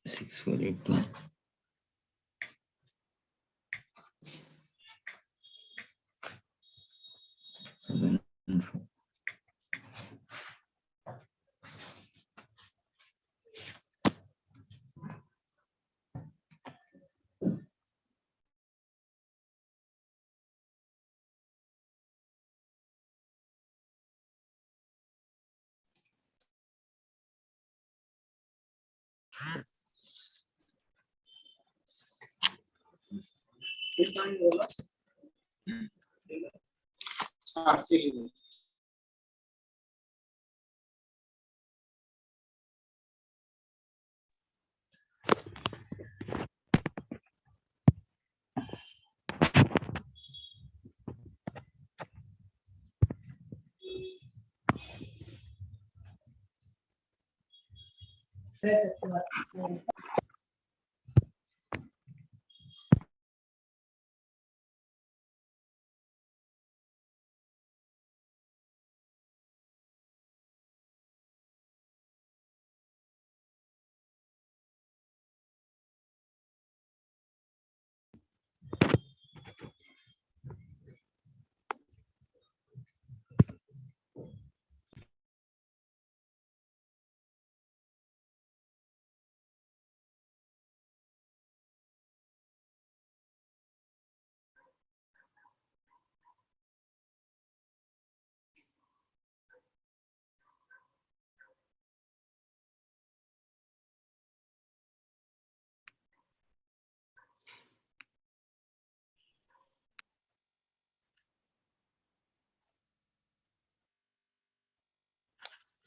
6,482.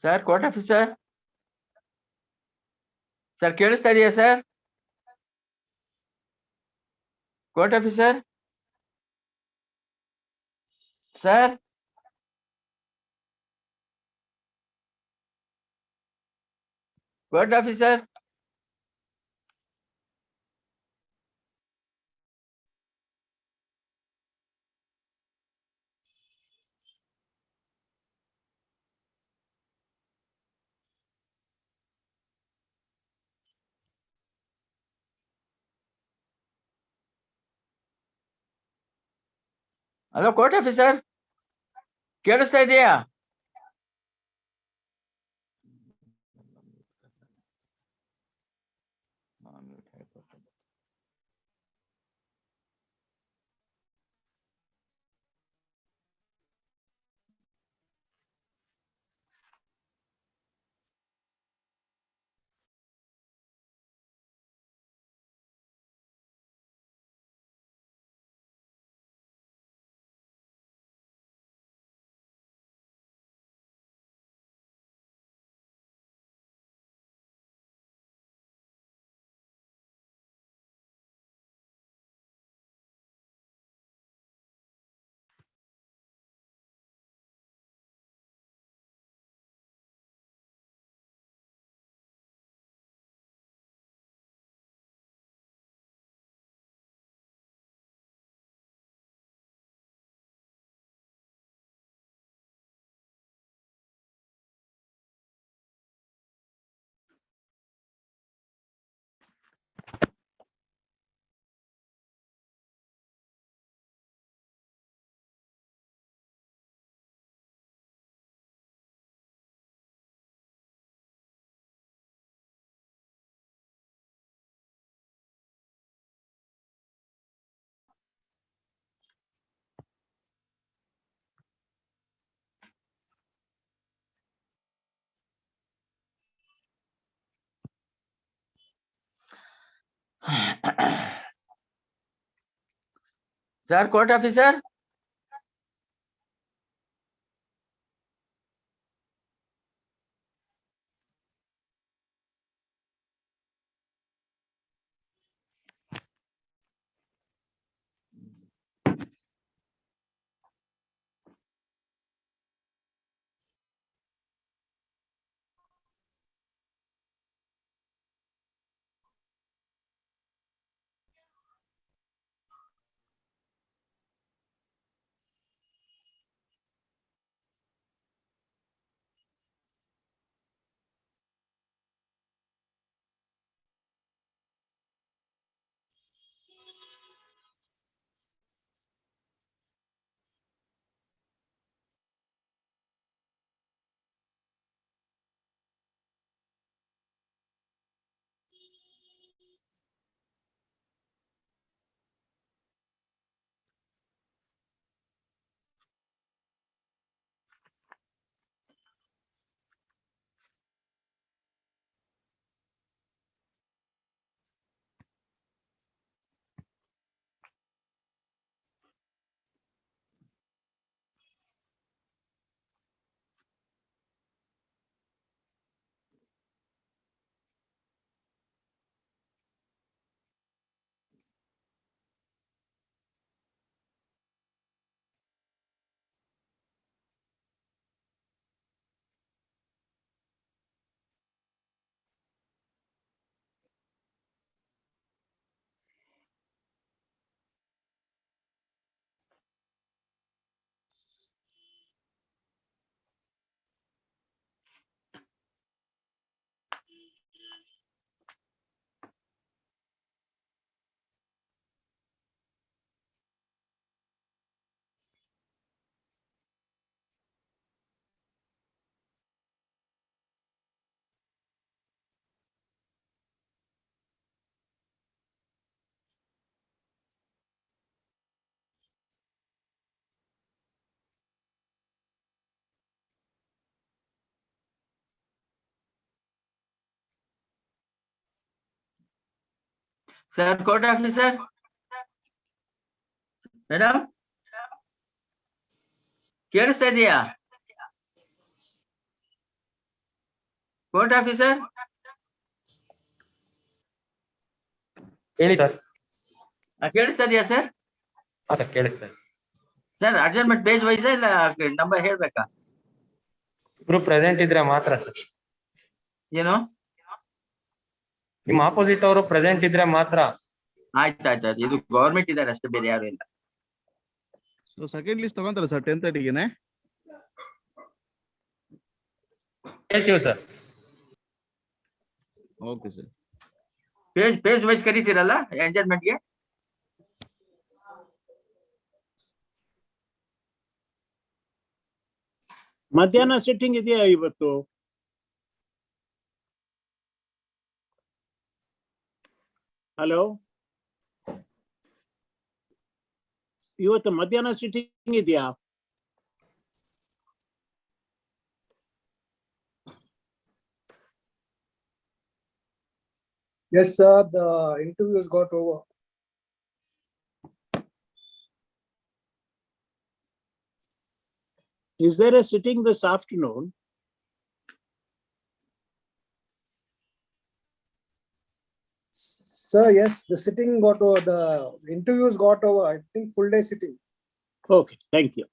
Sir court officer sir ಕೇಳಿಸ್ತಾ ಇದೆಯಾ sir? Court officer sir court officer hello court officer ಕೇಳಿಸ್ತಾ ಇದೆಯಾ? Sir, court officer. Sir, court officer. Madam, ಕೇಳಿಸ್ತಾ ಇದೆಯಾ? Court officer. ಹೇಳಿ sir. ಕೇಳಿಸ್ತಾ ಇದೆಯಾ ಸರ್? ಹಾ ಸರ್, ಕೇಳಿಸ್ತಾ ಇದೆ. ಸರ್, ಅಡ್ಜರ್ಮೆಂಟ್ ಪೇಜ್ ವೈಸ್ ಇಲ್ಲ ನಂಬರ್ ಹೇಳ್ಬೇಕಾ? ಇಬ್ರು ಪ್ರೆಸೆಂಟ್ ಇದ್ರೆ ಮಾತ್ರ ಸರ್. ಏನು? ನಿಮ್ಮ ಆಪೋಸಿಟ್ ಅವರು ಪ್ರೆಸೆಂಟ್ ಇದ್ರೆ ಮಾತ್ರ. ಆಯ್ತು. ಇದು ಗವರ್ಮೆಂಟ್ ಇದಾರೆ ಅಷ್ಟೇ, ಬೇರೆ ಯಾರು ಇಲ್ಲ. ಸೊ ಸೆಕೆಂಡ್ ಲಿಸ್ಟ್ ತಗೊಂತಾರೆ ಸರ್ 10:30ಗೆ. ಹೇಳ್ತೀವಿ sir. Okay sir. Page wise ಕರೀತೀರಲ್ಲ ಅಡ್ಜರ್ಮೆಂಟ್ಗೆ? ಮಧ್ಯಾಹ್ನ ಸಿಟ್ಟಿಂಗ್ ಇದೆಯಾ ಇವತ್ತು? ಹಲೋ, ಇವತ್ತು ಮಧ್ಯಾಹ್ನ ಸಿಟ್ಟಿಂಗ್ ಇದೆಯಾ? Yes, sir. The interviews got over. Is there a sitting this afternoon? Sir, yes, the sitting got over. The interviews got over. I think full day sitting. Okay, thank you.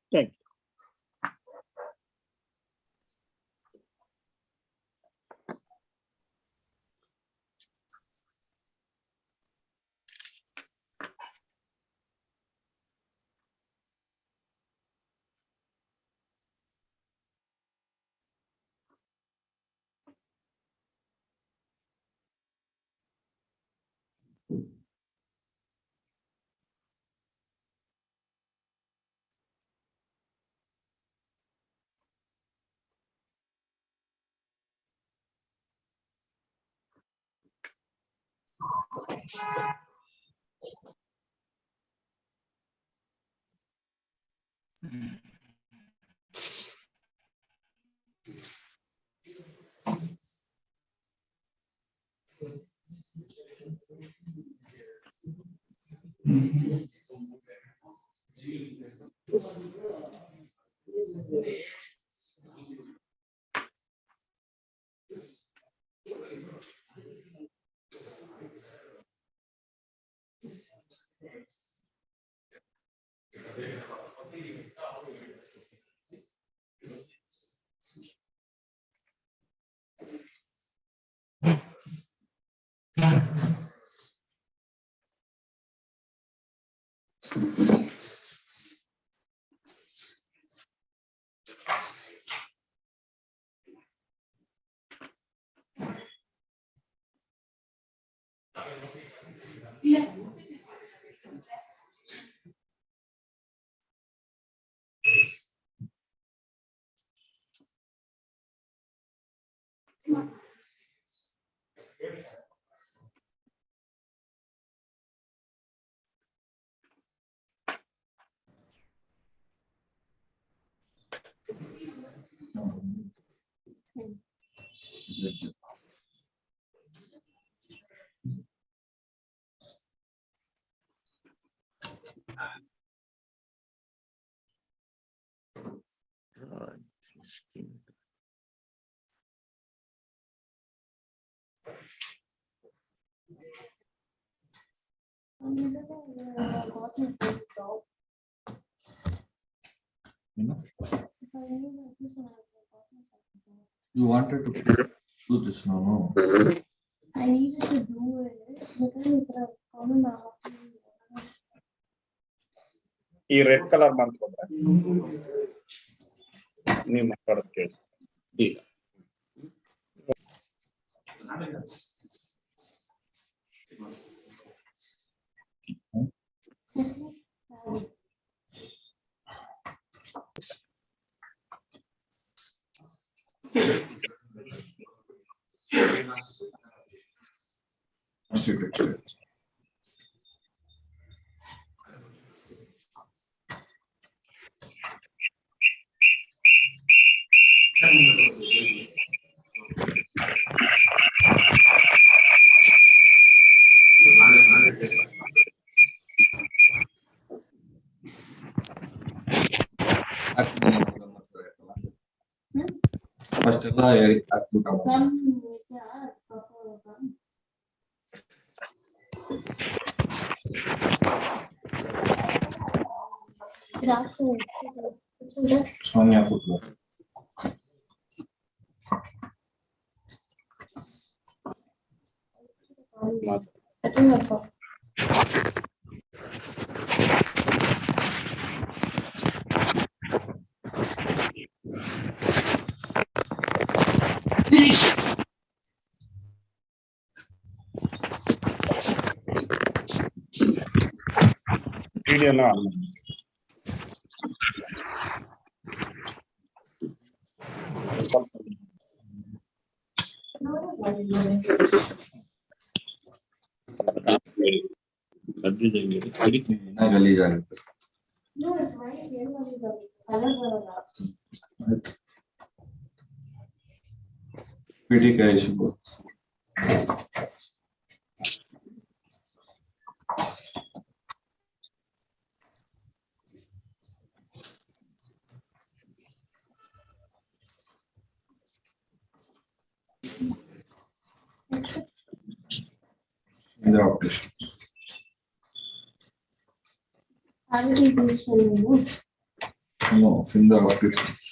You wanted to do this now, no? I needed to do it, but then it was common ಈ red colour ಮಾಡ್ಕೊಂಡ್ರೆ ನೀವು ಮಾತಾಡೋದು ಕೇಳಿಸ್ ಈಗ first ಎಲ್ಲ ಹಾಕ್ಬಿಟ್ಟು Sonia football. I think that's all. ವಿಡಿಯೋನ ಗಲೀಜಾಗುತ್ತೆ. No, it's white. Color ಬರಲ್ಲ. ಪಿಟಿಕಾಯಿ ಸಿಗು. Finger operations. No, finger operations.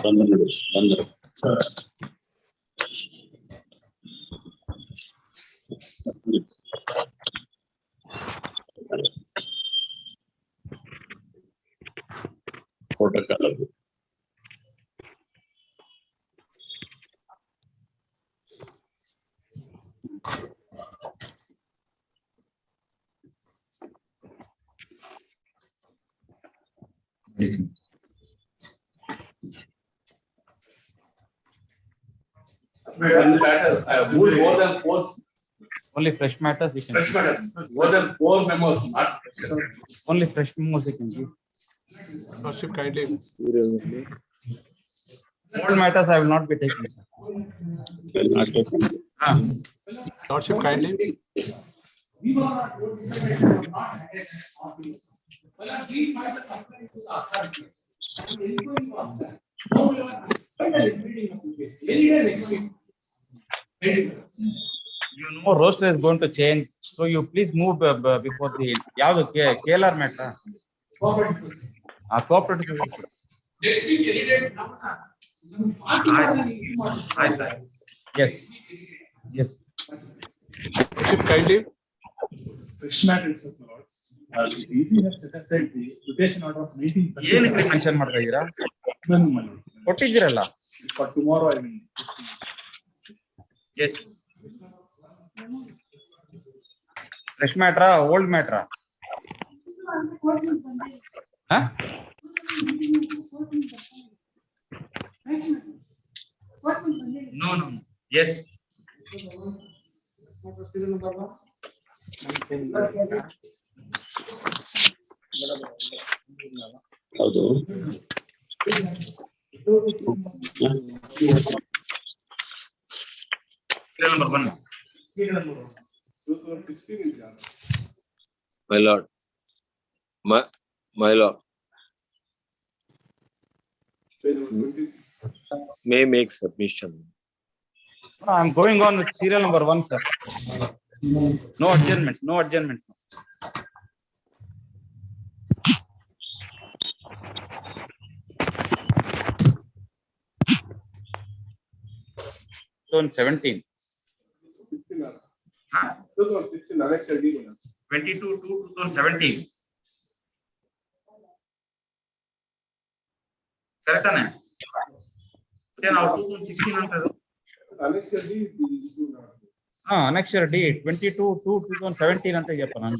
ಬಂದರು photo ಕಾಲದು More than four, Only fresh matters you can. fresh matter, more than 4 members, not. Only fresh memos you can give. Lordship kindly. Old matters I will not be taking. Sir. Lordship kindly. You know, roster is going to change, so you please move before the ಯಾವುದು KLR matter. Cooperative. Next week, any date? Yes. Yes. Lordship kindly. Fresh matters of Lord. DC has set aside the quotation order of 1936. ಏನಕ್ಕೆ mention ಮಾಡ್ತಾ ಇದ್ದೀರಾ? No, my lord. ಕೊಟ್ಟಿದ್ದೀರಲ್ಲ. For tomorrow, I mean. Yes. Fresh matter, old matter. Huh? No. Yes. ಹೌದು. Serial number 1. My lord. My lord. May make submission. I'm going on with serial number 1, sir. No adjournment. No adjournment. 17. 22/2/2017. Correct ತಾನೆ? ನಾವು 2016 ಅಂತ annexure D 22/2/2017 ಅಂತ ಇದೆಯಪ್ಪ ನಾನು.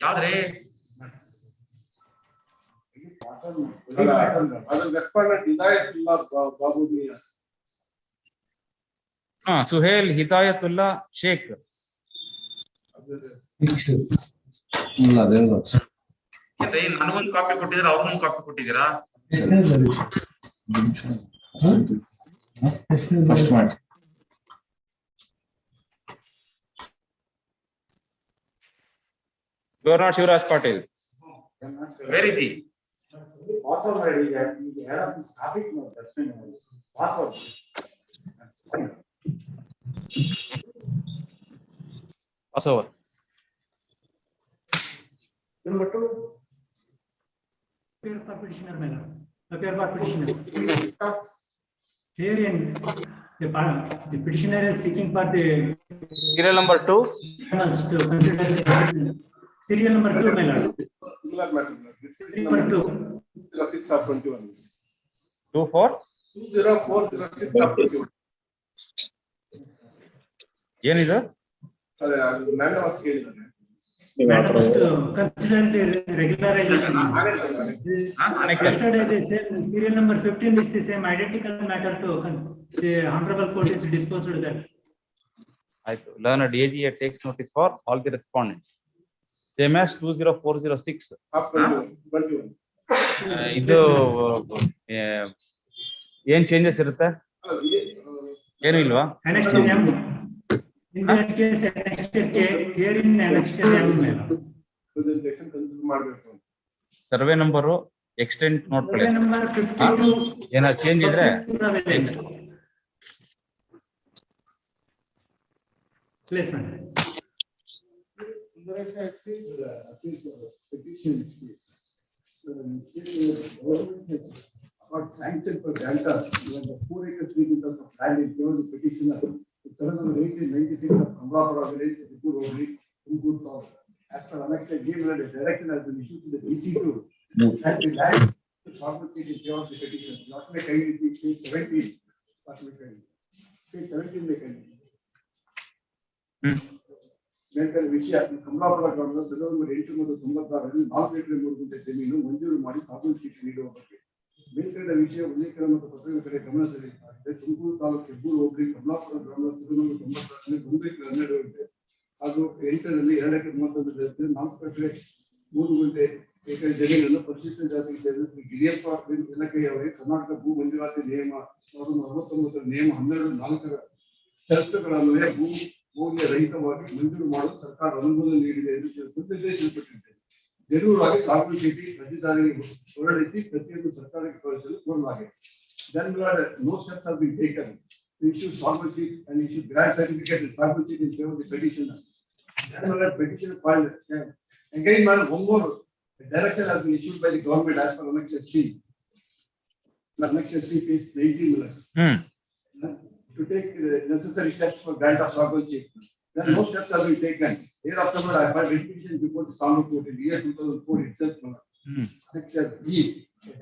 ಯಾವ್ದ್ರಿ? ಸುಹೇಲ್ ಹಿದಾಯತುಲ್ಲಾ ಶೇಖ್. ನನಗೊಂದು copy ಕೊಟ್ಟಿದ್ದೀರಾ, ಅವ್ರಿಗೊಂದು ಕಾಪಿ ಕೊಟ್ಟಿದ್ದೀರಾ? ಫಸ್ಟ್ ಮಾಡಿ. You are not Shivraj Patil. Where is he? Pass over. Number 2. Appear for petitioner, madam. Appear for petitioner. Here in the petitioner is seeking for the Serial number 2. must to consider serial number 2, my lord. Number 2. 24. 2040 ಏನಿದು? Madam must to consider the regularization. Annexure. Yesterday the same serial number 15 is the same identical matter to the honorable court is disposed of that. ಆಯ್ತು. Learned AGA takes notice for all the respondents. Same as 20406. ಇದು ಏನ್ changes ಇರುತ್ತೆ? ಏನು ಇಲ್ವಾ? Annexure M. In that case, annexure K. Here in annexure M. Survey number extent ನೋಡ್ಕೊಳ್ಳಿ. Survey number 52. ಏನಾದ್ರು change ಇದ್ರೆ Placement. Got sanctioned for Delta, when the 4 acres 3 meters of land is given to petitioner. It's 1896 of Amrapura village, Ripur Ogri, in good cause. As per annexure G, when the direction has been issued to the DC2, that the land to submit in favor of the petition. Not make any page 17. Page 17 make any. ಮೇಲ್ಕಂಡ ವಿಷಯ ಕಮಲಾಪುರ ಗ್ರಾಮದ 1996ರಲ್ಲಿ 4 ಎಕರೆ 3 ಗುಂಟೆ ಜಮೀನು ಮಂಜೂರು ಮಾಡಿ ಸಾಗುವಳಿ ಚೀಟಿ ನೀಡುವ ಬಗ್ಗೆ ಮೇಲ್ಕಂಡ ವಿಷಯ ಉಲ್ಲೇಖನ ಮತ್ತು ಪತ್ರದ ಕಡೆ ಗಮನ ಸೆಳೆಯುತ್ತಾರೆ. ತುಮಕೂರು ತಾಲೂಕು ಹೆಬ್ಬೂರು ಹೋಬಳಿ ಕಮಲಾಪುರ ಗ್ರಾಮದ 1996ರಲ್ಲಿ 1 ಎಕರೆ 12 ಗುಂಟೆ ಹಾಗೂ 8ರಲ್ಲಿ 2 ಎಕರೆ 31 4 ಎಕರೆ 3 ಗುಂಟೆ ಎಕರೆ ಜಮೀನನ್ನು ಪರಿಶಿಷ್ಟ ಜಾತಿಗೆ ಸೇರಿದ ಗಿರಿಯಪ್ಪ ಇಲಾಖೆಯವರಿಗೆ ಕರ್ನಾಟಕ ಭೂ ಮಂಜೂರಾತಿ ನಿಯಮ 1969 ನಿಯಮ 12(4) ಷರತ್ತುಗಳನ್ವಯ ಭೂ ಮೌಲ್ಯ ರಹಿತವಾಗಿ ಮಂಜೂರು ಮಾಡಲು ಸರ್ಕಾರ ಅನುಮೋದನೆ ನೀಡಿದೆ ಎಂದು ನಿರ್ದೇಶಿಸಲ್ಪಟ್ಟಿದೆ. ಜರೂರಾಗಿ ಸಾಗುವಳಿ ಚೀಟಿ ಅಧಿಕಾರಿಗೆ ಹೊರಡಿಸಿ ಪ್ರತಿಯೊಂದು ಸರ್ಕಾರಕ್ಕೆ ಕಳಿಸಲು ಕೋರಲಾಗಿದೆ. Then no steps have been taken to issue saguwali sheet and issue grant certificate and saguwali sheet in favor of the petitioner. Then petition filed again, madam, one more direction has been issued by the government as per Annexure C. Annexure C page 90 million. To take necessary steps for grant of saguwali sheet. Then no steps have been taken. Thereafter, I filed petition before the Sound Court in the year 2004 itself. Annexure B,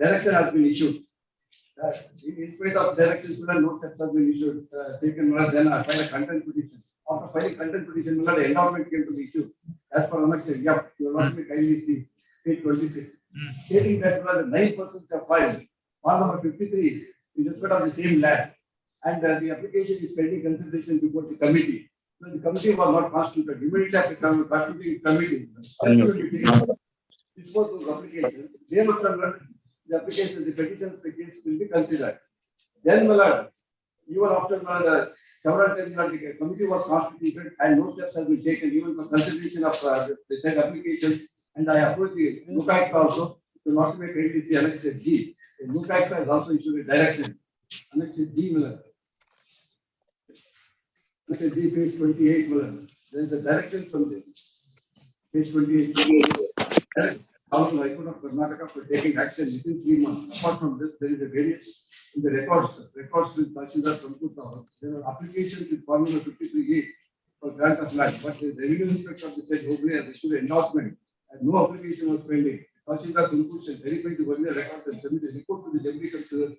direction has been issued. In spite of directions, no steps have been issued. Taken. Then I filed a content petition. After filing content petition, the endowment came to the issue. As per Annexure, you will not be kindly see page 26. Stating that the 9% have filed. File number 53 in respect of the same land. And the application is pending consideration before the committee. So the committee was not constituted. Immediately after constituting committee, dispose those applications. They must have the applications, the petitions, the case will be considered. Then, even after several times the committee was constituted and no steps have been taken even for consideration of the said applications. And I approached the Lokaयुಕ್ತ also to not make ATC Annexure G. The Lokaयुಕ್ತ has also issued a direction. Annexure G, Annexure G, page 28. There is a direction from the page 28. Also, High Court of Karnataka for taking action within 3 months. Apart from this, there is a variance in the records with Tahsildar Tamkutta. There are applications with Formula 53A for grant of land, but the revenue inspector of the said Hobli has issued an endorsement and no application was pending. Tahsildar Tamkutta shall verify the earlier records and submit a report to the Deputy Commissioner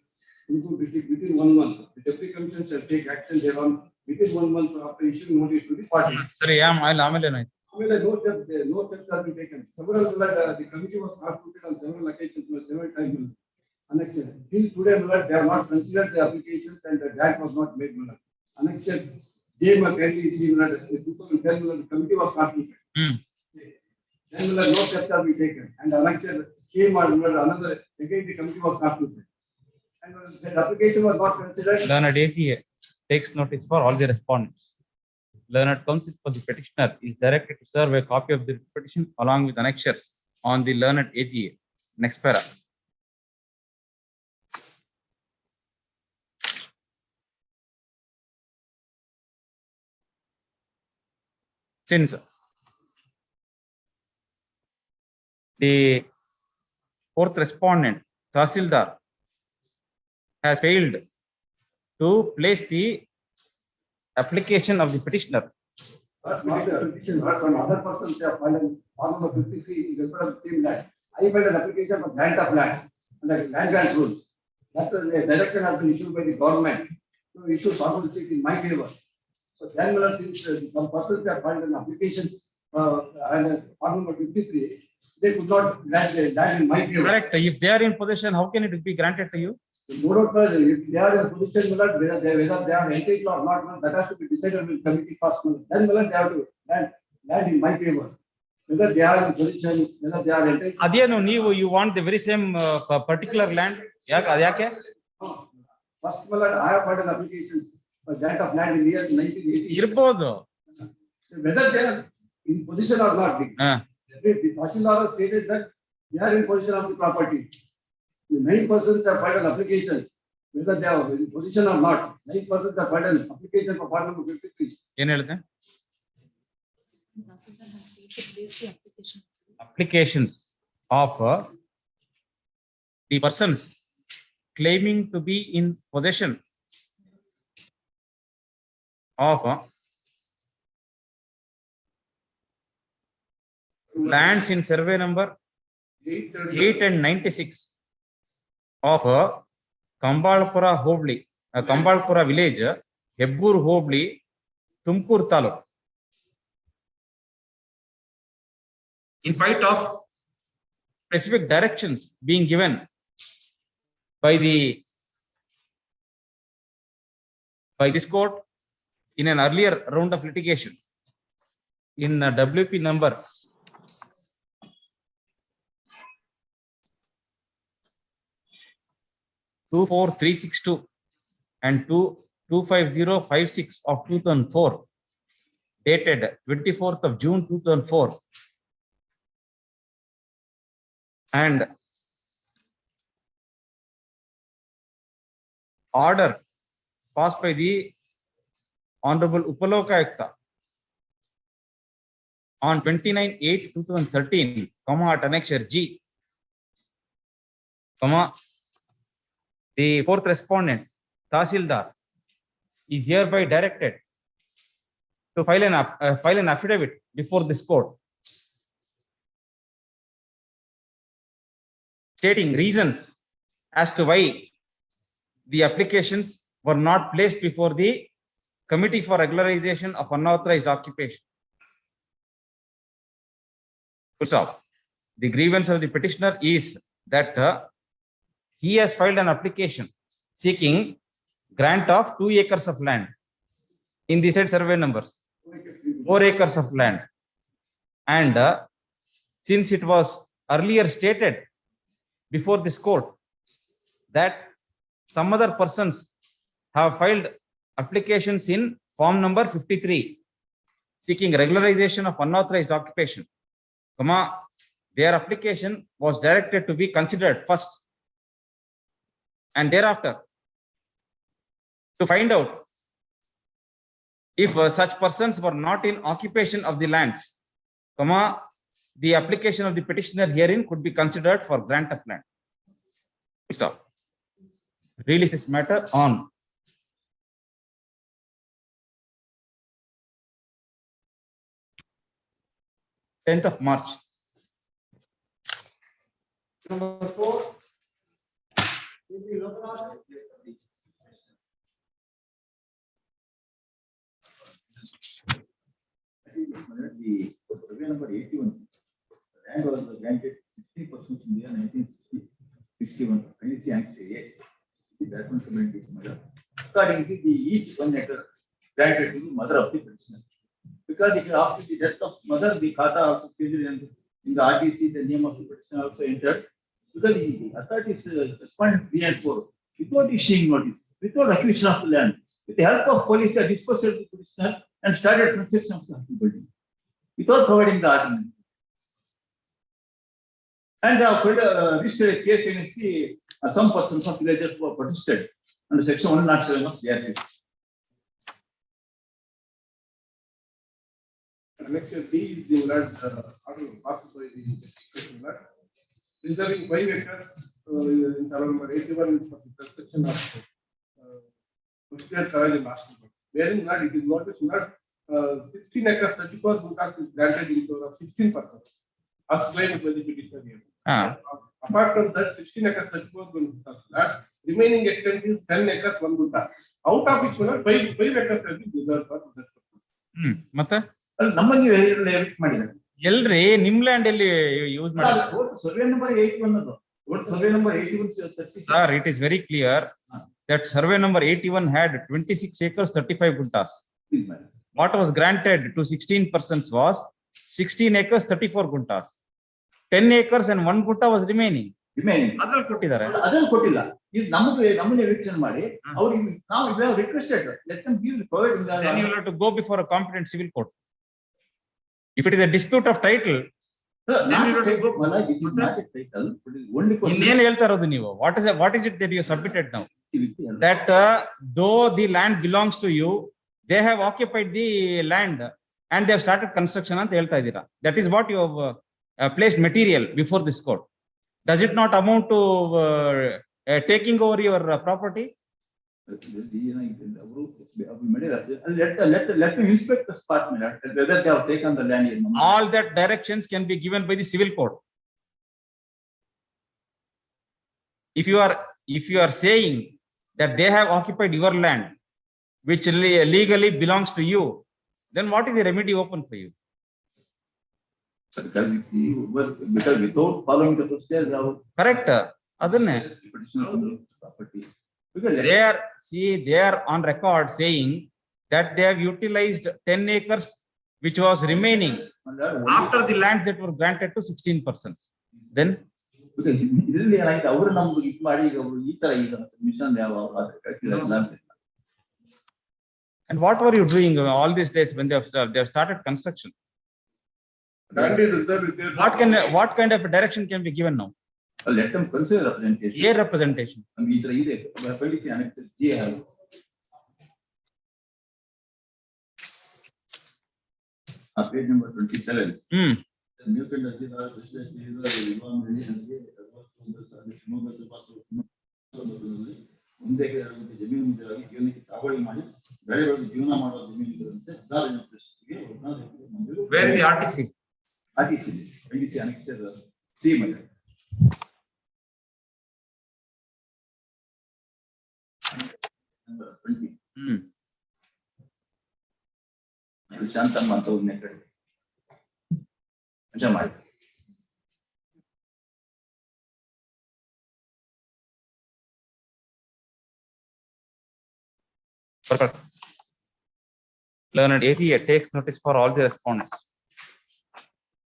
Tumkur district within 1 month. The Deputy Commissioner shall take action thereon within 1 month after issuing notice to the party. Sorry, No steps have been taken. Several the committee was constituted on several occasions, several times. Annexure. Till today, they have not considered the applications and the grant was not made. Annexure J. Kindly see 2010 the committee was constituted. Then no steps have been taken. And annexure came another again the committee was constituted. And the application was not considered. Learned AGA takes notice for all the respondents. Learned counsel for the petitioner is directed to serve a copy of the petition along with annexures on the learned AGA. Next para. Since the fourth respondent, Tahsildar, has failed to place the application of the petitioner. Some other persons have filed Formula 53 in respect of the same land. I filed an application for grant of land under land grant rules. That direction has been issued by the government to issue saguwali sheet in my favor. So then, since some persons have filed an application and Formula 53, they could not grant the land in my favor. Correct. If they are in possession, how can it be granted to you? Moreover, if they are in position, whether they are entitled or not, that has to be decided with committee first. Then they have to land in my favor. Whether they are in position, whether they are entitled. Adiyanu ನೀವು you want the very same particular land? ಯಾಕೆ? First, I have filed an application for grant of land in the year 1980. ಇರಬಹುದು. Whether they are in position or not. The Tahsildar stated that they are in position of the property. The 9% have filed an application, whether they are in position or not. 9% have filed an application for part number 53. ಏನು ಹೇಳಿದೆ? Applications of the persons claiming to be in possession of lands in survey number 8 and 96 of Kambalpura Hobli, Kambalpura village, Hebbur Hobli, Tumkur Taluk. in spite of specific directions being given by this court in an earlier round of litigation in WP number 24362 and 25056 of 2004, dated 24th of June 2004, and order passed by the Honorable Upalokayukta on 29/8/2013, at annexure G, the fourth respondent, Tahsildar, is hereby directed to file an affidavit before this court, stating reasons as to why the applications were not placed before the Committee for Regularization of Unauthorized Occupation. Full stop. The grievance of the petitioner is that he has filed an application seeking grant of 2 acres of land in the said survey number, 4 acres of land. And since it was earlier stated before this court that some other persons have filed applications in form number 53 seeking regularization of unauthorized occupation, their application was directed to be considered first, and thereafter to find out if such persons were not in occupation of the lands, the application of the petitioner herein could be considered for grant of land. Stop. Release this matter on 10th of March. Number 4. The survey number 81, land was granted 60% in the year 1961. That one community is mother. Accordingly, each 1 acre granted to the mother of the petitioner. Because it is after the death of mother, the Khata also in the RTC, the name of the petitioner also entered. Because the authorities responded 3 and 4 without issuing notice, without acquisition of the land. With the help of police, they disposed of the petitioner and started construction of the building without providing the argument. And they have registered a case against the some persons of villagers who are protested under section 107 of CRPC. Annexure D is the land order passed by the district land, reserving 5 acres in survey number 81 is for the construction of Industrial College in Nashville. Wherein land it is noticed that 16 acres 34 guntas is granted in favor of 16%, as claimed by the petitioner here. Apart from that, 16 acres 34 guntas land, remaining extent is 10 acres 1 gunta. Out of which 5 acres have been reserved for that purpose. ಮತ್ತೆ ನಮ್ಮಲ್ಲಿ evict ಮಾಡಿದ್ದಾರೆ ಎಲ್ರಿ ನಿಮ್ land ಎಲ್ಲಿ use ಮಾಡಿದ್ದಾರೆ survey number 81 ಅದು survey number 81 sir, it is very clear that survey number 81 had 26 acres 35 guntas. What was granted to 16 persons was 16 acres 34 guntas. 10 acres and 1 gunta was remaining. ಅದ್ರಲ್ಲಿ ಕೊಟ್ಟಿದ್ದಾರೆ, ಅದನ್ನು ಕೊಟ್ಟಿಲ್ಲ. ಇದು ನಮ್ಮನ್ನ ಎವಿಕ್ಷನ್ ಮಾಡಿ ಅವರಿಗೆ ನಾವು requested let them give provide. then you have to go before a competent civil court. If it is a dispute of title, ಇನ್ನೇನು ಹೇಳ್ತಾ ಇರೋದು ನೀವು? What is it that you submitted now? That though the land belongs to you, they have occupied the land and they have started construction ಅಂತ ಹೇಳ್ತಾ ಇದ್ದೀರಾ. That is what you have placed material before this court. Does it not amount to taking over your property? Let me inspect the spot, whether they have taken the land. All that directions can be given by the civil court. If you are saying that they have occupied your land, which legally belongs to you, then what is the remedy open for you? Because without following the procedures, our Correct. Adonne. property. Because They are on record saying that they have utilized 10 acres, which was remaining after the lands that were granted to 16%. Then, ಇದರಲ್ಲಿ ಏನಾಯ್ತು ಅವರು ನಮ್ಗೆ ಇದು ಮಾಡಿ ಅವರು ಈ ತರ ಈಗ ಮಿಷನ್ ಯಾವ and what were you doing all these days when they have started construction? What kind of direction can be given now? let them consider representation. A representation. ನಮ್ಗೆ ಈ ತರ ಇದೆ policy annex G have. Page number 27. The new kind of ಮುಂದೆ ಜಮೀನು ಜೀವನಕ್ಕೆ ತಾವಳಿ ಮಾಡಿ ಬೆಳೆಗಳನ್ನು ಜೀವನ ಮಾಡುವ ಜಮೀನುಗಳಂತೆ Where is the RTC? RTC annexure C ಮನೆ. Number 20. ಶಾಂತಮ್ಮ ಅಂತ ಒಂದನೇ ಕಡೆ ನಿಜ ಮಾಡಿ. Perfect. Learned ATA takes notice for all the respondents.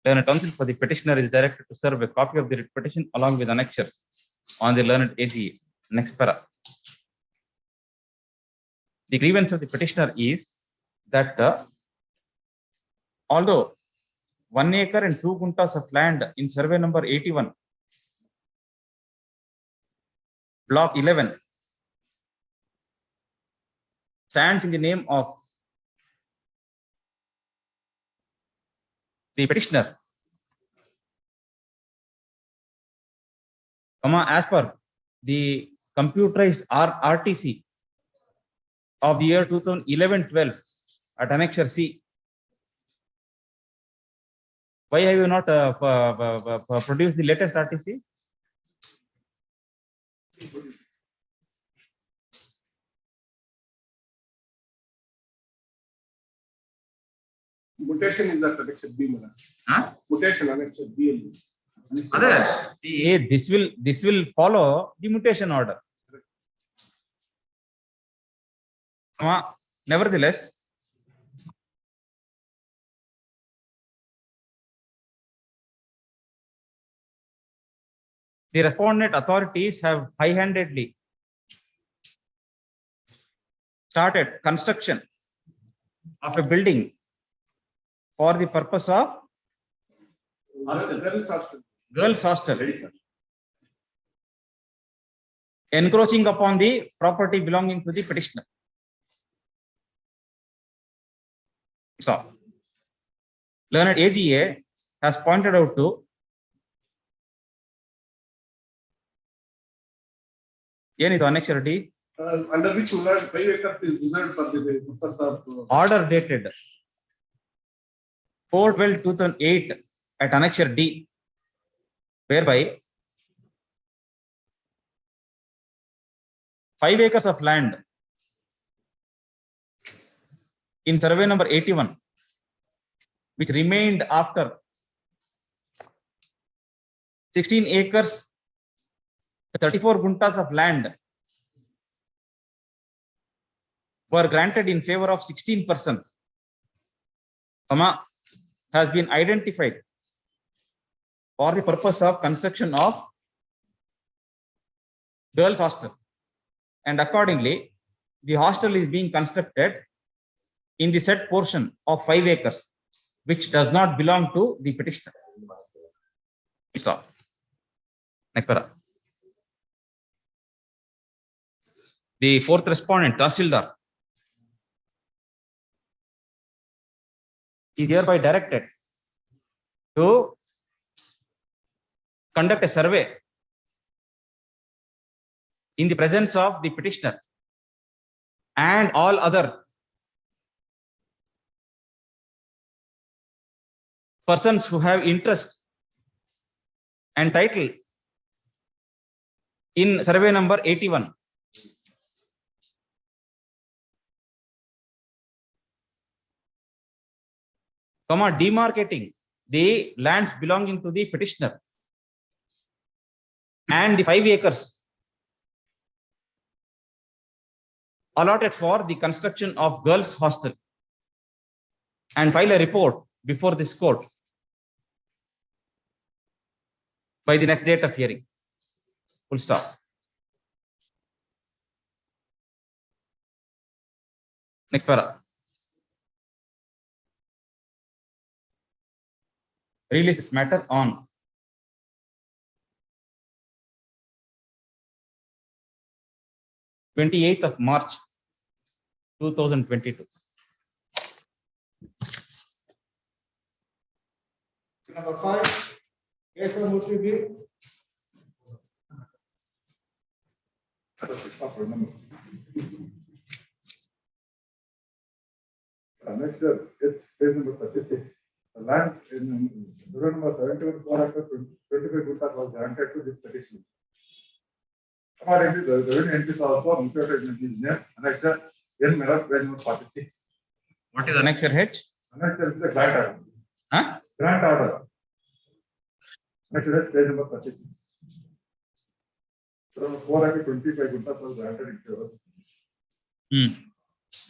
Learned counsel for the petitioner is directed to serve a copy of the writ petition along with annexure on the learned ATA. Next para. The grievance of the petitioner is that although 1 acre and 2 guntas of land in survey number 81, block 11, stands in the name of the petitioner, as per the computerized RTC of the year 2011-12 at annexure C. Why have you not produced the latest RTC? Mutation is that annexure B. Mutation annexure B. See, this will follow the mutation order. Nevertheless, the respondent authorities have high-handedly started construction of a building for the purpose of girls' hostel, encroaching upon the property belonging to the petitioner. So, learned AGA has pointed out to annexure D, under which 5 acres is reserved for the purpose of order dated 4/12/2008 at annexure D, whereby 5 acres of land in survey number 81, which remained after 16 acres, 34 guntas of land were granted in favor of 16%, has been identified for the purpose of construction of girls' hostel, and accordingly, the hostel is being constructed in the said portion of 5 acres, which does not belong to the petitioner. Stop. Next para. The fourth respondent, Tahsildar, is hereby directed to conduct a survey in the presence of the petitioner and all other persons who have interest and title in survey number 81. Demarcating the lands belonging to the petitioner and the 5 acres allotted for the construction of girls' hostel and file a report before this court by the next date of hearing. Full stop. Next para. Release this matter on 28th of March 2022. Number 5, case number 3B. Next, it's page number 36. The land in number 71 25 Gutta was granted to this petition. According to the revenue entries also, Mutual is name, annexure N Miller, page number 46. What is annexure H? Annexure is the grant order. Huh? Grant order. Annexure is page number 36. So 425 Gutta was granted in favor.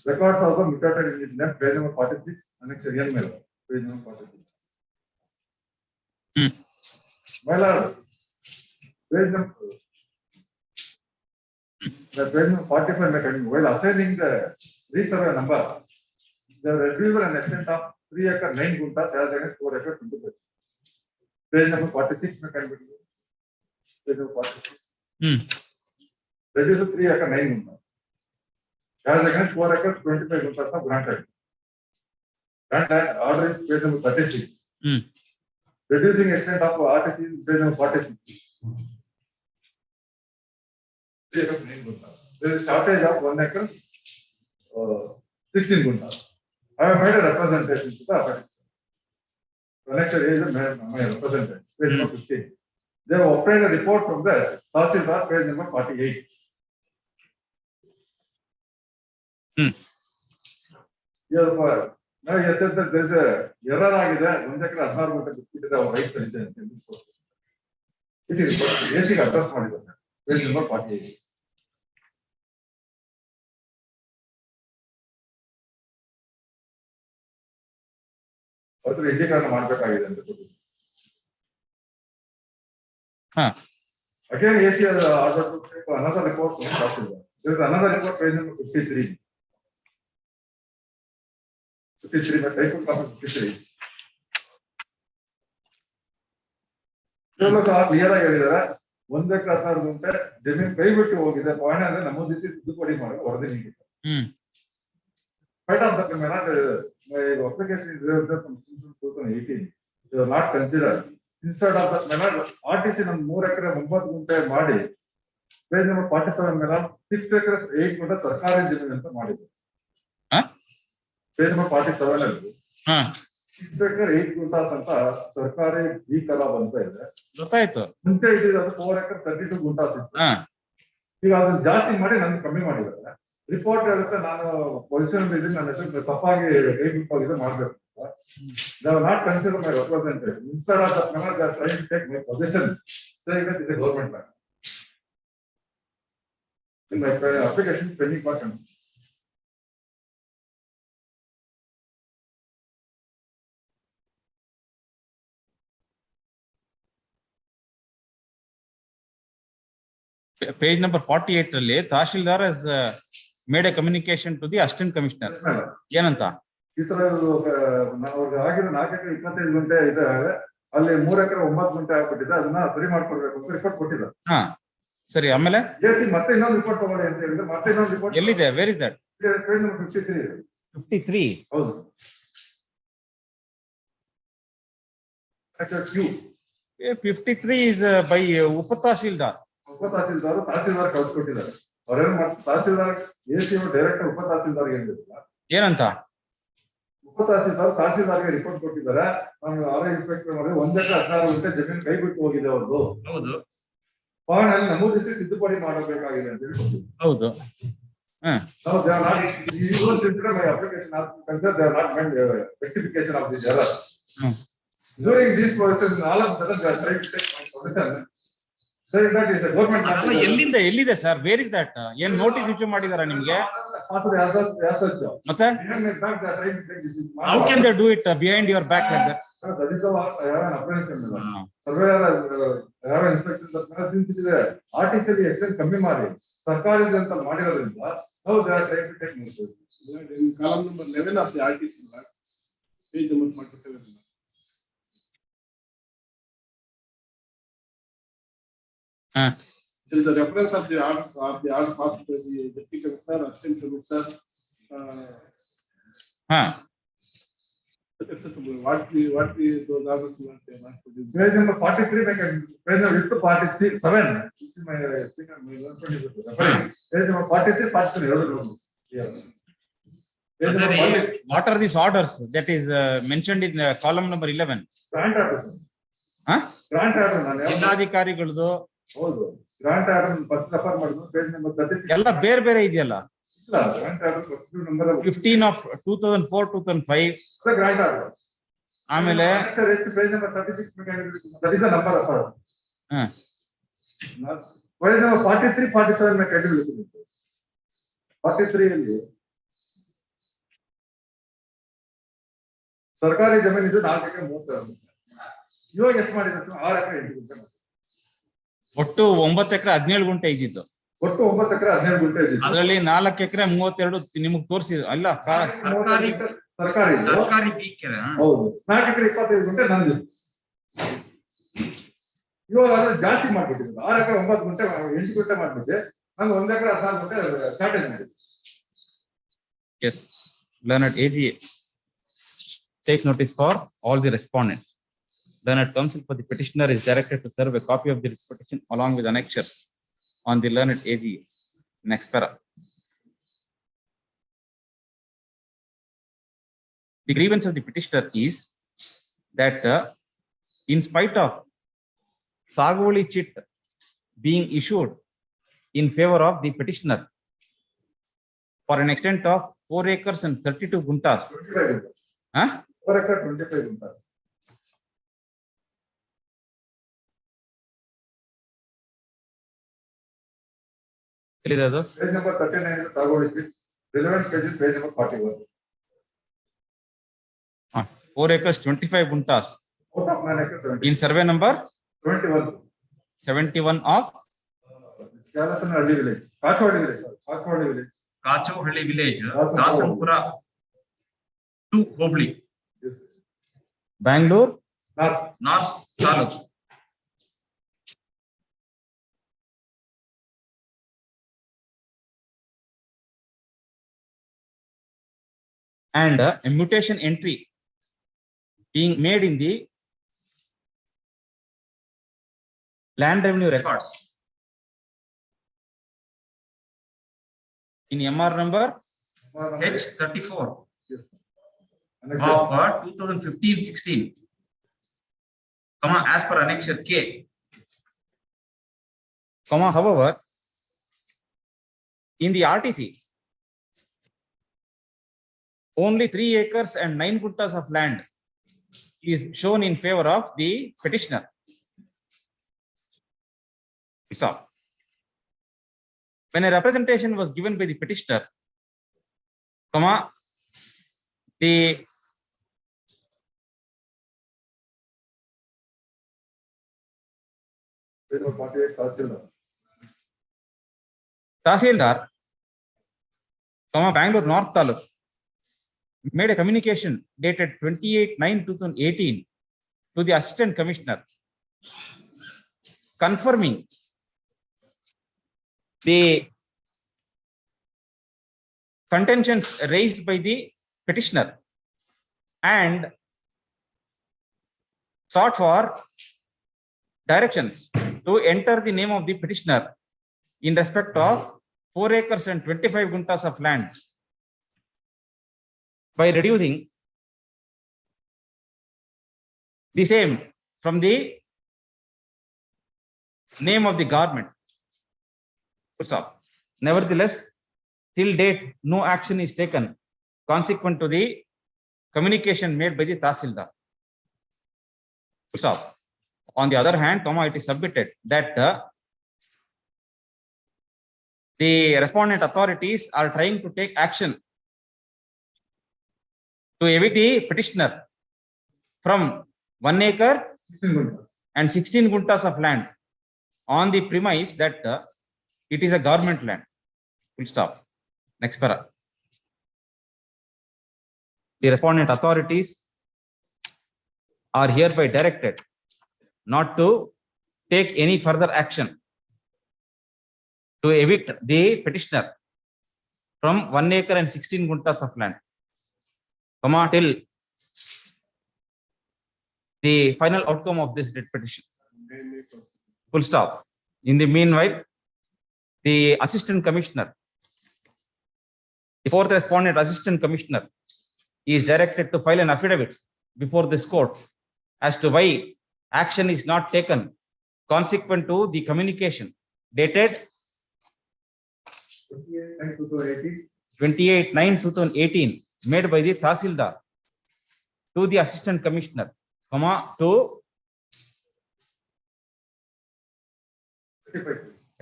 Records also mutated in his name, page number 46, annexure N Miller, page number 46. Miller, page number 45 mechanism, while assigning the resurvey number, the retrieval and extent of 3 acre 9 guntas as against 4 acre 25. Page number 46 mechanism. Page number 46. Reduce 3 acre 9 guntas. As against 4 acres 25 guntas of granted. Grant order is page number 36. Reducing extent of RTC is page number 46. There is a shortage of 1 acre 16 guntas. I have made a representation to the effect. The next area is my representative, page number 15. They have obtained a report from the Tahsildar, page number 48. Now you said that there is a error agide, 1 acre 16 gunta bitte our rights are in. It is basic address ಮಾಡಿದ್ದಾರೆ, page number 48. ಅದರ indicator ಮಾಡಬೇಕಾಗಿದೆ ಅಂತ ಕೊಟ್ಟು. Again, AC has ordered to take another report from Tahsildar. There is another report, page number 53. 53, but I could copy 53. Clear ಆಗಿ ಹೇಳಿದಾರೆ, 1 acre 16 ಗುಂಟೆ ಜಮೀನು ಕೈ ಬಿಟ್ಟು ಹೋಗಿದೆ, ಪಾಯಿಂಟ್ ಅಂದ್ರೆ ನಮೂದಿಸಿ ತಿದ್ದುಪಡಿ ಮಾಡಿ ವರದಿ ನೀಡಿದೆ. Part of the application is from 2018. They are not considered. Instead of that manner, RTC ನಮ್ಮ 3 ಎಕರೆ 9 ಗುಂಟೆ ಮಾಡಿ ಪೇಜ್ ನಂಬರ್ 47 ಮೇಲೆ 6 acres 8 ಗುಂಟೆ ಸರ್ಕಾರಿ ಜಮೀನು ಅಂತ ಮಾಡಿದ್ರು. ಪೇಜ್ ನಂಬರ್ 47 ಅಲ್ಲಿ 6 acre 8 ಗುಂಟಾಸ್ ಅಂತ ಸರ್ಕಾರಿ ಈ ಕಲಾ ಬಂತ ಇದೆ. ಗೊತ್ತಾಯ್ತು. ಮುಂಚೆ ಇದ್ದಿದ್ದು 4 acre 32 ಗುಂಟಾಸ್ ಇತ್ತು. ಈಗ ಅದನ್ನ ಜಾಸ್ತಿ ಮಾಡಿ ನನಗೆ ಕಮ್ಮಿ ಮಾಡಿದ್ದಾರೆ. ರಿಪೋರ್ಟ್ ಹೇಳುತ್ತೆ ನಾನು ಪೊಸಿಷನ್ ಇದ್ದೀನಿ, ನನ್ನ ಹೆಸರು ತಪ್ಪಾಗಿ ಕೈ ಬಿಟ್ಟು ಮಾಡಬೇಕು. They have not considered my representative. Instead of that manner, they are trying to take my position, saying that it is a government land. In my application, pending for consent. Page number 48 ಅಲ್ಲಿ Tahsildar has made a communication to the assistant commissioner. ಏನಂತ? ಈ ತರ ಅವ್ರಿಗೆ ಆಗಿರೋ 4 ಎಕರೆ 25 ಗುಂಟೆ ಇದೆ, ಅಲ್ಲಿ 3 ಎಕರೆ 9 ಗುಂಟೆ ಆಗ್ಬಿಟ್ಟಿದೆ, ಅದನ್ನ ಸರಿ ಮಾಡ್ಕೊಡ್ಬೇಕು ಅಂತ ರಿಪೋರ್ಟ್ ಕೊಟ್ಟಿದ್ದಾರೆ. ಸರಿ, ಆಮೇಲೆ ಎಸಿ ಮತ್ತೆ ಇನ್ನೊಂದು ರಿಪೋರ್ಟ್ ತಗೊಳ್ಳಿ ಅಂತ ಹೇಳಿದ್ರೆ ಮತ್ತೆ ಇನ್ನೊಂದು ರಿಪೋರ್ಟ್ ಎಲ್ಲಿದೆ? Where is that? Page number 53. 53. ಹೌದು. Q. 53 is by Upatahsildar. ಉಪತಹಸೀಲ್ದಾರ್ tahsildar ಕಳ್ಸಿಕೊಟ್ಟಿದ್ದಾರೆ. ಅವ್ರೇನ್ ತಹಸೀಲ್ದಾರ್ ಎಸಿ ಡೈರೆಕ್ಟರ್ ಉಪತಹಸೀಲ್ದಾರ್ ಹೇಳಿಲ್ಲ. ಏನಂತ? ಉಪತಹಸೀಲ್ದಾರ್ ತಹಸೀಲ್ದಾರ್ಗೆ ರಿಪೋರ್ಟ್ ಕೊಟ್ಟಿದ್ದಾರೆ. ನಾನು ಆರ್ ಇನ್ಸ್ಪೆಕ್ಟರ್ ಮಾಡಿ 1 ಎಕರೆ 16 ಗುಂಟೆ ಜಮೀನು ಕೈ ಬಿಟ್ಟು ಹೋಗಿದೆ ಅವ್ರದ್ದು. ಹೌದು. ಪಾಣಲ್ಲಿ ನಮೂದಿಸಿ ತಿದ್ದುಪಡಿ ಮಾಡಬೇಕಾಗಿದೆ ಅಂತ ಹೇಳಿ ಕೊಟ್ಟಿದ್ದಾರೆ. ಹೌದು. Now they are not, you consider my application as consider they are not meant rectification of this error. During this process, all of a sudden they are trying to take my position. Saying that is a government. ಅದೆಲ್ಲ ಎಲ್ಲಿದೆ sir? Where is that? ಏನ್ notice issue ಮಾಡಿದಾರ ನಿಮ್ಗೆ? ಮತ್ತೆ how can they do it behind your back like that? That is the I have an apprehension. Surveyor I have instructions that since it is a artificially extent ಕಮ್ಮಿ ಮಾಡಿ ಸರ್ಕಾರದಿಂದ ಅಂತ ಮಾಡಿರೋದ್ರಿಂದ now they are trying to take more. In column number 11 of the RTC, page number 47. There is a reference of the art passed by the deputy commissioner, assistant commissioner. What we those orders we want to ask. Page number 43, page number 47. This is my page number 43, 43. Yes. What are these orders that is mentioned in column number 11? Grant orders. Grant order. ಜಿಲ್ಲಾಧಿಕಾರಿಗಳದು ಹೌದು. Grant order first refer ಮಾಡಿದ್ರು page number 36. ಎಲ್ಲ ಬೇರೆ ಬೇರೆ ಇದೆಯಲ್ಲ. ಇಲ್ಲ, grant order first number 15 of 2004 2005. Grant order. ಆಮೇಲೆ page number 36 that is the number of order. Page number 43 47 में कैसे लिखूं? 43 ಅಲ್ಲಿ ಸರ್ಕಾರಿ ಜಮೀನು ಇದು 4 ಎಕರೆ 30. ಇವಾಗ ಎಷ್ಟು ಮಾಡಿದ್ರು? 6 ಎಕರೆ 8 ಗುಂಟೆ. ಒಟ್ಟು 9 ಎಕರೆ 17 ಗುಂಟೆ ಇದ್ದಿದ್ದು. ಒಟ್ಟು 9 ಎಕರೆ 17 ಗುಂಟೆ ಇದ್ದಿದ್ದು. ಅದರಲ್ಲಿ 4 ಎಕರೆ 32 ನಿಮಗೆ ತೋರಿಸಿದ್ರು ಅಲ್ಲ? ಸರ್ಕಾರಿ ಬೀಕೆರೆ. ಹೌದು. 4 ಎಕರೆ 25 ಗುಂಟೆ ನಂದು. ಇವಾಗ ಅದನ್ನ ಜಾಸ್ತಿ ಮಾಡ್ಬಿಟ್ಟಿದ್ರು. 6 ಎಕರೆ 9 ಗುಂಟೆ 8 ಗುಂಟೆ ಮಾಡ್ಬಿಟ್ಟೆ. ನಾನು 1 ಎಕರೆ 14 ಗುಂಟೆ ಸ್ಟಾರ್ಟೇಜ್ ಮಾಡಿದ್ದೆ. Yes. Learned AGA takes notice for all the respondents. Learned counsel for the petitioner is directed to serve a copy of the petition along with annexure on the learned AGA. Next para. The grievance of the petitioner is that in spite of Sagoli chit being issued in favor of the petitioner for an extent of 4 acres and 32 guntas. 4 acres 25 guntas. Page number 39 Sagoli chit. Relevant page is page number 41. 4 acres 25 guntas. Out of 9 acres 70. In survey number 71. 71 of Kalasanhalli village. Kachwadi village. Kachwadi village. Kachohalli village, Dasanpura to Hobli, Yes. Bangalore, North. North Taluk. And a mutation entry being made in the land revenue records in MR number H34 of 2015-16, as per annexure K, however, in the RTC, only 3 acres and 9 guntas of land is shown in favor of the petitioner. Stop. When a representation was given by the petitioner, the Tahsildar, Bangalore North Taluk, made a communication dated 28/9/2018 to the Assistant Commissioner confirming the contentions raised by the petitioner and sought for directions to enter the name of the petitioner in respect of 4 acres and 25 guntas of land by reducing the same from the name of the government. Stop. Nevertheless, till date, no action is taken consequent to the communication made by the Tahsildar. Stop. On the other hand, it is submitted that the respondent authorities are trying to take action to evict the petitioner from 1 acre and 16 guntas of land on the premise that it is a government land. Full stop. Next para. The respondent authorities are hereby directed not to take any further action to evict the petitioner from 1 acre and 16 guntas of land, till the final outcome of this writ petition. Full stop. In the meanwhile, the assistant commissioner, the fourth respondent assistant commissioner, is directed to file an affidavit before this court as to why action is not taken consequent to the communication dated 28/9/2018 made by the Tahsildar to the assistant commissioner, to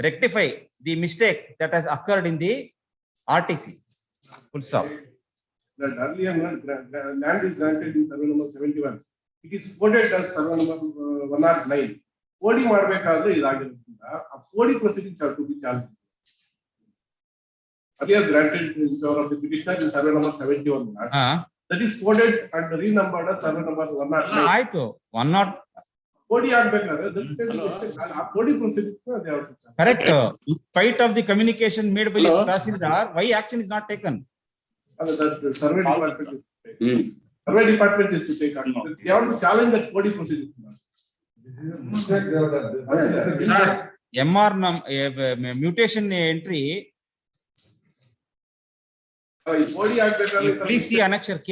rectify the mistake that has occurred in the RTC. Full stop. That earlier land is granted in survey number 71. It is coded as survey number 109. Coding ಮಾಡಬೇಕಾದ್ರೆ ಇದಾಗಿರೋದ್ರಿಂದ ಆ coding proceedings have to be challenged. Earlier granted in favor of the petitioner in survey number 71. That is coded and renumbered as survey number 109. ಆಯ್ತು 10 coding ಆಗಬೇಕಾದ್ರೆ ಆ coding proceedings they have to challenge. correct. In spite of the communication made by the Tahsildar, why action is not taken? The survey department is to take action. They have to challenge that coding proceedings. Sir, MR mutation entry. Please see annexure K.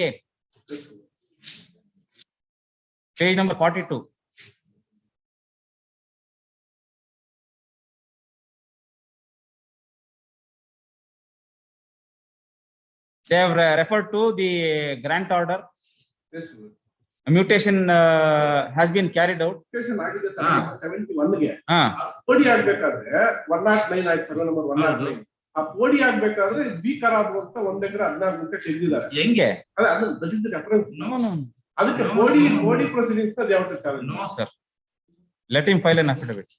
Page number 42. They have referred to the grant order. Yes, A mutation has been carried out. mutation ಆಗಿದೆ 71 ಗೆ ಕೋಡಿ ಆಗಬೇಕಾದ್ರೆ 109 ಆಯ್ತು survey number 109 ಆ ಕೋಡಿ ಆಗಬೇಕಾದ್ರೆ B ಖರಾಬ್ ಅಂತ 1 ಎಕರೆ 16 ಗುಂಟೆ ತೆಗೆದಿದ್ದಾರೆ ಹೆಂಗೆ ಅದು that is the reference no no ಅದಕ್ಕೆ ಕೋಡಿ ಪ್ರೊಸೀಡಿಂಗ್ಸ್ ನ ಯಾವ challenge no sir, let him file an affidavit.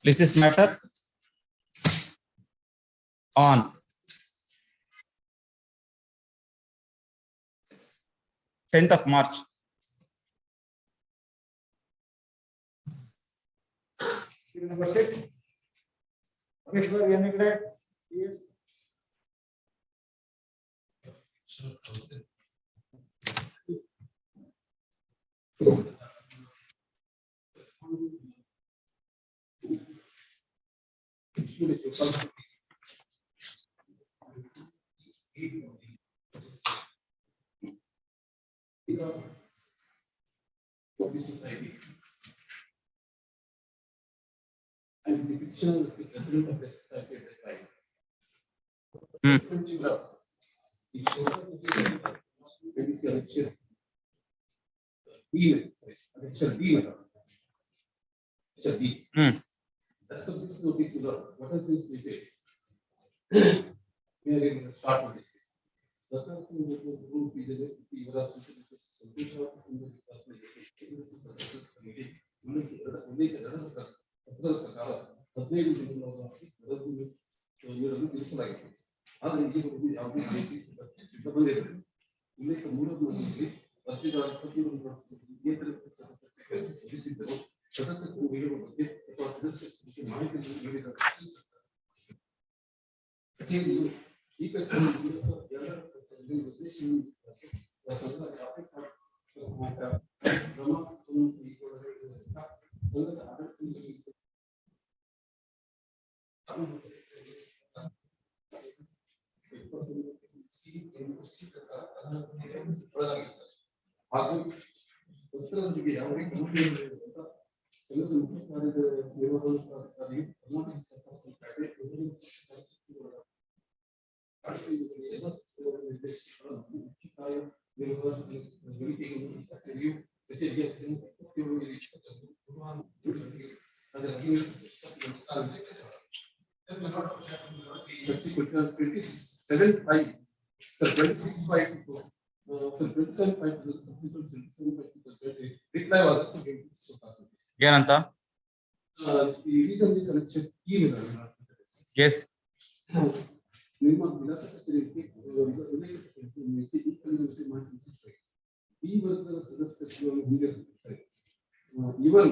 List this matter on 10th of March. Number 6. Commissioner, any grade? Yes. And the petition is the president of the society at the time. That's the business of this law. What is this detail? We are going to start with this. Circumstances will prove the necessity of solution of the 27/5, 26/5, 27/5, reply was also given to so possible. ಏನಂತ? The reason is election key. Yes. ನಿಮ್ಮ ವಿಧಾನ ಕಚೇರಿಗೆ ಈ ವರ್ಗದ ಸದಸ್ಯತ್ವವನ್ನು ಹೊಂದಿರುತ್ತಾರೆ. ಇವರು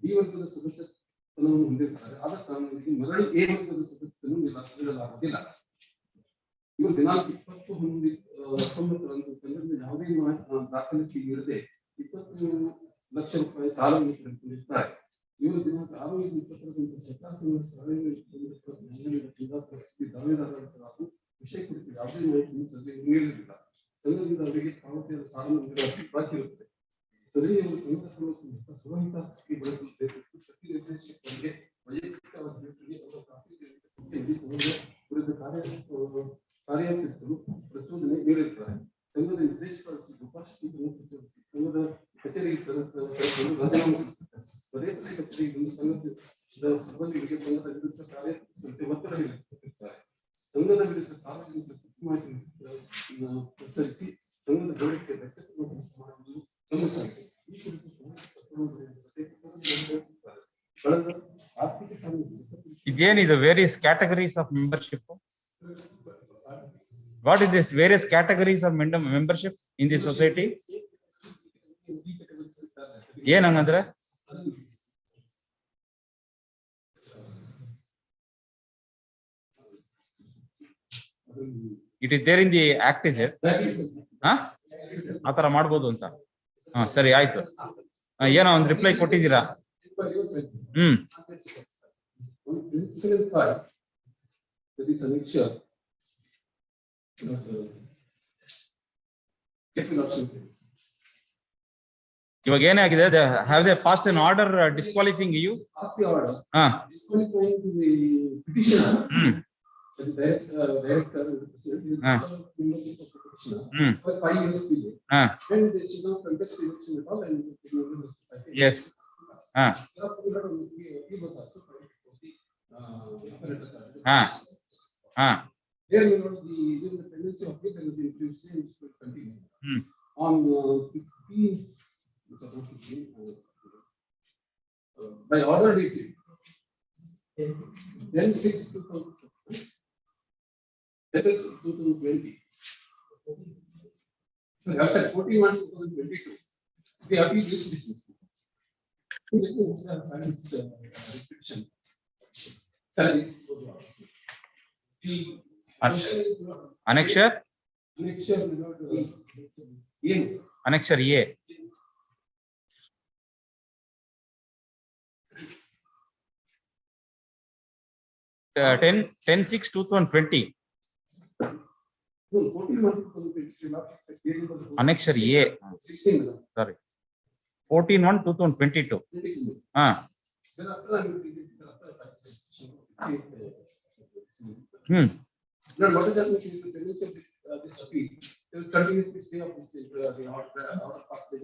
ಈ ವರ್ಗದ ಸದಸ್ಯತ್ವವನ್ನು ಹೊಂದಿರುತ್ತಾರೆ. ಆದ ಕಾರಣಕ್ಕೆ ಮರಳಿ ಎ ವರ್ಗದ ಸದಸ್ಯತ್ವವನ್ನು ನೀಡಲಾಗುವುದಿಲ್ಲ. ಇವರು ದಿನಾಂಕ 20/19 ಯಾವುದೇ ದಾಖಲಾತಿ ಇರದೆ 20 ಲಕ್ಷ ರೂಪಾಯಿ ಸಾಲವನ್ನು ಪಡೆದುಕೊಂಡಿರುತ್ತಾರೆ. ಇವರು ದಿನಾಂಕ 6/20 ಸರ್ಕಾರದ ದಾವೇದಾರರಾಗಿ ವಿಷಯ ಕುರಿತು ಯಾವುದೇ ಮಾಹಿತಿಯನ್ನು ಸಭೆಗೆ ನೀಡಲಿಲ್ಲ. ಸಂಘದಿಂದ ಅವರಿಗೆ ಪಾವತಿಯಾದ ಸಾಲವನ್ನು ನೀಡುವ ಬಾಕಿ ಇರುತ್ತದೆ. ಸಭೆಯವರು ಸಂಘದ ಸಮಸ್ಯೆಯನ್ನು ಸ್ವಹಿತಾಸಕ್ತಿ ಬಳಸಲು ಪ್ರಯತ್ನಿಸಿ ಪ್ರತಿ ನಿರ್ದೇಶಕರಿಗೆ ವೈಯಕ್ತಿಕವಾಗಿ ಅವರ ಖಾಸಗಿ ವಿರುದ್ಧ ಕಾರ್ಯನಿರ್ವಹಿಸಲು ಪ್ರಚೋದನೆ ನೀಡಿರುತ್ತಾರೆ. ಸಂಘದ ನಿರ್ದೇಶಕರು ಉಪಸ್ಥಿತಿಯನ್ನು ಪ್ರಚೋದಿಸಿ ಸಂಘದ ಕಚೇರಿಗೆ ರಾಜೀನಾಮೆ ಪದೇ ಪದೇ ಕಚೇರಿಗೆ ಸಂಘದ ಸಿಬ್ಬಂದಿಗಳಿಗೆ ಸಂಘದ ವಿರುದ್ಧ ಕಾರ್ಯನಿರ್ವಹಿಸುವಂತೆ ಒತ್ತಡ ನೀಡುತ್ತಾರೆ. ಸಂಘದ ವಿರುದ್ಧ ಸಾರ್ವಜನಿಕ ಮಾಹಿತಿಯನ್ನು ಪ್ರಸರಿಸಿ ಸಂಘದ ಗೌರವಕ್ಕೆ ಮಾಡುವುದು ಗಮನಿಸಲಾಗಿದೆ. ಈ ಕುರಿತು ಕಳೆದ ಆರ್ಥಿಕ ಇದೇನಿದು various categories of membership? What is this various categories of membership in the society? ಏನ್ ಹಂಗಂದ್ರೆ? It is there in the act, is it? ಆತರ ಮಾಡ್ಬೋದು ಅಂತ. ಸರಿ ಆಯ್ತು. ಏನೋ ಒಂದು ರಿಪ್ಲೈ ಕೊಟ್ಟಿದ್ದೀರಾ? ಇವಾಗ ಏನಾಗಿದೆ? have they passed an order disqualifying you? disqualifying the petitioner. The director for 5 years period. And they should not contest election at all. And yes. He was also There may not be even the tendency of it and the influence will continue. On 15, by order dated, then 6/2020. After 14/1/2022, the appeal is dismissed. Restriction. Annexure? Annexure A. 10/6/2020. Annexure A. Sorry. 14/1/2022. Now, what is happening is the tendency of this appeal. There is continuously stay of this the order of the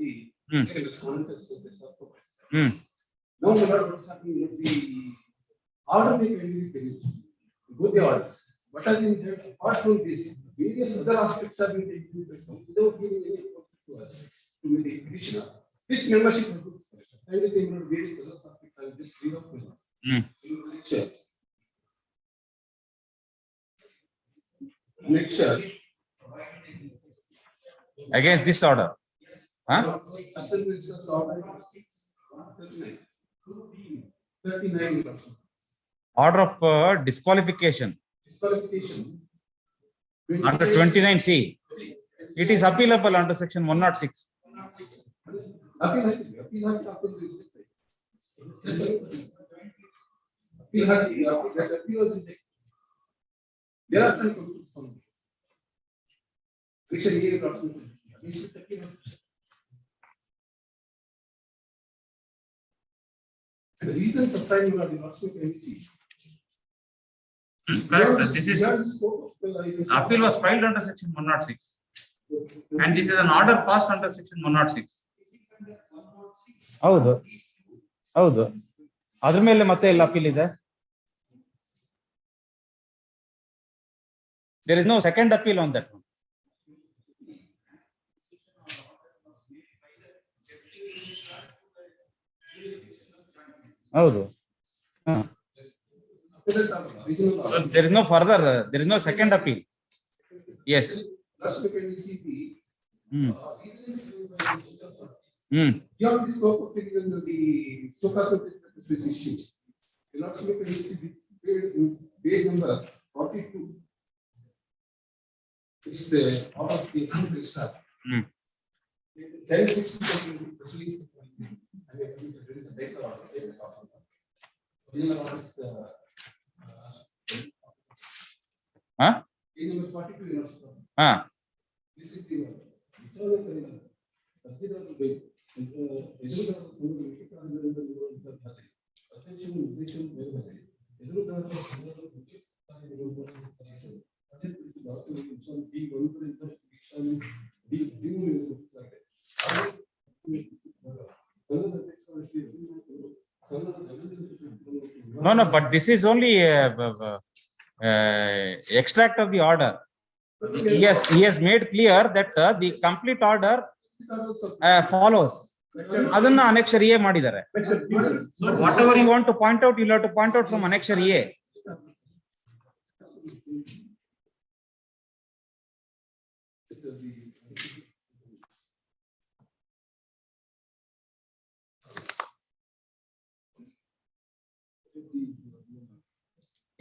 Now, what is happening is the order may be produced. Both the orders. What has been done apart from this, various other aspects have been taken into account without giving any effort to us to make the petitioner. This membership has been selected. And the same various other aspects have just read out with us. Annexure. Against this order. Order of disqualification. Under 29C. It is appealable under section 106. There are the reasons assigned are the lordship NC. Correct. This is appeal was filed under section 106. And this is an order passed under section 106. ಹೌದು ಹೌದು ಅದ್ರ ಮೇಲೆ ಮತ್ತೆ ಎಲ್ಲ appeal ಇದೆ. There is no second appeal on that one. ಹೌದು. So there is no further, there is no second appeal. Yes. Beyond the scope of the stochastic issue. Page number 42. It's the out of the example stuff. 760. Huh? Page number 42. This is the No, but this is only extract of the order. He has made clear that the complete order follows. ಅದನ್ನ annexure A ಮಾಡಿದ್ದಾರೆ. So whatever you want to point out, you'll have to point out from annexure A.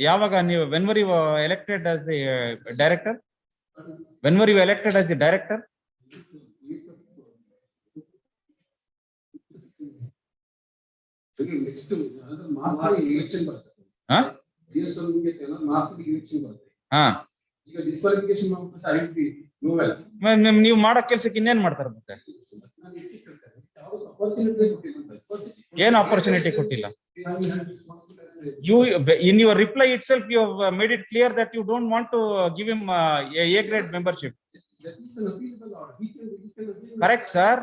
ಯಾವಾಗ ನೀವು when were you elected as the director? When were you elected as the director? Next election ಬರುತ್ತೆ. Yes, election ಬರುತ್ತೆ. ಈಗ disqualification ನೀವು ಮಾಡೋ ಕೆಲಸಕ್ಕೆ ಇನ್ನೇನ್ ಮಾಡ್ತಾರೆ ಮತ್ತೆ? ಏನು ಆಪರ್ಚುನಿಟಿ ಕೊಟ್ಟಿಲ್ಲ? You in your reply itself you have made it clear that you don't want to give him A grade membership. Correct, sir.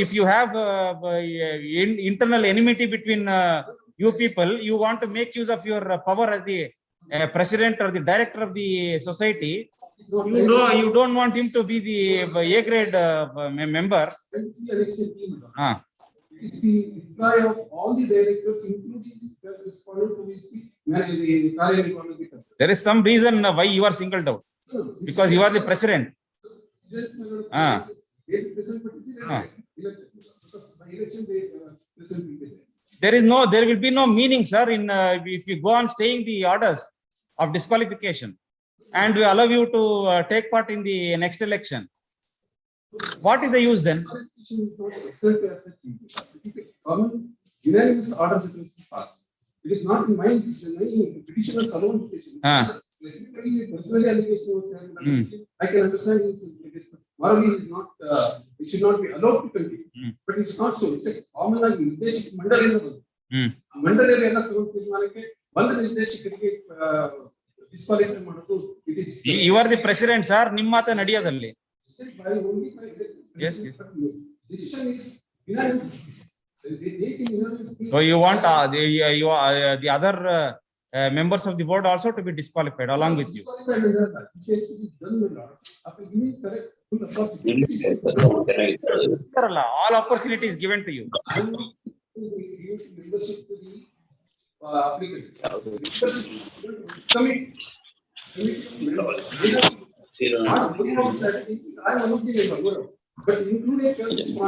If you have internal enmity between you people, you want to make use of your power as the president or the director of the society. You don't want him to be the A grade member. It is the reply of all the directors, including this respondent to his speech. There is some reason why you are singled out, because you are the president. There will be no meaning, sir, in if you go on staying the orders of disqualification and we allow you to take part in the next election. What is the use then? Unanimous order that was passed. It is not in my petitioners alone. Specifically, personally allegation was there. I can understand it is morally is not. It should not be allowed to continue. But it's not so. It's a common ನಿರ್ದೇಶಕ ಮಂಡಳಿಯಿಂದ ಮಂಡಳಿಯಲ್ಲಿ ಎಲ್ಲ ತೀರ್ಮಾನಕ್ಕೆ ಒಂದು ನಿರ್ದೇಶಕರಿಗೆ disqualify ಮಾಡೋದು. It is. You are the president, sir. ನಿಮ್ಮ ಮಾತು ನಡೆಯೋದಲ್ಲಿ. Yes. Decision is unanimous. So you want the other members of the board also to be disqualified along with you. All opportunities given to you.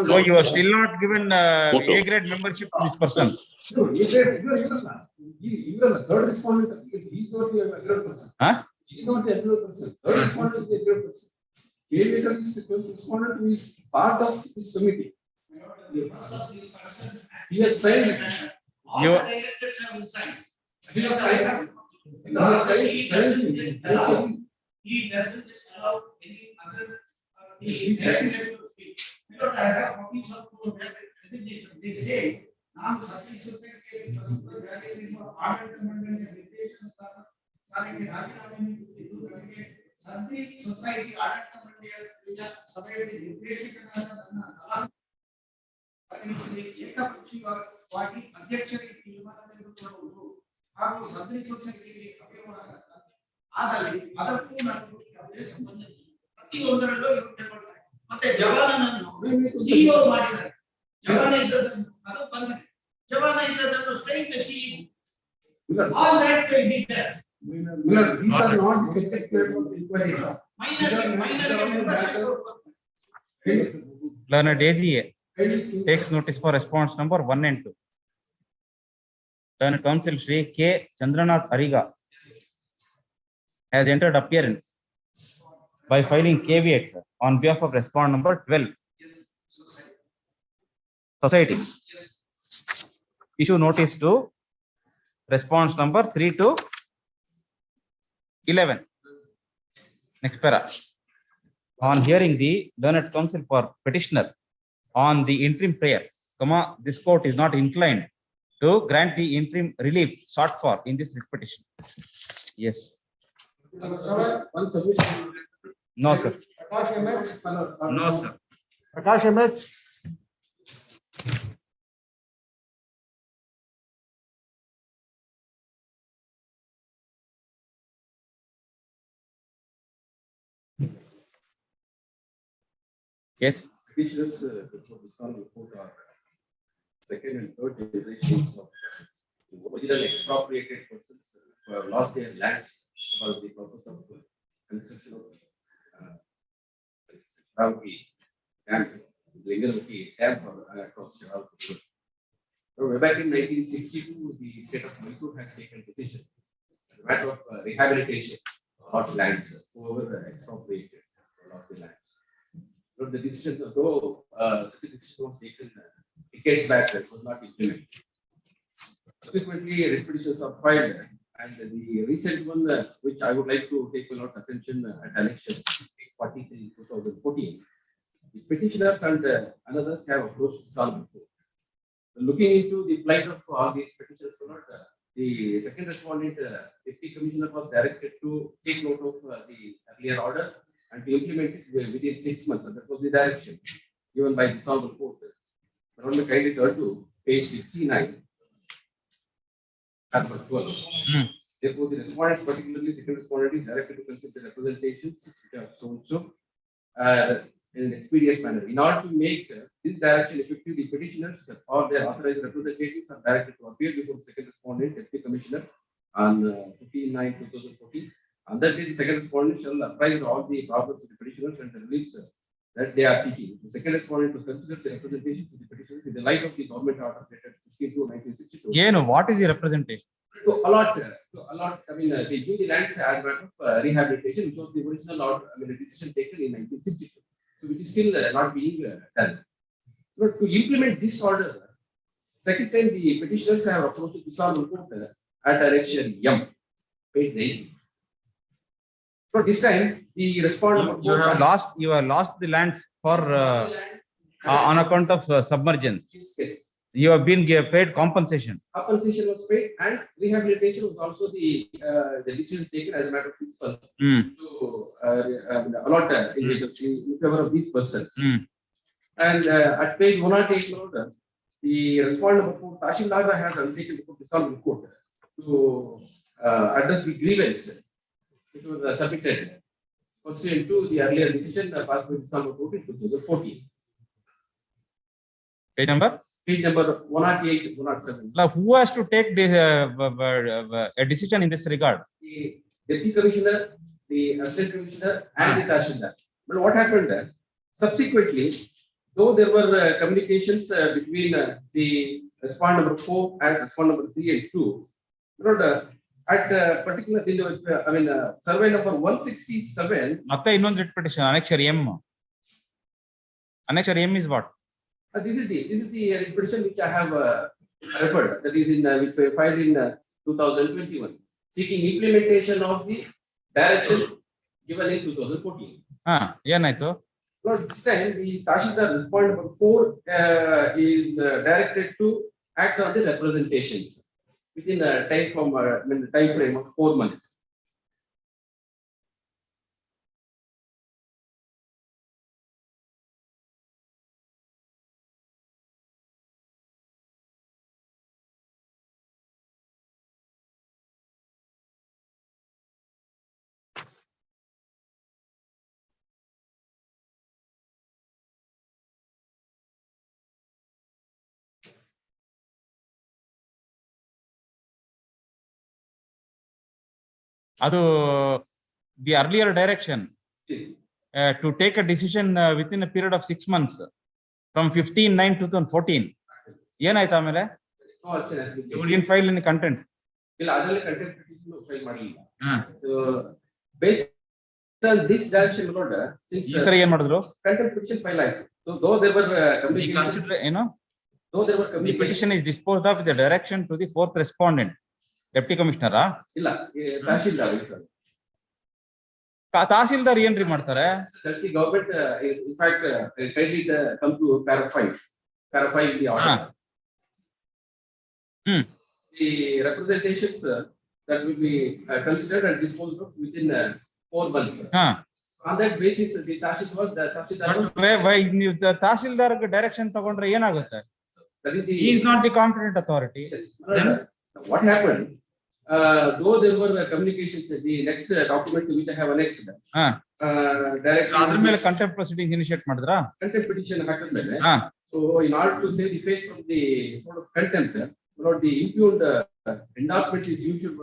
So you are still not given A grade membership to this person. No, even the third respondent, he is not the aggressive person. He is not the aggressive person. Third respondent is the aggressive person. Mediator is the respondent who is part of this committee. He has signed. You. He has signed. He doesn't allow any other. We don't have copies of resignation. They say, now such society society ಏಕಪಕ್ಷೀಯವಾಗಿ ಅಧ್ಯಕ್ಷರಿಗೆ ತೀರ್ಮಾನ ತೆಗೆದುಕೊಳ್ಳುವುದು ಹಾಗೂ ಸದರಿ ಸೊಸೈಟಿಗೆ ಆದಲ್ಲಿ ಅದಕ್ಕೂ ನನಗೂ ಯಾವುದೇ ಸಂಬಂಧ ಇಲ್ಲ. ಪ್ರತಿಯೊಂದರಲ್ಲೂ ಇವರು ತಗೊಳ್ತಾರೆ. ಮತ್ತೆ ಜವಾನನನ್ನು ಸಿಇಒ ಮಾಡಿದ್ದಾರೆ. ಜವಾನ ಇದ್ದದನ್ನು ಅದು ಬಂದಿದೆ. ಜವಾನ ಇದ್ದದನ್ನು straight CEO. All that he does. These are not detected from inquiry. Minor membership. Learned AGA takes notice for response number 1 and 2. Learned Counsel Shri K. Chandranath Ariga has entered appearance by filing caveat on behalf of respondent number 12. Society. Issue notice to response number 3 to 11. Next para. On hearing the learned counsel for petitioner on the interim prayer, this court is not inclined to grant the interim relief sought for in this writ petition. Yes. One submission. No, sir. Prakash MH. No, sir. Prakash MH. Yes. Petitioners before this one report are second and third generations of the original expropriated persons who have lost their lands for the purpose of construction of Shravaki dam, Lingalaki dam across Shravaki. So way back in 1962, the state of Mysore has taken decision in the matter of rehabilitation of lands, whoever expropriated or lost the lands. So the decision, though such a decision was taken decades back, it was not implemented. Subsequently, petitions are filed, and the recent one, which I would like to take a lot of attention at elections 43 2014, the petitioners and others have approached Solomon Court. Looking into the plight of all these petitions, the second respondent, Deputy Commissioner, was directed to take note of the earlier order and to implement it within 6 months. That was the direction given by the Solomon Court. Around the kindly turn to page 69, number 12. Therefore, the respondents, particularly second respondent, is directed to consider the representations which are so in an expeditious manner. In order to make this direction effective, the petitioners or their authorized representatives are directed to appear before the second respondent, Deputy Commissioner, on 15/9/2014. On that day, the second respondent shall apprise all the problems of the petitioners and the reliefs that they are seeking. The second respondent to consider the representations of the petitioners in the light of the government order dated 15/2/1962. Yeah, what is the representation? To allot, I mean, they give the lands as matter of rehabilitation, which was the original order, I mean, a decision taken in 1962, so which is still not being done. So to implement this order, second time the petitioners have approached the Solomon Court at direction M, page 90. So this time the respondent You have lost the land for on account of submergence. Yes. You have been paid compensation. Compensation was paid and rehabilitation was also the decision taken as a matter of principle to allot in favor of these persons. And at page 108, the respondent of Tashildar has undertaken before the Solomon Court to address the grievance which was submitted pursuant to the earlier decision passed by the Solomon Court in 2014. Page number? Page number 108, 107. Now, who has to take this, a decision in this regard? The Deputy Commissioner, the Assistant Commissioner, and the Tashildar. But what happened? Subsequently, though there were communications between the respondent number 4 and respondent number 3 and 2, at particular, I mean, survey number 167. Matte innond writ petition, Annexure M. Annexure M is what? This is the petition which I have referred. That is in which we filed in 2021, seeking implementation of the direction given in 2014. ಏನಾಯ್ತು? This time the Tashildar respondent number 4 is directed to act on the representations within a time frame of 4 months. ಅದು the earlier direction Yes. to take a decision within a period of 6 months from 15/9/2014. ಏನಾಯ್ತು ಆಮೇಲೆ? No action has been You taken. didn't file any content. ಇಲ್ಲ ಅದರಲ್ಲಿ content petition file ಮಾಡಲಿಲ್ಲ. So based on this direction order, since ಈ ಸರಿ ಏನ್ ಮಾಡಿದ್ರು? contempt petition file ಆಯ್ತು. So though there were communication, Consider, though there were the communication, petition is disposed of with the direction to the fourth respondent. Deputy Commissioner, ಇಲ್ಲ tahsildar sir. Tahsildar ಏನ್ರಿ ಮಾಡ್ತಾರೆ? That's the government, in fact, kindly come to clarify the order. The representations that will be considered and disposed of within 4 months. On that basis, the Why ನೀವು tahsildar direction ತಗೊಂಡ್ರೆ ಏನಾಗುತ್ತೆ? that is the, He is not the competent authority. yes. What happened? Though there were communications, the next documents which I have annexed. Direct ಅದ್ರ ಮೇಲೆ contempt proceeding initiate ಮಾಡಿದ್ರಾ? contempt petition ಹಾಕಿದ್ಮೇಲೆ, so in order to save the face from the sort of contempt, the impugned endorsement is usually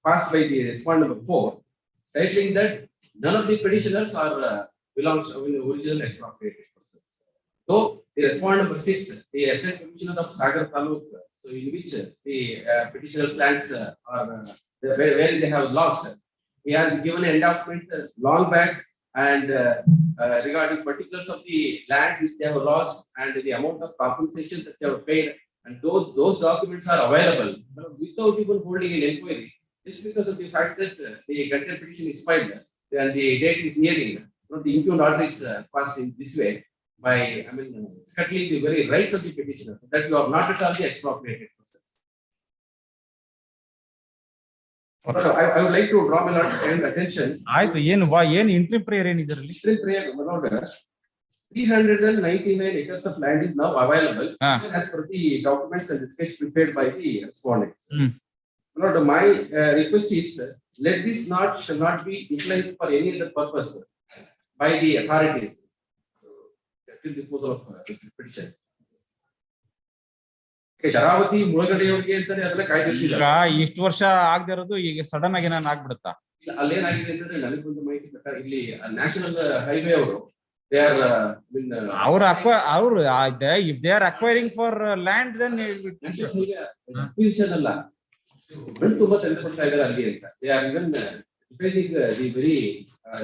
passed by the respondent number 4, titling that none of the petitioners are belongs to the original expropriated persons. Though the respondent number 6, the assistant commissioner of Sagar Taluk, so in which the petitioner's lands are where they have lost, he has given an endorsement long back and regarding particulars of the land which they have lost and the amount of compensation that they have paid, and those documents are available without even holding an inquiry, just because of the fact that the contempt petition is filed and the date is nearing. The impugned order is passed in this way by, scuttling the very rights of the petitioner, that you are not at all the expropriated person. I would like to draw my lord's attention. ಆಯ್ತು, ಏನು interim prayer ಏನಿದರಲ್ಲಿ? Interim prayer, my lord, 399 acres of land is now available as per the documents and the sketch prepared by the respondent. My lord, my request is, let this shall not be utilized for any other purpose by the authorities. Till disposal of this petition. Sharavati ಮುಳುಗಡೆಯವರಿಗೆ ಅಂತಾನೆ ಅದನ್ನ ಕಾಯ್ದಿರಿಸಿದ್ದಾರೆ. ಈಗ ಇಷ್ಟು ವರ್ಷ ಆಗದೆ ಇರೋದು ಈಗ sudden ಆಗಿ ನಾನು ಆಗ್ಬಿಡುತ್ತಾ? ಅಲ್ಲೇನಾಗಿದೆ ಅಂತಂದ್ರೆ ನನಗೆ ಒಂದು ಮಾಹಿತಿ ಪ್ರಕಾರ ಇಲ್ಲಿ ನ್ಯಾಷನಲ್ ಹೈವೇ ಅವರು if they are acquiring for land, then ಅಲ್ಲ ತುಂಬಾ ತೆಗೆದುಕೊಳ್ತಾ ಇದ್ದಾರೆ ಅಲ್ಲಿ ಅಂತ. They are even facing the very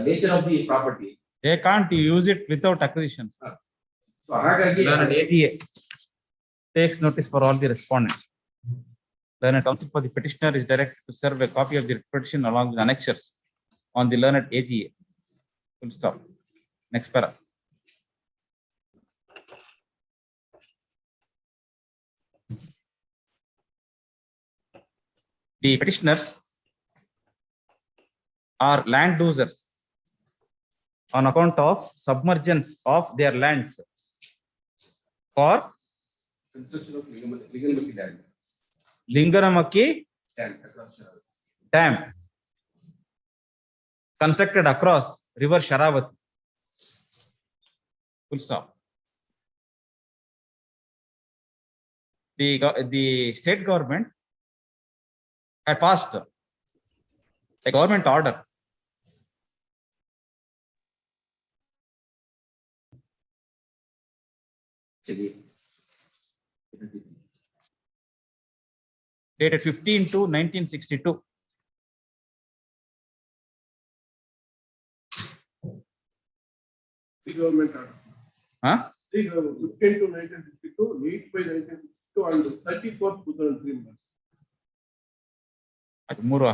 nature of the property. They can't use it without acquisition. So ಹಾಗಾಗಿ AGA takes notice for all the respondents. Learned counsel for the petitioner is directed to serve a copy of the petition along with annexures on the learned AGA. Full stop. Next para. The petitioners are land losers on account of submergence of their lands for construction of Lingamaki dam. Lingamaki Dam across dam constructed across river Sharavati. Full stop. The state government had passed a government order dated 15/2/1962. Government order. 15/2/1962, 8/1962, and 34/2003. ಅದು ಮೂರು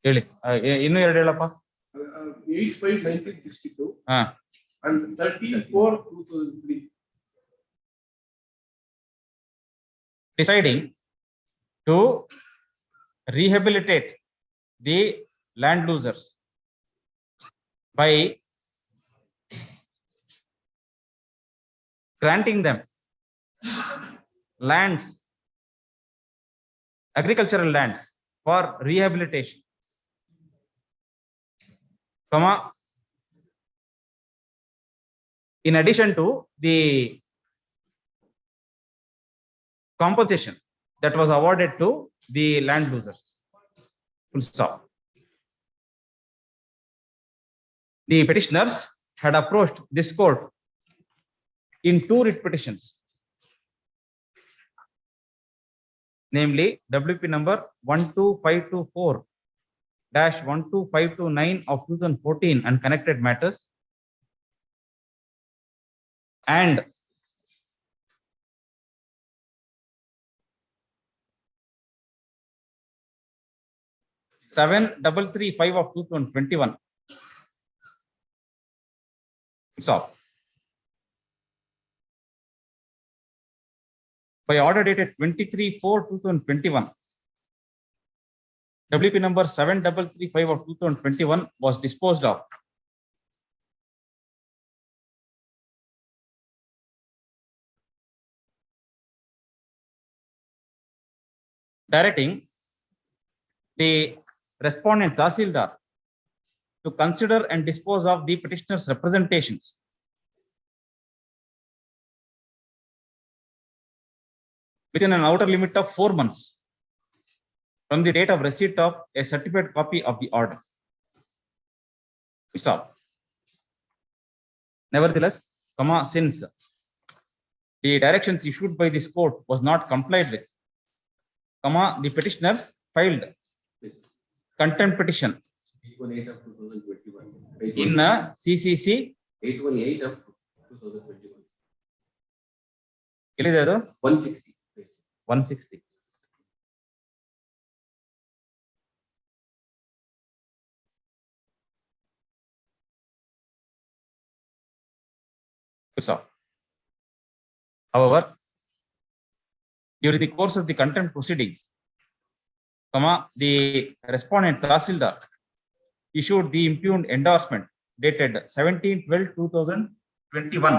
ಹೇಳಿ, ಇನ್ನು ಎರಡು ಹೇಳಪ್ಪ. 8/5/1962 and 34/2003. Deciding to rehabilitate the land losers by granting them lands, agricultural lands for rehabilitation, in addition to the compensation that was awarded to the land losers. Full stop. The petitioners had approached this court in 2 writ petitions, namely WP number 12524-12529 of 2014 and connected matters, and seven double 335 of 2021. Stop. By order dated 23/4/2021, WP number 7335 of 2021 was disposed of. Directing the respondent Tahsildar to consider and dispose of the petitioner's representations within an outer limit of 4 months from the date of receipt of a certified copy of the order. Stop. Nevertheless, since the directions issued by this court was not complied with, the petitioners filed contempt petition 818 of 2021. in CCC 818 of 2021. 160. 160. Stop. However, during the course of the contempt proceedings, the respondent Tahsildar issued the impugned endorsement dated 17/12/2021,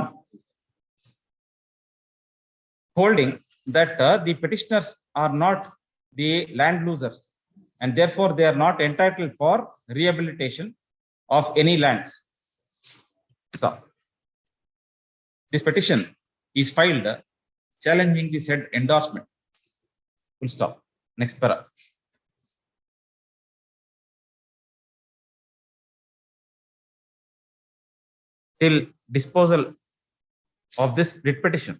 holding that the petitioners are not the land losers and therefore they are not entitled for rehabilitation of any lands. Stop. This petition is filed challenging the said endorsement. Full stop. Next para. Till disposal of this writ petition,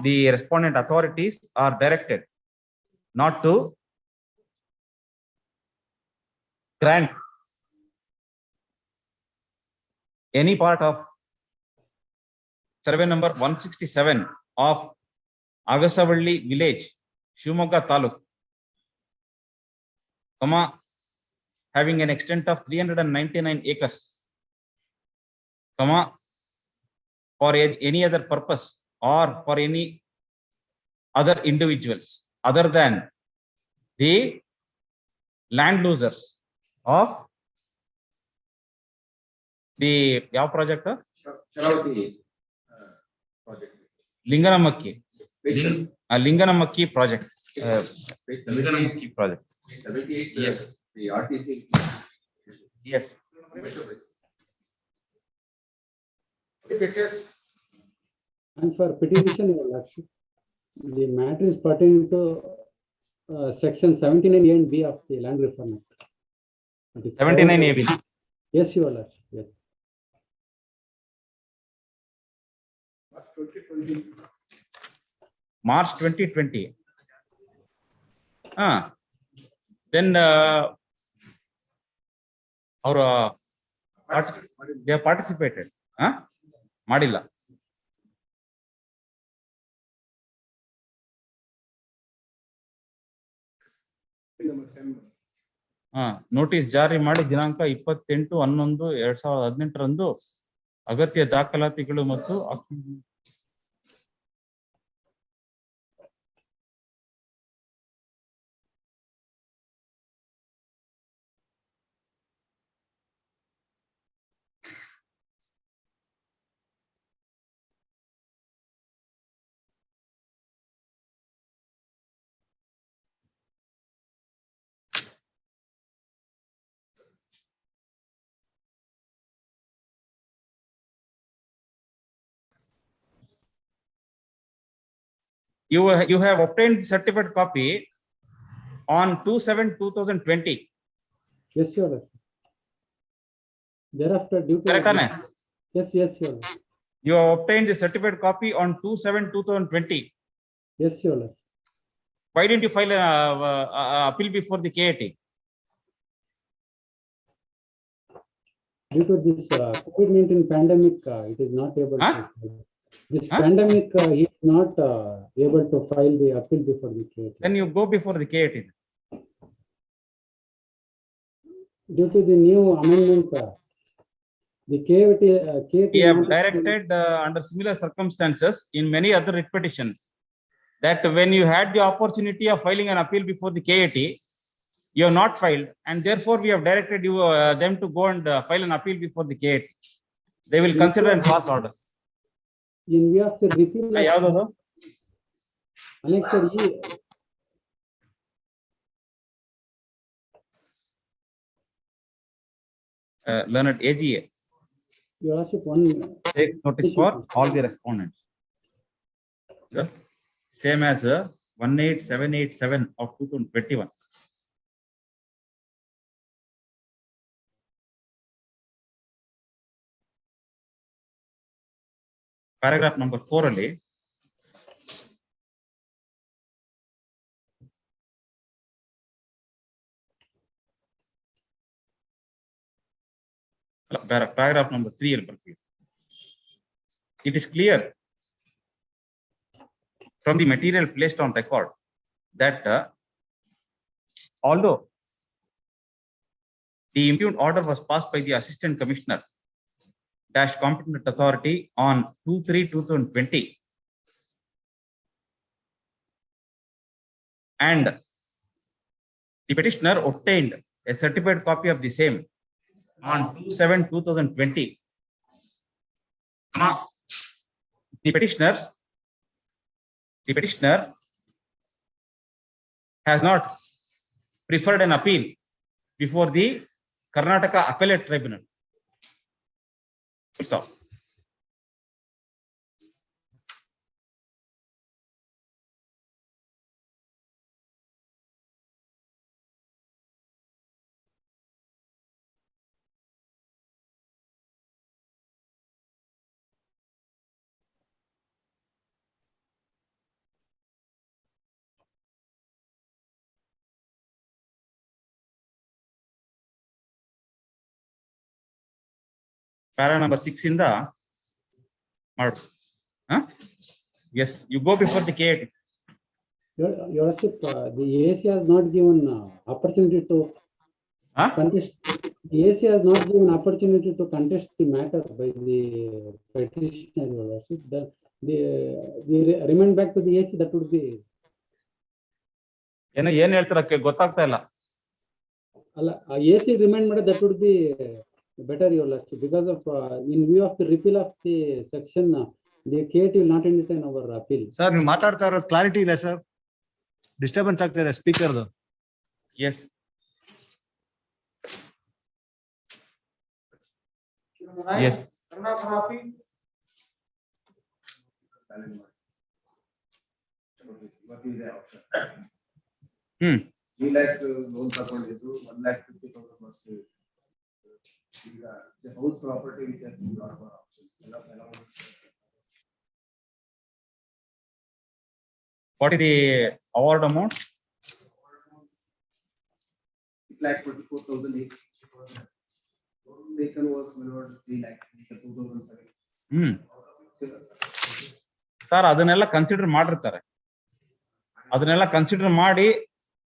the respondent authorities are directed not to grant any part of survey number 167 of Agasavalli village, Shivamogga Taluk, having an extent of 399 acres, for any other purpose or for any other individuals other than the land losers of the project Sharavati project. Linganamakki. Linganamakki project. Page Linganamakki project. 78. Yes. The RTC. Yes. And for petition, Your Lordship, the matter is pertaining to section 79A and B of the Land Reform Act. 79 AB. Yes, Your Lordship. Yes. March 2020. Then they have participated. Madilla. Notice ಜಾರಿ ಮಾಡಿ ದಿನಾಂಕ 28/11/2018 ಅಗತ್ಯ ದಾಖಲಾತಿಗಳು ಮತ್ತು You have obtained certificate copy on 2/7/2020. Yes, Your Lordship. Thereafter, due to. Correct? Yes, Your Lordship. You have obtained the certificate copy on 2/7/2020. Yes, Your Lordship. Why didn't you file an appeal before the KAT? Due to this COVID-19 pandemic, it is not able Huh? to. This pandemic, he is not able to file the appeal before the KAT. Then you go before the KAT. Due to the new amendment, the KAT. We have directed under similar circumstances in many other writ petitions that when you had the opportunity of filing an appeal before the KAT, you have not filed, and therefore we have directed you them to go and file an appeal before the KAT. They will consider and pass orders. In view of the repeal of Annexure E, Learned AGA Your Lordship, one. takes notice for all the respondents. Same as 18787 of 2021. Paragraph number 4 ಅಲ್ಲಿ paragraph number 3 ಅಲ್ಲಿ ಬರ್ತೀವಿ. It is clear from the material placed on record that although the impugned order was passed by the Assistant Commissioner dash competent authority on 2/3/2020 and the petitioner obtained a certified copy of the same on 2/7/2020. The petitioner has not preferred an appeal before the Karnataka Appellate Tribunal. Stop. Para number 6 in the yes, you go before the KAT. Your Lordship, the AC has not given opportunity to contest. The AC has not given opportunity to contest the matter by the petitioner, Your Lordship. The remand back to the AC, that would be. ಏನ್ ಹೇಳ್ತಾರ ಗೊತ್ತಾಗ್ತಾ ಇಲ್ಲ. ಅಲ್ಲ, AC remand ಮಾಡಿ, that would be better, Your Lordship, because of in view of the repeal of the section, the KAT will not entertain our appeal. Sir ನೀವು ಮಾತಾಡ್ತಾ ಇರೋದು clarity ಇಲ್ಲ ಸರ್, ಡಿಸ್ಟರ್ಬೆನ್ಸ್ ಆಗ್ತಾ ಇದೆ ಸ್ಪೀಕರ್ದು. ಎಸ್ ಎಸ್ ಹ್ಮ್ 3 lakh loan ತಗೊಂಡಿದ್ದು 1,50,000 ಅಷ್ಟು. ಈಗ house property which has been brought for auction. What is the award amount? 6,24,000. Taken was 3 lakh 2007. Sir ಅದನ್ನೆಲ್ಲ ಕನ್ಸಿಡರ್ ಮಾಡಿರ್ತಾರೆ. ಅದನ್ನೆಲ್ಲ ಕನ್ಸಿಡರ್ ಮಾಡಿ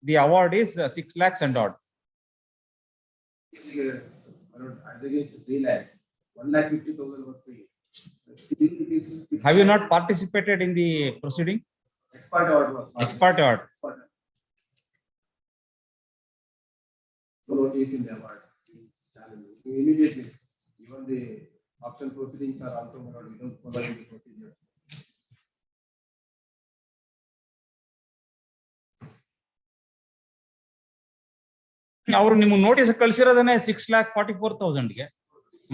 the award is 6 lakhs and odd. Against 3 lakh 1,50,000 was paid. Have you not participated in the proceeding? Expert award was Ex parte award. Notice in the award. Immediately, even the auction proceedings are also not without following the procedure. ಅವರು ನಿಮ್ಗೆ notice ಕಳ್ಸಿರೋದನ್ನೇ 6,44,000ಗೆ.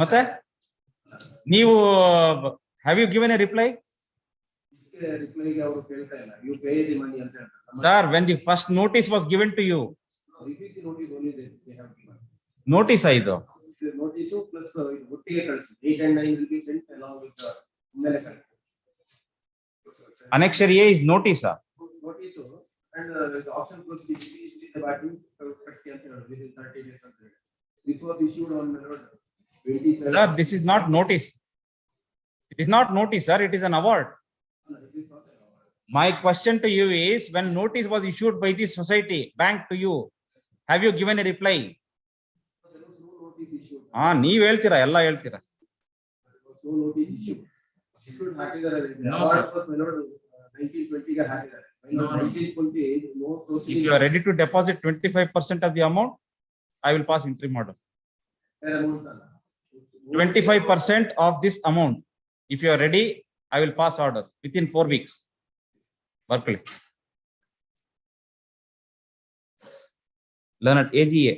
ಮತ್ತೆ ನೀವು have you given a reply? reply ಅವರು ಕೇಳ್ತಾ ಇಲ್ಲ. You pay the money ಅಂತ ಹೇಳ್ತಾರೆ. Sir, when the first notice was given to you, This is the notice only they have given. notice aidu. Notice plus ಒಟ್ಟಿಗೆ ಕಳಿಸಿ. 8 and 9 will be sent along with the ಮೇಲೆ ಕಳಿಸಿ. Annexure A is notice. Notice and the option plus the batting within 30 days. This was issued on 27. Sir, this is not notice. It is not notice, sir. It is an award. My question to you is, when notice was issued by the society, bank to you, have you given a reply? There was no notice issued. ನೀವ್ ಹೇಳ್ತೀರಾ, ಎಲ್ಲ ಹೇಳ್ತೀರಾ. There was no notice issued. Issued ಹಾಕಿದ್ದಾರೆ. No, sir. 1920 ಗೆ ಹಾಕಿದ್ದಾರೆ. 1920 no If proceeding. you are ready to deposit 25% of the amount, I will pass interim order. 25% of this amount. If you are ready, I will pass orders within 4 weeks. Berkeley. Learned AGA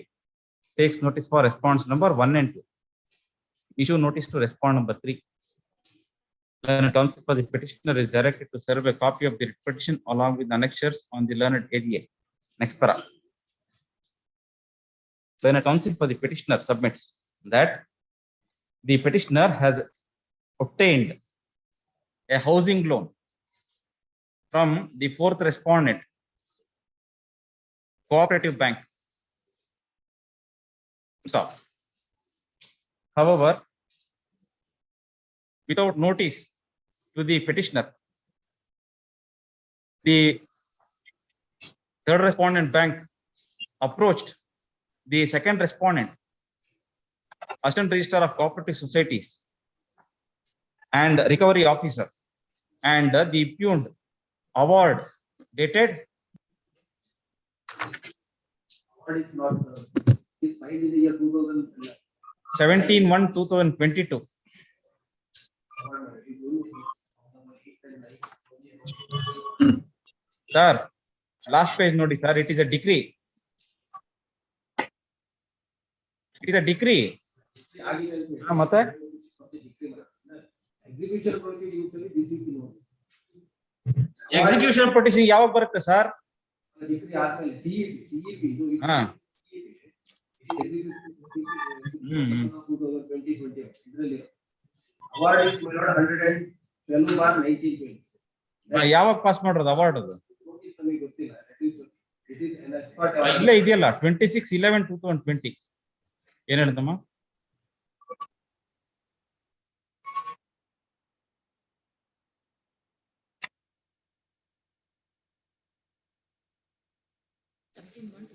takes notice for response number 1 and 2. Issue notice to respond number 3. Learned counsel for the petitioner is directed to serve a copy of the petition along with annexures on the learned AGA. Next para. Learned counsel for the petitioner submits that the petitioner has obtained a housing loan from the fourth respondent, Cooperative Bank. Stop. However, without notice to the petitioner, the third respondent bank approached the second respondent, Assistant Registrar of Cooperative Societies and Recovery Officer, and the impugned award dated What is not is filed in the year 2011. 17/1/2022. Sir, last page notice, sir. It is a decree. It is a decree. ಮತ್ತೆ Execution proceedings ಅಲ್ಲಿ this is the notice. Execution proceeding ಯಾವಾಗ ಬರುತ್ತೆ sir? Decree ಆದ್ಮೇಲೆ CEP ಇದು ಹಾ. 2020 ಇದರಲ್ಲಿ award is 112/1920. ಯಾವಾಗ pass ಮಾಡೋದು ಅವಾರ್ಡ್ ಅದು? Notice ನಮಗೆ ಗೊತ್ತಿಲ್ಲ. It is an expert. ಇಲ್ಲೇ ಇದೆಯಲ್ಲ 26/11/2020. ಏನ್ ಹೇಳ್ತಮ್ಮ?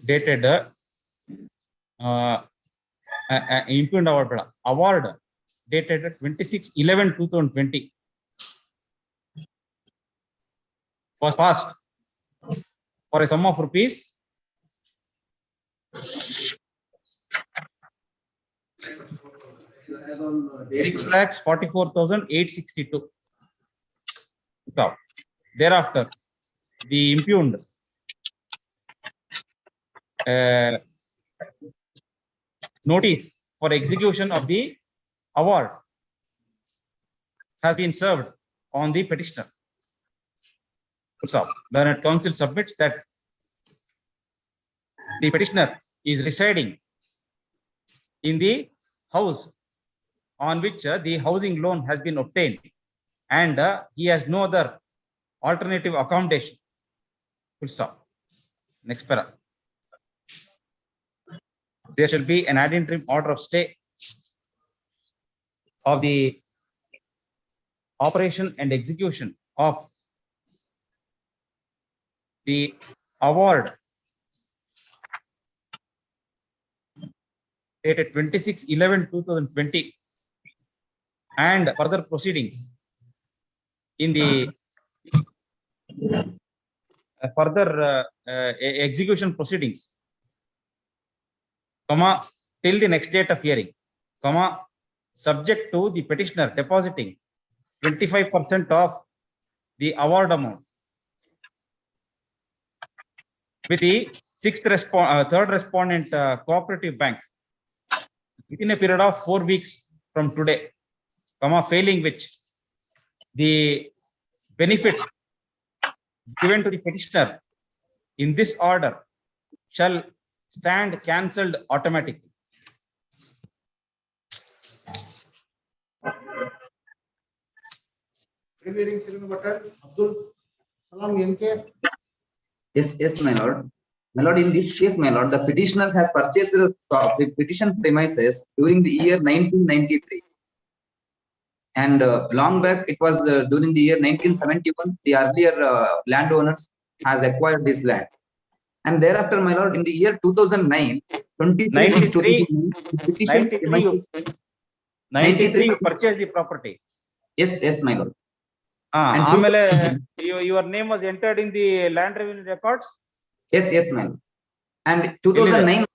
Dated impugned award ಬೇಡ, award dated 26/11/2020 was passed for a sum of rupees 6,44,862. Thereafter, the impugned notice for execution of the award has been served on the petitioner. Learned counsel submits that the petitioner is residing in the house on which the housing loan has been obtained, and he has no other alternative accommodation. Full stop. Next para. There shall be an ad interim order of stay of the operation and execution of the award dated 26/11/2020 and further proceedings in the further execution proceedings, comma, till the next date of hearing, comma, subject to the petitioner depositing 25% of the award amount with the third respondent Cooperative Bank within a period of 4 weeks from today, comma, failing which the benefit given to the petitioner in this order shall stand cancelled automatically. Abdul Salam NK. Yes, my lord. My lord, in this case, my lord, the petitioners has purchased the petition premises during the year 1993. And long back, it was during the year 1971, the earlier landowners has acquired this land. And thereafter, my lord, in the year 2009, 93, petition 93, premises, 93 you purchased the property. yes, my lord. And your name was entered in the land revenue records? Yes, my lord. And 2009,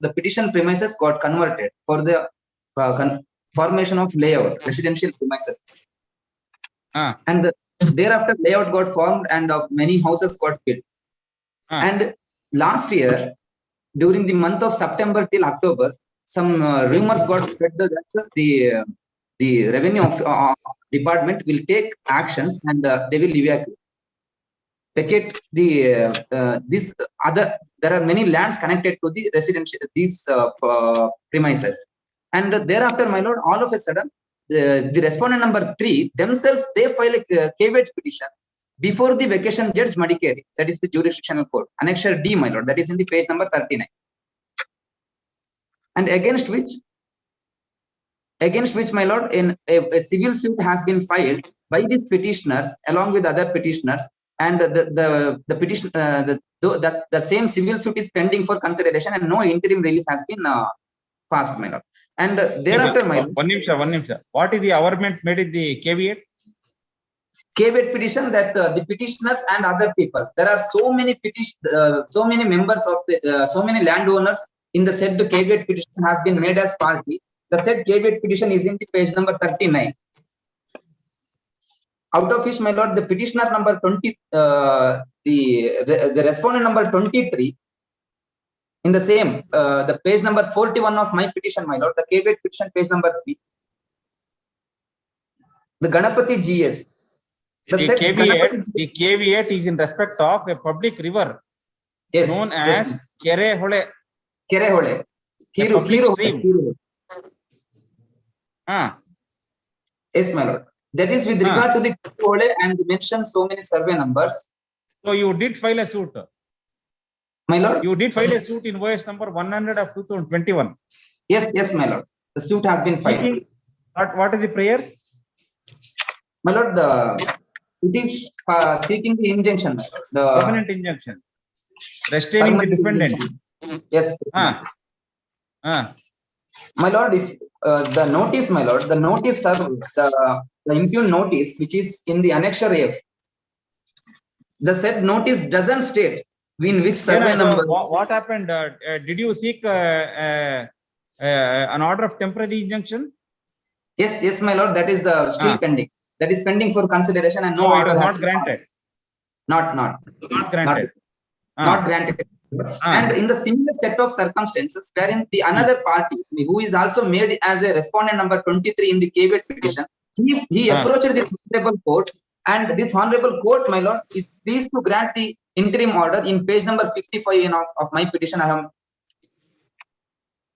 the petition premises got converted for the formation of layout, residential premises. And thereafter, layout got formed and many houses got built. And last year, during the month of September till October, some rumors got spread that the revenue of department will take actions and they will evacuate. Vacate this other. There are many lands connected to the residential premises, and thereafter, my lord, all of a sudden, the respondent number 3 themselves they file a caveat petition before the vacation judge Madikeri, that is the jurisdictional court, annexure D, my lord, that is in the page number 39, and against which, my lord, in a civil suit has been filed by these petitioners along with other petitioners. And the petition, the same civil suit is pending for consideration, and no interim relief has been passed, my lord. And thereafter, my lord, one nimsha. What is the averment made in the caveat? Caveat petition that the petitioners and other peoples, there are so many so many members of the, so many landowners in the said caveat petition has been made as party. The said caveat petition is in the page number 39. Out of which, my lord, the petitioner number 20, the respondent number 23, in the same, the page number 41 of my petition, my lord, the caveat petition, page number 3, the Ganapati GS. The caveat is in respect of a public river known as Kere Hole. Kiru stream. Yes, my lord. That is with regard to the Hole, and mention so many survey numbers. So you did file a suit, my lord. You did file a suit in OS number 100 of 2021. Yes, my lord. The suit has been filed. What is the prayer? My lord, it is seeking the injunction, the permanent injunction, restraining the defendant. Yes. My lord, if the notice, my lord, the notice, the impugn notice, which is in the annexure F, the said notice doesn't state in which survey number. What happened? Did you seek an order of temporary injunction? Yes, my lord, that is the still pending. That is pending for consideration, and no order not granted. Not granted. Not granted. And in the similar set of circumstances, wherein the another party who is also made as a respondent number 23 in the caveat petition, he approached this honorable court, and this honorable court, my lord, is pleased to grant the interim order in page number 55 of my petition. I have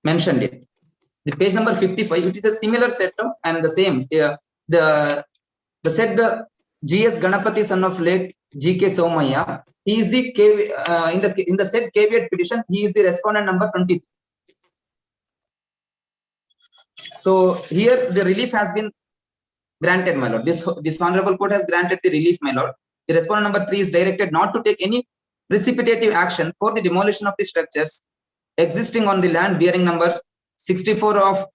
mentioned it. The page number 55, it is a similar set of, and the same. The said GS Ganapati, son of late GK Somaya, he is the in the said caveat petition, he is the respondent number 23. So here the relief has been granted, my lord. This honorable court has granted the relief, my lord. The respondent number 3 is directed not to take any precipitative action for the demolition of the structures existing on the land bearing number 64 of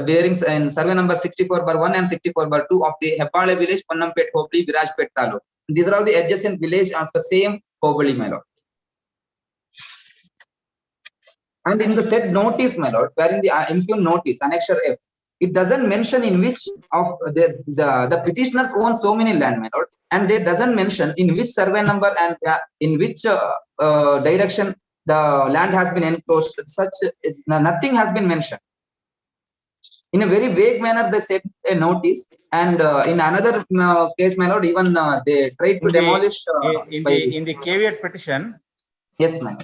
bearings in survey number 64/1 and 64/2 of the Hebbale village, Pannampet, Hobli, Virajpet Taluk. These are all the adjacent village of the same Hobli, my lord. And in the said notice, my lord, wherein the impugn notice, annexure F, it doesn't mention in which of the petitioners own so many land, my lord, and they doesn't mention in which survey number and in which direction the land has been enclosed. Such nothing has been mentioned in a very vague manner, they said a notice, and in another case, my lord, even they tried to demolish. In the caveat petition, yes, ma'am.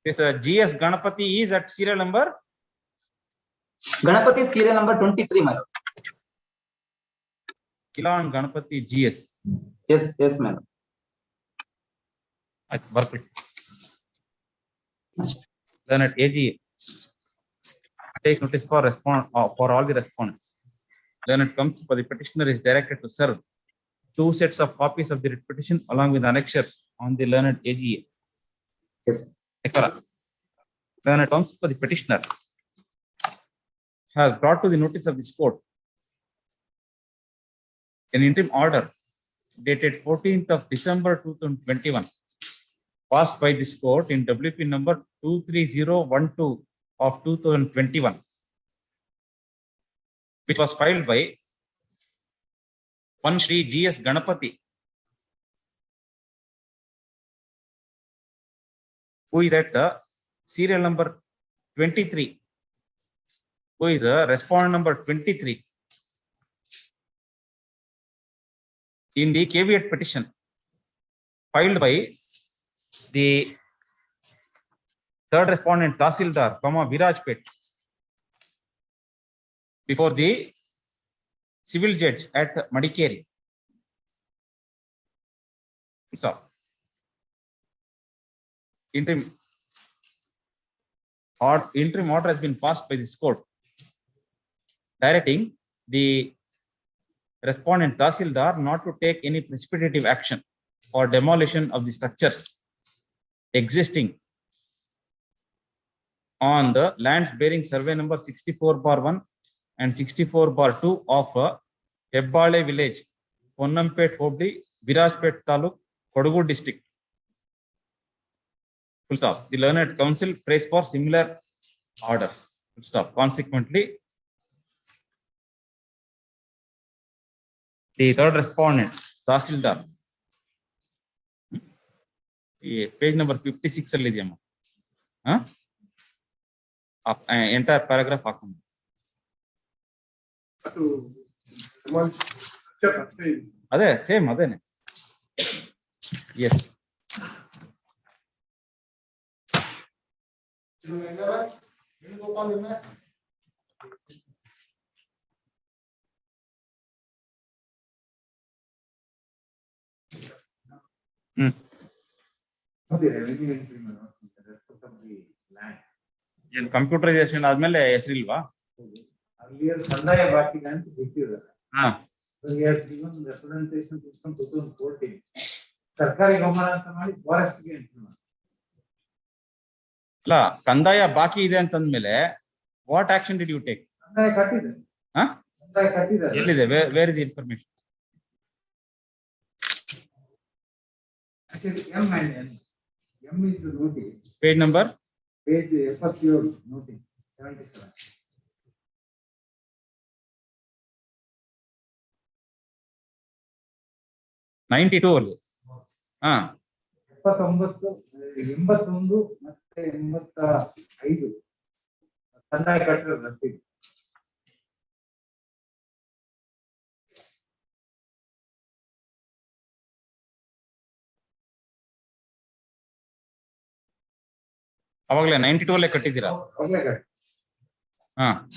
This GS Ganapati is at serial number. Ganapati is serial number 23, my lord. Kilan Ganapati GS. Yes, yes, madam. Work it. Then at AG take notice for for all the respondents. Then it comes for the petitioner is directed to serve 2 sets of copies of the writ petition along with annexures on the learned AGA. Yes. Then it comes for the petitioner has brought to the notice of this court an interim order dated 14th of December 2021 passed by this court in WP number 23012 of 2021, which was filed by one Shri GS Ganapati, who is at serial number 23, who is respondent number 23 in the caveat petition filed by the third respondent Tahsildar, Virajpet, before the civil judge at Madikeri. Stop. Interim order has been passed by this court, directing the respondent Tahsildar not to take any precipitative action or demolition of the structures existing on the lands bearing survey number 64/1 and 64/2 of Hebbale village, Ponnampet Hobli, Virajpet Taluk, Kodagu district. Full stop. The learned council prays for similar orders. Full stop. Consequently, the third respondent, Tahsildar, page number 56 ಅಲ್ಲಿ ಇದೆಯಮ್ಮ, entire paragraph ಹಾಕೊಂಡು ಅದೇ same ಅದೇನೆ. S, ಏನ್ computerisation ಆದ್ಮೇಲೆ ಹೆಸರಿಲ್ವಾ? ಕಂದಾಯ ಬಾಕಿ ಅಂತ ಬಿಟ್ಟಿದ್ದಾರೆ. ಸರ್ಕಾರಿ ಗಮನ ಅಂತ ಮಾಡಿ ಫಾರೆಸ್ಟ್ಗೆ ಎಂಟ್ರಿ ಮಾಡಿ. ಅಲ್ಲ, ಕಂದಾಯ ಬಾಕಿ ಇದೆ ಅಂತಂದ್ಮೇಲೆ what action did you take? ಕಂದಾಯ ಕಟ್ಟಿದೆ. ಕಂದಾಯ ಕಟ್ಟಿದ್ದಾರೆ. ಎಲ್ಲಿದೆ? Where is information? M is the notice. Page number? Page 77, notice 77. 92 ಅಲ್ಲಿ 79, 81 ಮತ್ತೆ 85 ಕಂದಾಯ ಕಟ್ಟಿರೋದು ರಸೀದಿ. ಅವಾಗಲೇ 92 ಅಲ್ಲೇ ಕಟ್ಟಿದ್ದೀರಾ?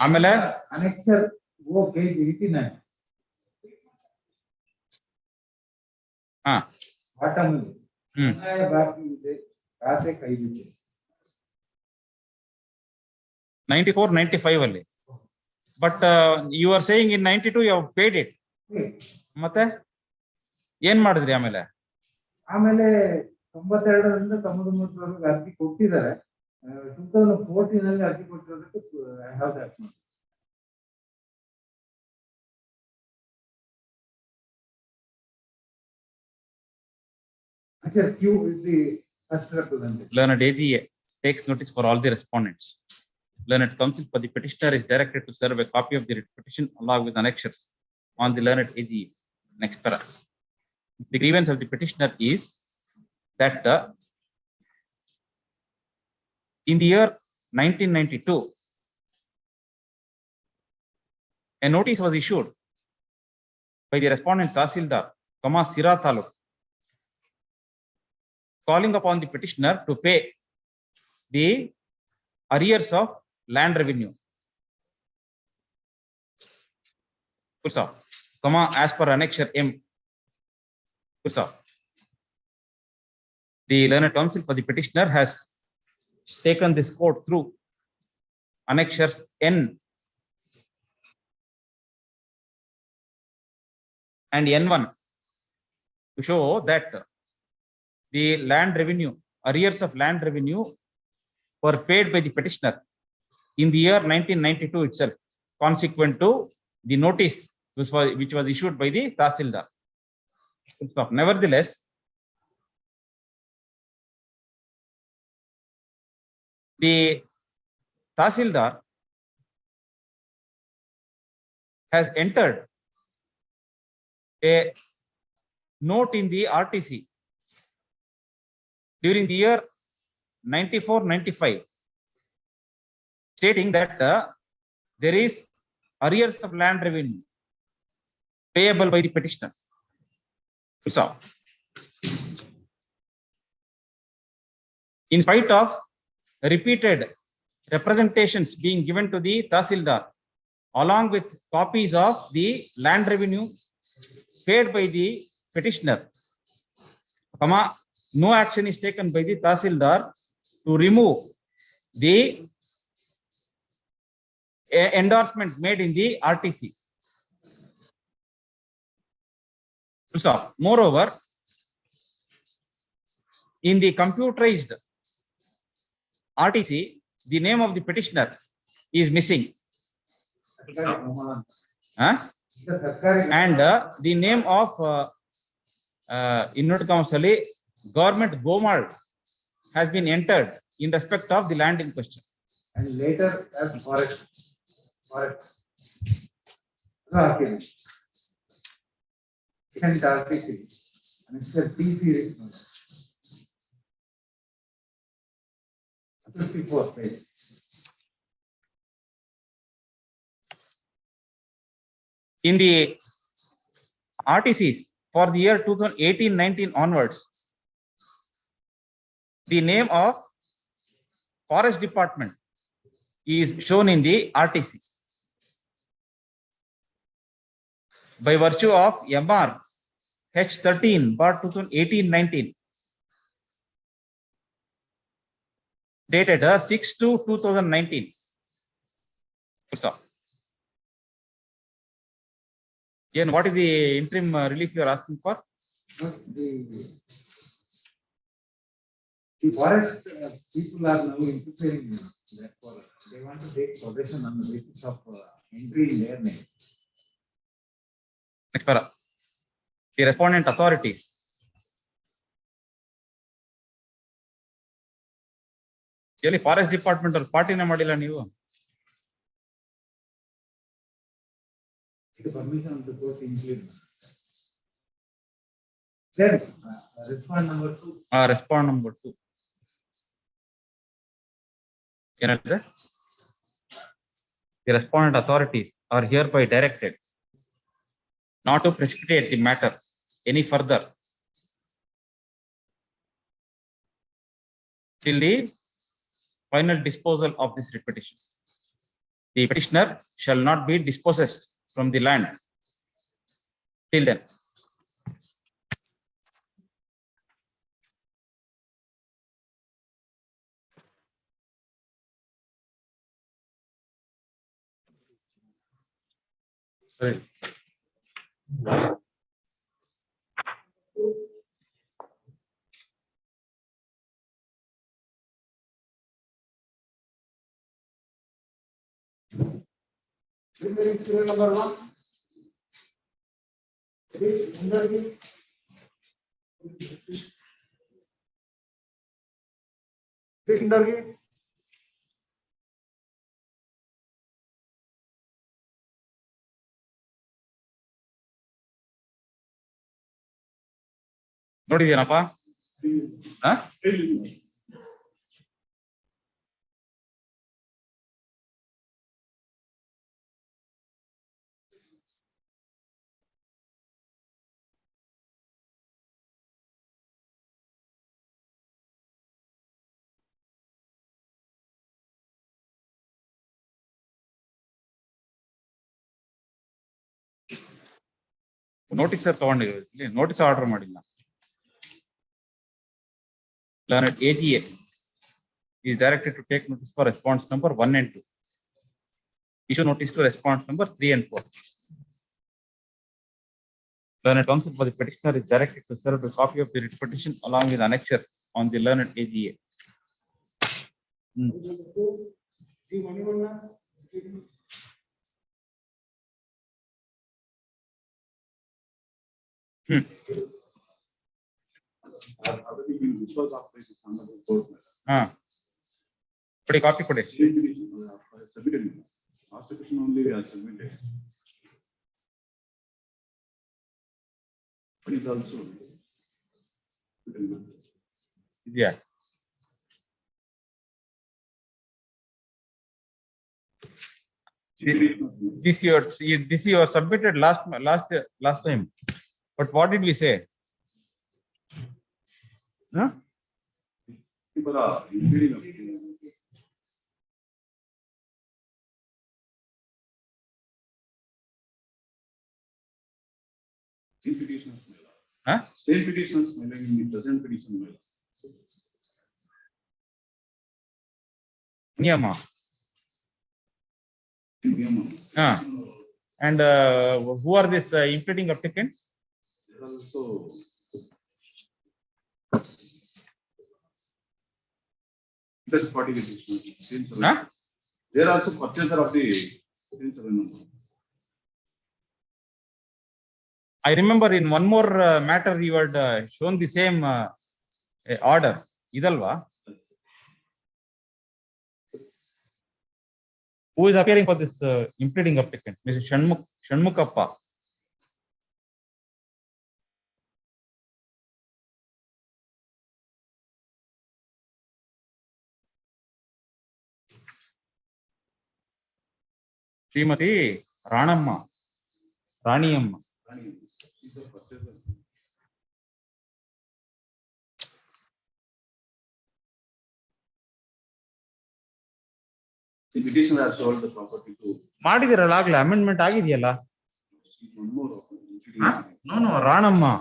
ಆಮೇಲೆ ಅನೆಕ್ಸರ್ ಓ ಪೇಜ್ 89. ಬಾಟಮ್ ಕಂದಾಯ ಬಾಕಿ ಇದೆ, ಖಾತೆ ಕೈ ಬಿಟ್ಟಿದೆ. 94, 95 ಅಲ್ಲಿ. But you are saying in 92 you have paid it. ಮತ್ತೆ ಏನ್ ಮಾಡಿದ್ರಿ ಆಮೇಲೆ? ಆಮೇಲೆ 92ರಿಂದ 93 ಅರ್ಜಿ ಕೊಟ್ಟಿದ್ದಾರೆ. 2014 ಅಲ್ಲಿ ಅರ್ಜಿ ಕೊಟ್ಟಿರೋದಕ್ಕೆ I have that. Learned AGA takes notice for all the respondents. Learned counsel for the petitioner is directed to serve a copy of the writ petition along with annexures on the learned AGA. Next para. The grievance of the petitioner is that in the year 1992, a notice was issued by the respondent Tahsildar, Sira Taluk, calling upon the petitioner to pay the arrears of land revenue. Full stop. As per Annexure M. Full stop. The learned counsel for the petitioner has taken this court through Annexures N and N1 to show that the land revenue, arrears of land revenue were paid by the petitioner in the year 1992 itself, consequent to the notice which was issued by the Tahsildar. Nevertheless, the Tahsildar has entered a note in the RTC during the year 94-95, stating that there is arrears of land revenue payable by the petitioner. So, in spite of repeated representations being given to the Tahsildar, along with copies of the land revenue paid by the petitioner, no action is taken by the Tahsildar to remove the endorsement made in the RTC. Stop. Moreover, in the computerized RTC, the name of the petitioner is missing. And the name of Government Gomal has been entered in respect of the land in question. And later as forest. Second RTC. And it's a T series. 54 page. In the RTCs for the year 2018-19 onwards, the name of Forest Department is shown in the RTC by virtue of MR H13 bar 2018-19 dated 6/2/2019. Stop. What is the interim relief you are asking for? The forest people are now interfering in that forest. They want to take possession on the basis of entry in their name. Next para. The respondent authorities. Really, Forest Department or party na madila ನೀವು? The permission to go to include. Then respond number 2. Respond number 2. The respondent authorities are hereby directed not to precipitate the matter any further till the final disposal of this petition. The petitioner shall not be dispossessed from the land till then. Right. Serial number 1. ನೋಡಿದ್ದೀನಪ್ಪ? Notice ತಗೊಂಡಿದ್ದೀವಿ, notice order ಮಾಡಿಲ್ಲ. Learned AGA is directed to take notice for response number 1 and 2. Issue notice to response number 3 and 4. Learned counsel for the petitioner is directed to serve a copy of the writ petition along with annexures on the learned AGA. Put a copy, put it. Submitted. Last petition only we are submitted. But it's also. Yeah. This you are submitted last time. But what did we say? Huh? People are including of. Same petitions. Huh? Same petitions, in the present petition. Niyama. And who are these impeding applicants? Also. Plus 40 petitions. Huh? They are also purchaser of the. 7 I remember in one more matter you had shown the same order. Idalva. Who is appearing for this impeding applicant? Mr. Shanmukappa. Srimati Ranamma. Raniyamma. The petitioner has sold the property to. ಮಾಡಿದಿರಲ್ಲ ಆಗ್ಲೇ amendment ಆಗಿದೆಯಲ್ಲ. One more. No, Ranamma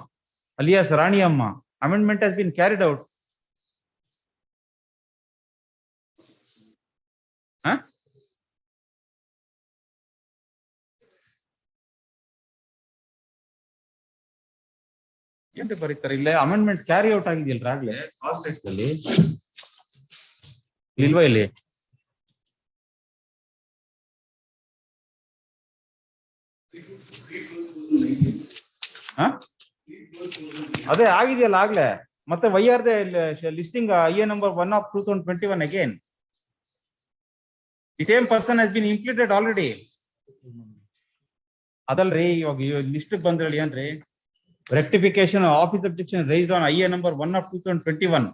alias Raniyamma. Amendment has been carried out. Huh? ಎಂತ ಬರೀತಾರೆ ಇಲ್ಲ amendment carry out ಆಗಿದೆಯಲ್ಲ ಆಗ್ಲೇ cost ಅಲ್ಲಿ ಇಲ್ವಾ ಇಲ್ಲಿ ಅದೇ ಆಗಿದೆಯಲ್ಲ ಆಗ್ಲೇ ಮತ್ತೆ why are the listing IA number 1 of 2021 again. The same person has been implicated already. ಅದಲ್ರಿ ಇವಾಗ ಲಿಸ್ಟ್ ಬಂದ್ರಳಿ ಏನ್ರಿ rectification of office objection raised on IA number 1 of 2021.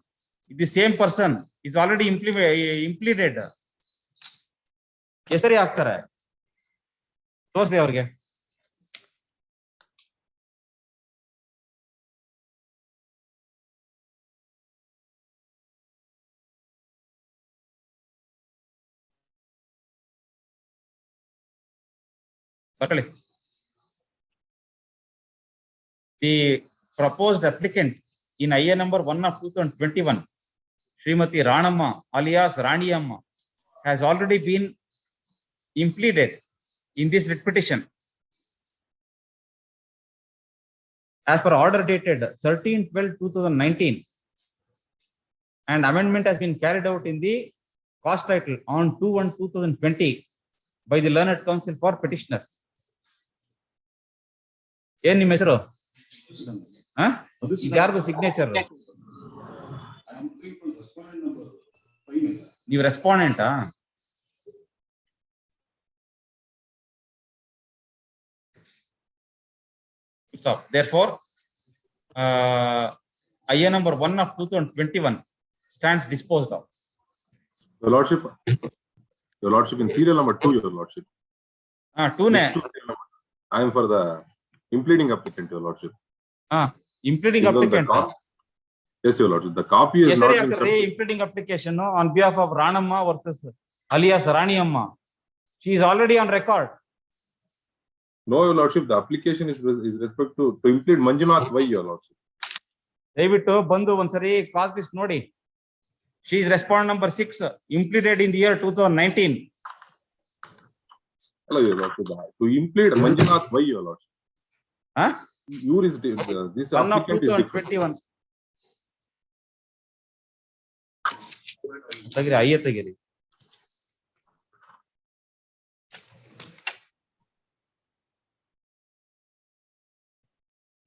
The same person is already implicated. ಹೆಸರಿ ಹಾಕ್ತಾರೆ ತೋರಿಸಿ ಅವ್ರಿಗೆ. ಬರ್ಕೊಳ್ಳಿ. The proposed applicant in IA number 1 of 2021, Srimati Ranamma alias Raniyamma, has already been impleaded in this writ petition. As per order dated 13/12/2019, and amendment has been carried out in the cost title on 2/1/2020 by the learned counsel for petitioner. ಏನ್ ನಿಮ್ಮ ಹೆಸರು? ಯಾರ್ದು signature? ನೀವು ರೆಸ್ಪಾಂಡೆಂಟಾ? Stop. Therefore, IA number 1 of 2021 stands disposed of. Your Lordship, in serial number 2, Your Lordship. 2 ne. I am for the impleading applicant, Your Lordship. Impleading applicant. Yes, Your Lordship. The copy is not been submitted. Impleading application on behalf of Ranamma versus alias Raniyamma. She is already on record. No, Your Lordship, the application is respect to implement Manjunath Y, Your Lordship. ದಯವಿಟ್ಟು ಬಂದು ಒಂದ್ಸರಿ ಕಾಸ್ list ನೋಡಿ. She is respondent number 6, implemented in the year 2019. Hello, Your Lordship. To implement Manjunath Y, Your Lordship. Huh? This One of applicant is different. 2021. ತೆಗಿರಿ, ಅಯ್ಯ ತೆಗಿರಿ.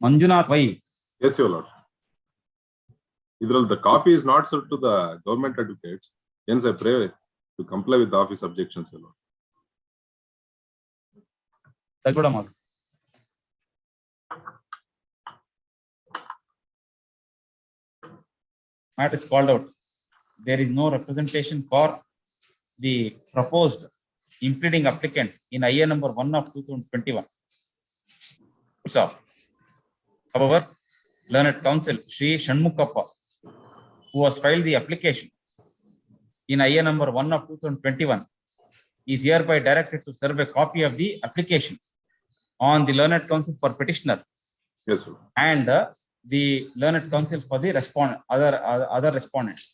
Manjunath Y. Yes, Your Lord. The copy is not served to the government advocates. Hence, I pray to comply with the office objections, Your Lord. ತೆಗ್ಬಿಡಮ್ಮ. Matter is called out. There is no representation for the proposed implementing applicant in IA number 1 of 2021. So, however, learned counsel Shri Shanmukappa, who has filed the application in IA number 1 of 2021, is hereby directed to serve a copy of the application on the learned counsel for petitioner. Yes, sir. And the learned counsel for the other respondents.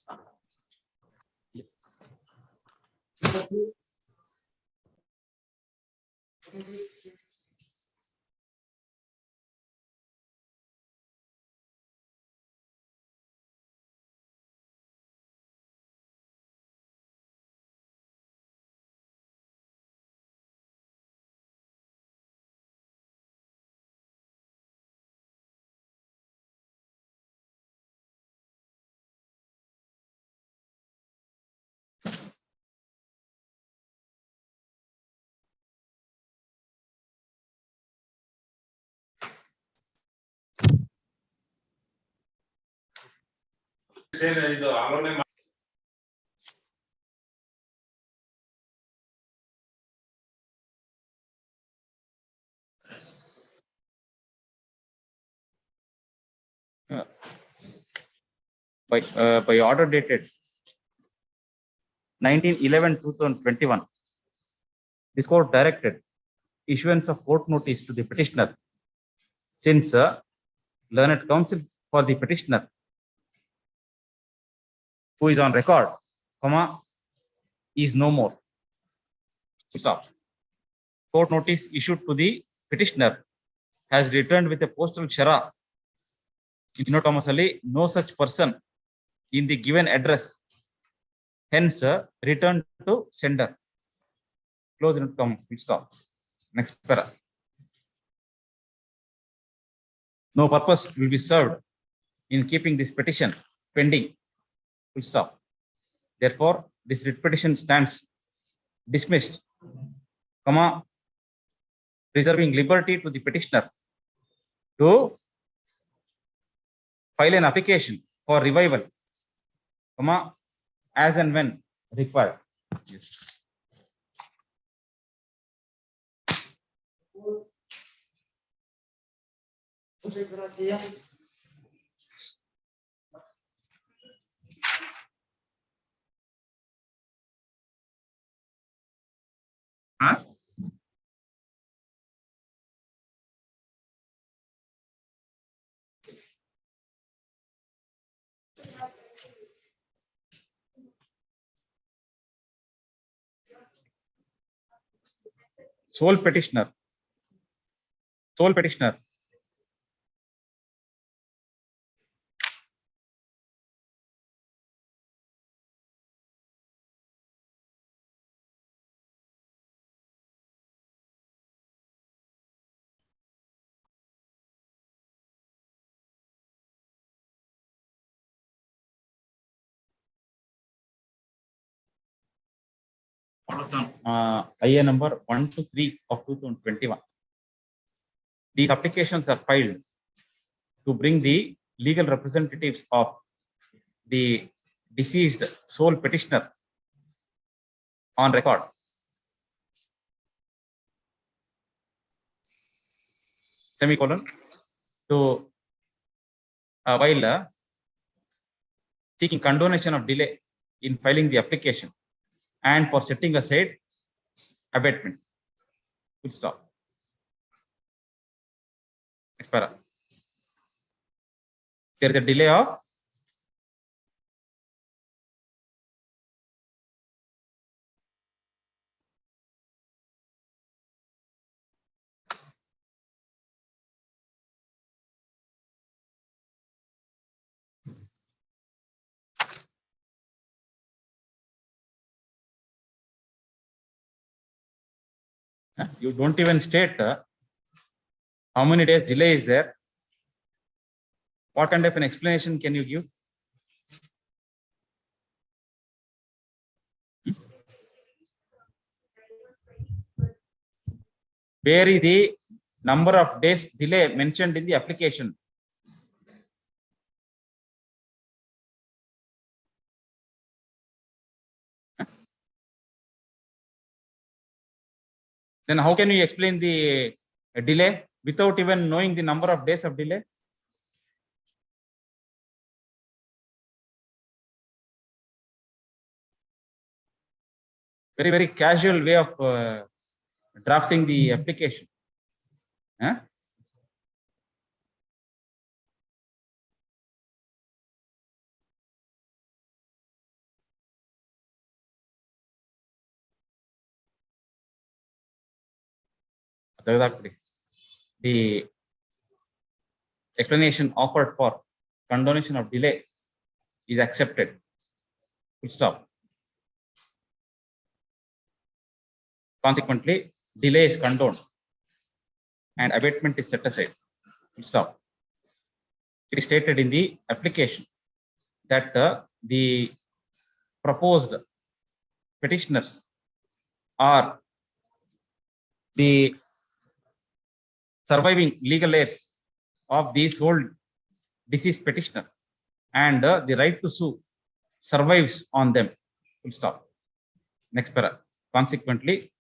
By order dated 19/11/2021, this court directed issuance of court notice to the petitioner, since learned counsel for the petitioner, who is on record, is no more. Stop. Court notice issued to the petitioner has returned with a postal shara. No such person in the given address, hence return to sender. Close in comma. Stop. Next para. No purpose will be served in keeping this petition pending. Full stop. Therefore, this writ petition stands dismissed, reserving liberty to the petitioner to file an application for revival, as and when required. Yes. Huh? Sole petitioner. Sole petitioner. IA number 1 to 3 of 2021. These applications are filed to bring the legal representatives of the deceased sole petitioner on record. Semicolon. To while seeking condonation of delay in filing the application and for setting aside abatement. Full stop. Next para. There is a delay of you don't even state how many days delay is there. What kind of an explanation can you give? Where is the number of days delay mentioned in the application? Then how can you explain the delay without even knowing the number of days of delay? Very, very casual way of drafting the application. Huh? The explanation offered for condonation of delay is accepted. Full stop. Consequently, delay is condoned and abatement is set aside. Full stop. It is stated in the application that the proposed petitioners are the surviving legal heirs of the sole deceased petitioner, and the right to sue survives on them. Full stop. Next para. Consequently,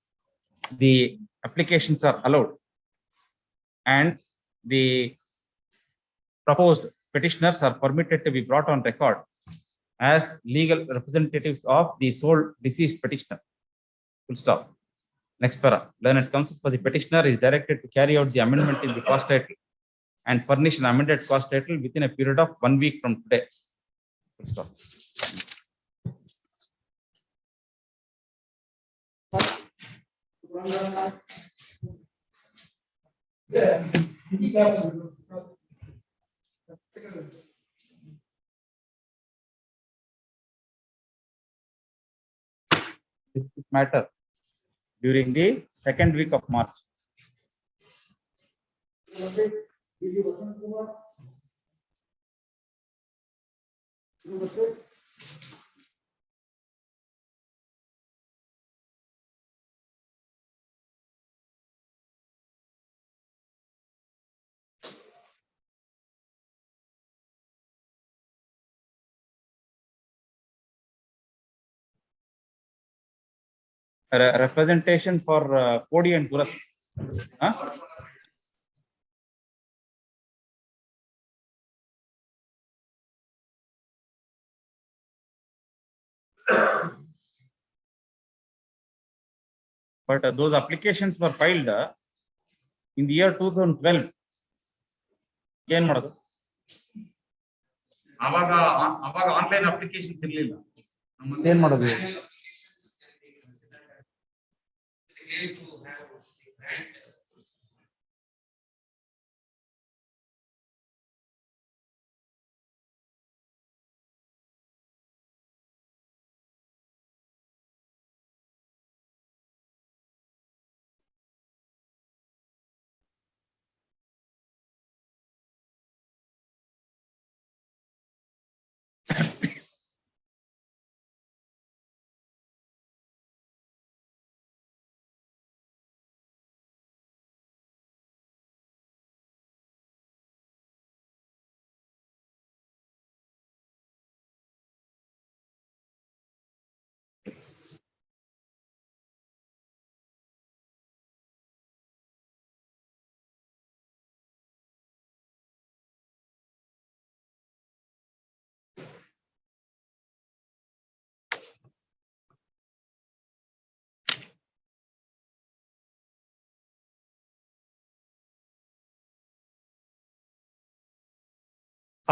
the applications are allowed and the proposed petitioners are permitted to be brought on record as legal representatives of the sole deceased petitioner. Full stop. Next para. Learned counsel for the petitioner is directed to carry out the amendment in the cost title and furnish an amended cost title within a period of 1 week from today. Full stop. This matter during the second week of March. Representation for Kodi and Puras. Huh? But those applications were filed in the year 2012. ಏನ್ ಮಾಡೋದು ಅವಾಗ online applications ಇರಲಿಲ್ಲ ಏನ್ ಮಾಡೋದು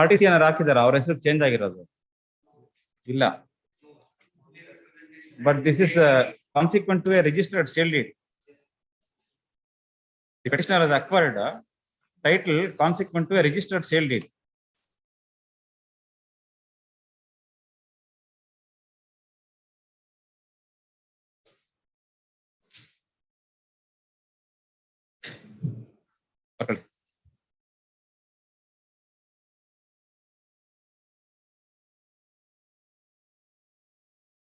RTC ಏನಾರು ಹಾಕಿದಾರ ಅವ್ರ ಹೆಸರು change ಆಗಿರೋದು ಇಲ್ಲ. But this is consequent to a registered sale deed. The petitioner has acquired a title consequent to a registered sale deed. Okay.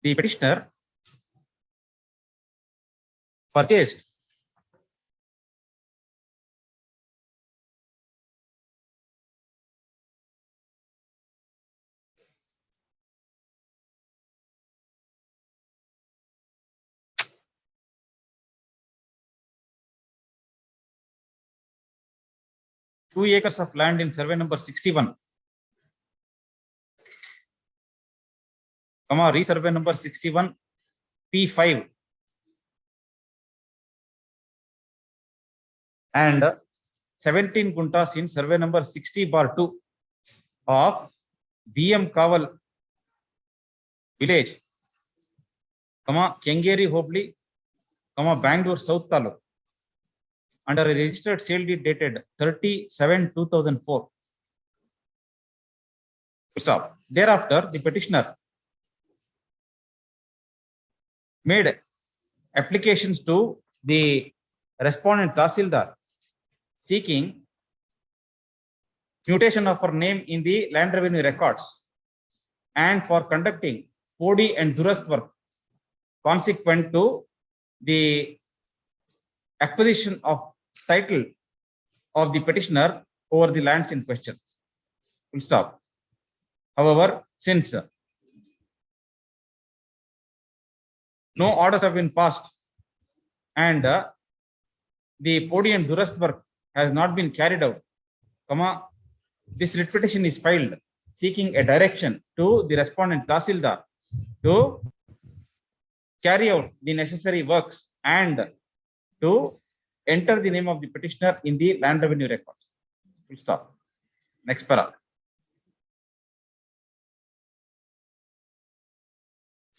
The petitioner purchased two acres of land in survey number 61, resurvey number 61 P5 and 17 guntas in survey number 60/2 of BM Kaval village, Kengeri Hobli, Bangalore South Taluk, under a registered sale deed dated 30/7/2004. Stop. Thereafter, the petitioner made applications to the respondent Tahsildar seeking mutation of her name in the land revenue records and for conducting Podi and Durast work consequent to the acquisition of title of the petitioner over the lands in question. Full stop. However, since no orders have been passed and the Podi and Durast work has not been carried out, this writ petition is filed seeking a direction to the respondent Tahsildar to carry out the necessary works and to enter the name of the petitioner in the land revenue records. Full stop. Next para.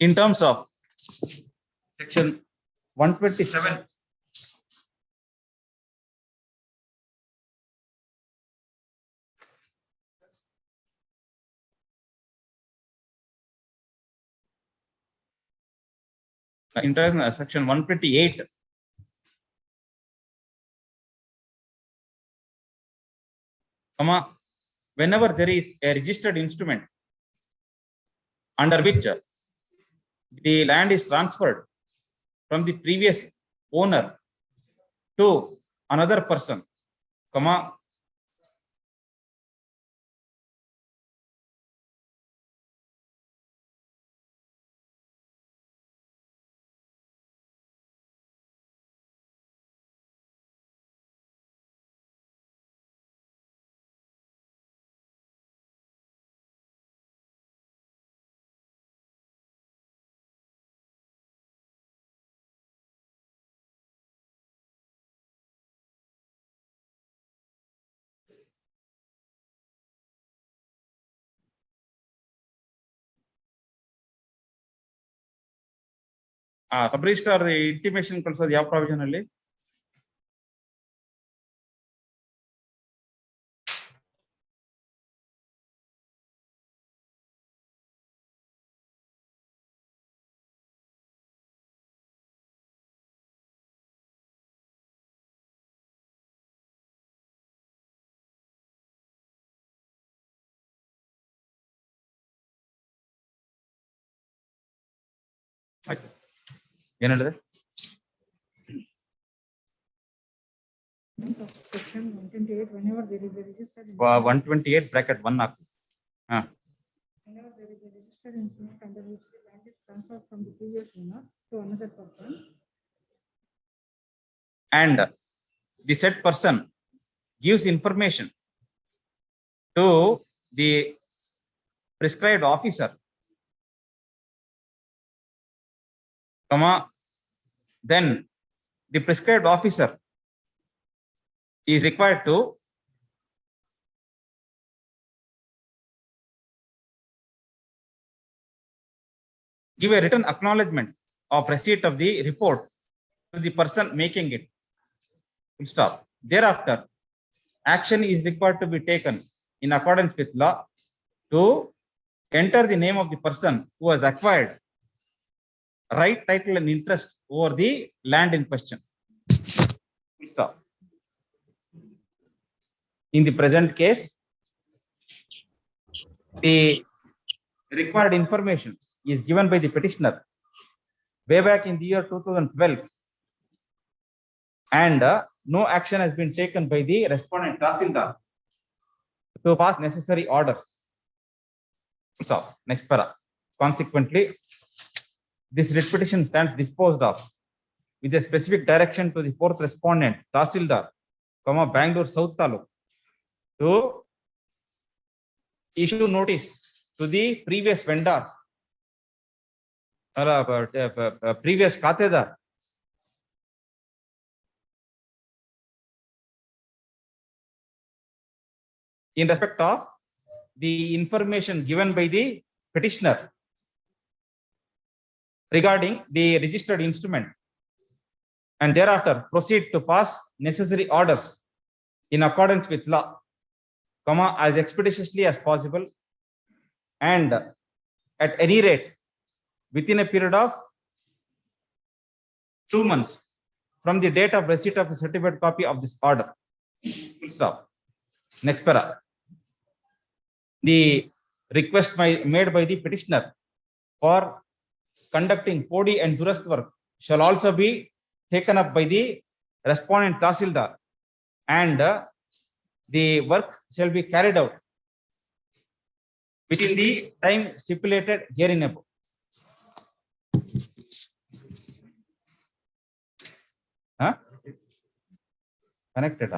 In terms of section 127, in terms of section 128, whenever there is a registered instrument under which the land is transferred from the previous owner to another person, sub registrar intimation ಕಳಿಸೋದು ಯಾವ provision ಅಲ್ಲಿ? ಏನ್ ಹೇಳಿದ್ರೆ? Section 128, whenever there is a registered 128 bracket 1 ಹಾಕು. whenever there is a registered instrument under which the land is transferred from the previous owner to another person, And the said person gives information to the prescribed officer, then the prescribed officer is required to give a written acknowledgement of receipt of the report to the person making it. Full stop. Thereafter, action is required to be taken in accordance with law to enter the name of the person who has acquired right, title, and interest over the land in question. Full stop. In the present case, the required information is given by the petitioner way back in the year 2012, and no action has been taken by the respondent Tahsildar to pass necessary orders. Stop. Next para. Consequently, this writ petition stands disposed of with a specific direction to the fourth respondent Tahsildar, Bangalore South Taluk, to issue notice to the previous vendor, previous khatedar, in respect of the information given by the petitioner regarding the registered instrument, and thereafter proceed to pass necessary orders in accordance with law, as expeditiously as possible, and at any rate within a period of 2 months from the date of receipt of a certified copy of this order. Full stop. Next para. The request made by the petitioner for conducting Podi and Durast work shall also be taken up by the respondent Tahsildar, and the work shall be carried out within the time stipulated herein above. Huh? Connected.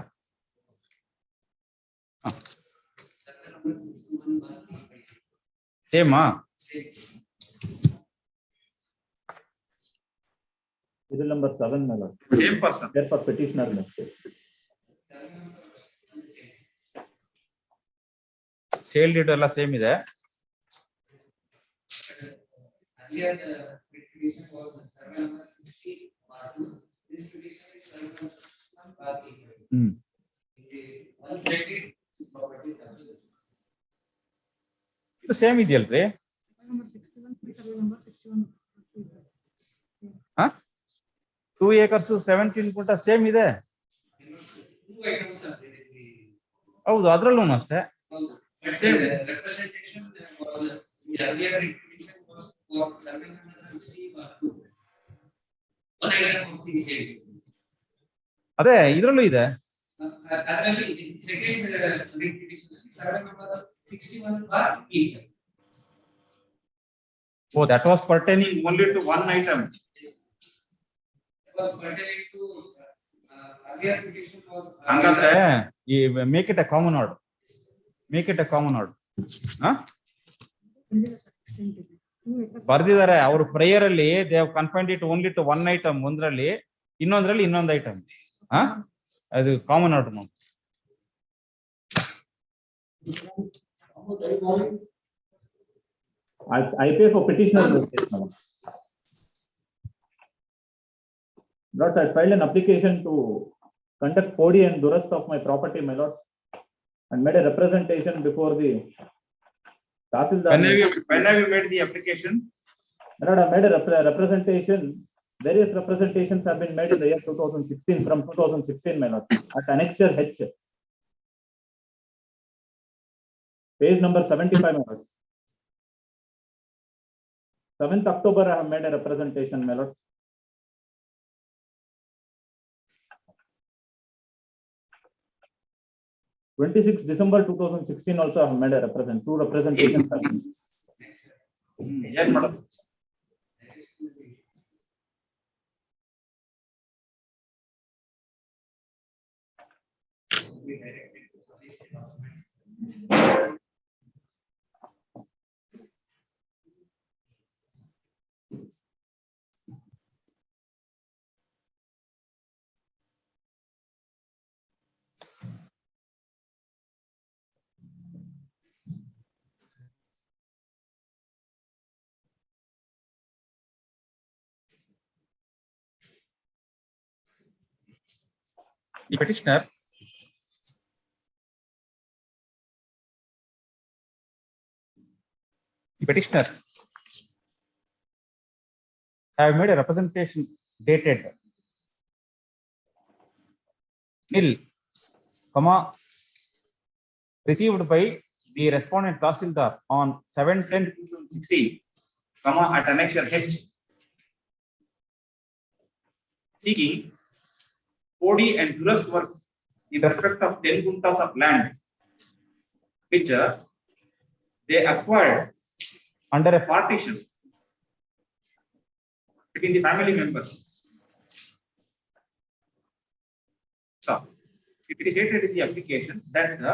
Same. Serial number 7, my lord. Same person. Therefore, petitioner mistake. Sale date all same is there. Earlier, the petition was 760 bar2. This petition is 761 bar3. It is 120 properties available. The same ideal, right? Number 61, number 61. Huh? 2 acres to 17 put same is there. 2 items are there. Oh, the other one must have. But the representation was the earlier petition was for 760 bar2. One item of the same. ಅದೇ ಇದರಲ್ಲೂ ಇದೆ. ಅದರಲ್ಲಿ second petition 761 bar3. Oh, that was pertaining only to one item. It was pertaining to earlier petition was. ಹಂಗಾದ್ರೆ make it a common order. Make it a common order. ಬರ್ದಿದ್ದಾರೆ ಅವರು prayer ಅಲ್ಲಿ they have confined it only to one item, ಒಂದರಲ್ಲಿ ಇನ್ನೊಂದು item. ಅದು common order ನೋಡಿ. I pay for petitioner mistake. Lord, I filed an application to conduct Podi and Durast of my property, my lord, and made a representation before the Tahsildar. When have you made the application? My lord, I made a representation. Various representations have been made in the year 2016, from 2016, my lord, at annexure H. Page number 75, my lord. 7th October, I have made a representation, my lord. 26 December 2016 also I have made a two representations. Yes, madam. The petitioner have made a representation dated nil, received by the respondent Tahsildar on 7/10/2016, at annexure H, seeking OD and duress work in respect of 10 guntas of land, which they acquired under a partition between the family members. So, it is stated in the application that the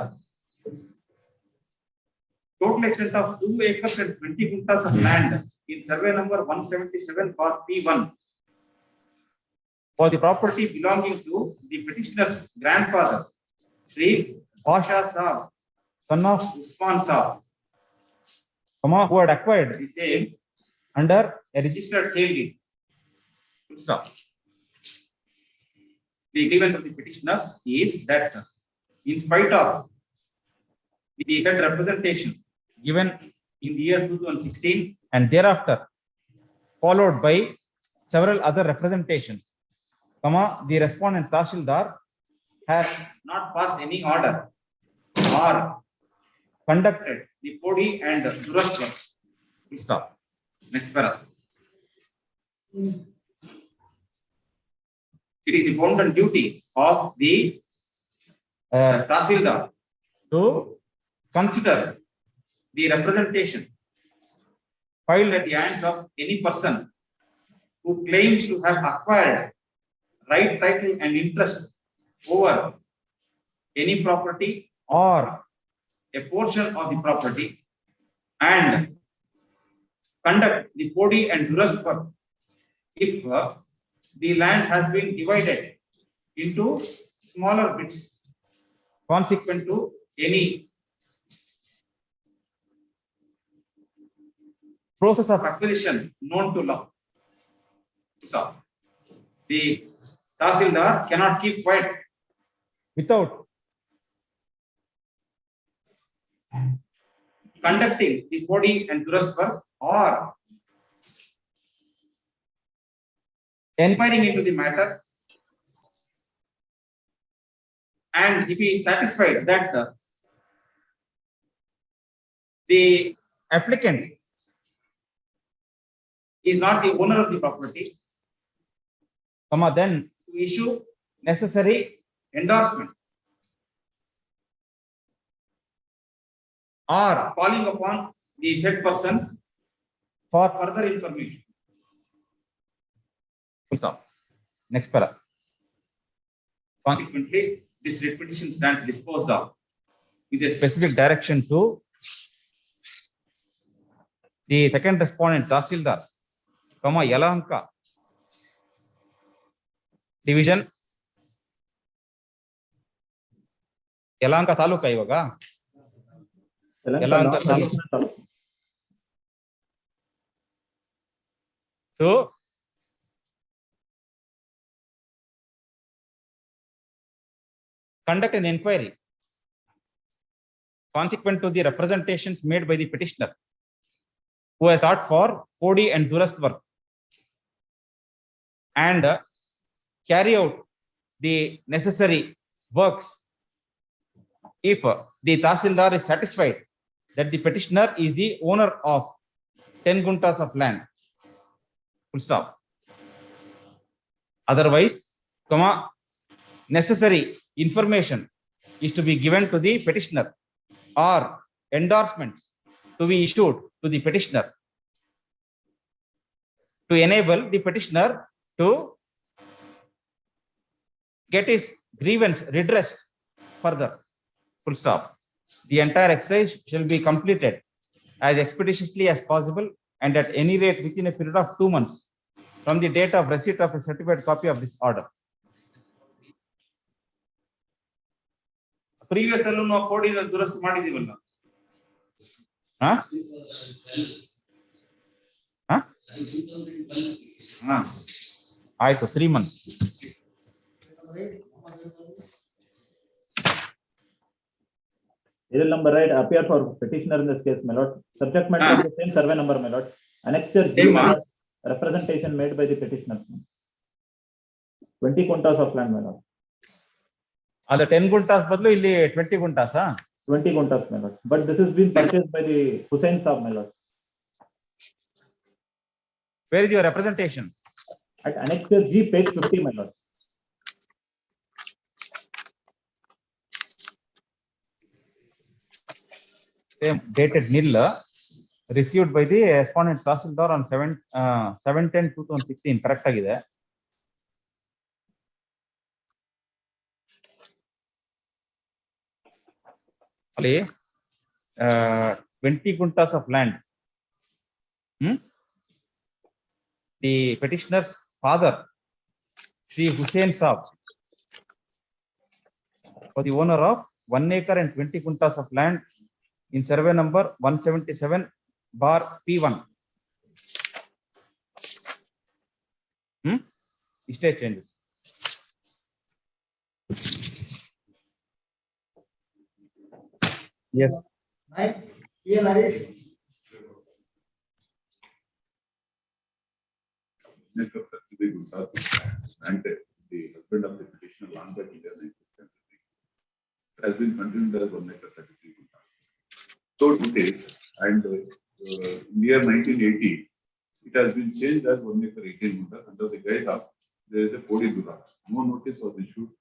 total extent of 2 acres and 20 guntas of land in survey number 177 for P1 for the property belonging to the petitioner's grandfather, Sri Pasha Saab, son of Usman Saab, who had acquired the same under a registered sale deed. Full stop. The grievance of the petitioners is that, in spite of the said representation given in the year 2016 and thereafter followed by several other representations, the respondent Tahsildar has not passed any order or conducted the Podi and duress work. Full stop. Next paragraph. It is the bounden duty of the Tahsildar to consider the representation filed at the hands of any person who claims to have acquired right, title, and interest over any property or a portion of the property, and conduct the Podi and duress work if the land has been divided into smaller bits consequent to any process of acquisition known to law. Stop. The Tahsildar cannot keep quiet without conducting the Podi and duress work or inquiring into the matter, and if he is satisfied that the applicant is not the owner of the property, then to issue necessary endorsement or calling upon the said persons for further information. Stop. Next paragraph. Consequently, this writ petition stands disposed of with a specific direction to the second respondent Tahsildar, Yelahanka division, Yelahanka Taluka ivaga Yelahanka Taluka to conduct an inquiry consequent to the representations made by the petitioner, who has sought for Podi and duress work, and carry out the necessary works if the Tahsildar is satisfied that the petitioner is the owner of 10 guntas of land. Full stop. Otherwise, necessary information is to be given to the petitioner or endorsements to be issued to the petitioner to enable the petitioner to get his grievance redressed further. Full stop. The entire exercise shall be completed as expeditiously as possible and at any rate within a period of 2 months from the date of receipt of a certified copy of this order. Previous alumno Podi and duress ಮಾಡಿದೀವಲ್ಲ ಆಯ್ತು 3 months. Serial number right appear for petitioner in this case, my lord. Subject matter of the same survey number, my lord. Annexure G, Same, my lord. Representation made by the petitioner. 20 quintas of land, my lord. ಅದು 10 ಗುಂಟಾಸ್ ಬದಲು ಇಲ್ಲಿ 20 ಗುಂಟಾಸಾ? 20 quintas, my lord. But this has been purchased by the Hussain Saab, my lord. Where is your representation? At Annexure G, page 50, my lord. Same, dated nil, received by the respondent Tahsildar on 7/10/2016. Correct ಆಗಿದೆ. ಅಲ್ಲಿ 20 quintas of land. The petitioner's father, Sri Hussain Saab, for the owner of 1 acre and 20 quintas of land in survey number 177/P1. Estate changes. Yes. Granted, the husband of the petitioner long back in 1973 has been continued as 1 acre 33 quintas. So it is, and near 1980, it has been changed as 1 acre 18 quintas under the guise of there is a 40 duras. No notice was issued.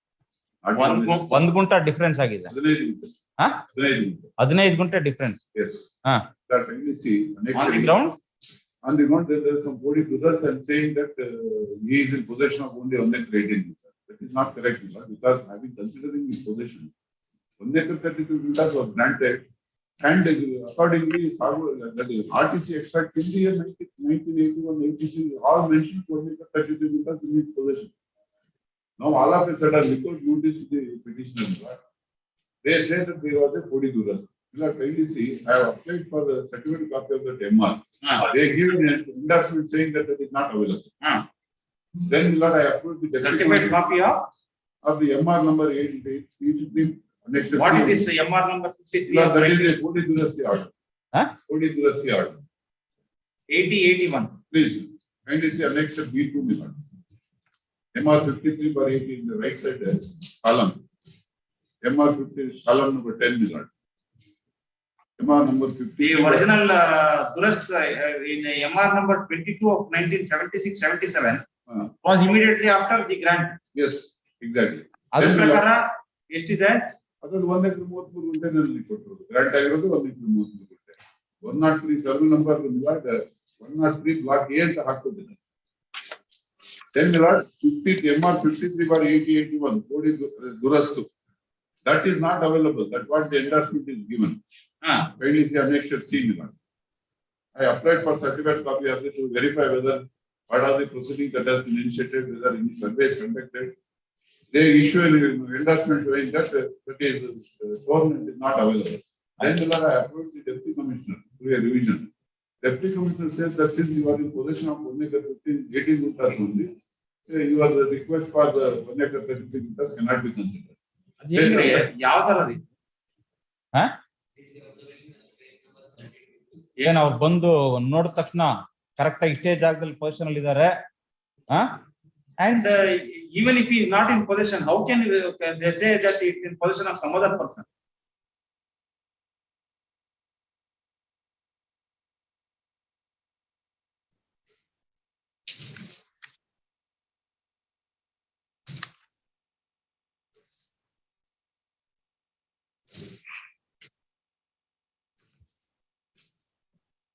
ಒಂದು ಗುಂಟ difference ಆಗಿದೆ. 15 ಗುಂಟ difference. Yes. That you see on the ground. On the ground, there are some 40 duras and saying that he is in possession of only 1 acre 18 quintas. That is not correct, because having considering his possession, 1 acre 32 quintas was granted, and accordingly, that is RTC extract in the year 1981, ATC all mentioned 1 acre 32 quintas in his possession. Now, all of a sudden, without notice to the petitioner, they say that there was a 40 duras. You have kindly see, I have applied for the certificate copy of that MR. They give an endorsement saying that it is not available. Then I approved the Certificate copy of the MR number 88. What is this MR number 53? That is a 40 durasti order. 40 durasti order. 80/81. Please, kindly see annexure B2, Milan. MR 53/80 in the right side column. MR 50 column number 10, Milan. MR number 50. The original Durast in MR number 22 of 1976-77 was immediately after the grant. Yes, exactly. ಅದರ ಪ್ರಕಾರ ಎಷ್ಟಿದೆ? ಅದು 1 acre 33 ಗುಂಟೆನಲ್ಲಿ ಕೊಟ್ಟರು. Grant ಆಗಿರೋದು 1 acre 33 ಗುಂಟೆ. 103 survey number 103 block A ಅಂತ ಹಾಕ್ತಿದ್ದೇನೆ. 10 50 MR 53/8081 40 Durastu. That is not available. That's what the endorsement is given. Kindly see annexure C. I applied for certificate copy of it to verify whether what are the proceedings that has been initiated, whether any survey is conducted. They issue an endorsement showing that that is government is not available. Then I approached the deputy commissioner to a revision. Deputy commissioner says that since you are in possession of 1 acre 18 quintas only, your request for the 1 acre 33 quintas cannot be considered. ಯಾವ ತರ ಏನ್ ಅವ್ರು ಬಂದು ನೋಡಿದ ತಕ್ಷಣ correct ಆಗಿ ಇಷ್ಟೇ ಜಾಗದಲ್ಲಿ ಪೊಸಿಷನ್ ಅಲ್ಲಿ ಇದ್ದಾರೆ. And even if he is not in possession, how can they say that it's in possession of some other person?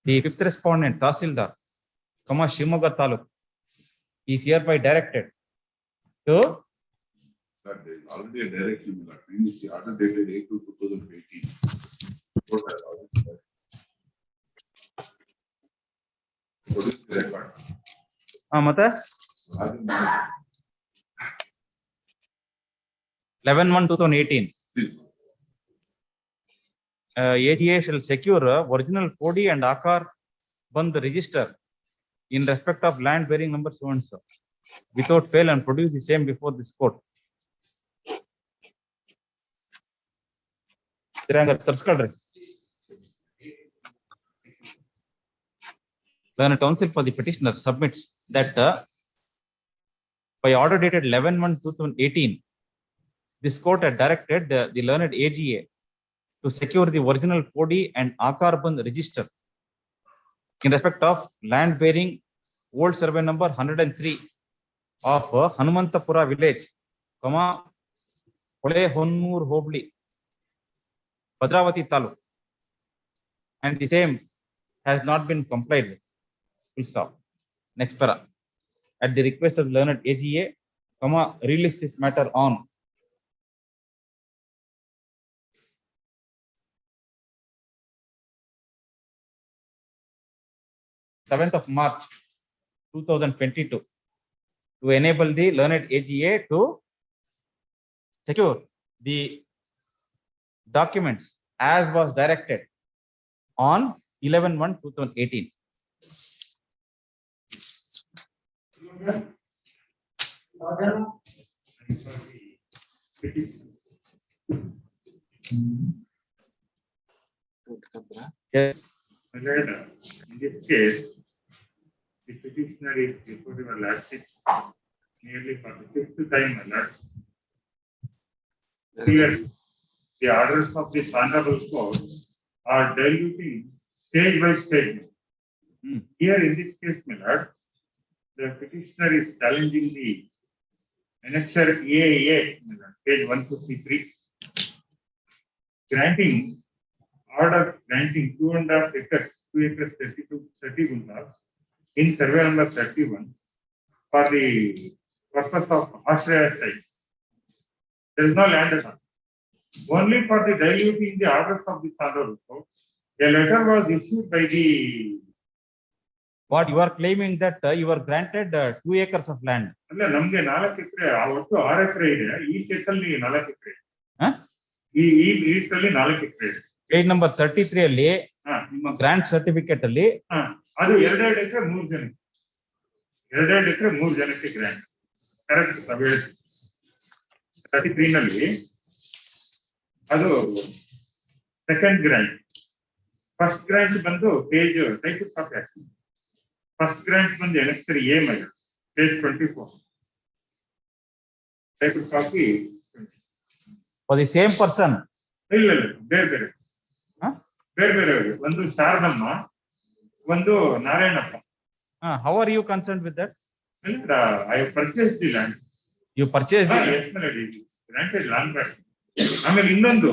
The fifth respondent, Tahsildar, Shimoga Taluk, is hereby directed to. There is already a direction. The order dated 8/2018. Produce the record. ಮತ್ತೆ 11/1/2018. ATA shall secure original Kodi and Akar Band register in respect of land bearing number so and so without fail and produce the same before this court. ತರ್ಸ್ಕೊಳ್ರಿ. Learned counsel for the petitioner submits that by order dated 11/1/2018, this court had directed the learned AGA to secure the original 4D and Akarband register in respect of land bearing old survey number 103 of Hanumantapura village, Hole Honnur Hobli, Bhadravati Taluk, and the same has not been complied with. Full stop. Next para. At the request of learned AGA, release this matter on 7th of March 2022 to enable the learned AGA to secure the documents as was directed on 11/1/2018. Yes. In this case, the petitioner is before your lordship nearly for the fifth time, my lord. Here, the orders of this honorable court are diluting stage by stage. Here, in this case, my lord, the petitioner is challenging the annexure EAA, page 153, granting order granting 2.5 acres, 2 acres 30 guntas in survey number 31 for the purpose of Ashraya sites. There is no land at all. Only for the diluting the orders of the honorable court, a letter was issued by the. What you are claiming that you were granted 2 acres of land. ಅಲ್ಲ ನಮಗೆ 4 ಎಕರೆ ಒಟ್ಟು 6 ಎಕರೆ ಇದೆ. ಈ ಕೇಸಲ್ಲಿ 4 ಎಕರೆ. ಈ ಕೇಸಲ್ಲಿ 4 ಎಕರೆ ಇದೆ. Page number 33 ಅಲ್ಲಿ ನಿಮ್ಮ ಗ್ರಾಂಟ್ ಸರ್ಟಿಫಿಕೇಟ್ ಅಲ್ಲಿ ಅದು 2 ಎಕರೆ 3 ಜನಕ್ಕೆ. 2 ಎಕರೆ 3 ಜನಕ್ಕೆ ಗ್ರಾಂಟ್. ಕರೆಕ್ಟ್ ಸಭೆ 33 ನಲ್ಲಿ ಅದು ಸೆಕೆಂಡ್ ಗ್ರಾಂಟ್. ಫಸ್ಟ್ ಗ್ರಾಂಟ್ ಬಂದು ಪೇಜ್ ಟೈಪ್ ಕಾಪಿ ಆಗ್ತದೆ. ಫಸ್ಟ್ ಗ್ರಾಂಟ್ ಬಂದು ಎಲೆಕ್ಟರ್ ಎ ಮೇಲೆ page 24 type copy for the same person. ಇಲ್ಲ ಬೇರೆ ಬೇರೆ ಬೇರೆ ಬೇರೆ ಒಂದು ಶಾರದಮ್ಮ, ಒಂದು Narayanappa. How are you concerned with that? I have purchased the land. You purchased the land? Yes, granted land back. ಆಮೇಲೆ ಇನ್ನೊಂದು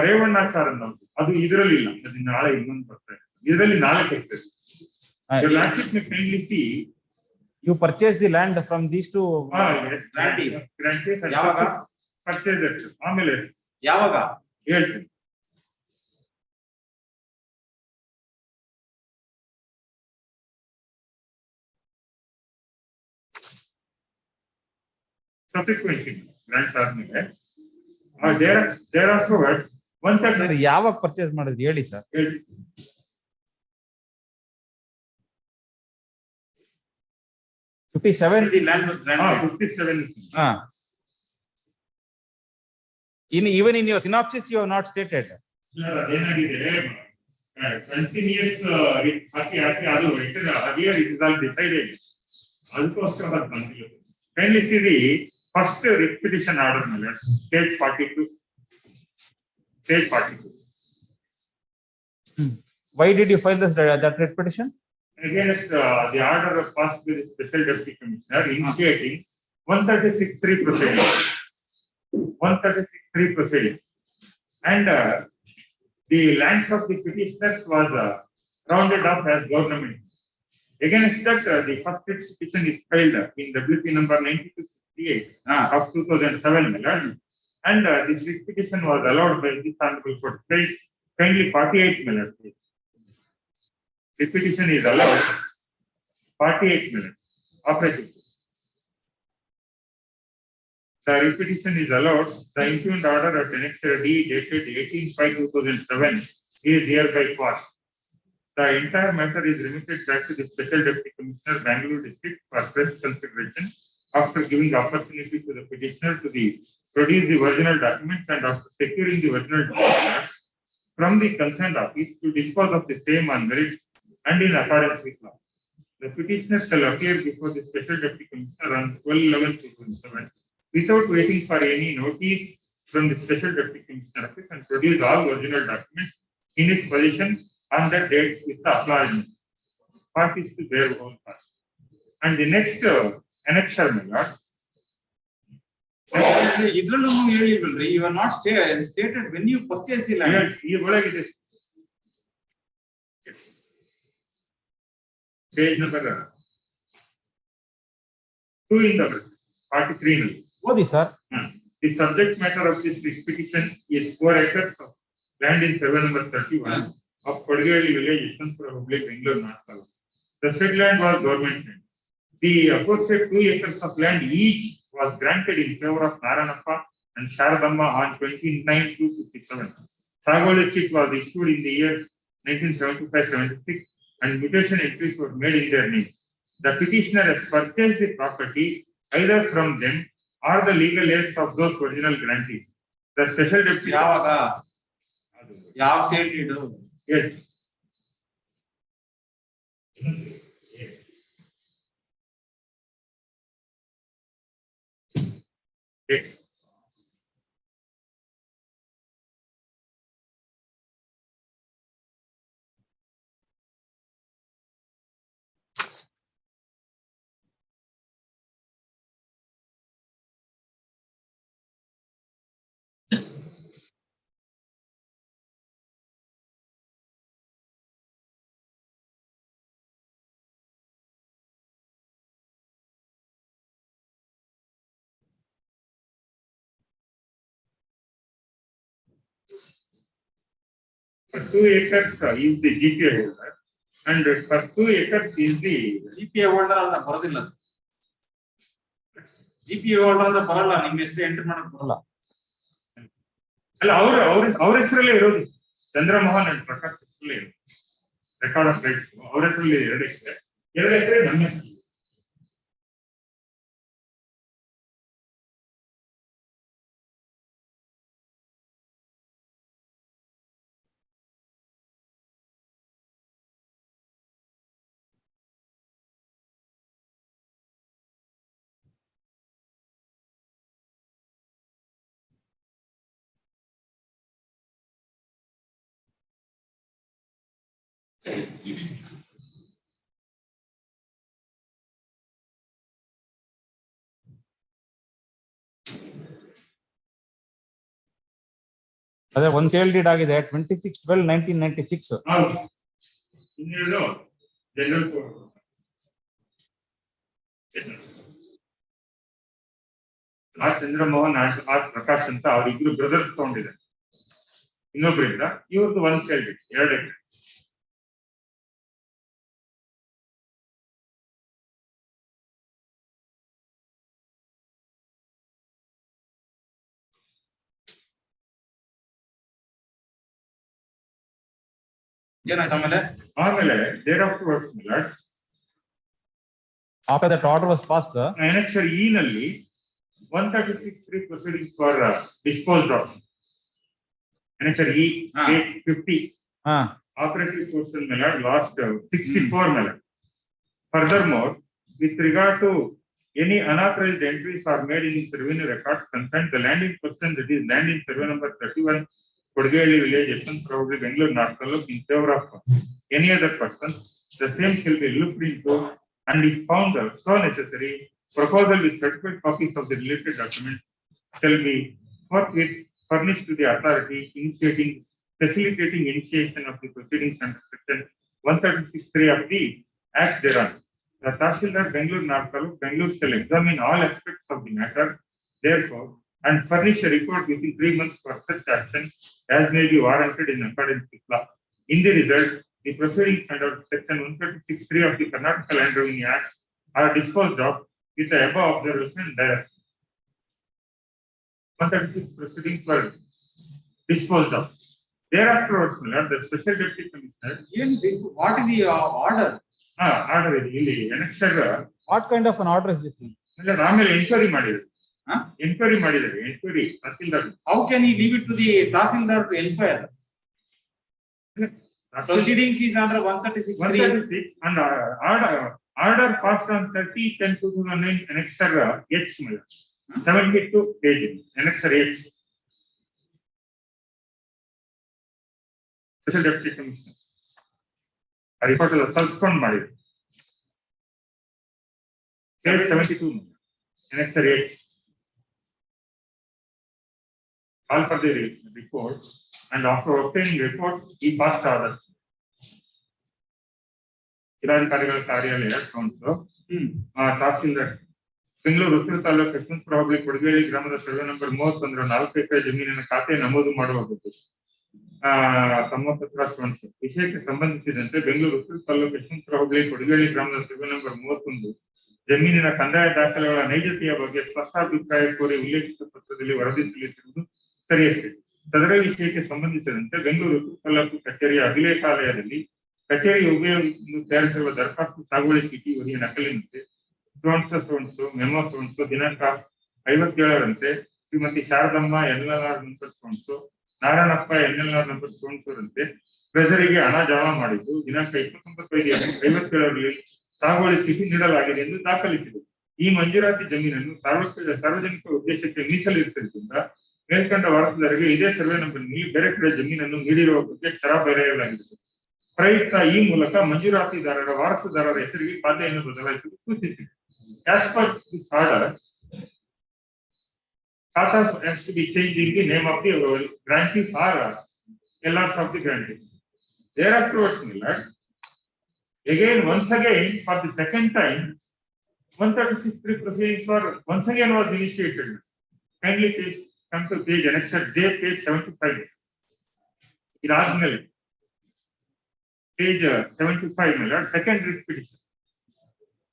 ರೇವಣ್ಣಾಚಾರ್ ಅನ್ನೋದು ಅದು ಇದರಲ್ಲಿ ಇಲ್ಲ, ಅದು ನಾಳೆ ಇನ್ನೊಂದು ಬರ್ತಾರೆ. ಇದರಲ್ಲಿ 4 ಎಕರೆ. You purchased the land from these two grantees. ಆಮೇಲೆ ಯಾವಾಗ ಹೇಳ್ತೀನಿ. Subsequently, grants ಆದ್ಮೇಲೆ there afterwards one third ಯಾವಾಗ ಪರ್ಚೇಸ್ ಮಾಡಿದ್ರಿ ಹೇಳಿ sir. 57 the land was granted. 57. Even in your synopsis you have not stated. ಏನಾಗಿದೆ ಕಂಟಿನ್ಯೂಸ್ ಹಾಕಿ ಅದು earlier it is all decided. ಅದಕ್ಕೋಸ್ಕರ ಅದು ಬಂದಿಲ್ಲ. Kindly see the first writ petition order ಮೇಲೆ page 42. Page 42. Why did you file that writ petition? Against the order of passed by the special deputy commissioner initiating 136(3) proceedings. 136(3) proceedings. And the lands of the petitioners was rounded off as government. Against that, the first petition is filed in WP number 9268 of 2007. And this petition was allowed by this honorable court. Kindly 48 minutes. The petition is allowed 48 minutes. Operative. The repetition is allowed. The impugned order of annexure D dated 18/5/2007 is hereby passed. The entire matter is remitted back to the Special Deputy Commissioner, Bangalore District, for fresh consideration after giving opportunity to the petitioner to the produce the original documents and after securing the original documents from the concerned office to dispose of the same on merits and in accordance with law. The petitioner shall appear before the Special Deputy Commissioner on 12/11/2007 without waiting for any notice from the Special Deputy Commissioner office and produce all original documents in his possession on that date with the acknowledgement. Parties to their own part. And the next annexure, my lord. ಇದ್ರಲ್ಲೂ ಹೇಳಿಲ್ವಲ್ರಿ, you are not stated when you purchase the land. ಈ ಒಳಗಿದೆ. Page number 2 in the 43. ಓದಿ sir. The subject matter of this petition is 4 acres of land in survey number 31 of Kodgeli village, Yeshwanthpura Public, Bangalore, North. The said land was government land. The aforesaid 2 acres of land each was granted in favor of Naranappa and Sharadamma on 29/2/57. Sagoli chit was issued in the year 1975-76 and mutation entries were made in their names. The petitioner has purchased the property either from them or the legal heirs of those original grantees. The special deputy. ಯಾವ ಸೇಟ್ ಇದು? Yes. Yes. For 2 acres is the GPA holder, and for 2 acres is the GPA holder ಅದನ್ನ ಬರೋದಿಲ್ಲ sir. GPA holder ಅದನ್ನ ಬರಲ್ಲ, ನಿಮ್ಮ ಹೆಸರು enter ಮಾಡಕ್ ಬರಲ್ಲ. ಅಲ್ಲ, ಅವ್ರ ಹೆಸರಲ್ಲೇ ಇರೋದು. ಚಂದ್ರಮೋಹನ್ ಅಂಡ್ ಪ್ರಕಾಶ್ ಹೆಸರಲ್ಲೇ ಇರೋದು. ರೆಕಾರ್ಡ್ ಆಫ್ ರೈಟ್ಸ್ ಅವ್ರ ಹೆಸರಲ್ಲಿ 2 ಎಕರೆ ನಮ್ಮ ಹೆಸರು. ಅದೇ ಒಂದು ಸೇಲ್ ಡೀಡ್ ಆಗಿದೆ 26/12/1996. ಹೌದು. ಇನ್ನೇಳು general court. R Chandramohan R Prakash ಅಂತ ಅವರಿಬ್ರು ಬ್ರದರ್ಸ್ ತಗೊಂಡಿದ್ದಾರೆ. ಇನ್ನೊಬ್ಬರಿಂದ ಇವ್ರದ್ದು 1 ಸೇಲ್ ಡೀಡ್ 2 ಎಕರೆ. ಏನಾಯ್ತು ಆಮೇಲೆ ಡೇಟ್ ಆಫ್ ವರ್ಕ್ಸ್ ಮೇಲೆ after that order was passed, annexure E ನಲ್ಲಿ 136(3) proceedings for disposed of. Annexure E page 50 operative portion ಮೇಲೆ last 64 ಮೇಲೆ. Furthermore, with regard to any unauthorized entries are made in revenue records concerned the land in question, that is land in survey number 31 Kodgeli village, Yeshwanthpura Public, Bangalore, North Taluk, in favor of any other person, the same shall be looked into, and if found so necessary, proposal with certified copies of the related documents shall be forthwith furnished to the authority facilitating initiation of the proceedings under section 136(3) of the Act thereon. The Tahsildar, Bangalore, North Taluk, Bangalore shall examine all aspects of the matter, therefore, and furnish a report within 3 months for such action as may be warranted in accordance with law. In the result, the proceedings under section 136(3) of the Karnataka Land Revenue Act are disposed of with the above observation and direction. 136 proceedings were disposed of. Thereafter, the special deputy commissioner. What is the order? Order is ಇಲ್ಲಿ annexure. What kind of an order is this? ಆಮೇಲೆ enquiry ಮಾಡಿದ್ರು. Enquiry ಮಾಡಿದ್ದಾರೆ, enquiry tahsildar. How can he leave it to the Tahsildar to inquire? Proceedings is under 136(3). 136 and order passed on 30/10/2009 annexure H 72 page annexure H. Special Deputy Commissioner. A report of suspend ಮಾಡಿದ್ರು. Page 72 annexure H. All for the report and after obtaining reports he passed order. ಜಿಲ್ಲಾಧಿಕಾರಿಗಳ ಕಾರ್ಯಾಲಯ council tahsildar Bengaluru ಉತ್ತರ ತಾಲೂಕು ಯಶವಂತಪುರ ಹೋಬಳಿ ಕೊಡಗೇಳಿ ಗ್ರಾಮದ survey number 31 4 ಎಕರೆ ಜಮೀನಿನ ಖಾತೆ ನಮೂದು ಮಾಡುವ ಬಗ್ಗೆ ತಮ್ಮ ಪತ್ರ ಕೌನ್ಸಿಲ್ ವಿಷಯಕ್ಕೆ ಸಂಬಂಧಿಸಿದಂತೆ ಬೆಂಗಳೂರು ಉತ್ತರ ತಾಲೂಕು ಯಶವಂತಪುರ ಹೋಬಳಿ ಕೊಡಗೇಳಿ ಗ್ರಾಮದ ಸರ್ವೆ ನಂಬರ್ 31 ಜಮೀನಿನ ಕಂದಾಯ ದಾಖಲೆಗಳ ನೈಜತೆಯ ಬಗ್ಗೆ ಸ್ಪಷ್ಟಾಭಿಪ್ರಾಯ ಕೋರಿ ಉಲ್ಲೇಖಿತ ಪತ್ರದಲ್ಲಿ ವರದಿ ಸಲ್ಲಿಸಿರುವುದು ಸರಿಯಷ್ಟೇ. ಸದರ ವಿಷಯಕ್ಕೆ ಸಂಬಂಧಿಸಿದಂತೆ ಬೆಂಗಳೂರು ಉತ್ತರ ತಾಲೂಕು ಕಚೇರಿಯ ಅಭಿಲೇಖಾಲಯದಲ್ಲಿ ಕಚೇರಿ ಉಭಯವನ್ನು ತಯಾರಿಸಿರುವ ದರಖಾಸ್ತು ಸಾಗುವಳಿ ಚೀಟಿ ವಹಿಯ ನಕಲಿನಂತೆ ಸೋನ್ಸೋ ಮೆಮೋ ಸೋನ್ಸೋ ದಿನಾಂಕ 57ರಂತೆ Shrimati Sharadamma NLR number so and so Narayanappa NLR number ಸೋನ್ಸೋರಂತೆ ಟ್ರೆಜರಿಗೆ ಹಣ ಜಮಾ ಮಾಡಿದ್ದು ದಿನಾಂಕ 29/5/57ರಲ್ಲಿ ಸಾಗುವಳಿ ಚೀಟಿ ನೀಡಲಾಗಿದೆ ಎಂದು ದಾಖಲಿಸಿದೆ. ಈ ಮಂಜೂರಾತಿ ಜಮೀನನ್ನು ಸಾರ್ವಜನಿಕ ಉದ್ದೇಶಕ್ಕೆ ಮೀಸಲಿರಿಸಿದ್ದರಿಂದ ಮೇಲ್ಕಂಡ ವಾರಸುದಾರರಿಗೆ ಇದೇ ಸರ್ವೆ ನಂಬರ್ನಲ್ಲಿ ಬೇರೆ ಕಡೆ ಜಮೀನನ್ನು ನೀಡಿರುವ ಬಗ್ಗೆ ತರ ಬರೆಯಲಾಗಿದೆ. ಪ್ರಯುಕ್ತ ಈ ಮೂಲಕ ಮಂಜೂರಾತಿದಾರರ ವಾರಸುದಾರರ ಹೆಸರಿಗೆ ಖಾತೆಯನ್ನು ಬದಲಾಯಿಸಲು ಸೂಚಿಸಿದೆ. As per this order, Khata has to be changed in the name of the grantees or LRs of the grantees. Thereafterwards, once again, for the second time, 136(3) proceedings were once again was initiated. Kindly please come to page annexure J, page 75. Page 75, my lord, second writ petition.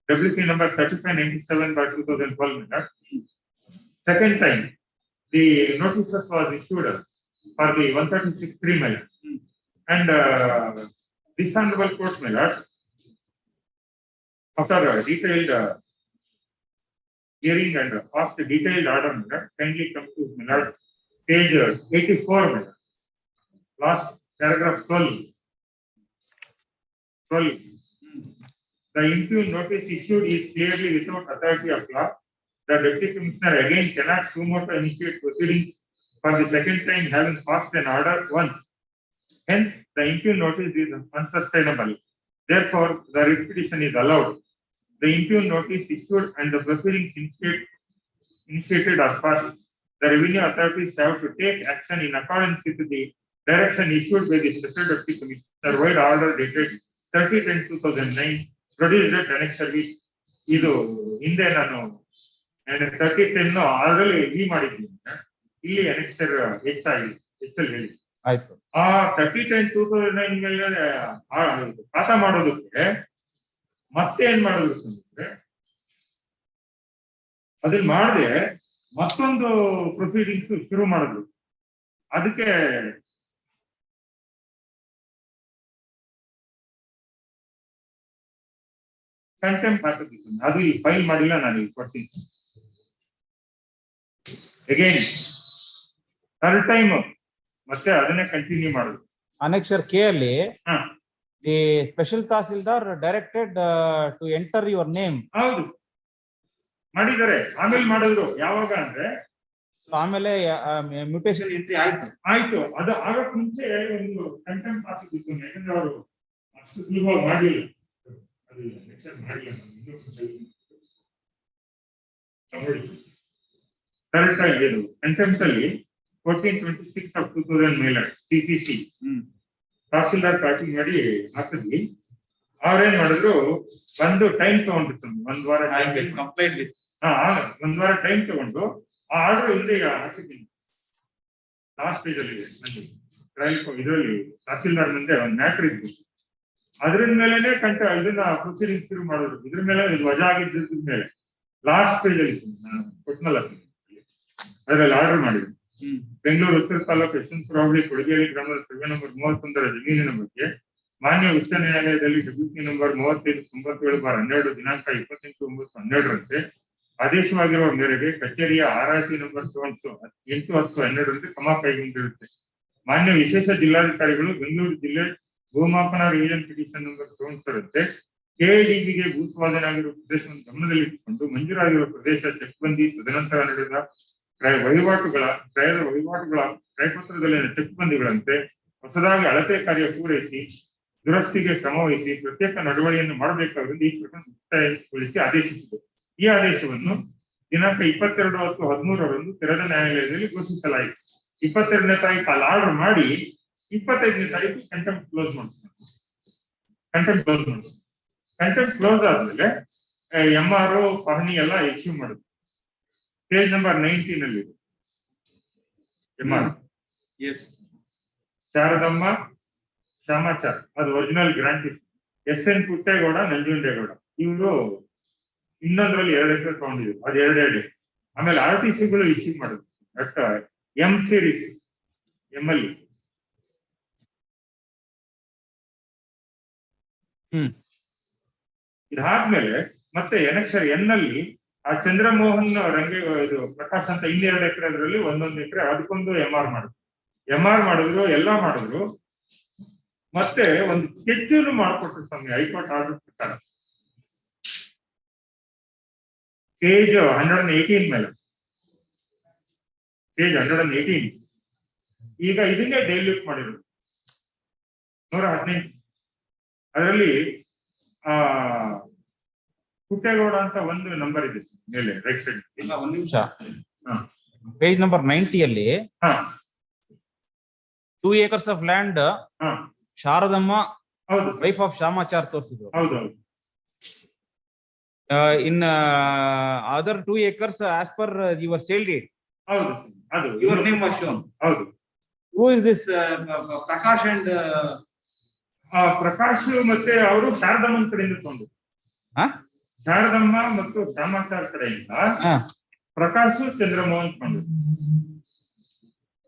WP number 3597/2012, my lord. Second time, the notices was issued for the 136(3), my lord. And this honorable court, my lord, after detailed hearing and after detailed order, my lord, kindly come to, my lord, page 84, my lord. Last paragraph 12. The impugned notice issued is clearly without authority of law. The Deputy Commissioner again cannot suo motu initiate proceedings for the second time, having passed an order once. Hence, the impugned notice is unsustainable. Therefore, the writ petition is allowed. The impugned notice issued and the proceedings initiated are passed. The revenue authorities have to take action in accordance with the direction issued by the Special Deputy Commissioner wide order dated 30/10/2009 produced at annexure V. ಇದು ಹಿಂದೆ ನಾನು 30/10 already we ಮಾಡಿದ್ದೀನಿ, ಇಲ್ಲಿ annexure ಹೆಚ್ಚಾಗಿದೆ ಹೆಚ್ಚಲ್ಲಿ ಹೇಳಿ ಆಯ್ತು. ಆ 30/10/2009 ಮೇಲೆ ಖಾತಾ ಮಾಡೋದಕ್ಕೆ ಮತ್ತೆ ಏನ್ ಮಾಡೋದು ಅಂದ್ರೆ ಅದನ್ನ ಮಾಡದೆ ಮತ್ತೊಂದು ಪ್ರೊಸೀಡಿಂಗ್ಸ್ ಶುರು ಮಾಡಿದ್ರು. ಅದಕ್ಕೆ ಕಂಟೆಂಪ್ಟ್ ಹಾಕಿದ್ದೀನಿ, ಅದು ಈ ಫೈಲ್ ಮಾಡಿಲ್ಲ, ನಾನು ಈಗ ಕೊಡ್ತೀನಿ. ಅಗೇನ್ ಥರ್ಡ್ ಟೈಮ್ ಮತ್ತೆ ಅದನ್ನೇ ಕಂಟಿನ್ಯೂ ಮಾಡುದು. Annexure K ಅಲ್ಲಿ the special Tahsildar directed to enter your name. ಹೌದು ಮಾಡಿದ್ದಾರೆ, ಆಮೇಲೆ ಮಾಡಿದ್ರು. ಯಾವಾಗ ಅಂದ್ರೆ ಆಮೇಲೆ ಮ್ಯೂಟೇಶನ್ ಎಂಟ್ರಿ ಆಯ್ತು. ಅದು ಆಗಕ್ ಮುಂಚೆ ಒಂದು ಕಂಟೆಂಪ್ಟ್ ಹಾಕಿದ್ದು, ಯಾಕಂದ್ರೆ ಅವರು ಅಷ್ಟು ಸುಲಭವಾಗಿ ಮಾಡಲಿಲ್ಲ. ಥರ್ಡ್ ಟೈಮ್ ಇದು ಕಂಟೆಂಪ್ಟ್ ಅಲ್ಲಿ 14/26 ಮೇಲೆ CCC ತಹಸೀಲ್ದಾರ್ ಪ್ಯಾಕಿಂಗ್ ಮಾಡಿ ಹಾಕಿದ್ವಿ. ಅವ್ರೇನ್ ಮಾಡಿದ್ರು, ಒಂದು ಟೈಮ್ ತಗೊಂಡು ಒಂದ್ ವಾರ ಕಂಪ್ಲೈಂಟ್ ವಿತ್ ಒಂದ್ ವಾರ ಟೈಮ್ ತಗೊಂಡು ಆ ಆರ್ಡರ್ ಹಿಂದೆ ಈಗ ಹಾಕಿದ್ದೀನಿ. ಲಾಸ್ಟ್ ಪೇಜ್ ಅಲ್ಲಿ ಇದರಲ್ಲಿ ತಹಸೀಲ್ದಾರ್ ಮುಂದೆ ಒಂದು ಮ್ಯಾಟ್ರ್ ಇದ್ದು, ಅದ್ರ ಮೇಲೆನೆ ಇದನ್ನ ಪ್ರೊಸೀಡಿಂಗ್ ಶುರು ಮಾಡೋದು. ಇದ್ರ ಮೇಲೆ ಇದು ವಜಾ ಆಗಿದ್ದ ಮೇಲೆ ಲಾಸ್ಟ್ ಪೇಜ್ ಅಲ್ಲಿ ನಾನು ಕೊಟ್ಟನಲ್ಲ, ಅದ್ರಲ್ಲಿ ಆರ್ಡರ್ ಮಾಡಿದ್ವಿ. ಬೆಂಗಳೂರು ಉತ್ತರ ತಾಲೂಕು ಯಶವಂತಪುರ ಹೋಬಳಿ ಕೊಡಗೇಳಿ ಗ್ರಾಮದ ಸರ್ವೆ ನಂಬರ್ 31 ಜಮೀನಿನ ಬಗ್ಗೆ ಮಾನ್ಯ ಉಚ್ಚ ನ್ಯಾಯಾಲಯದಲ್ಲಿ WP ನಂಬರ್ 3597/12 ದಿನಾಂಕ 28/9/12ರಂತೆ ಆದೇಶವಾಗಿರುವ ಮೇರೆಗೆ ಕಚೇರಿಯ ಆರ್ಆರ್ಟಿ ನಂಬರ್ 8/10/12 ಕ್ರಮ ಕೈಗೊಂಡಿರುತ್ತೆ. ಮಾನ್ಯ ವಿಶೇಷ ಜಿಲ್ಲಾಧಿಕಾರಿಗಳು ಬೆಂಗಳೂರು ಜಿಲ್ಲೆ ಭೂಮಾಪನ ರಿವಿಷನ್ ಪಿಟಿಷನ್ ನಂಬರ್ 7 ಕೆಡಿಬಿಗೆ ಭೂ ಸ್ವಾಧೀನ ಆಗಿರುವ ಪ್ರದೇಶವನ್ನು ಗಮನದಲ್ಲಿಟ್ಟುಕೊಂಡು ಮಂಜೂರಾಗಿರುವ ಪ್ರದೇಶ ಚೆಕ್ಬಂದಿ ತದನಂತರ ನಡೆದ ಕ್ರಯಪತ್ರದಲ್ಲಿನ ಚೆಕ್ಬಂದಿಗಳಂತೆ ಹೊಸದಾಗಿ ಅಳತೆ ಕಾರ್ಯ ಪೂರೈಸಿ ದುರಸ್ತಿಗೆ ಕ್ರಮ ವಹಿಸಿ ಪ್ರತ್ಯೇಕ ನಡವಳಿಕೆಯನ್ನು ಮಾಡಬೇಕಾಗಿರುವುದು ಈ ಪ್ರಕರಣ ಮುಕ್ತಾಯಗೊಳಿಸಿ ಆದೇಶಿಸಿದೆ. ಈ ಆದೇಶವನ್ನು ದಿನಾಂಕ 22/10/13 ತೆರೆದ ನ್ಯಾಯಾಲಯದಲ್ಲಿ ಘೋಷಿಸಲಾಯಿತು. 22ನೇ ತಾರೀಕು ಅಲ್ಲಿ ಆರ್ಡರ್ ಮಾಡಿ 25ನೇ ತಾರೀಕು ಕಂಟೆಂಪ್ಟ್ ಕ್ಲೋಸ್ ಮಾಡಿಸ್ತಾರೆ. ಕಂಟೆಂಪ್ಟ್ ಕ್ಲೋಸ್ ಆದ್ಮೇಲೆ MRO ಪಹಣಿ ಎಲ್ಲ ಇಶ್ಯೂ ಮಾಡುದು. ಪೇಜ್ ನಂಬರ್ 19 ಅಲ್ಲಿ MRO ಶಾರದಮ್ಮ ಶ್ಯಾಮಾಚಾರ್, ಅದು ಒರಿಜಿನಲ್ ಗ್ರಾಂಟಿಸ್. SN ಪುಟ್ಟೇಗೌಡ, ನಂಜುಂಡೇಗೌಡ, ಇವರು ಇನ್ನೊಂದ್ರಲ್ಲಿ 2 ಎಕರೆ ತಗೊಂಡಿದ್ರು, ಅದು 2 ಆಮೇಲೆ RTCಗಳು ಇಶ್ಯೂ ಮಾಡುದು. ಬಟ್ M ಸೀರೀಸ್ MLE ಇದಾದ್ಮೇಲೆ ಮತ್ತೆ ಎನಕ್ಷರ್ N ನಲ್ಲಿ ಆ ಚಂದ್ರಮೋಹನ್ ಇದು ಪ್ರಕಾಶ್ ಅಂತ 2 ಎಕರೆ, ಅದರಲ್ಲಿ 1 ಎಕರೆ, ಅದಕ್ಕೊಂದು MR ಮಾಡಿದ್ರು, ಎಲ್ಲ ಮಾಡಿದ್ರು. ಮತ್ತೆ ಒಂದು ಸ್ಕೆಚ್ ಮಾಡಿಕೊಟ್ರು ಸ್ವಾಮಿ, ಹೈಕೋರ್ಟ್ ಆರ್ಡರ್ ಪ್ರಕಾರ. ಪೇಜ್ 118 ಮೇಲೆ, ಪೇಜ್ 118. ಈಗ ಇದನ್ನೇ ಡೈಲ್ಯೂಟ್ ಮಾಡಿದ್ರು 115. ಅದರಲ್ಲಿ ಪುಟ್ಟೇಗೌಡ ಅಂತ ಒಂದು ನಂಬರ್ ಇದೆ ಮೇಲೆ ರೈಟ್ ಸೈಡ್. ಇಲ್ಲ, ಒಂದ್ ನಿಮಿಷ. ಪೇಜ್ ನಂಬರ್ 90 ಅಲ್ಲಿ 2 acres of land Sharadamma wife of Shyamachar ತೋರಿಸಿದ್ರು. ಹೌದೌದು. In other 2 acres as per your sale date. ಹೌದು, ಅದು ಯುವರ್ ನೇಮ್ ವಾಸ್ ಶೋನ್. ಹೌದು. Who is this Prakash and Prakash ಮತ್ತೆ ಅವರು ಶಾರದಮ್ಮನ ಕಡೆಯಿಂದ ತಗೊಂಡು, ಶಾರದಮ್ಮ ಮತ್ತು ಶ್ಯಾಮಾಚಾರ್ ಕಡೆಯಿಂದ ಪ್ರಕಾಶ್ ಚಂದ್ರಮೋಹನ್ ತಗೊಂಡು.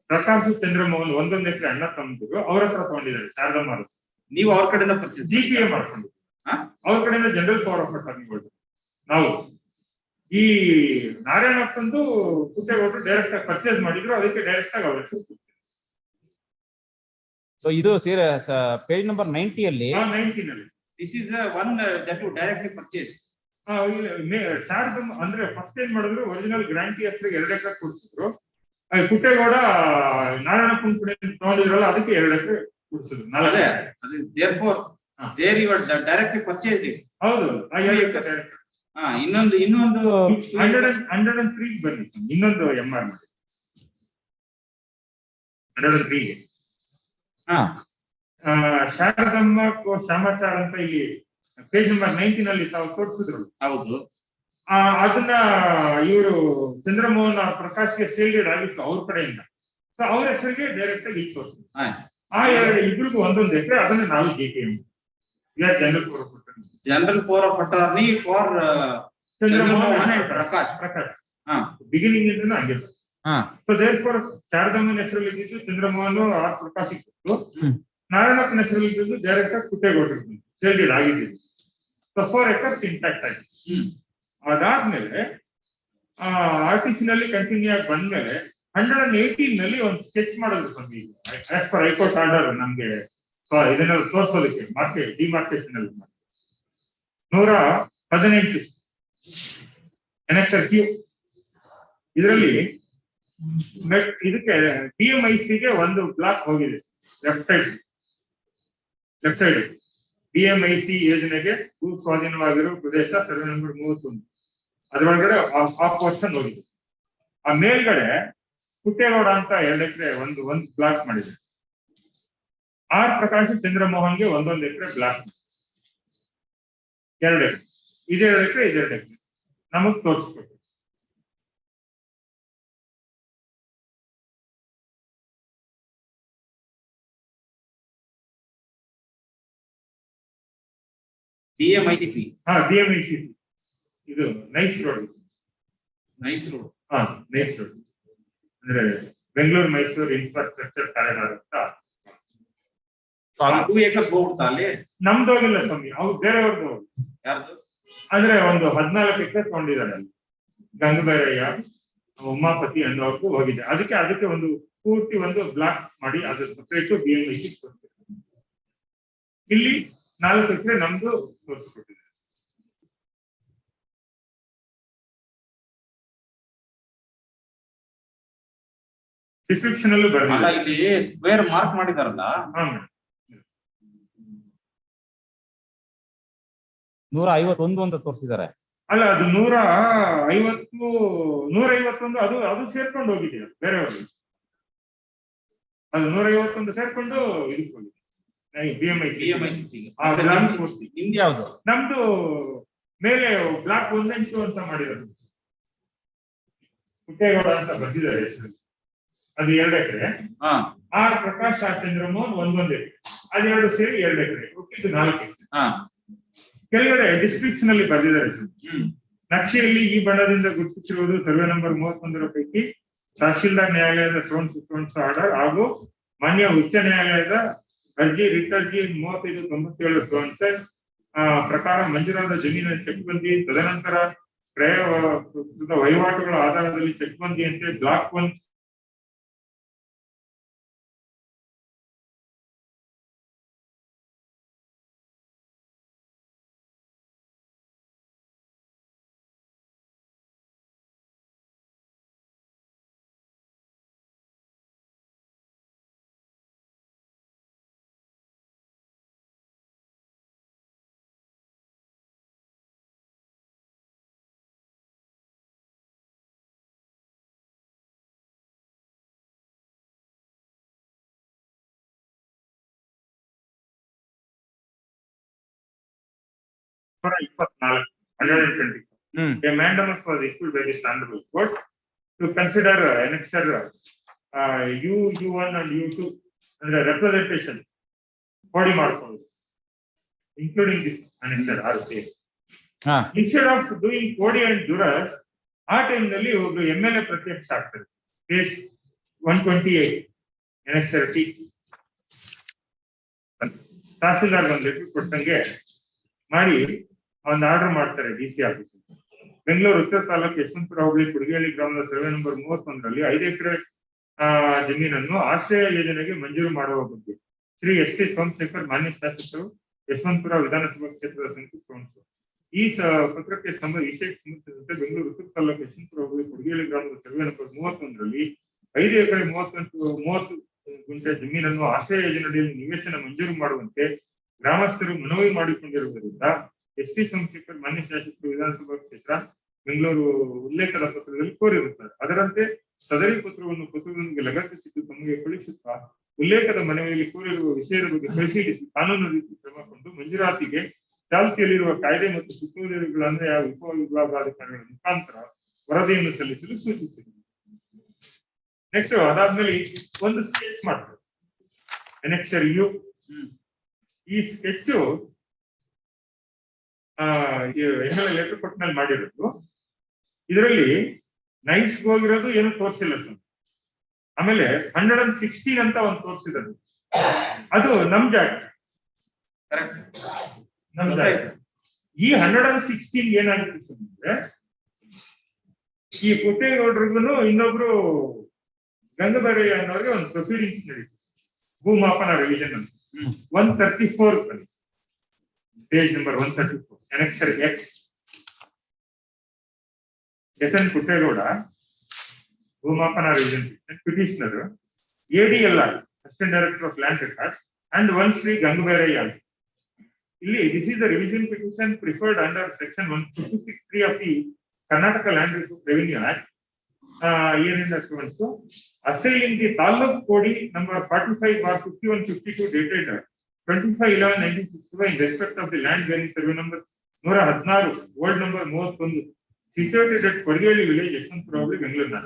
ಪ್ರಕಾಶ್ ಚಂದ್ರಮೋಹನ್ 1 ಎಕರೆ ಅಣ್ಣ ತಮ್ಮಂದಿರು ಅವ್ರ ಹತ್ರ ತಗೊಂಡಿದ್ದಾರೆ ಶಾರದಮ್ಮ. ನೀವು ಅವ್ರ ಕಡೆಯಿಂದ ಪರ್ಚೇಸ್ GPA ಮಾಡ್ಕೊಂಡು ಅವ್ರ ಕಡೆಯಿಂದ ಜನರಲ್ ಪವರ್ ಆಫ್ ಅಟಾರ್ನಿ. ನಾವು ಈ ನಾರಾಯಣಪ್ಪಂದು ಪುಟ್ಟೇಗೌಡರು ಡೈರೆಕ್ಟ್ ಆಗಿ ಪರ್ಚೇಸ್ ಮಾಡಿದ್ರು, ಅದಕ್ಕೆ ಡೈರೆಕ್ಟ್ ಆಗಿ ಅವ್ರ ಹೆಸರು. ಸೊ ಇದು ಪೇಜ್ ನಂಬರ್ 90 ಅಲ್ಲಿ 19 ಅಲ್ಲಿ this is one that you directly purchase. Sharadamma ಅಂದ್ರೆ ಫಸ್ಟ್ ಏನ್ ಮಾಡಿದ್ರು, ಒರಿಜಿನಲ್ ಗ್ರಾಂಟಿ ಹೆಸರಿಗೆ 2 ಎಕರೆ ಕೊಡಿಸಿದ್ರು. ಪುಟ್ಟೇಗೌಡ ನಾರಾಯಣಪ್ಪನ ಕಡೆ ತಗೊಂಡಿದ್ರಲ್ಲ, ಅದಕ್ಕೆ 2 ಎಕರೆ ಕೊಡಿಸಿದ್ರು. Directly purchase. ಹೌದು, ಇನ್ನೊಂದು 103 ಬನ್ನಿ, ಇನ್ನೊಂದು MR ಮಾಡಿ 103. ಶಾರದಮ್ಮ ಶ್ಯಾಮಾಚಾರ ಅಂತ ಇಲ್ಲಿ ಪೇಜ್ ನಂಬರ್ 19 ಅಲ್ಲಿ ತಾವು ತೋರಿಸಿದ್ರು. ಹೌದು. ಅದನ್ನ ಇವರು ಚಂದ್ರಮೋಹನ್ ಪ್ರಕಾಶ್ಗೆ ಸೇಲ್ ಡೀಡ್ ಆಗಿತ್ತು ಅವ್ರ ಕಡೆಯಿಂದ. ಸೊ ಅವ್ರ ಹೆಸರಿಗೆ ಡೈರೆಕ್ಟ್ ಆಗಿ ತೋರಿಸಿದ್ರು. ಆ ಇಬ್ರಿಗೂ 1 ಎಕರೆ, ಅದನ್ನ ನಾವು JPM general power of attorney for Chandramohan and Prakash. Beginning ಇಂದ ಹಂಗೆ. ಸೊ ದೇರ್ಫೋರ್ ಶಾರದಮ್ಮನ ಹೆಸರಲ್ಲಿ ಇದ್ದಿದ್ದು ಚಂದ್ರಮೋಹನ್ ಆರ್ ಪ್ರಕಾಶ್ ಇತ್ತು. ನಾರಾಯಣಪ್ಪನ ಹೆಸರಲ್ಲಿ ಇದ್ದಿದ್ದು ಡೈರೆಕ್ಟ್ ಆಗಿ ಪುಟ್ಟೇಗೌಡರು ಸೇಲ್ ಡೀಡ್ ಆಗಿದ್ದು. ಸೊ 4 acres ಇಂಟ್ಯಾಕ್ಟ್ ಆಗಿದೆ. ಅದಾದ್ಮೇಲೆ RTC ನಲ್ಲಿ ಕಂಟಿನ್ಯೂ ಆಗಿ ಬಂದ್ಮೇಲೆ 118 ನಲ್ಲಿ ಒಂದು ಸ್ಕೆಚ್ ಮಾಡೋದು ಬಂದಿ. ಆಸ್ ಪರ್ ಹೈಕೋರ್ಟ್ ಆರ್ಡರ್ ನಮ್ಗೆ ಇದನ್ನ ತೋರಿಸೋದಕ್ಕೆ ಡಿಮಾರ್ಕೇಶನ್ ಅಲ್ಲಿ 118 ಎನೆಕ್ಟರ್ ಕ್ಯೂ. ಇದರಲ್ಲಿ ಇದಕ್ಕೆ DMIC-ಗೆ ಒಂದು ಬ್ಲಾಕ್ ಹೋಗಿದೆ ಲೆಫ್ಟ್ ಸೈಡ್. DMIC ಯೋಜನೆಗೆ ಭೂ ಸ್ವಾಧೀನವಾಗಿರುವ ಪ್ರದೇಶ ಸರ್ವೆ ನಂಬರ್ 31, ಅದರೊಳಗಡೆ ಆ ಪೋರ್ಷನ್ ಹೋಗಿದೆ. ಆ ಮೇಲ್ಗಡೆ ಪುಟ್ಟೇಗೌಡ ಅಂತ 2 ಎಕರೆ ಒಂದು ಬ್ಲಾಕ್ ಮಾಡಿದೆ. ಆರ್ ಪ್ರಕಾಶ್ ಚಂದ್ರಮೋಹನ್ಗೆ 1 ಎಕರೆ ಬ್ಲಾಕ್, 2 ಎಕರೆ. ಇದು 2 ಎಕರೆ, ಇದು 2 ಎಕರೆ ನಮಗ್ ತೋರಿಸ್ಬೇಕು. DMICP. DMICP. ಇದು ನೈಸ್ ರೋಡ್. ನೈಸ್ ರೋಡ್ ಅಂದ್ರೆ ಬೆಂಗಳೂರು ಮೈಸೂರು ಇನ್ಫ್ರಾಸ್ಟ್ರಕ್ಚರ್ ಕಾರಿಡಾರ್ ಅಂತ. 2 acres ಹೋಗ್ಬಿಡ್ತಾ ಅಲ್ಲಿ? ನಮ್ದು ಹೋಗಿಲ್ಲ ಸ್ವಾಮಿ, ಅವ್ರು ಬೇರೆಯವ್ರದ್ದು. ಯಾರ್ದು? ಅಂದ್ರೆ ಒಂದು 14 ಎಕರೆ ತಗೊಂಡಿದ್ದಾರೆ ಅಲ್ಲಿ. ಗಂಗಬೈರಯ್ಯ, ಉಮಾಪತಿ ಅನ್ನೋರ್ಗೂ ಹೋಗಿದೆ. ಅದಕ್ಕೆ ಒಂದು ಪೂರ್ತಿ ಒಂದು ಬ್ಲಾಕ್ ಮಾಡಿ ಅದು ಸಪರೇಟ್ BMI ಇಲ್ಲಿ 4 ಎಕರೆ ನಮ್ದು ತೋರಿಸ್ಕೊಟ್ಟಿದೆ. ಡಿಸ್ಕ್ರಿಪ್ಷನ್ ಅಲ್ಲೂ ಬರಲ್ಲ. ಇಲ್ಲಿ ಸ್ಕ್ವೇರ್ ಮಾರ್ಕ್ ಮಾಡಿದಾರಲ್ಲ, 151 ಅಂತ ತೋರಿಸಿದ್ದಾರೆ. ಅಲ್ಲ, ಅದು 151 ಅದು ಸೇರ್ಕೊಂಡು ಹೋಗಿದೆಯಾ ಬೇರೆಯವ್ರಿಗೆ? ಅದು 151 ಸೇರ್ಕೊಂಡು ಇದಕ್ಕೆ ಹೋಗಿದೆ BMI. ನಮ್ದು ಮೇಲೆ ಬ್ಲಾಕ್ 1 ಅಂತ ಮಾಡಿರೋದು ಪುಟ್ಟೇಗೌಡ ಅಂತ ಬರ್ದಿದ್ದಾರೆ ಹೆಸರು. ಅದು 2 ಎಕರೆ. ಆರ್ ಪ್ರಕಾಶ್ ಚಂದ್ರಮೋಹನ್ 1 ಎಕರೆ. ಅದು 2 ಸೇರಿ 2 ಎಕರೆ. ಇದು 4 ಎಕರೆ. ಕೆಳಗಡೆ ಡಿಸ್ಕ್ರಿಪ್ಷನ್ ಅಲ್ಲಿ ಬರ್ದಿದ್ದಾರೆ. ನಕ್ಷೆಯಲ್ಲಿ ಈ ಬಣ್ಣದಿಂದ ಗುರುತಿಸಿರುವುದು ಸರ್ವೆ ನಂಬರ್ 31 ಪೈಕಿ ತಹಶೀಲ್ದಾರ್ ನ್ಯಾಯಾಲಯದ ಸೋನ್ಸ್ ಆರ್ಡರ್ ಹಾಗೂ ಮಾನ್ಯ ಉಚ್ಚ ನ್ಯಾಯಾಲಯದ ಅರ್ಜಿ ರಿಟ್ ಅರ್ಜಿ 3597 ಪ್ರಕಾರ ಮಂಜೂರಾದ ಜಮೀನಿನ ಚೆಕ್ ಬಂದಿ ತದನಂತರ ವಹಿವಾಟುಗಳ ಆಧಾರದಲ್ಲಿ check ಬಂದಿಯಂತೆ block 1 120. A mandamus was issued by the Honorable Court to consider annexure U1 and U2 under representation body markers, including this annexure RCA. Instead of doing Kodi and Duras, ಆ time ನಲ್ಲಿ ಒಬ್ರು MLA ಪ್ರತ್ಯಕ್ಷ ಆಗ್ತಾರೆ. Page 128 annexure T. Tahsildar ಒಂದು letter ಕೊಟ್ಟಂಗೆ ಮಾಡಿ ಒಂದು order ಮಾಡ್ತಾರೆ DC ಆಫೀಸ್. ಬೆಂಗಳೂರು ಉತ್ತರ ತಾಲೂಕು ಯಶವಂತಪುರ ಹೋಬಳಿ ಕುಡಿಗೇಳಿ ಗ್ರಾಮದ ಸರ್ವೆ ನಂಬರ್ 31ರಲ್ಲಿ 5 ಎಕರೆ ಜಮೀನನ್ನು ಆಶ್ರಯ ಯೋಜನೆಗೆ ಮಂಜೂರು ಮಾಡುವ ಬಗ್ಗೆ ಶ್ರೀ ST ಸೋಮಶೇಖರ್ ಮಾನ್ಯ ಶಾಸಕರು ಯಶವಂತಪುರ ವಿಧಾನಸಭಾ ಕ್ಷೇತ್ರದ ಸಂಸದರು ಈ ಪತ್ರಕ್ಕೆ ವಿಷಯಕ್ಕೆ ಸಂಬಂಧಿಸಿದಂತೆ ಬೆಂಗಳೂರು ಉತ್ತರ ತಾಲೂಕು ಯಶವಂತಪುರ ಹೋಬಳಿ ಕುಡಿಗೇಳಿ ಗ್ರಾಮದ ಸರ್ವೆ ನಂಬರ್ 31ರಲ್ಲಿ 5 ಎಕರೆ 30 ಗುಂಟೆ ಜಮೀನನ್ನು ಆಶ್ರಯ ಯೋಜನೆಯಲ್ಲಿ ನಿವೇಶನ ಮಂಜೂರು ಮಾಡುವಂತೆ ಗ್ರಾಮಸ್ಥರು ಮನವಿ ಮಾಡಿಕೊಂಡಿರುವುದರಿಂದ ST ಸೋಮಶೇಖರ್ ಮಾನ್ಯ ಶಾಸಕರು ವಿಧಾನಸಭಾ ಕ್ಷೇತ್ರ ಬೆಂಗಳೂರು ಉಲ್ಲೇಖದ ಪತ್ರದಲ್ಲಿ ಕೋರಿರುತ್ತಾರೆ. ಅದರಂತೆ ಸದರಿ ಪತ್ರದೊಂದಿಗೆ ಲಗತ್ತಿಸಿದ್ದು ತಮಗೆ ಕಳುಹಿಸುತ್ತಾ ಉಲ್ಲೇಖದ ಮನವಿಯಲ್ಲಿ ಕೋರಿರುವ ವಿಷಯದ ಬಗ್ಗೆ ಪರಿಶೀಲಿಸಿ ಕಾನೂನು ರೀತಿ ಕ್ರಮ ಕೊಂಡು ಮಂಜೂರಾತಿಗೆ ಚಾಲ್ತಿಯಲ್ಲಿರುವ ಕಾಯ್ದೆ ಮತ್ತು ಸುತ್ತೋಲೆಗಳ ಅನ್ವಯ ಉಪವಿಭಾಗಾಧಿಕಾರಿಗಳ ಮುಖಾಂತರ ವರದಿಯನ್ನು ಸಲ್ಲಿಸಲು ಸೂಚಿಸಿದೆ. ನೆಕ್ಸ್ಟ್ ಅದಾದ್ಮೇಲೆ ಒಂದು ಸ್ಕೆಚ್ ಮಾಡ್ತಾರೆ annexure U. ಈ ಸ್ಕೆಚ್ ಲೆಟರ್ ಕೊಟ್ಟನಲ್ಲಿ ಮಾಡಿರೋದು. ಇದರಲ್ಲಿ ನೈಸ್ ಹೋಗಿರೋದು ಏನು ತೋರಿಸಿಲ್ಲ ಸರ್. ಆಮೇಲೆ 116 ಅಂತ ಒಂದು ತೋರಿಸಿರೋದು ಅದು ನಮ್ ಜಾಗ, ನಮ್ ಜಾಗ. ಈ 116 ಏನಾಗುತ್ತೆ ಸರ್ ಅಂದ್ರೆ, ಈ ಪುಟ್ಟೇಗೌಡರಿಗೂ ಇನ್ನೊಬ್ರು ಗಂಗಬೈರಯ್ಯ ಅನ್ನೋರಿಗೆ ಒಂದು ಪ್ರೊಸೀಡಿಂಗ್ಸ್ ನಡೀತು, ಭೂಮಾಪನ ರಿವಿಷನ್ ಅಂತ 134 page number 134 annexure X. SN Puttegowda ಭೂಮಾಪನ revision petitioner, ADLR assistant director of land records and 1 Shri Gangabairaiah. ಇಲ್ಲಿ this is the revision petition preferred under section 156(3) of the Karnataka Land Revenue Act. ಏನಿಂದ assailing the Taluk Kodi number 45/5152 dated 25/11/1965 in respect of the land bearing survey number 116 ward number 31 situated at Kodiyali village, Yeshwanthpura Hobbli, Bengaluru.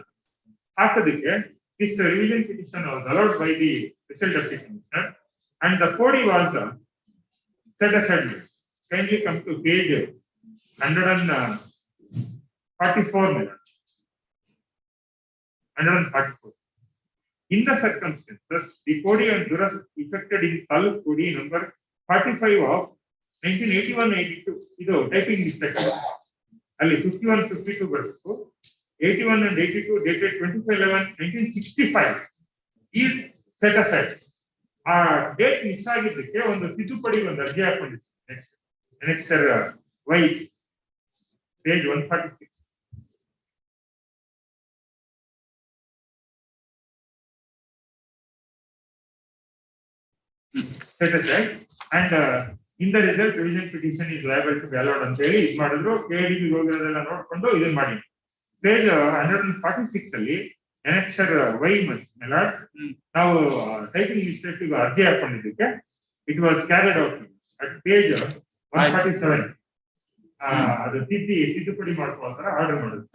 ಹಾಕೋದಕ್ಕೆ this revision petition was allowed by the special deputy commissioner and the Kodi was set aside. Kindly come to page 144. 144. In the circumstances, the Kodi and Duras effected in Taluk Kodi number 45 of 1981-82. Ido typing mistake. ಅಲ್ಲಿ 51, 52 ಬರಬೇಕು. 81 and 82 dated 25/11/1965 is set aside. ಆ date miss ಆಗಿದ್ದಕ್ಕೆ ಒಂದು ತಿದ್ದುಪಡಿ ಒಂದು ಅರ್ಜಿ ಹಾಕೊಂಡಿತ್ತು. Next ವೈ page 146. set aside and in the result revision petition is liable to be allowed ಅಂತ ಹೇಳಿ ಇದು ಮಾಡಿದ್ರು. KDB ಹೋಗಿರೋದೆಲ್ಲ ನೋಡ್ಕೊಂಡು ಇದನ್ನ ಮಾಡಿ ಪೇಜ್ 146 ಅಲ್ಲಿ annexure ವೈ ಮೆಲಾಡ್ ನಾವು ಟೈಪಿಂಗ್ ಮಿಸ್ಟೇಕ್ ಅರ್ಜಿ ಹಾಕೊಂಡಿದ್ದಕ್ಕೆ it was carried out at page 147. ಅದು ತಿದ್ದುಪಡಿ ಮಾಡ್ಕೊಳ್ತಾರ ಆರ್ಡರ್ ಮಾಡುದು.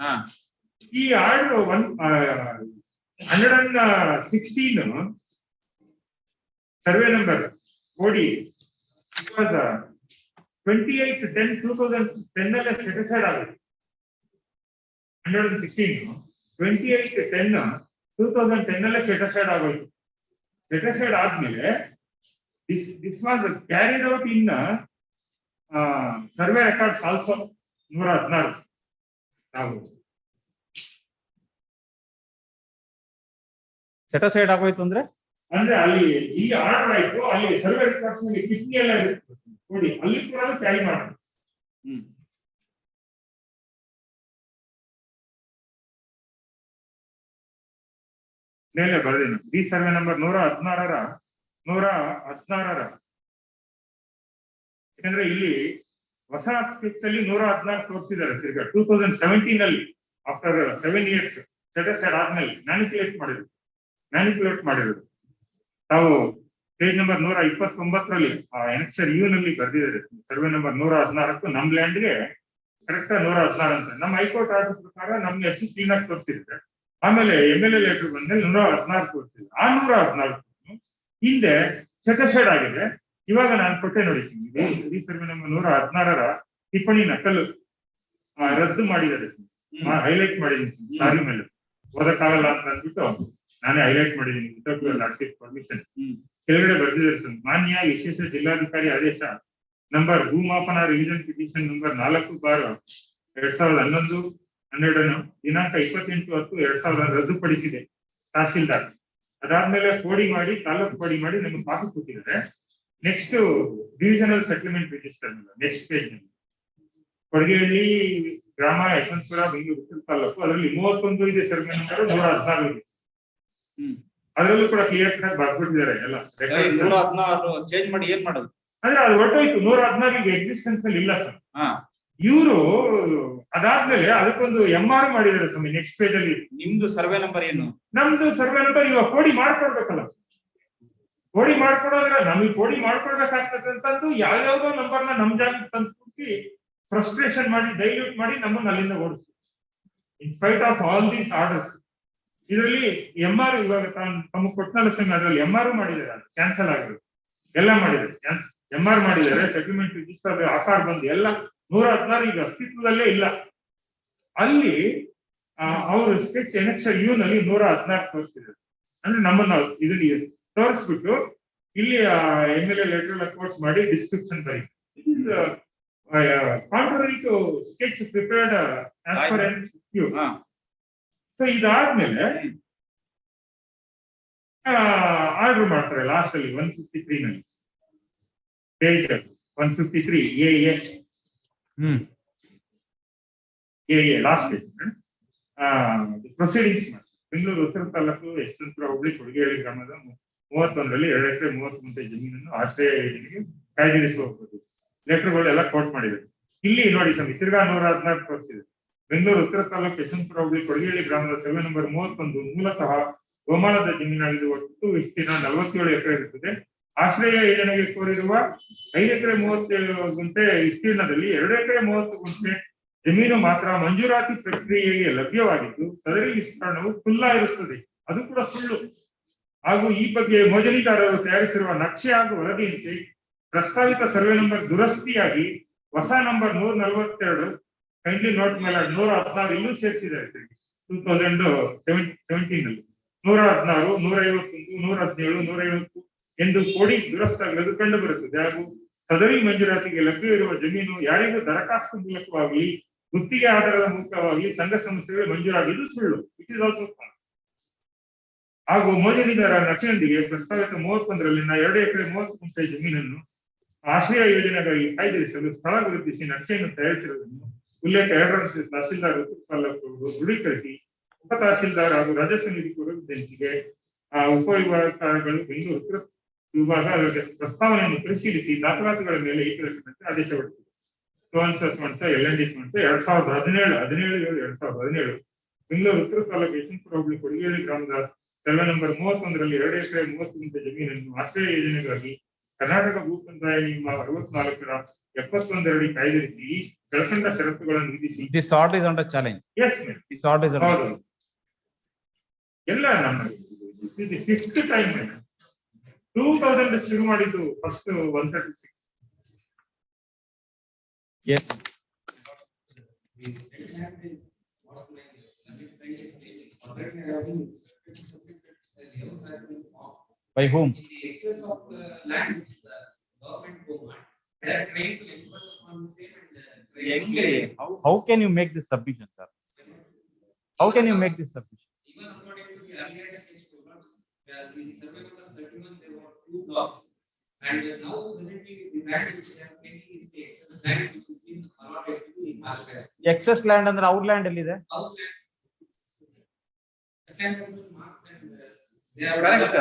ಈ order 116 survey number OD it was 28/10/2010 ಅಲ್ಲೇ ಸೆಟ್ ಅಸೈಡ್ ಆಗುತ್ತೆ. 116 28/10/2010 ಅಲ್ಲೇ ಸೆಟ್ ಅಸೈಡ್ ಆಗೋಯ್ತು. ಸೆಟ್ ಅಸೈಡ್ ಆದ್ಮೇಲೆ this was carried out in survey records also 116. ನಾವು ಸೆಟ್ ಅಸೈಡ್ ಆಗೋಯ್ತು ಅಂದ್ರೆ ಅಲ್ಲಿ ಈ ಆರ್ಡರ್ ಆಯ್ತು, ಅಲ್ಲಿ ಸರ್ವೆ ರೆಕಾರ್ಡ್ಸ್ ನಲ್ಲಿ ಕಿಟ್ನಿ ಎಲ್ಲ ಇರುತ್ತೆ ನೋಡಿ, ಅಲ್ಲಿ ಕೂಡ ಕ್ಯಾರಿ ಮಾಡೋದು. ಮೇಲೆ ಬರೆದೇನು ಈ ಸರ್ವೆ ನಂಬರ್ 116 ಯಾಕಂದ್ರೆ ಇಲ್ಲಿ ಹೊಸ ಸ್ಕೆಚ್ ಅಲ್ಲಿ 116 ತೋರಿಸಿದ್ದಾರೆ. ತಿರ್ಗಾ 2017 ಅಲ್ಲಿ ಆಫ್ಟರ್ 7 years ಸೆಟ್ ಅಸೈಡ್ ಆದ್ಮೇಲೆ ಮ್ಯಾನಿಪುಲೇಟ್ ಮಾಡಿರೋದು. ತಾವು ಪೇಜ್ ನಂಬರ್ 129 ಎನೆಕ್ಸರ್ ಯು ನಲ್ಲಿ ಬರ್ದಿದ್ದಾರೆ. ಸರ್ವೆ ನಂಬರ್ 116 ನಮ್ ಲ್ಯಾಂಡ್ಗೆ ಕರೆಕ್ಟ್ 116 ಅಂತ ನಮ್ಮ ಹೈಕೋರ್ಟ್ ಆರ್ಡರ್ ಪ್ರಕಾರ ನಮ್ಗೆ ಎಷ್ಟು ಕ್ಲೀನ್ ಆಗಿ ತೋರಿಸಿದ್ರೆ, ಆಮೇಲೆ MLA ಲೆಟರ್ ಬಂದ್ಮೇಲೆ 116 ತೋರಿಸಿದ್ರು. ಆ 116 ಹಿಂದೆ ಸೆಟ್ ಅಸೈಡ್ ಆಗಿದೆ. ಇವಾಗ ನಾನು ಕೊಟ್ಟೆ ನೋಡಿ, ಈ ಸರ್ವೆ ನಂಬರ್ 116 ಟಿಪ್ಪಣಿ ನಕಲು ರದ್ದು ಮಾಡಿದ್ದಾರೆ. ಹೈಲೈಟ್ ಮಾಡಿದ್ದೀನಿ ಸಾರಿ ಮೇಲೆ ಓದಕ್ಕಾಗಲ್ಲ ಅಂತ ಅಂದ್ಬಿಟ್ಟು ನಾನೇ ಹೈಲೈಟ್ ಮಾಡಿದ್ದೀನಿ ವಿತೌಟ್ ಪರ್ಮಿಷನ್. ಕೆಳಗಡೆ ಬರ್ದಿದ್ದಾರೆ ಸರ್, ಮಾನ್ಯ ವಿಶೇಷ ಜಿಲ್ಲಾಧಿಕಾರಿ ಆದೇಶ ನಂಬರ್ ಭೂಮಾಪನ ರಿವಿಷನ್ ಪಿಟಿಷನ್ ನಂಬರ್ 4/2011 ದಿನಾಂಕ 28/10/2000 ರದ್ದುಪಡಿಸಿದೆ ತಹಸೀಲ್ದಾರ್. ಅದಾದ್ಮೇಲೆ ಕೋಡಿ ಮಾಡಿ ತಾಲೂಕು ಕೋಡಿ ಮಾಡಿ ನಮ್ಗೆ ಕಾಪಿ ಕೊಟ್ಟಿದ್ದಾರೆ. Next divisional settlement register next page ನಲ್ಲಿ ಕೊಡಗೇಹಳ್ಳಿ ಗ್ರಾಮ ಯಶವಂತಪುರ ಬೆಂಗಳೂರು ಉತ್ತರ ತಾಲೂಕು ಅದರಲ್ಲಿ 31 ಇದೆ ಸರ್ವೆ ನಂಬರ್ 116 ಇದೆ. ಅದರಲ್ಲೂ ಕೂಡ ಕ್ಲಿಯರ್ ಆಗಿ ಬರ್ಬಿಟ್ಟಿದ್ದಾರೆ ಎಲ್ಲ. 116 ಚೇಂಜ್ ಮಾಡಿ ಏನ್ ಮಾಡೋದು ಅಂದ್ರೆ ಅದು ಹೊರಟೋಯ್ತು. 116 ಎಕ್ಸಿಸ್ಟೆನ್ಸ್ ಅಲ್ಲಿ ಇಲ್ಲ ಸರ್. ಇವರು ಅದಾದ್ಮೇಲೆ ಅದಕ್ಕೊಂದು MR ಮಾಡಿದ್ದಾರೆ ಸ್ವಾಮಿ ನೆಕ್ಸ್ಟ್ ಪೇಜ್ ಅಲ್ಲಿ. ನಿಮ್ದು ಸರ್ವೆ ನಂಬರ್ ಏನು? ನಮ್ದು ಸರ್ವೆ ನಂಬರ್ ಇವಾಗ ಕೋಡಿ ಮಾಡ್ಕೊಡ್ಬೇಕಲ್ಲ. ಕೋಡಿ ಮಾಡ್ಕೊಡೋದ್ರೆ ನಮಗೆ ಕೋಡಿ ಮಾಡ್ಕೊಡ್ಬೇಕಾಗ್ತದೆ ಅಂತಂದು ಯಾವ್ಯಾವ್ದೋ ನಂಬರ್ನ ನಮ್ ಜಾಗಕ್ಕೆ ತಂದು ಕೂರಿಸಿ ಫ್ರಸ್ಟ್ರೇಷನ್ ಮಾಡಿ ಡೈಲ್ಯೂಟ್ ಮಾಡಿ ನಮ್ಮನ್ನ ಅಲ್ಲಿಂದ ಓಡಿಸಿ. In spite of all these orders ಇದರಲ್ಲಿ MR ಇವಾಗ ತಮಗೆ ಕೊಟ್ಟನಲ್ಲ ಸ್ವಾಮಿ, ಅದರಲ್ಲಿ MR ಮಾಡಿದ್ದಾರೆ, ಕ್ಯಾನ್ಸಲ್ ಆಗಿರೋದು ಎಲ್ಲ ಮಾಡಿದ್ದಾರೆ. MR ಮಾಡಿದ್ದಾರೆ, ಸೆಟಲ್ಮೆಂಟ್ ರಿಜಿಸ್ಟರ್ ಆಕಾರ ಬಂದು ಎಲ್ಲ 116 ಈಗ ಅಸ್ತಿತ್ವದಲ್ಲೇ ಇಲ್ಲ. ಅಲ್ಲಿ ಅವರು ಸ್ಕೆಚ್ ಎನೆಕ್ಸರ್ ಯು ನಲ್ಲಿ 116 ತೋರಿಸಿದ್ದಾರೆ. ಅಂದ್ರೆ ನಮ್ಮನ್ನ ಇದನ್ನ ತೋರಿಸ್ಬಿಟ್ಟು ಇಲ್ಲಿ MLA ಲೆಟರ್ ಕೋಟ್ ಮಾಡಿ ಡಿಸ್ಕ್ರಿಪ್ಷನ್ ಬರೀ. It is contrary to sketch prepared as per you. So ಇದಾದ್ಮೇಲೆ ಆರ್ಡರ್ ಮಾಡ್ತಾರೆ ಲಾಸ್ಟ್ ಅಲ್ಲಿ 153 ನಲ್ಲಿ page 153 AA last page proceedings ಮಾಡಿ ಬೆಂಗಳೂರು ಉತ್ತರ ತಾಲೂಕು ಯಶವಂತಪುರ ಹೋಬಳಿ ಕೊಡಗೇಹಳ್ಳಿ ಗ್ರಾಮದ 31ರಲ್ಲಿ 2 ಎಕರೆ 30 ಗುಂಟೆ ಜಮೀನನ್ನು ಆಶ್ರಯ ಯೋಜನೆಗೆ ಕಾಯ್ದಿರಿಸಬಹುದು ಲೆಟರ್ಗಳೆಲ್ಲ ಕೋಟ್ ಮಾಡಿದ್ದಾರೆ. ಇಲ್ಲಿ ನೋಡಿ ಸ್ವಾಮಿ ತಿರ್ಗಾ 116 ತೋರಿಸಿದೆ. ಬೆಂಗಳೂರು ಉತ್ತರ ತಾಲೂಕು ಯಶವಂತಪುರ ಹೋಬಳಿ ಕೊಡಗೇಹಳ್ಳಿ ಗ್ರಾಮದ ಸರ್ವೆ ನಂಬರ್ 31 ಮೂಲತಃ ಗೋಮಾಳದ ಜಮೀನಾಗಿದ್ದು ಒಟ್ಟು ವಿಸ್ತೀರ್ಣ 47 ಎಕರೆ ಇರುತ್ತದೆ. ಆಶ್ರಯ ಯೋಜನೆಗೆ ಕೋರಿರುವ 5 ಎಕರೆ 37 ಗುಂಟೆ ವಿಸ್ತೀರ್ಣದಲ್ಲಿ 2 ಎಕರೆ 30 ಗುಂಟೆ ಜಮೀನು ಮಾತ್ರ ಮಂಜೂರಾತಿ ಪ್ರಕ್ರಿಯೆಗೆ ಲಭ್ಯವಾಗಿದ್ದು ಸದರಿ ವಿಸ್ತರಣವು ಖುಲ್ಲಾ ಇರುತ್ತದೆ. ಅದು ಕೂಡ ಸುಳ್ಳು. ಹಾಗೂ ಈ ಬಗ್ಗೆ ಮೋಜಣಿದಾರರು ತಯಾರಿಸಿರುವ ನಕ್ಷೆ ಹಾಗೂ ವರದಿಯಂತೆ ಪ್ರಸ್ತಾವಿತ ಸರ್ವೆ ನಂಬರ್ ದುರಸ್ತಿಯಾಗಿ ಹೊಸ ನಂಬರ್ 142 ಕೈಂಡ್ಲಿ ನೋಟ್ ಮೇಲೆ 116 ಇನ್ನೂ ಸೇರಿಸಿದ್ದಾರೆ 2017 ನಲ್ಲಿ 116, 151, 117, 150 ಎಂದು ಕೋಡಿ ದುರಸ್ತಾಗಿರೋದು ಕಂಡು ಬರುತ್ತದೆ. ಹಾಗೂ ಸದರಿ ಮಂಜೂರಾತಿಗೆ ಲಭ್ಯ ಇರುವ ಜಮೀನು ಯಾರಿಗೂ ದರಖಾಸ್ತು ಮೂಲಕವಾಗಲಿ ಗುತ್ತಿಗೆ ಆಧಾರದ ಮೂಲಕವಾಗಿ ಸಂಘ ಸಂಸ್ಥೆಗಳು ಮಂಜೂರಾಗಿದ್ದು ಸುಳ್ಳು. It is also falls. ಹಾಗೂ ಮೋಜಣಿದಾರ ನಕ್ಷೆಯೊಂದಿಗೆ ಪ್ರಸ್ತಾವಿತ 31ರಲ್ಲಿನ 2 ಎಕರೆ 30 ಗುಂಟೆ ಜಮೀನನ್ನು ಆಶ್ರಯ ಯೋಜನೆಗಾಗಿ ಕಾಯ್ದಿರಿಸಲು ಸ್ಥಳ ಗುರುತಿಸಿ ನಕ್ಷೆಯನ್ನು ತಯಾರಿಸಿರುವುದನ್ನು ಉಲ್ಲೇಖ 2ರ ತಹಸೀಲ್ದಾರ್ ದೃಢೀಕರಿಸಿ ಉಪ ತಹಸೀಲ್ದಾರ್ ಹಾಗೂ ರಾಜ್ಯ ಸಮಿತಿ ಬೆಂಚಿಗೆ ಉಪವಿಭಾಗಗಳು ಬೆಂಗಳೂರು ಉತ್ತರ ವಿಭಾಗ ಪ್ರಸ್ತಾವನೆಯನ್ನು ಪರಿಶೀಲಿಸಿ ದಾಖಲಾತಿಗಳ ಮೇಲೆ ಏಕೀಕರಿಸುವಂತೆ ಆದೇಶ ಹೊರಡಿಸಿದೆ. LND 2017 ಬೆಂಗಳೂರು ಉತ್ತರ ತಾಲೂಕು ಯಶವಂತಪುರ ಹೋಬಳಿ ಕೊಡಗೇರಿ ಗ್ರಾಮದ ಸರ್ವೆ ನಂಬರ್ 31ರಲ್ಲಿ 2 ಎಕರೆ 30 ಗುಂಟೆ ಜಮೀನನ್ನು ಆಶ್ರಯ ಯೋಜನೆಗಾಗಿ ಕರ್ನಾಟಕ ಭೂ ಕಂದಾಯ ನಿಯಮ 64ರ 71 ಅಡಿ ಕಾಯ್ದಿರಿಸಿ ಕೆಳಕಂಡ ಷರತ್ತುಗಳನ್ನು ವಿಧಿಸಿ. This order is under challenge. Yes, ma'am. This order is under challenge. ಎಲ್ಲ ನಮ್ಮ ಫಿಫ್ತ್ ಟೈಮ್ 2000 ಶುರು ಮಾಡಿದ್ದು first 136. Yes. By whom? The excess of land which is government owned, they are trying to impose on the same and How can you make this submission, sir? How can you make this submission? even according to the earlier stage programs, in survey number 31 there were 2 blocks, and now presently the land which they are claiming is the excess land which is being allotted to the masters. Excess land ಅಂದ್ರೆ our land ಎಲ್ಲಿದೆ? Our land. The land has been marked and they are Correct.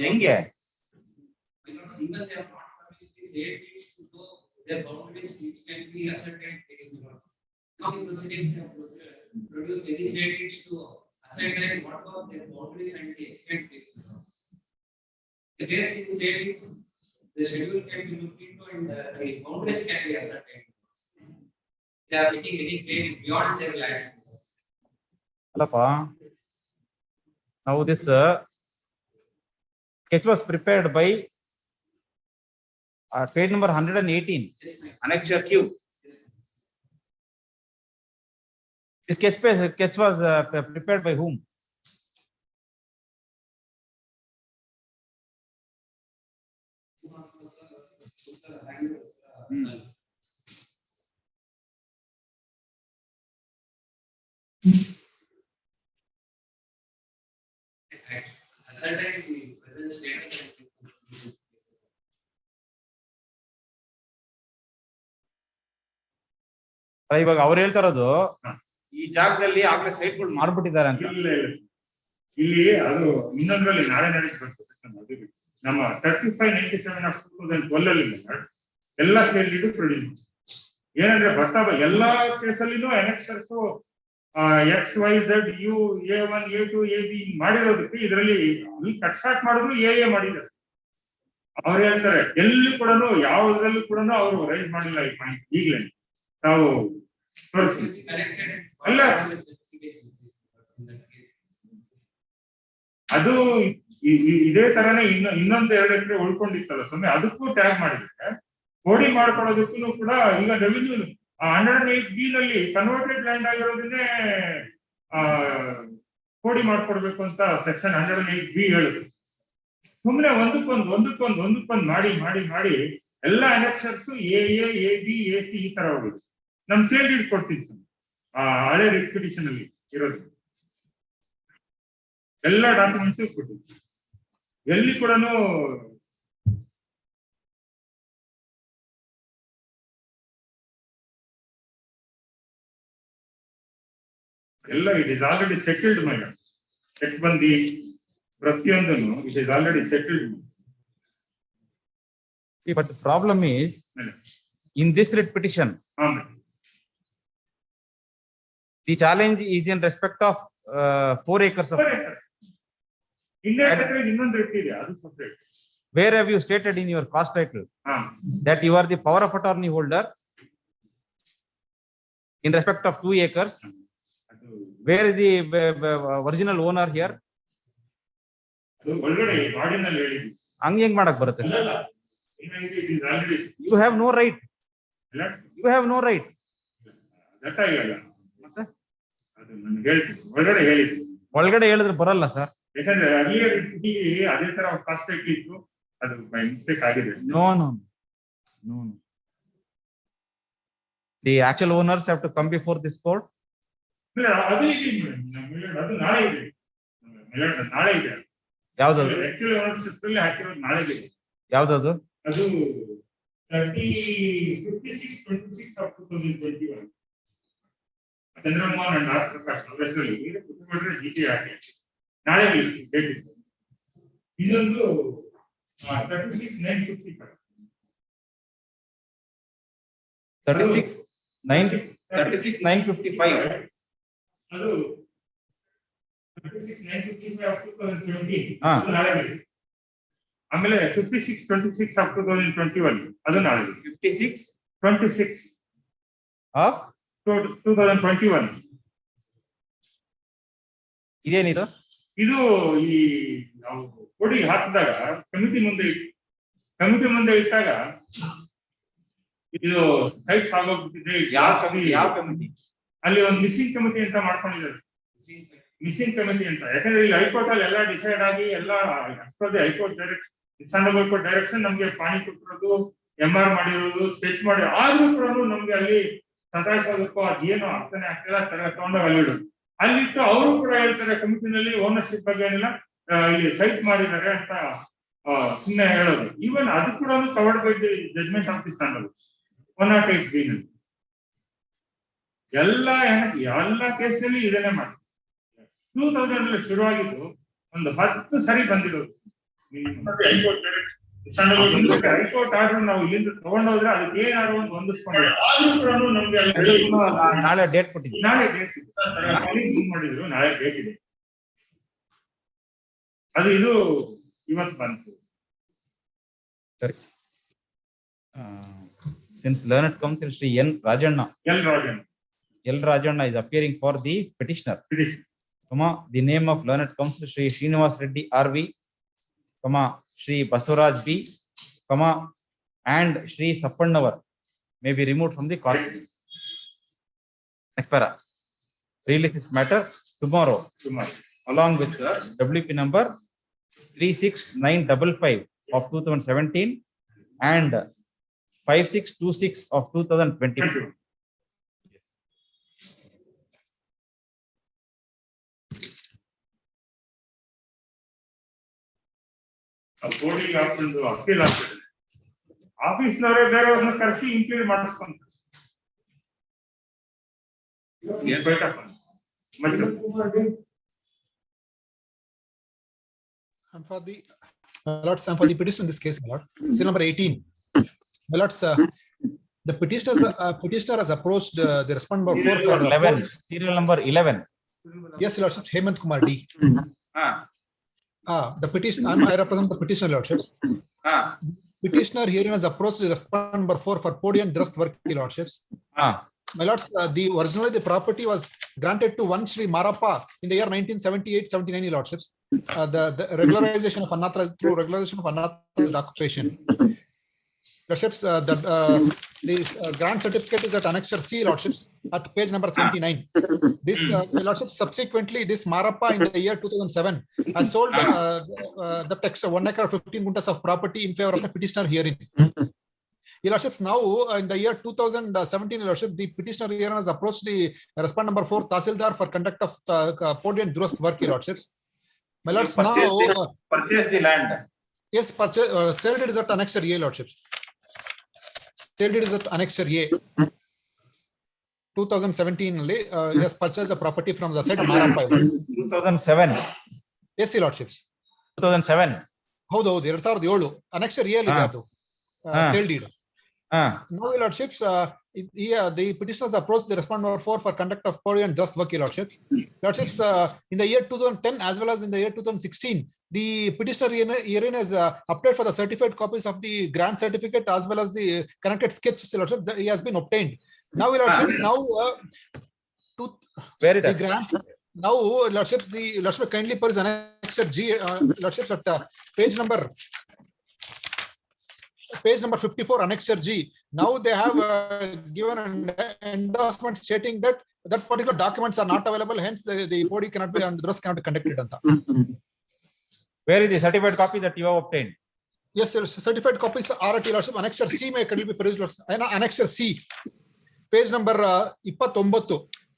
ಹೆಂಗೆ? Because even they are not furnished the same deeds to show their boundaries which can be ascertained based on. Now the proceedings have produced any same deeds to ascertain what was their boundaries and the extent based on. The base in same deeds, the schedule can be looked into and the boundaries can be ascertained. They are making any claim beyond their land. ಅಲ್ಲಪ್ಪ, now this sketch was prepared by page number 118, annexure Q. This sketch was prepared by whom? Ascertain the present status and ಇವಾಗ ಅವ್ರು ಹೇಳ್ತಾ ಇರೋದು ಈ ಜಾಗದಲ್ಲಿ ಆಗ್ಲೇ ಸೈಟ್ಗಳು ಮಾರ್ಬಿಟ್ಟಿದ್ದಾರೆ ಅಂತ. ಇಲ್ಲ ಇಲ್ಲಿ ಅದು ಇನ್ನೊಂದ್ರಲ್ಲಿ ನಾಳೆ ನಡೆಸಬೇಕು. ನಮ್ಮ 3597 ಆಫ್ 2012 ಅಲ್ಲಿ ಎಲ್ಲ ಸೇಲ್ ಇಡು ಪ್ರೊಡ್ಯೂಸ್ ಏನಂದ್ರೆ ಬರ್ತಾ ಎಲ್ಲಾ ಕೇಸಲ್ಲಿನೂ ಎನೆಕ್ಸರ್ಸ್ XYZ U A1 A2 AB ಮಾಡಿರೋದಕ್ಕೆ ಇದರಲ್ಲಿ ಕಟ್ ಸ್ಟಾರ್ಟ್ ಮಾಡಿದ್ರು AA ಮಾಡಿದ್ದಾರೆ. ಅವ್ರು ಹೇಳ್ತಾರೆ ಎಲ್ಲಿ ಕೂಡ ಯಾವ್ದ್ರಲ್ಲೂ ಕೂಡ ಅವರು ರೈಸ್ ಮಾಡಿಲ್ಲ ಈ ಪಾಯಿಂಟ್. ಈಗಲೇ ತಾವು ತೋರಿಸಿ ಅಲ್ಲ ಅದು ಇದೇ ತರನೇ ಇನ್ನೊಂದು 2 ಎಕರೆ ಉಳ್ಕೊಂಡಿತ್ತಲ್ಲ ಸುಮ್ಮನೆ ಅದಕ್ಕೂ ಟ್ಯಾಗ್ ಮಾಡಿದ್ರೆ ಕೋಡಿ ಮಾಡ್ಕೊಳ್ಳೋದಕ್ಕೂ ಕೂಡ ಈಗ ರೆವಿನ್ಯೂ 108B ನಲ್ಲಿ ಕನ್ವರ್ಟೆಡ್ ಲ್ಯಾಂಡ್ ಆಗಿರೋದನ್ನೇ ಕೋಡಿ ಮಾಡ್ಕೊಡ್ಬೇಕು ಅಂತ ಸೆಕ್ಷನ್ 108B ಹೇಳುದು. ಸುಮ್ಮನೆ ಒಂದಕ್ಕೊಂದು ಮಾಡಿ ಎಲ್ಲ ಅನೆಕ್ಷರ್ಸ್ AA AB AC ಈ ತರ ಹೋಗುದು. ನಮ್ ಸೇಲ್ ಡೀಡ್ ಕೊಡ್ತೀನಿ ಹಳೆ ರಿಪಿಟಿಷನ್ ಅಲ್ಲಿ ಇರೋದು ಎಲ್ಲ ಡಾಕ್ಯುಮೆಂಟ್ಸ್ ಕೊಟ್ಟಿದ್ವಿ. ಎಲ್ಲಿ ಕೂಡ ಎಲ್ಲ it is already settled madam. Check ಬಂದಿ ಪ್ರತಿಯೊಂದನ್ನು it is already settled. But the problem is in this writ petition, the challenge is in respect of 4 acres of land. Where have you stated in your cost title that you are the power of attorney holder in respect of 2 acres? Where is the original owner here? ಹಂಗ ಹೆಂಗ್ ಮಾಡಕ್ ಬರುತ್ತೆ? You have no right. You have no right. ಒಳಗಡೆ ಹೇಳಿದ್ರೆ ಬರಲ್ಲ sir. ಯಾಕಂದ್ರೆ ಅದೇ ತರ ಕಾಸ್ಟ್ ಇತ್ತು, ಅದು ಬೈ ಮಿಸ್ಟೇಕ್ ಆಗಿದೆ. No. The actual owners have to come before this court. ಇಲ್ಲ, ಅದು ಇದೆ ಅದು ನಾಳೆ ಇದೆ. ನಾಳೆ ಇದೆ. ಯಾವ್ದದು? ಆಕ್ಚುಲಿ ಓನರ್ಶಿಪ್ ಅಲ್ಲಿ ಹಾಕಿರೋದು ನಾಳೆ ಇದೆ. ಯಾವ್ದದು? ಅದು 56/26 of 2021. Chandramohan and R Prakash ಅವರಲ್ಲಿ ಕುಟುಂಬದ ಜಿಟಿ ಹಾಕಿ ನಾಳೆ ಡೇಟ್ ಇದೆ. ಇನ್ನೊಂದು 36/9/55. 36/9/55. ಅದು 36/9/55 of 2017. ಹಾ. ಅದು ನಾಳೆ ಇದೆ. ಆಮೇಲೆ 56/26 of 2021 ಅದು ನಾಳೆ ಇದೆ. 56/26 of 2021. ಇದೇನಿದು? ಇದು ಈ ನಾವು ಕೊಡಿ ಹಾಕಿದಾಗ ಕಮಿಟಿ ಮುಂದೆ ಇಟ್ಟಾಗ ಇದು ಸೈಟ್ಸ್ ಆಗೋಗ್ಬಿಟ್ಟಿದೆ. ಯಾವ ಕಮಿಟಿ? ಅಲ್ಲಿ ಒಂದು ಮಿಸ್ಸಿಂಗ್ ಕಮಿಟಿ ಅಂತ ಮಾಡ್ಕೊಂಡಿದ್ದಾರೆ. ಮಿಸ್ಸಿಂಗ್ ಕಮಿಟಿ ಅಂತ, ಯಾಕಂದ್ರೆ ಇಲ್ಲಿ ಹೈಕೋರ್ಟ್ ಅಲ್ಲಿ ಎಲ್ಲ ಡಿಸೈಡ್ ಆಗಿ ಎಲ್ಲ ಅಷ್ಟೊಂದೇ ಹೈಕೋರ್ಟ್ ಡೈರೆಕ್ಷನ್ ನಮ್ಗೆ ಪಾಣಿ ಕೊಟ್ಟಿರೋದು, MR ಮಾಡಿರೋದು, ಸ್ಕೆಚ್ ಮಾಡಿ, ಆದ್ರೂ ಕೂಡ ನಮ್ಗೆ ಅಲ್ಲಿ ಸತಾಯಿಸೋದಕ್ಕೂ ಅದೇನು ಅರ್ಥನೇ ಆಗ್ತಿಲ್ಲ. ತಗೊಂಡಾಗ ಅಲ್ಲಿಟ್ಟು ಅವರು ಕೂಡ ಹೇಳ್ತಾರೆ ಕಮಿಟಿನಲ್ಲಿ ಓನರ್ಶಿಪ್ ಬಗ್ಗೆ ಏನಿಲ್ಲ, ಇಲ್ಲಿ ಸೈಟ್ ಮಾಡಿದ್ದಾರೆ ಅಂತ ಸುಮ್ಮನೆ ಹೇಳೋದು. ಈವನ್ ಅದು ಕೂಡ covered by the judgment of the standard 108B ನಲ್ಲಿ. ಎಲ್ಲ ಕೇಸಲ್ಲಿ ಇದನ್ನೇ ಮಾಡಿ 2000 ಶುರುವಾಗಿದ್ದು ಒಂದು 10 ಸರಿ ಬಂದಿರೋದು. ಹೈಕೋರ್ಟ್ ಆರ್ಡರ್ ನಾವು ಇಲ್ಲಿಂದ ತಗೊಂಡೋದ್ರೆ ಅದಕ್ಕೆ ಏನಾದ್ರು ಒಂದು ಹೊಂದಿಸ್ಕೊಂಡ್ರೆ ಆದ್ರೂ ಕೂಡ ನಮ್ಗೆ ನಾಳೆ ಡೇಟ್ ಕೊಟ್ಟಿದ್ದೀವಿ. ನಾಳೆ ಡೇಟ್ ಮಾಡಿದ್ರು, ನಾಳೆ ಡೇಟ್ ಇದೆ. ಅದು ಇದು ಇವತ್ತು ಬಂತು. ಸರಿ. Since learned counsel Shri N. Rajanna is appearing for the petitioner, the name of learned counsel Shri Srinivas Reddy R.V., Shri Basuraj B, and Shri Sappannavar may be removed from the court. Next para. Release this matter tomorrow along with the WP number 36955 of 2017 and 5626 of 2020. ಕೋರ್ಟಿಗೆ ಹಾಕೊಂಡು appeal ಆಗ್ತದೆ. ಆಫೀಸ್ನವರೇ ಬೇರೆಯವ್ರನ್ನ ಕರೆಸಿ ಇಂಕ್ಲೂಡ್ ಮಾಡಿಸ್ಕೊಂತಾರೆ. For the for the petition in this case, my lord, serial number 18. My lords, the petitioner has approached the respondent number 4 for 11. Serial number 11. Yes, lordships, Hemant Kumar D. The petition, I represent the petitioner, lordships. Petitioner herein has approached the respondent number 4 for podium thrust work, lordships. My lords, originally the property was granted to one Sri Marappa in the year 1978-79, lordships. The regularization of unauthorized through regularization of unauthorized occupation. Lordships, this grant certificate is at annexure C, lordships, at page number 29. This lordships, subsequently, this Marappa in the year 2007 has sold the text 1 acre 15 guntas of property in favor of the petitioner herein. Lordships, now in the year 2017, lordships, the petitioner here has approached the respondent number 4 Tahsildar for conduct of podium thrust work, lordships. My lords, now purchase the land. Yes, purchase. Sale deed is at annexure A, lordships. Sale deed is at annexure A. 2017 only, he has purchased the property from the said Marappa. 2007. Yes, lordships. 2007. ಹೌದು 2007 annexure A ಇದೆ ಅದು sale deed. Now, lordships, the petitioners approached the respondent number 4 for conduct of podium thrust work, lordships. Lordships, in the year 2010 as well as in the year 2016, the petitioner herein has applied for the certified copies of the grant certificate as well as the connected sketches, lordship. He has been obtained. Now, lordships, where is the grants? Now, lordships, the lordship kindly peruse annexure G, lordships, at page number 54, annexure G. Now they have given an endorsement stating that particular documents are not available, hence the body cannot be and thrust cannot be conducted. Where is the certified copy that you have obtained? Yes, sir, certified copies are at lordship. Annexure C may be perused, annexure C. page number 29.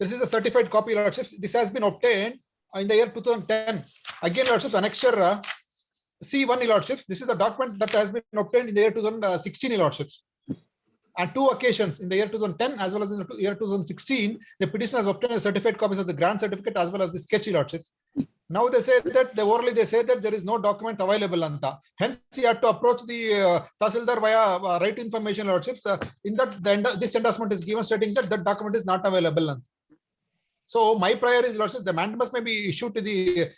This is a certified copy, Lordships. This has been obtained in the year 2010. Again, Lordships, annexure C1, Lordships. This is the document that has been obtained in the year 2016, Lordships. On two occasions, in the year 2010 as well as in the year 2016, the petitioner has obtained a certified copies of the grant certificate as well as the sketch, Lordships. Now they say that they say that there is no document available. Hence, he had to approach the Tahsildar via right to information, Lordships. In that, this endorsement is given stating that that document is not available. So my prayer is, Lordships, the mandamus may be issued to the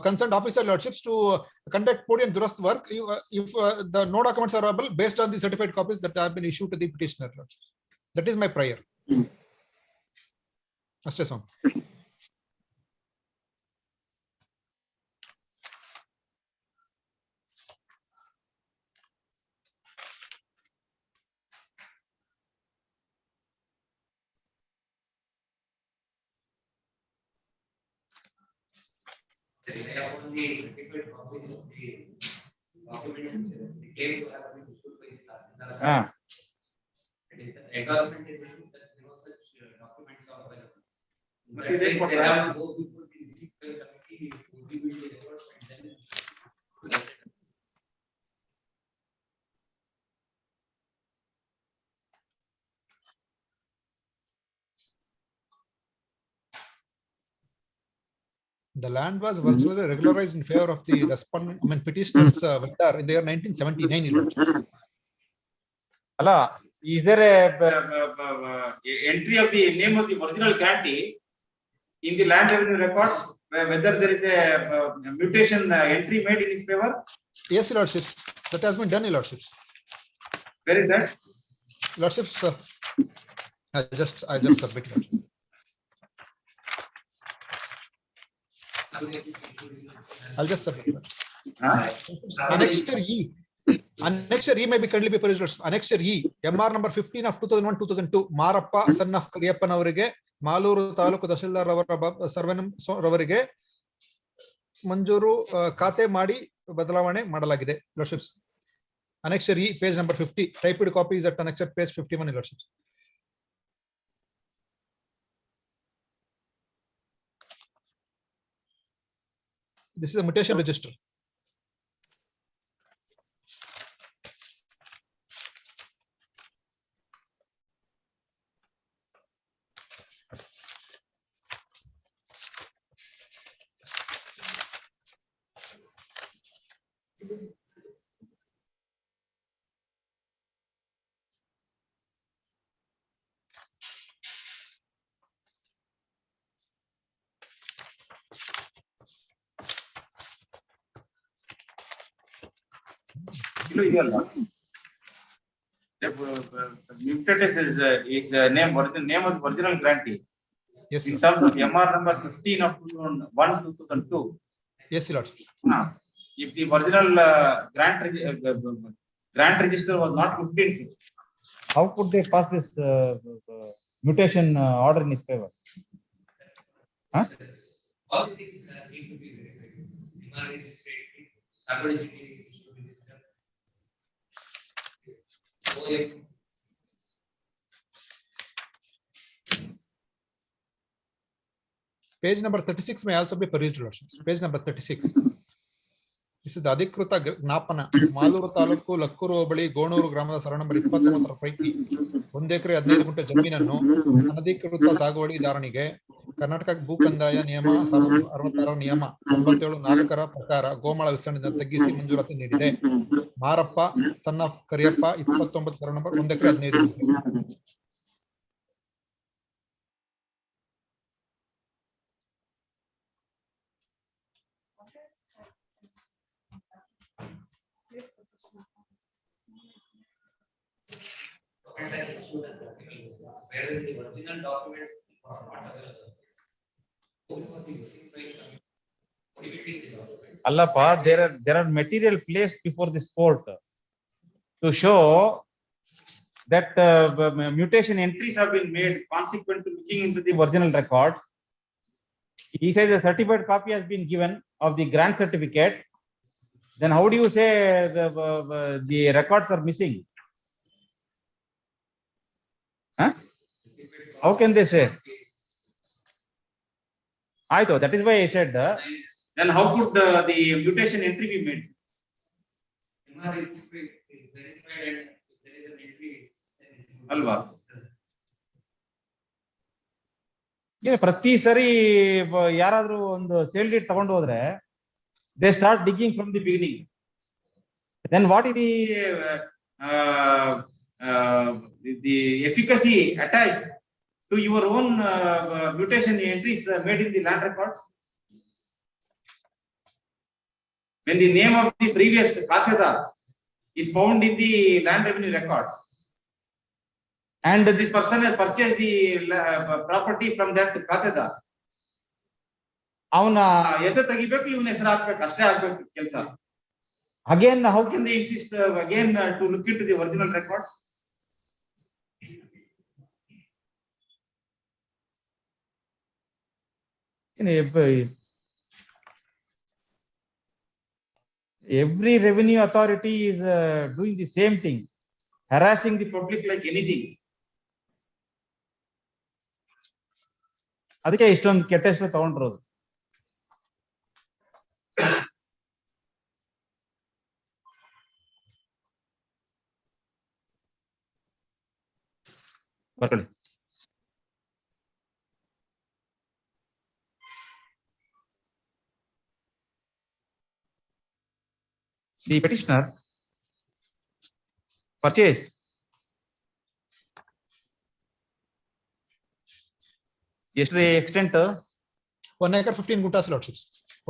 concerned officer, Lordships, to conduct Podi and Durast work if the no documents are available based on the certified copies that have been issued to the petitioner, Lordships. That is my prayer. Mr. Song. Rely upon the certificate copies of the document they claim to have been issued by the Tahsildar. And if the endorsement is issued that no such documents are available. But at least they have to go before the receipt by committee to review the records and then. The land was virtually regularized in favor of the respondent, petitioner's vendor in the year 1979. Allah, is there a entry of the name of the original grantee in the land revenue records? Whether there is a mutation entry made in his favor? Yes, Lordships. That has been done, Lordships. Where is that? Lordships, I just submit, Lordships. I'll just submit. Annexure E. Annexure E may be currently be produced. Annexure E, MR number 15 of 2001-2002. Marappa, son of Kariyappan avarige, Maluru Taluku Tahsildar Sarvanam Ravarige, Manjuru Kate Madi Badalavane Madalagide, Lordships. Annexure E, page number 50. Typed copy is at annexure page 51, Lordships. This is a mutation register. Muted is name of the original grantee. Yes, in terms of MR number 15 of 2001-2002. Yes, Lord. If the original grant register was not looked into, how could they pass this mutation order in his favor? Huh? All these things need to be verified. MR registration, sub-registration needs to be registered. Page number 36 may also be perused, Lordships. Page number 36. This is the Adhikruta Gnapana, Maluru Taluku, Lakkuru Obali, Gonuru Gramada Sara number 29 ಪೈಕಿ 1 ಎಕರೆ 15 ಗುಂಟೆ ಜಮೀನನ್ನು ಅನಧಿಕೃತ ಸಾಗುವಳಿ ದಾರನಿಗೆ ಕರ್ನಾಟಕ ಭೂ ಕಂದಾಯ ನಿಯಮ 66 ನಿಯಮ 97(4) ಪ್ರಕಾರ ಗೋಮಾಳ ವಿಸ್ತರಣೆಯಿಂದ ತಗ್ಗಿಸಿ ಮಂಜೂರಾತಿ ನೀಡಿದೆ. Marappa son of Kariyappa 29 sir number 1 ಎಕರೆ 15 ಗುಂಟೆ. Where the original documents are not available. Allapa, there are material placed before this court to show that mutation entries have been made consequent to looking into the original record. He says a certified copy has been given of the grant certificate. Then how do you say the records are missing? Huh? How can they say? I thought that is why I said. Then how could the mutation entry be made? MR is verified and if there is an entry. Alva. ಪ್ರತಿ ಸರಿ ಯಾರಾದ್ರೂ ಒಂದು sale ಡೀಟ್ ತಗೊಂಡು ಹೋದ್ರೆ they start digging from the beginning. Then what is the efficacy attached to your own mutation entries made in the land record? When the name of the previous Khatedar is found in the land revenue records, and this person has purchased the property from that Khatedar, ಅವನ ಹೆಸರು ತೆಗಿಬೇಕು, ಇವನ ಹೆಸರು ಹಾಕ್ಬೇಕು, ಅಷ್ಟೇ ಆಗ್ಬೇಕು ಕೆಲಸ. Again, how can they insist again to look into the original records? Every revenue authority is doing the same thing, harassing the public like anything. ಅದಕ್ಕೆ ಇಷ್ಟೊಂದು ಕೆಟ್ಟ ಹೆಸರು ತಗೊಂಡಿರೋದು. ಬರ್ಕೊಳ್ಳಿ. The petitioner purchased yesterday extent 1 acre 15 guntas, lordships.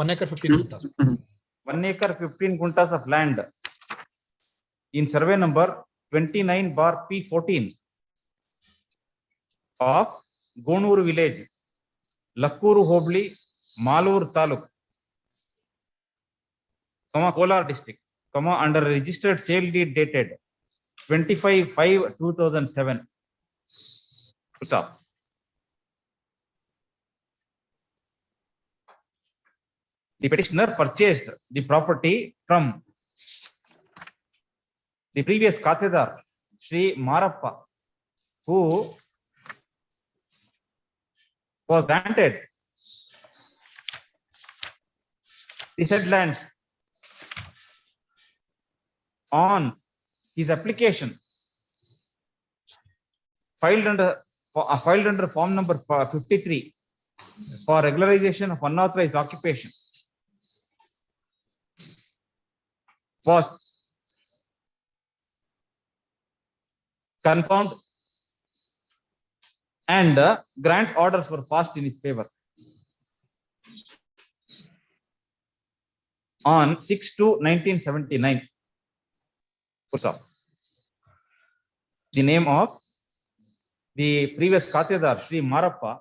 1 acre 15 guntas. 1 acre 15 guntas of land in survey number 29/P14 of Gonuru village, Lakkuru Hobli, Malur Taluk, Kolar district, under registered sale deed dated 25/5/2007. Stop. The petitioner purchased the property from the previous Khatedar, Sri Marappa, who was granted the said lands on his application filed under form number 53 for regularization of unauthorized occupation, was confirmed and grant orders were passed in his favor on 6/2/1979. The name of the previous Khatedar, Sri Marappa,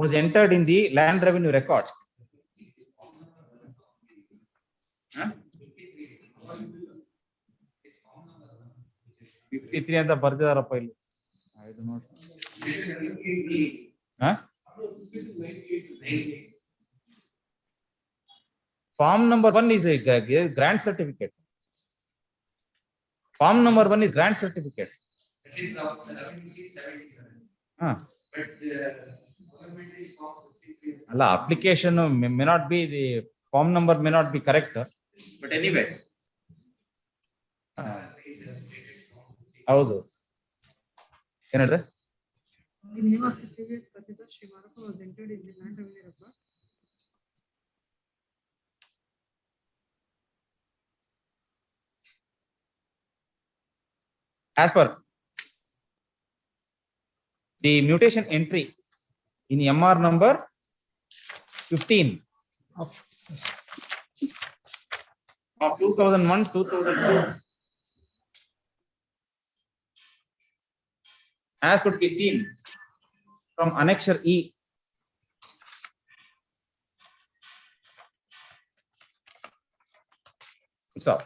was entered in the land revenue records. 53 ಅಂತ ಬರ್ದಿದಾರಪ್ಪ ಇಲ್ಲಿ. I do not. Form number 1 is a grant certificate. Form number 1 is grant certificate. That is of 76/77. But the government is form 53. ಅಲ್ಲ, application may not be, the form number may not be correct, but anyway. ಹೌದು, ಏನ್ ಹೇಳಿದ್ರೆ? The name of the previous Khatedar, Sri Marappa, was entered in the land revenue record. As per the mutation entry in MR number 15 of 2001-2002, as could be seen from Annexure E, stop.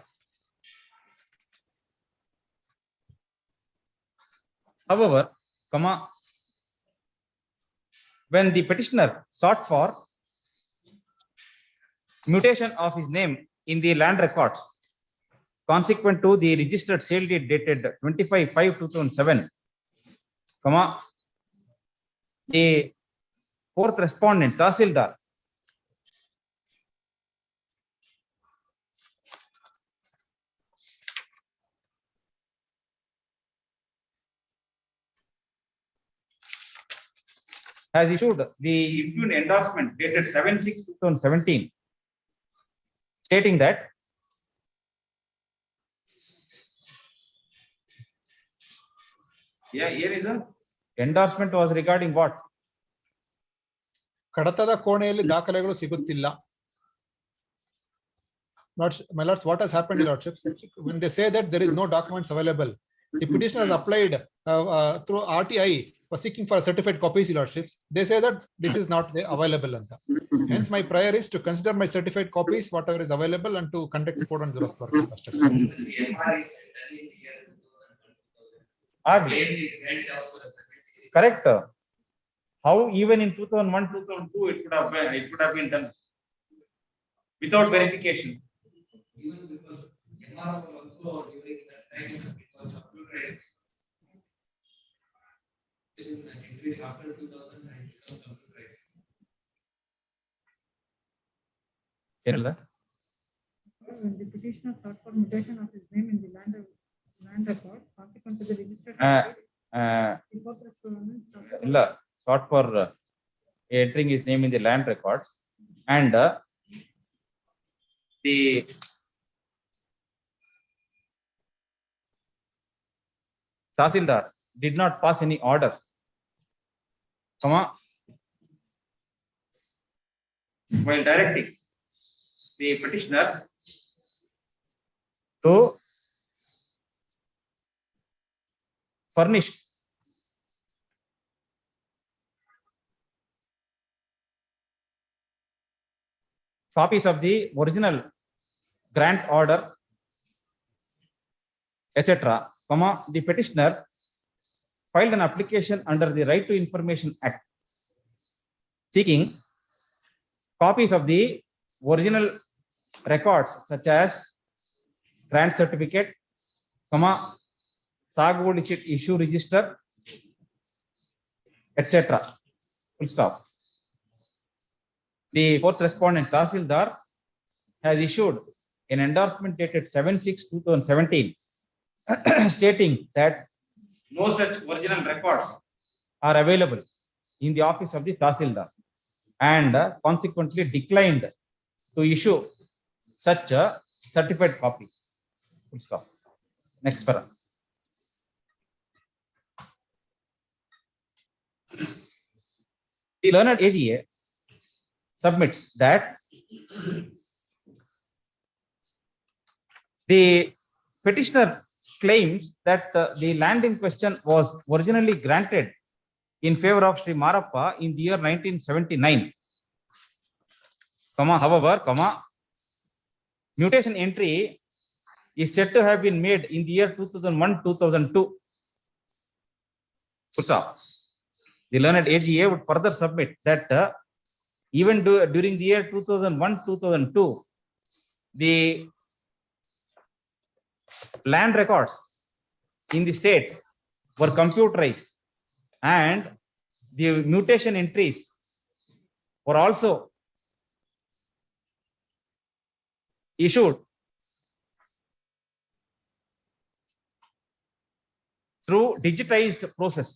However, when the petitioner sought for mutation of his name in the land records consequent to the registered sale deed dated 25/5/2007, The fourth respondent, Tahsildar. Has issued the impugned endorsement dated 7/6/2017, stating that here is the endorsement was regarding what? ಕಡತದ ಕೋಣೆಯಲ್ಲಿ ದಾಖಲೆಗಳು ಸಿಗುತ್ತಿಲ್ಲ. My lords, what has happened, lordships? When they say that there is no documents available, the petitioner has applied through RTI for seeking for certified copies, lordships. They say that this is not available. Hence, my prayer is to consider my certified copies, whatever is available, and to conduct report on Durastha work. Correct. How even in 2001, 2002, it could have been done without verification. Even because MRO also during that time it was computerized. Entries after 2000 and become computerized. When the petitioner sought for mutation of his name in the land record, consequent to the registered sought for entering his name in the land record, and the Tahsildar did not pass any orders, while directing the petitioner to furnish copies of the original grant order, etc. The petitioner filed an application under the Right to Information Act, seeking copies of the original records such as grant certificate, Sagwood issue register, etc. Full stop. The fourth respondent, Tahsildar, has issued an endorsement dated 7/6/2017, stating that no such original records are available in the office of the Tahsildar, and consequently declined to issue such a certified copy. Full stop. Next para. The learned AGA submits that the petitioner claims that the land in question was originally granted in favor of Sri Marappa in the year 1979. However, mutation entry is said to have been made in the year 2001-2002. The learned AGA would further submit that even during the year 2001-2002, the land records in the state were computerized, and the mutation entries were also issued through digitized process.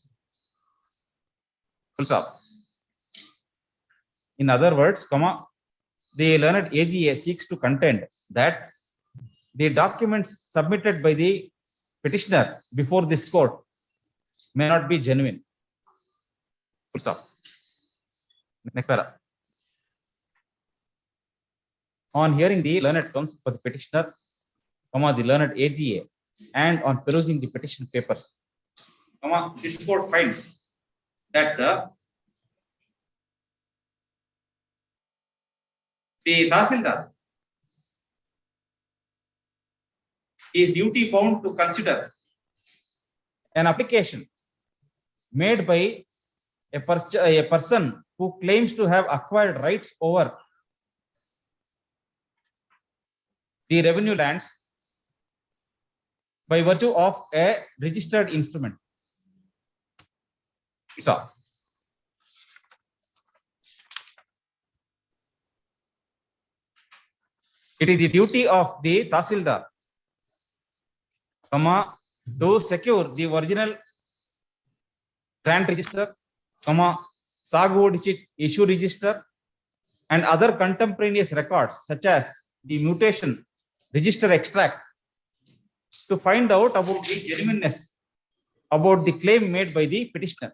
Full stop. In other words, the learned AGA seeks to contend that the documents submitted by the petitioner before this court may not be genuine. Full stop. Next para. On hearing the learned counsel for the petitioner, the learned AGA, and on perusing the petition papers, this court finds that the Tahsildar is duty bound to consider an application made by a person who claims to have acquired rights over the revenue lands by virtue of a registered instrument. So, It is the duty of the Tahsildar, to secure the original grant register, Sagu issue register, and other contemporaneous records such as the mutation register extract to find out about the genuineness about the claim made by the petitioner.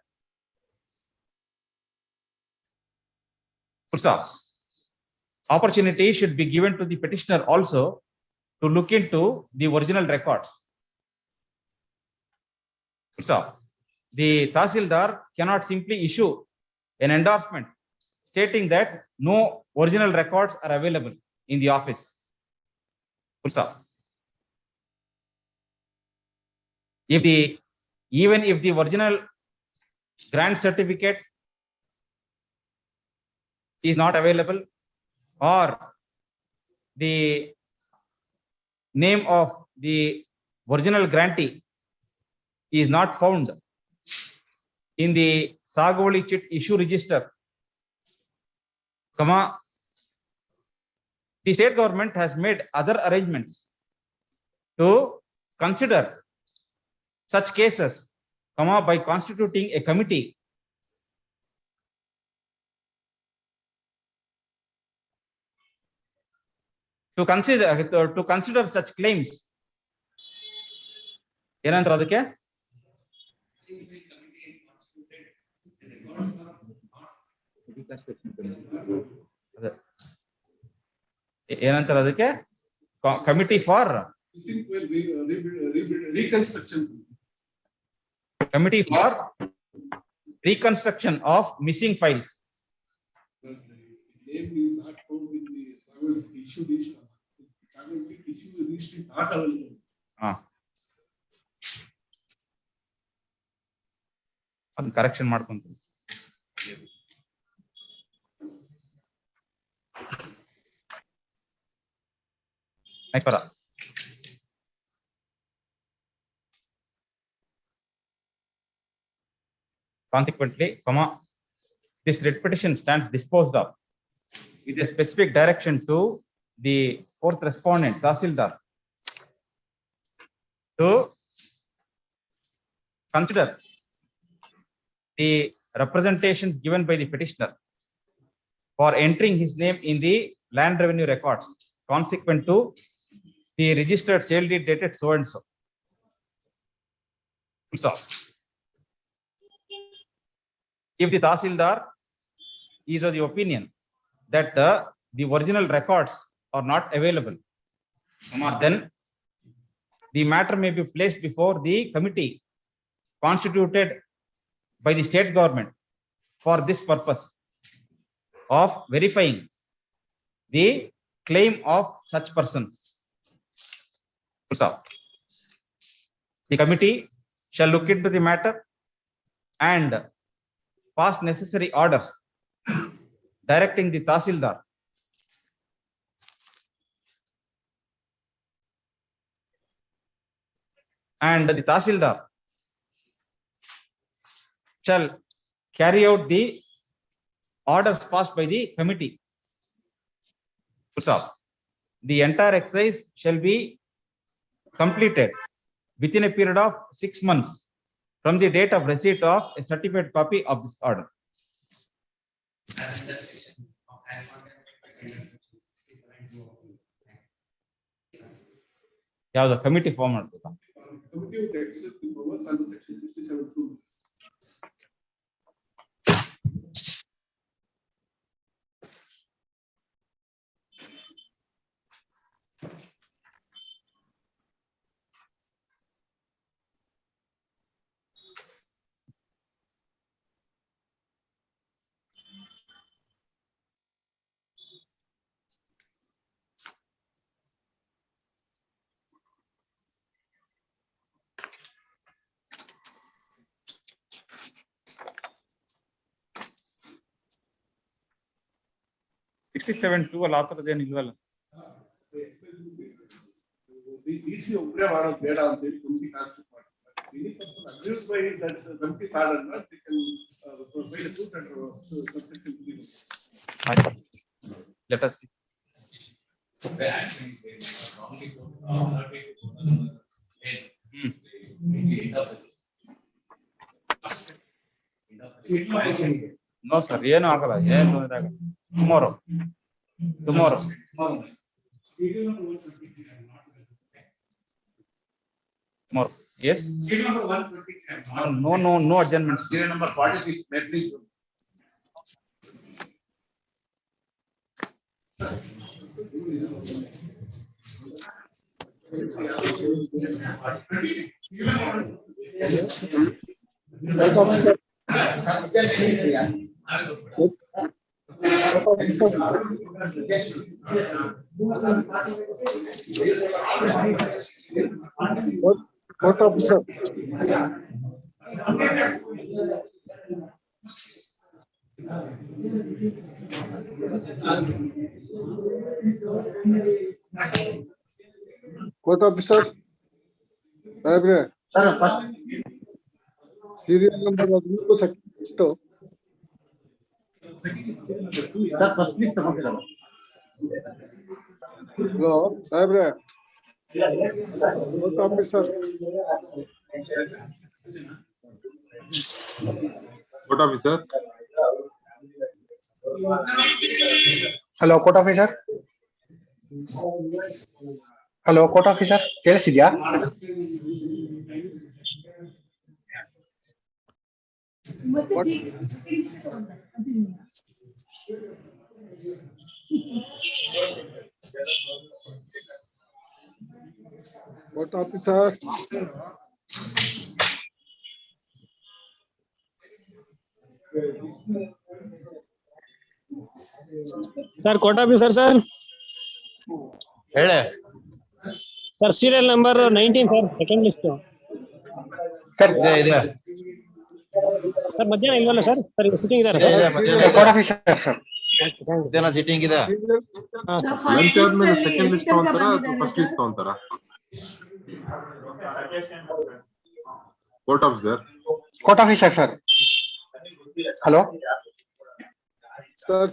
Full stop. Opportunity should be given to the petitioner also to look into the original records. Full stop. The Tahsildar cannot simply issue an endorsement stating that no original records are available in the office. Full stop. Even if the original grant certificate is not available, or the name of the original grantee is not found in the Sagoli chit issue register, the state government has made other arrangements to consider such cases, by constituting a committee to consider such claims. ಏನಂತಾರೆ ಅದಕ್ಕೆ? ಏನಂತಾರೆ ಅದಕ್ಕೆ? Committee for reconstruction. Committee for reconstruction of missing files. But the name is not found in the issue list. Issue list is not available. ಅದು correction ಮಾಡ್ಕೊಂತೀವಿ. Consequently, this writ petition stands disposed of with a specific direction to the fourth respondent, Tahsildar, to consider the representations given by the petitioner for entering his name in the land revenue records consequent to the registered sale deed dated so and so. Stop. If the Tahsildar is of the opinion that the original records are not available, then the matter may be placed before the committee constituted by the state government for this purpose of verifying the claim of such persons. The committee shall look into the matter and pass necessary orders directing the Tahsildar and the Tahsildar shall carry out the orders passed by the committee. Stop. The entire exercise shall be completed within a period of 6 months from the date of receipt of a certified copy of this order. ಯಾವುದು committee form ಮಾಡ್ಬೇಕಾ? Committee would accept the powers under section 67(2). ಅಲ್ಲಿ ಆ ಥರದ್ದೇನು ಇಲ್ವಲ್ಲ? DC ಒಬ್ಬರೇ ಮಾಡೋದು ಬೇಡ ಅಂತ ಹೇಳಿ ಕಮಿಟಿ ಕಾನ್ಸ್ಟಿಟ್ಯೂಟ್ ಮಾಡ್ತಾರೆ. ಕಮಿಟಿ ಕಾರಣ Let us see. No, sir. ಏನು ಆಗಲ್ಲ. ಏನು ತೊಂದ್ರೆ ಆಗಲ್ಲ. Tomorrow. Tomorrow. Tomorrow. Yes. Serial number 129. No adjournments. Serial number 46. May please. Court officer. Court officer. Serial number of Hello, Sabre. Court officer. Court officer. Hello, court officer. Hello, court officer. ಕೇಳಿಸಿದ್ಯಾ? Court officer. Sir, court officer, sir. ಹೇಳೆ Sir, serial number 19, sir, second list. ಇದೆ Sir, ಮಧ್ಯಾಹ್ನ ಇಲ್ವಲ್ಲ sir? Sir, ಈಗ sitting ಇದ್ದಾರೆ court officer, sir. ಮಧ್ಯಾಹ್ನ sitting ಇದೆ. Lunch ಆದ್ಮೇಲೆ second list ತಗೊಂತಾರ ಅಥವಾ ಫಸ್ಟ್ ಲಿಸ್ಟ್ ತಗೊಂತಾರ? Court officer. Court officer, sir. Hello. Sir,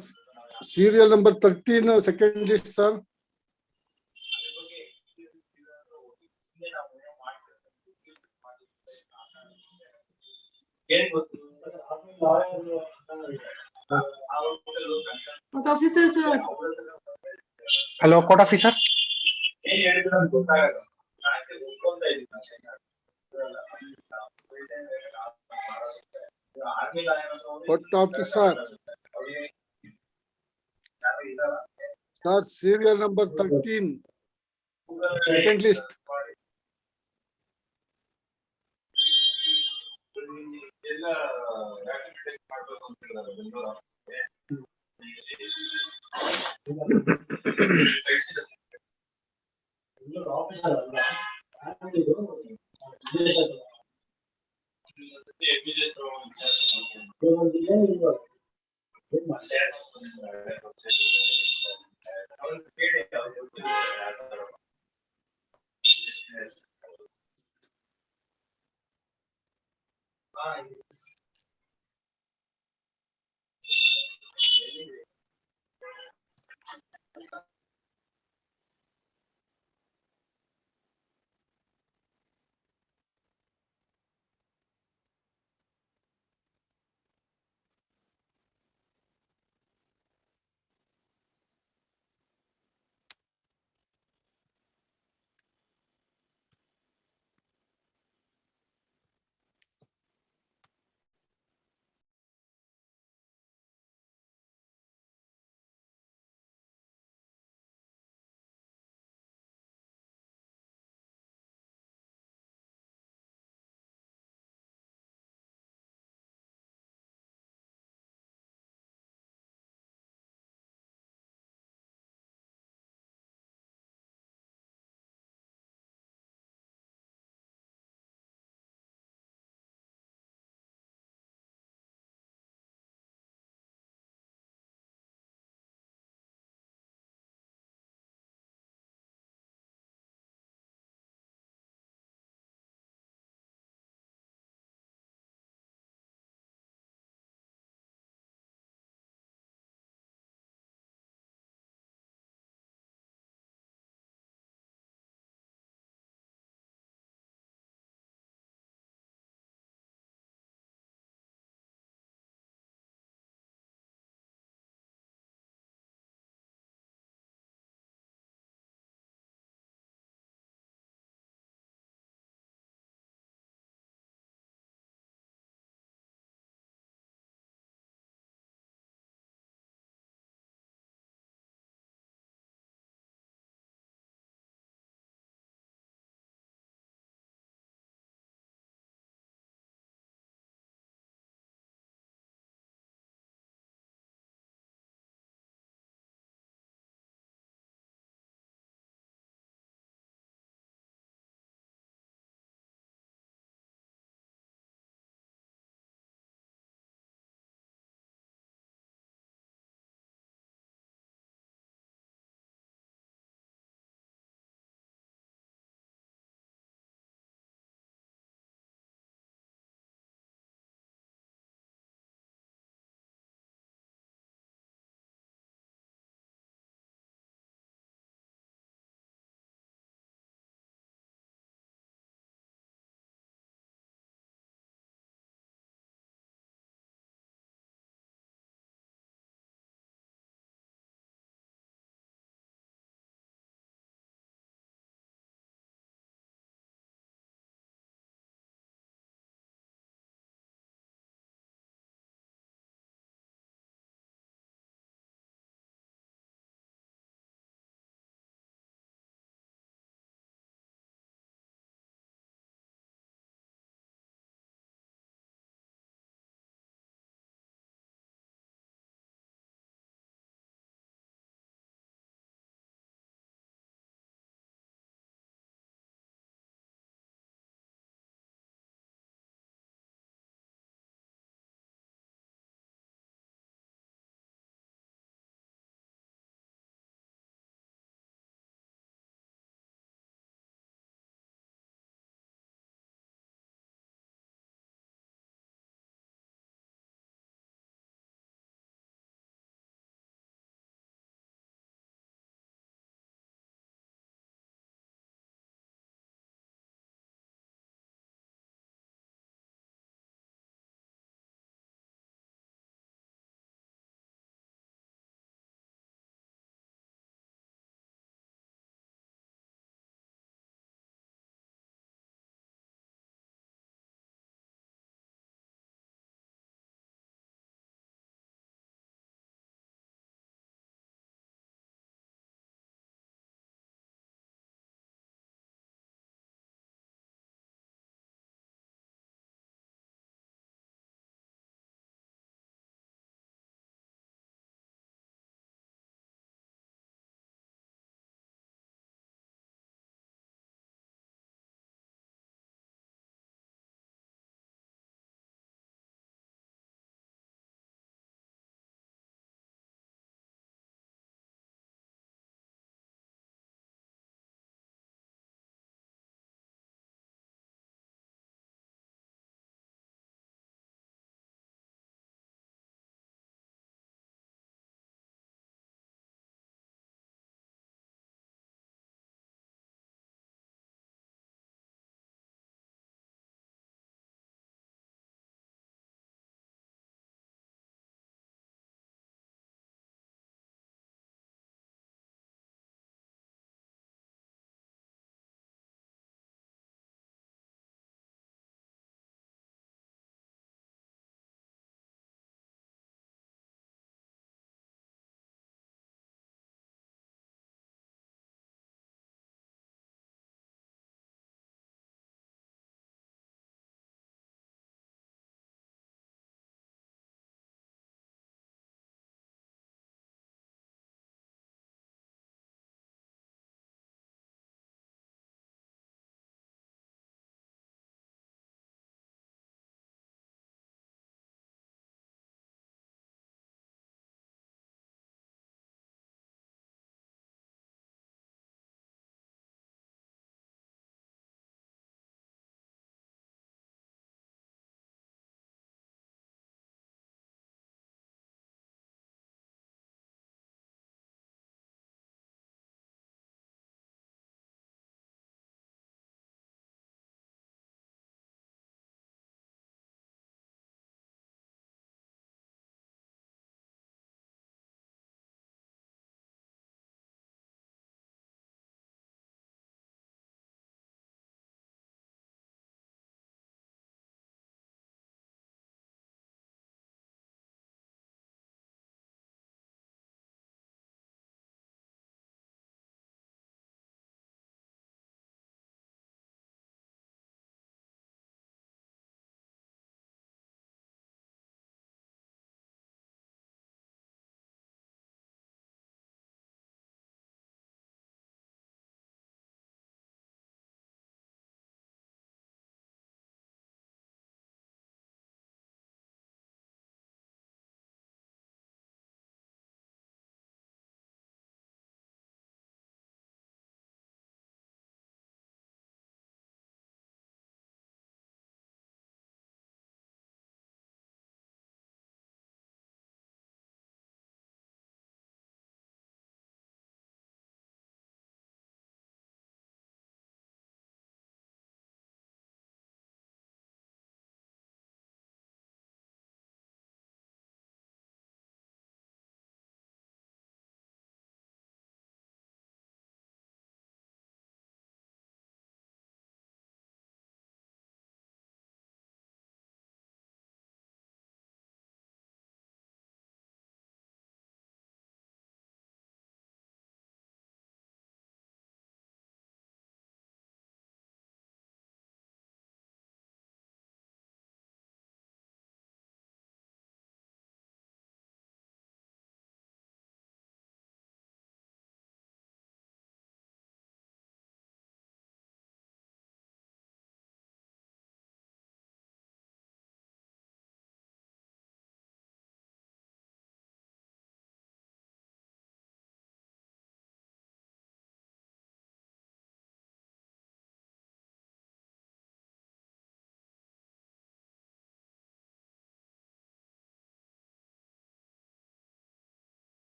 serial number 13, second list, sir. Court officer, sir. Hello, court officer. Court officer. Sir, serial number 13, second list.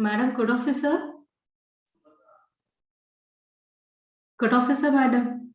Madam Code Officer? Code Officer, Madam.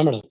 madam.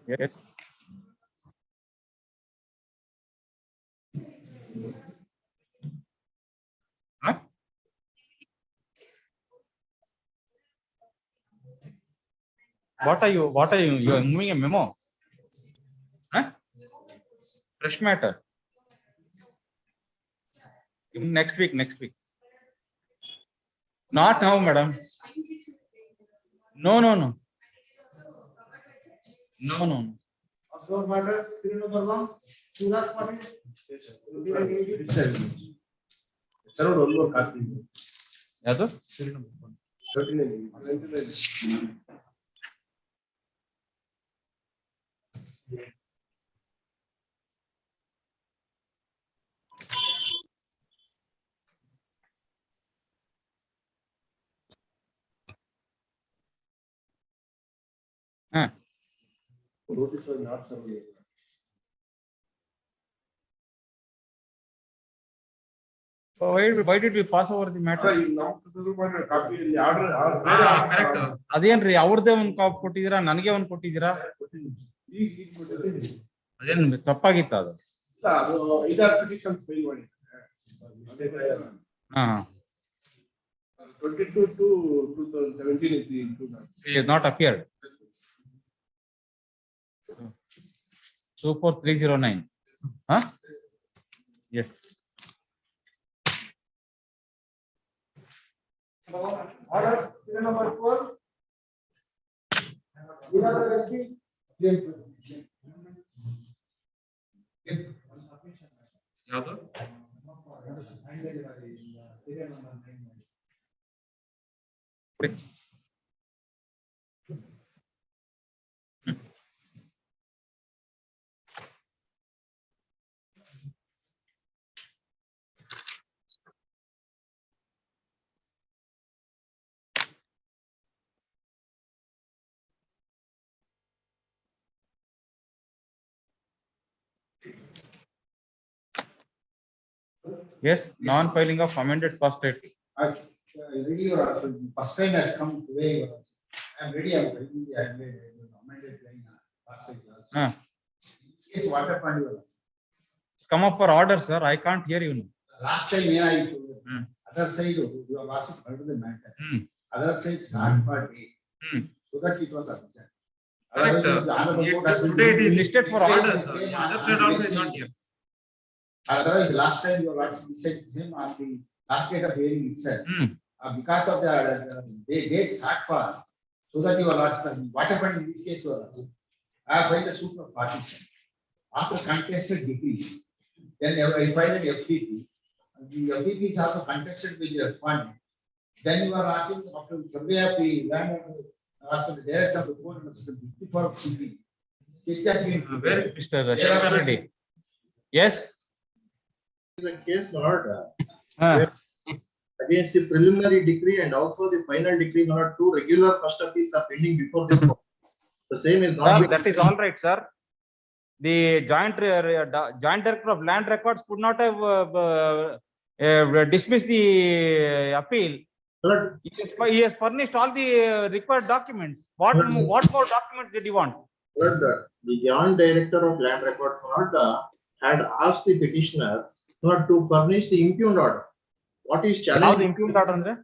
Yes. Huh? What are you? You are moving a memo? Huh? Fresh matter. Next week. Not now, madam. No. No. Observe matter, serial number 1, Suraj Patil. Sir, one more copy. ಯಾವುದು? Serial number 1. 39. Notice was not surveyed. So why did we pass over the matter? Correct. ಅದೇನ್ರಿ ಅವ್ರದೇ ಒಂದ್ copy ಕೊಟ್ಟಿದ್ದೀರಾ, ನನಗೆ ಒಂದ್ ಕೊಟ್ಟಿದ್ದೀರಾ? ಅದೇನ್ ತಪ್ಪಾಗಿತ್ತ ಅದು? ಹಾ. 22 to 2017 is the inclusion. It has not appeared. 24309. Huh? Yes. Order, serial number 12. ಯಾವುದು? Yes, non-filing of amended first aid. Ready or also first time has come today. I am ready. I am amended line first aid. Yes, what happened? Come up for order, sir. I can't hear you. Last time other side you have asked the matter. Other side start party. So that it was absent. Correct. Today it is listed for orders. The other side also is not here. Otherwise, last time you were said him on the last date of hearing itself. Because of the dates hard for, so that you are lost. What happened in this case was, I filed a suit of partition. After contested decree, then I filed an FTP. The FTP is also contested with the respondent. Then you are asking after survey of the land, after the direction of the court, before CP. Where is Mr. Shankar Reddy? Yes. Is a case not against the preliminary decree and also the final decree. Not two regular first appeals are pending before this court. The same is not. Sir, that is all right, sir. The joint director of land records could not have dismissed the appeal. He has furnished all the required documents. What more documents did you want? The joint director of land records had asked the petitioner not to furnish the impugned order. What is challenge? How the impugned order?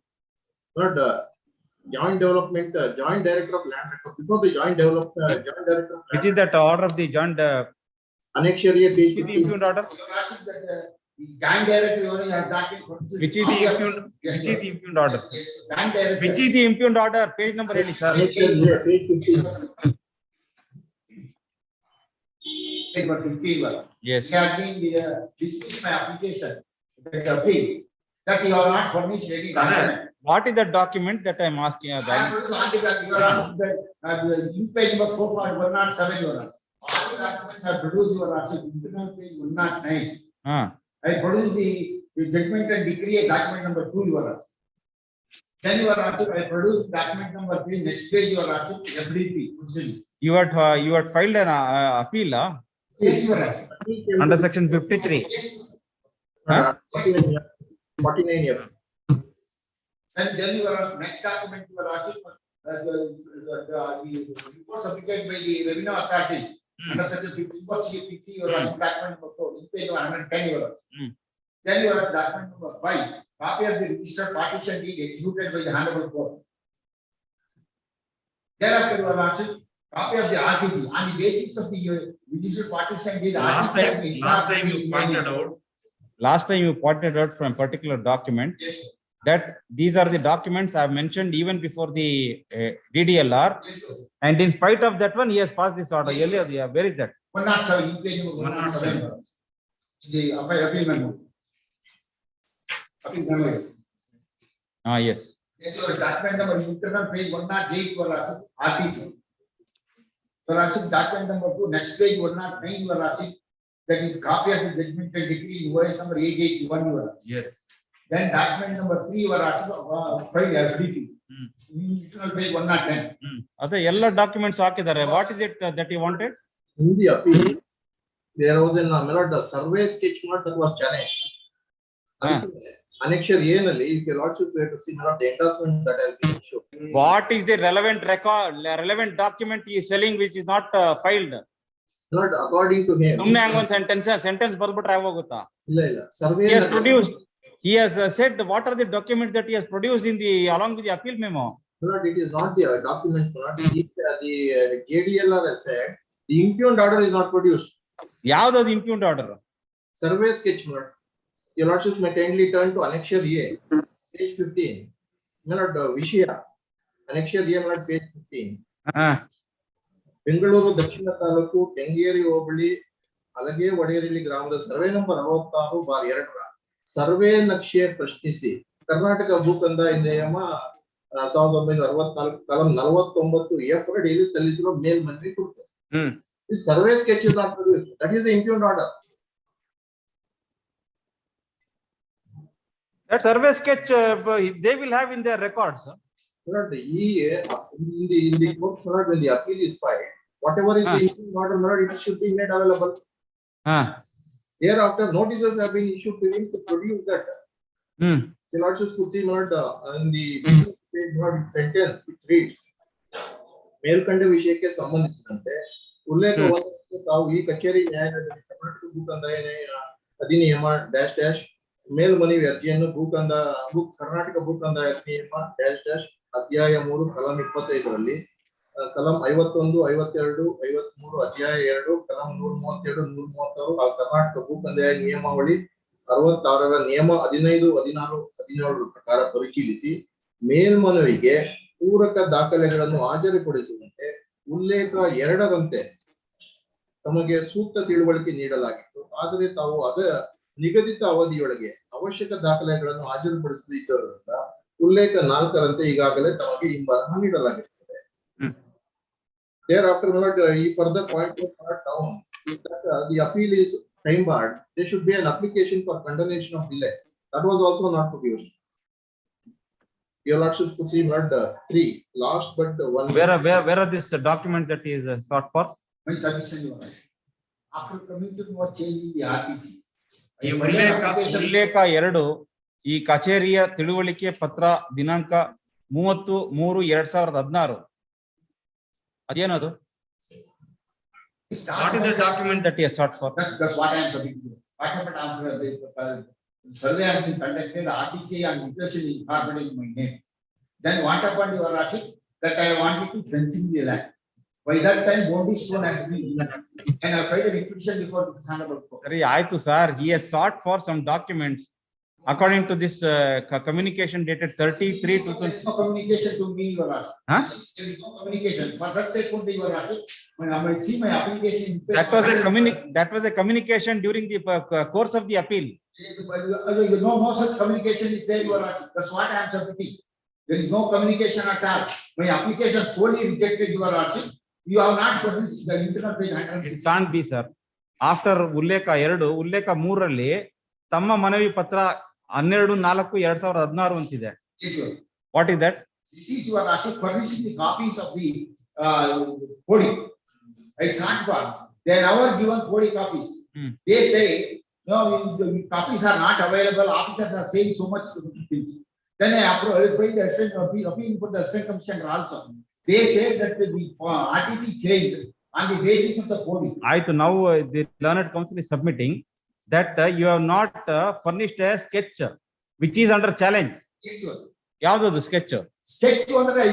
Not joint development, joint director of land records. Before the joint director. Which is that order of the joint? Annexure page. The impugned order. Joint director only has document. Which is the impugned? Which is the impugned order? Which is the impugned order? Page number, really, sir. Page 15. Yes. He has been dismissed my application. That you are not furnished any document. What is the document that I am asking? You are asking that page number 4.107 you are asking. All the documents I produced, you are asking internal page 109. I produced the judgment and decree document number 2 you are asking. Then you are asking, I produced document number 3, next page you are asking FDP. You had filed an appeal Yes, you are asking. under section 53. Yes. 49F. And then you are next document you are asking the report submitted by the revenue authorities. Under section 54 CPC you are asking document number 4, in page 110 you are asking. Then you are document number 5, copy of the registered partition deed executed by the Honorable Court. Thereafter you are asking copy of the RTC on the basis of the registered partition deed. Last time you pointed out from a particular document. Yes. That these are the documents I have mentioned even before the DDLR. Yes, and in spite of that one, he has passed this order. Yes, earlier. Where is that? 107, page number 107. The appeal memo. Appeal memo. Yes. Yes, your document number internal page 108 you are asking RTC. You are asking document number 2, next page 109 you are asking. That is copy of the judgment and decree invoice number 881 you are asking. Yes. Then document number 3 you are asking file FDP. Internal page 110. Other yellow documents hakidare. What is it that you wanted? In the appeal, there was a survey sketch note that was challenged. Annexure A nalli, if your lordship were to see the endorsement that has been issued. What is the relevant record, relevant document he is selling which is not filed? Not according to him. Sentence ಬರ್ಬಿಟ್ರೆ ಆಗೋಗುತ್ತಾ? ಇಲ್ಲ. Survey he has produced. He has said what are the documents that he has produced in the along with the appeal memo. Not it is not the documents. Not the JDLR has said the impugned order is not produced. ಯಾವುದು ಅದು impugned order? Survey sketch note. Your lordship may kindly turn to Annexure A, page 15. Not Vishya. Annexure A, not page 15. Bengaluru ದಕ್ಷಿಣ ತಾಲೂಕು ಕೆಂಗೇರಿ ಹೋಬಳಿ ಅಲಗೆ ವಡೇರಿಲಿ ಗ್ರಾಮದ survey number 66/2 survey ನಕ್ಷೆ ಪ್ರಶ್ನಿಸಿ ಕರ್ನಾಟಕ ಭೂ ಕಂದಾಯ ನಿಯಮ 1964 column 49F ಅಡಿಯಲ್ಲಿ ಸಲ್ಲಿಸಿರುವ ಮೇಲ್ಮನವಿ ಕುರಿತು. This survey sketch is not produced. That is the impugned order. That survey sketch they will have in their records. In the court when the appeal is filed, whatever is the impugned order, it should be made available. Thereafter, notices have been issued to him to produce that. The lordship could see in the sentence which reads, ಮೇಲ್ಕಂಡ ವಿಷಯಕ್ಕೆ ಸಂಬಂಧಿಸಿದಂತೆ ಉಲ್ಲೇಖವನ್ನು ತಾವು ಈ ಕಚೇರಿ ನ್ಯಾಯಾಲಯದಲ್ಲಿ ಕರ್ನಾಟಕ ಭೂ ಕಂದಾಯ ಅಧಿನಿಯಮ -- ಮೇಲ್ಮನವಿ ಅರ್ಜಿಯನ್ನು ಕರ್ನಾಟಕ ಭೂ ಕಂದಾಯ ಅಧಿನಿಯಮ -- ಅಧ್ಯಾಯ 3 ಕಲಂ 25ರಲ್ಲಿ ಕಲಂ 51, 52, 53, ಅಧ್ಯಾಯ 2, ಕಲಂ 137, 136 ಹಾಗೂ ಕರ್ನಾಟಕ ಭೂ ಕಂದಾಯ ನಿಯಮಾವಳಿ 66ರ ನಿಯಮ 15, 16, 17 ಪ್ರಕಾರ ಪರಿಶೀಲಿಸಿ ಮೇಲ್ಮನವಿಗೆ ಪೂರಕ ದಾಖಲೆಗಳನ್ನು ಹಾಜರುಪಡಿಸುವಂತೆ ಉಲ್ಲೇಖ 2ರಂತೆ ತಮಗೆ ಸೂಕ್ತ ತಿಳುವಳಿಕೆ ನೀಡಲಾಗಿತ್ತು. ಆದರೆ ತಾವು ನಿಗದಿತ ಅವಧಿಯೊಳಗೆ ಅವಶ್ಯಕ ದಾಖಲೆಗಳನ್ನು ಹಾಜರುಪಡಿಸದಿದ್ದರಿಂದ ಉಲ್ಲೇಖ 4ರಂತೆ ಈಗಾಗಲೇ ತಮಗೆ ಹಿಂಬರಹ ನೀಡಲಾಗಿರುತ್ತದೆ. Thereafter, he further pointed down that the appeal is time barred. There should be an application for condemnation of delay. That was also not produced. Your Lordship could see not 3. Last but one. Where are this document that is sought for? My submission, Your Honor. After coming to know change in the RTC. ಉಲ್ಲೇಖ 2 ಈ ಕಚೇರಿಯ ತಿಳುವಳಿಕೆ ಪತ್ರ ದಿನಾಂಕ 30/3/2016. ಅದೇನದು? What is the document that he has sought for? That's what I am coming to. What happened after the survey has been conducted, RTC and mutation incorporated in my name. Then what happened, Your Lordship, that I wanted to fencing the land. By that time, boundary stone has been given, and I filed a petition before the Honorable Court. Sorry, Aitu sir, he has sought for some documents according to this communication dated 33 to There is no communication to me, Your Lordship. Huh? There is no communication. For that sake, only, Your Lordship, when I might see my application. that was a communication during the course of the appeal. No such communication is there, Your Lordship. That's what I am submitting. There is no communication at all. My application solely rejected, Your Lordship. You have not published the internal page 106. It can't be, sir. After ಉಲ್ಲೇಖ 2, ಉಲ್ಲೇಖ 3ರಲ್ಲಿ ತಮ್ಮ ಮನವಿ ಪತ್ರ 12/4/2016 ಅಂತಿದೆ. What is that? This is Your Lordship furnishing the copies of the body. I can't for. They are never given body copies. They say, no, the copies are not available. Officers are saying so much things. Then I find the appeal for the Assistant Commissioner also. They say that the RTC changed on the basis of the body. Now the learned council is submitting that you have not furnished a sketch which is under challenge. Yes, sir. Yavadu sketch? Sketch under the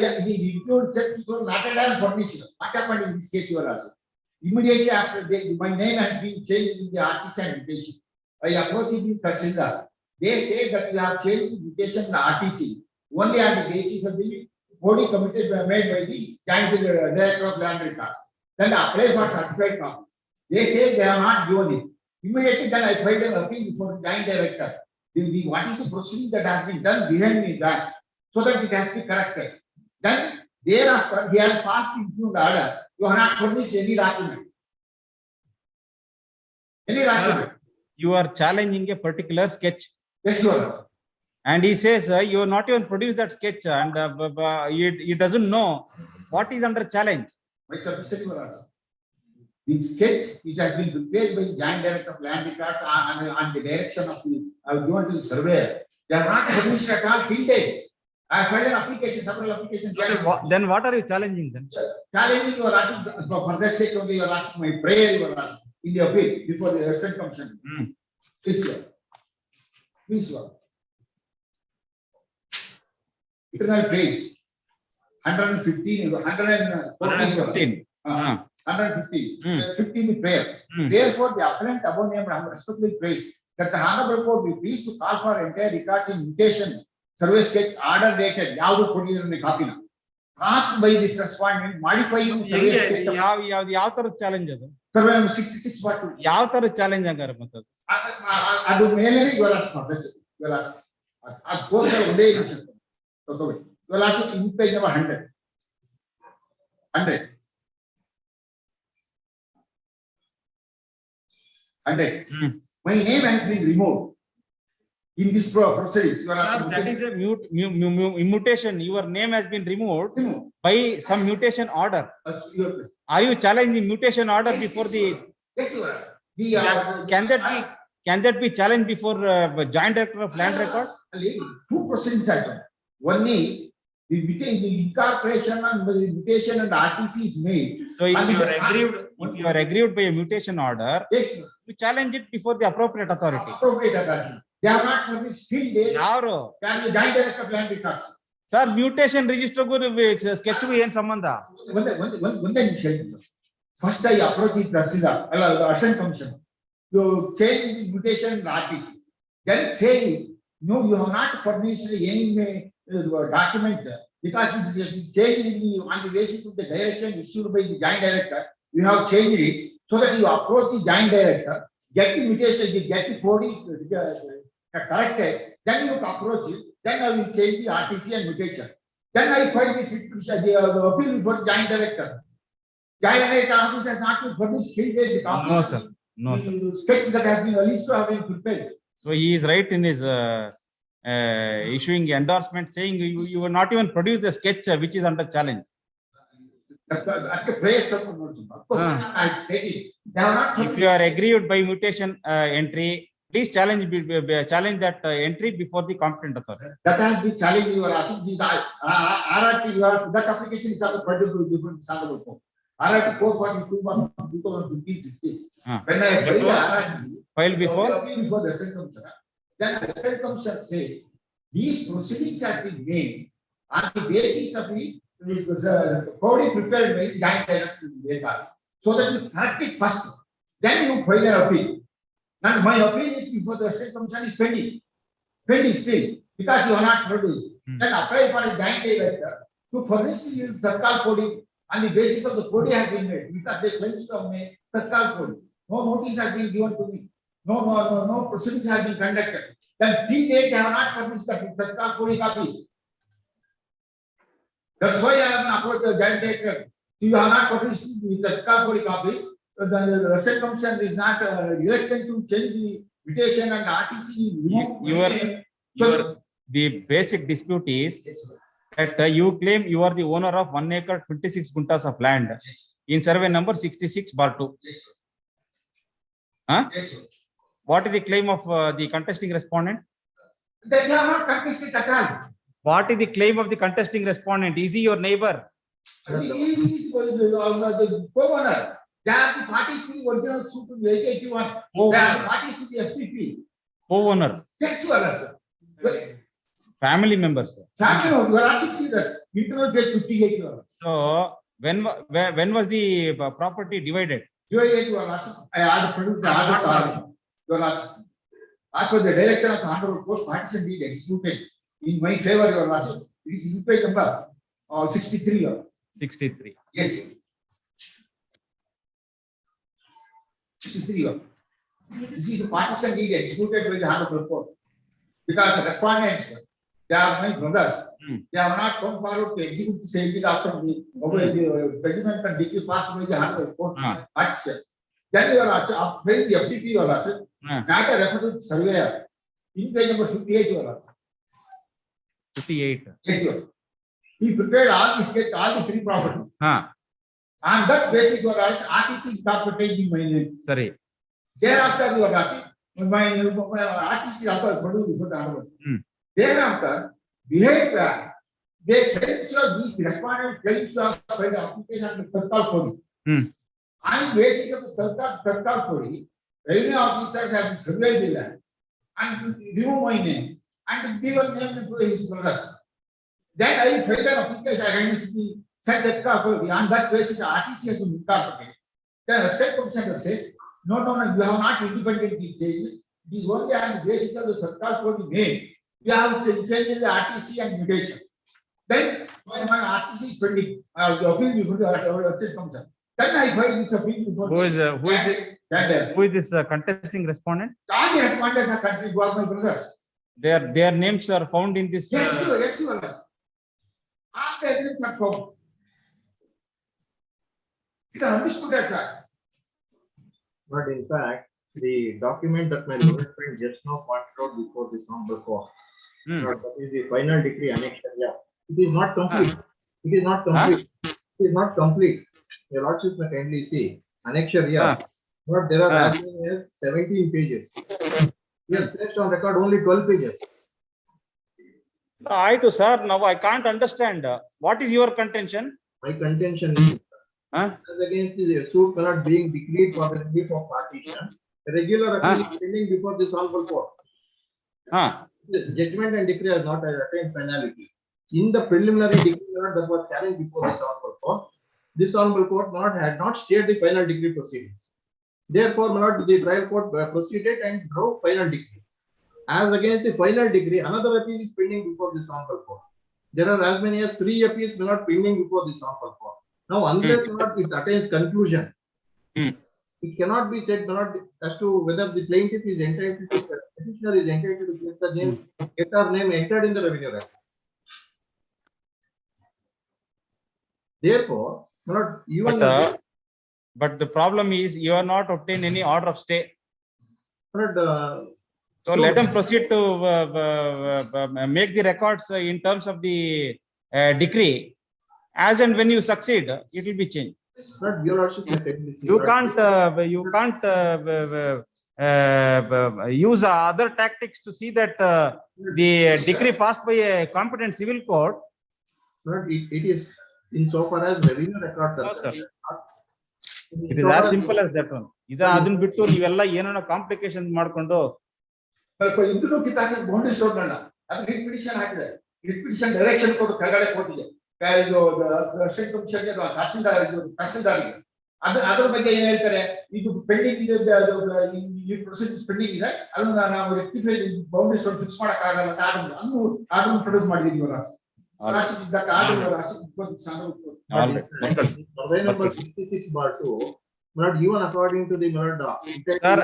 include check not at all furnished. What happened in this case, Your Lordship? Immediately after my name has been changed in the RTC invitation, I approached the Tahsildar. They say that we have changed the invitation in the RTC only on the basis of the body committed made by the joint director of land records. Then apply for certified copy. They say they have not given it. Immediately then I filed an appeal before the joint director. What is the proceeding that has been done behind me that so that it has to be corrected. Then thereafter he has passed into the order. You have not furnished any document. Any document. You are challenging a particular sketch. Yes, sir. And he says you have not even produced that sketch, and he doesn't know what is under challenge. My submission, Your Lordship. The sketch it has been prepared by the joint director of land records on the direction of the given to the surveyor. They are not furnished at all till date. I filed an application, several applications. Then what are you challenging then? Challenging, Your Lordship, for that sake only, Your Lordship, my prayer, Your Lordship, in the appeal before the Assistant Commissioner. Please, sir. Please, sir. Internal page 115, 115. 15 prayer. Therefore, the appellant above named respectfully prays that the Honorable Court be pleased to call for entire records in mutation, survey sketch, order dated, Yadu Pudin copy. Asked by this respondent, modifying the survey sketch. Yav challenge. Survey 66/2. Yav challenge agar matlab. Adu mele Your Lordship. Your Lordship. Ad course onde irutte. Your Lordship in page number 100. 100. 100. My name has been removed in this proceedings. That is a mutation. Your name has been removed by some mutation order. Are you challenging mutation order before the? Yes, sir. Can that be challenged before joint director of land records? Two proceedings happen. One is the incorporation and the mutation and the RTC is made. So if you are aggrieved by a mutation order, yes, sir, you challenge it before the appropriate authority. Appropriate authority. They have not furnished still they. Yaro. Can the joint director of land records. Sir, mutation register sketch ಏನ್ ಸಂಬಂಧ? ಒಂದೇ ನಿಮಿಷ sir. First I approach the President, Assistant Commissioner. You change the mutation RTC. Then say, no, you have not furnished any document because it is changed on the basis of the direction issued by the Joint Director. You have changed it so that you approach the Joint Director, get the mutation, get the coding corrected, then you approach it. Then I will change the RTC and mutation. Then I file this appeal before the Joint Director. Joint Director office has not been furnished the copy. No, sir. No, sir. Sketch that has been released to have been prepared. So he is right in his issuing endorsement saying you will not even produce the sketch which is under challenge. That's the praise of of course, I stated. They have not If you are aggrieved by mutation entry, please challenge that entry before the competent authority. That has been challenged. You are asking these RRT. You are that application is also produced before the Sandal Court. RRT 442 2015. When I File before the Assistant Commissioner, then the Assistant Commissioner says these proceedings have been made on the basis of the coding prepared by the Joint Director, so that you correct it first, then you file an appeal. Now my appeal is before the Assistant Commissioner is pending still because you are not produced. Then apply for the Joint Director to furnish the Tatkal coding on the basis of the coding has been made because they claim to have made Tatkal coding. No notice has been given to me. No proceedings has been conducted. Then till date they have not furnished the Tatkal coding copies. That's why I have approached the Joint Director. You have not furnished the Tatkal coding copies. The Assistant Commissioner is not elected to change the mutation and RTC. The basic dispute is that you claim you are the owner of 1 acre 26 guntas of land in survey number 66/2. Yes, sir. Huh? Yes, sir. What is the claim of the contesting respondent? They have not contested at all. What is the claim of the contesting respondent? Is he your neighbor? He is the co-owner. They are the parties to the original suit to the 881. They are the parties to the FPP. Co-owner. Yes, you are, sir. Family members. Family, you are asking that internal page 58. So when was the property divided? Divided, you are asking. I had produced the others. You are asking. As per the direction of the Honorable Court, partition deed executed in my favor. You are asking. It is in page number 63. 63. Yes, sir. 63. This is the partition deed executed by the Honorable Court. Because the respondents, they are my brothers. They have not come forward to execute the sale deed after the judgment and decree passed by the Honorable Court. Then you are very the FDP you are asking. Matter referred to surveyor. In page number 58 you are asking. 58. Yes, sir. He prepared all the sketch, all the three properties. On that basis, you are asking RTC incorporated in my name. Sorry. Thereafter, you are asking my RTC also produced before the Honorable. Thereafter, behavior, they claims of these respondent claims of by the application of the Tatkal coding. On basis of the Tatkal coding, revenue officers have surveyed the land and remove my name and given name to his brothers. Then I filed an application against the said Tatkal coding. On that basis, the RTC has been incorporated. The State Commissioner says, no, you have not independently changed. It is only on the basis of the Tatkal coding name. You have to change the RTC and mutation. Then when my RTC is pending, the appeal before the State Commissioner. Then I file this appeal before. Who is this contesting respondent? All the respondents are country who are my brothers. Their names are found in this. Yes, sir. Yes, sir. All the names are found. It is understood at that. But in fact, the document that my learned friend just now pointed out before this Honorable Court, that is the final decree annexure. Yeah, it is not complete. It is not complete. It is not complete. Your Lordship may kindly see annexure. Yeah, but there are as many as 17 pages. We have placed on record only 12 pages. Sir, now I can't understand. What is your contention? My contention is as against the suit cannot being decreed for the relief of partition. A regular appeal is pending before this Honorable Court. The judgment and decree has not attained finality. in the preliminary decree that was challenged before this honorable court had not stayed the final degree proceedings. Therefore, the trial court proceeded and wrote final decree. As against the final decree, another appeal is pending before this honorable court. There are as many as 3 appeals pending before this honorable court. Now, unless it attains conclusion, it cannot be said as to whether the plaintiff is entitled to, petitioner is entitled to get her name entered in the revenue record. Therefore, but the problem is you are not obtained any order of stay. So let them proceed to make the records in terms of the decree. As and when you succeed, it will be changed. You can't use other tactics to see that the decree passed by a competent civil court. It is insofar as revenue records are concerned. It is as simple as that one. Ida adun bittu nivella ಏನನ complications ಮಾಡ್ಕೊಂಡು ಇಂದು ಕಿತ್ತಾಕ boundaries ರೋಡ್ನಲ್ಲ ಅದು writ petition ಹಾಕಿದೆ. Writ petition direction ಕೊಟ್ಟು ಕೆಳಗಡೆ ಕೊಟ್ಟಿದೆ. ಇದು assistant ಕಮಿಷನರ್ಗೆ ತಹಸೀಲ್ದಾರ್ಗೆ ಅದರ ಬಗ್ಗೆ ಏನ್ ಹೇಳ್ತಾರೆ, ಇದು ಪೆಂಡಿಂಗ್ ಇದೆ, ಈ ಪ್ರೊಸೀಡಿಂಗ್ಸ್ ಪೆಂಡಿಂಗ್ ಇದೆ, ಅದನ್ನ ನಾವು ರೆಕ್ಟಿಫೈ ಬೌಂಡರೀಸ್ ರೋಡ್ ಫಿಕ್ಸ್ ಮಾಡಕ್ ಆಗಲ್ಲ ಅಂತ ಆರ್ಡರ್ ಪ್ರೊಡ್ಯೂಸ್ ಮಾಡಿದೀವಿ. Survey number 66/2, not even according to the sir,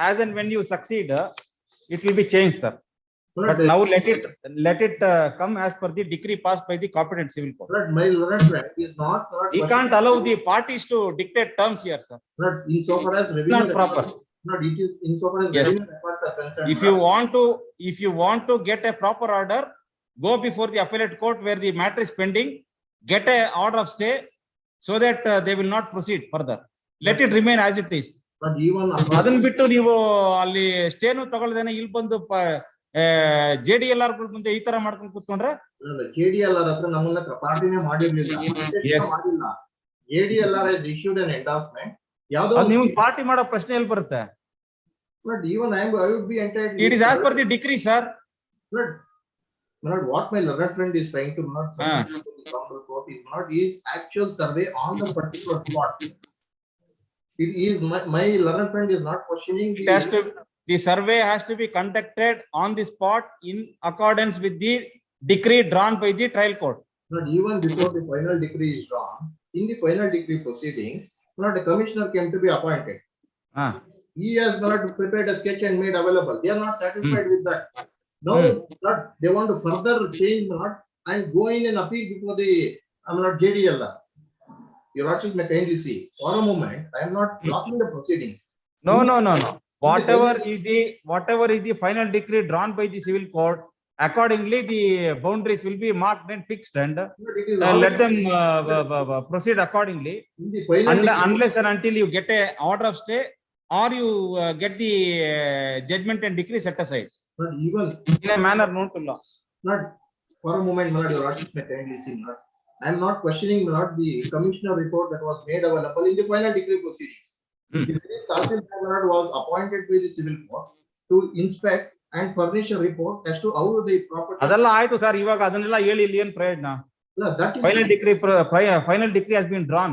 as and when you succeed, it will be changed, sir. But now let it come as per the decree passed by the competent civil court. My is not we can't allow the parties to dictate terms here, sir. Insofar as revenue not proper. It is insofar as revenue records are concerned. If you want to get a proper order, go before the appellate court where the matter is pending, get a order of stay so that they will not proceed further. Let it remain as it is. But even ಅದನ್ನ ಬಿಟ್ಟು ನೀವು ಅಲ್ಲಿ ಸ್ಟೇನು ತಗೊಳ್ಳದೇನೆ ಇಲ್ಲಿ ಬಂದು JDLR ಮುಂದೆ ಈ ತರ ಮಾಡ್ಕೊಂಡು ಕೂತ್ಕೊಂಡ್ರೆ JDLR ಹತ್ರ ನಮ್ಮನ್ನ ಪಾರ್ಟಿನೇ ಮಾಡಿರ್ಲಿಲ್ಲ. JDLR has issued an endorsement. ಯಾವುದು ನೀವು ಪಾರ್ಟಿ ಮಾಡೋ ಪ್ರಶ್ನೆ ಎಲ್ಲಿ ಬರುತ್ತೆ? But even I would be entitled. It is as per the decree, sir. Not what my learned friend is trying to is actual survey on the particular spot. It is my learned friend is not questioning. The survey has to be conducted on the spot in accordance with the decree drawn by the trial court. Not even before the final decree is drawn, in the final decree proceedings, a commissioner came to be appointed. He has not prepared a sketch and made available. They are not satisfied with that. Now, they want to further change and go in and appeal before the JDLR. Your Lordship may kindly see. For a moment, I am not blocking the proceedings. No. Whatever is the final decree drawn by the civil court, accordingly the boundaries will be marked and fixed, and let them proceed accordingly. Unless and until you get a order of stay or you get the judgment and decree set aside. Not even in a manner known to law. Not for a moment, my Lordship may kindly see. I am not questioning the commissioner report that was made available in the final decree proceedings. The Tahsildar was appointed by the civil court to inspect and furnish a report as to how the property. ಅದೆಲ್ಲ ಆಯ್ತು sir, ಇವಾಗ ಅದನ್ನೆಲ್ಲ ಹೇಳಿ ಇಲ್ಲಿ ಏನು ಪ್ರಯೋಜನ? That is final decree has been drawn.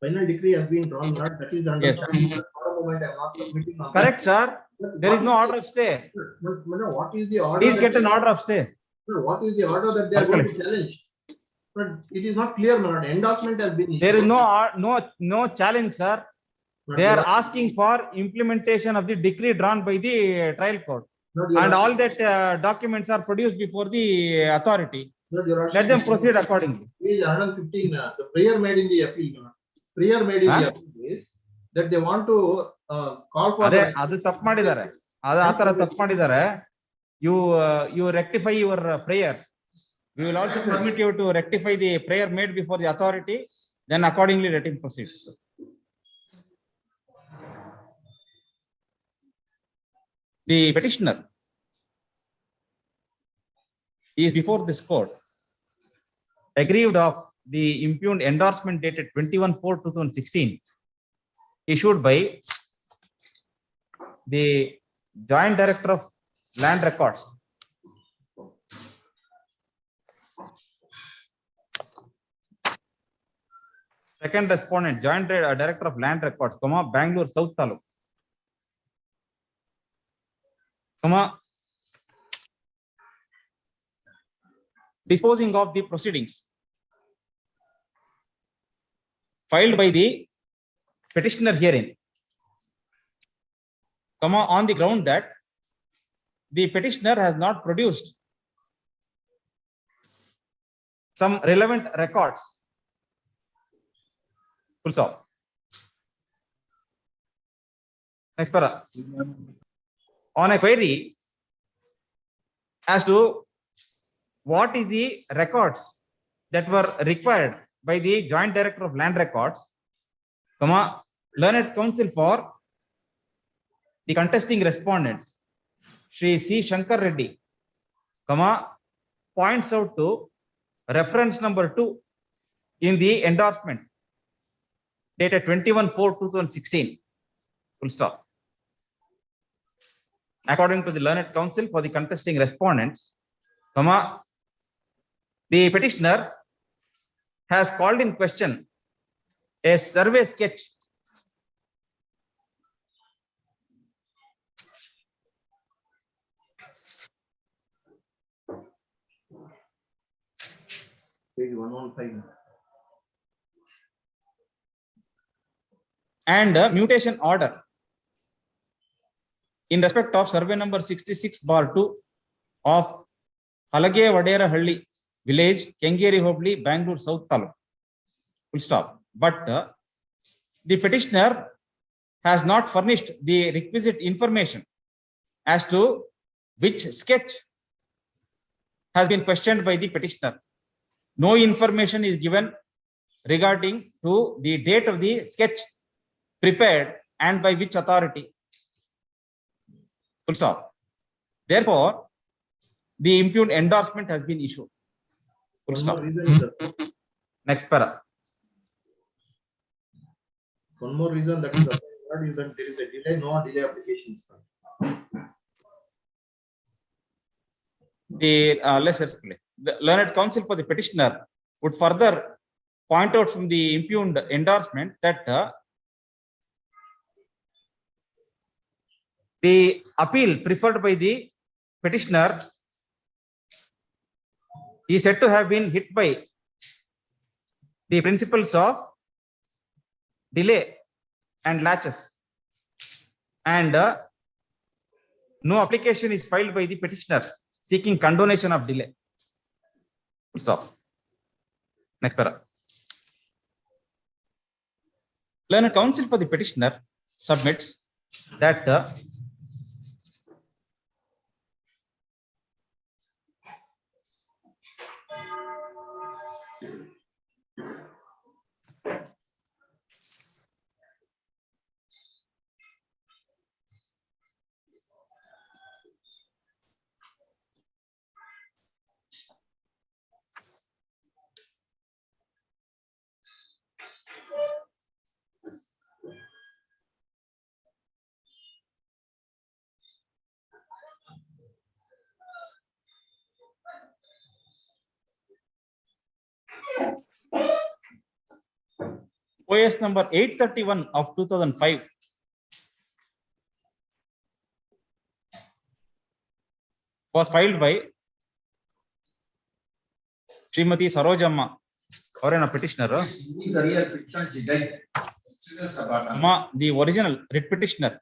Final decree has been drawn. That is understandable. For a moment, I am not submitting. Correct, sir. There is no order of stay. What is the order? Please get an order of stay. What is the order that they are going to challenge? But it is not clear, man. Endorsement has been issued. There is no challenge, sir. They are asking for implementation of the decree drawn by the trial court, and all that documents are produced before the authority. Let them proceed accordingly. Page 115. The prayer made in the appeal. Prayer made in the appeal is that they want to call for. ಅದು ತಪ್ಪು ಮಾಡಿದ್ದಾರೆ. ಅದು ಆ ತರ ತಪ್ಪು ಮಾಡಿದ್ದಾರೆ. You rectify your prayer. We will also permit you to rectify the prayer made before the authority. Then accordingly let him proceed. The petitioner is before this court aggrieved of the impugned endorsement dated 21/4/2016 issued by the Joint Director of Land Records Second respondent, Joint Director of Land Records, Bangalore South Taluk, disposing of the proceedings filed by the petitioner herein, on the ground that the petitioner has not produced some relevant records. Full stop. Next para. On a query as to what is the records that were required by the Joint Director of Land Records, learned counsel for the contesting respondents, Shri C. Shankar Reddy, points out to reference number 2 in the endorsement dated 21/4/2016. Full stop. According to the learned counsel for the contesting respondents, the petitioner has called in question a survey sketch Page 115. and a mutation order in respect of survey number 66/2 of Halage Vadera Halli village, Kengeri Hobli, Bangalore South Taluk. Full stop. But the petitioner has not furnished the requisite information as to which sketch has been questioned by the petitioner. No information is given regarding to the date of the sketch prepared and by which authority. Full stop. Therefore, the impugned endorsement has been issued. Full stop. Next para. One more reason that is that there is a delay, no delay applications. Let's explain. The learned counsel for the petitioner would further point out from the impugned endorsement that the appeal preferred by the petitioner is said to have been hit by the principles of delay and laches, and no application is filed by the petitioner seeking condonation of delay. Stop. Next para. Learned counsel for the petitioner submits that OS number 831 of 2005 was filed by Srimati Sarojamma, or a petitioner. The original writ petitioner.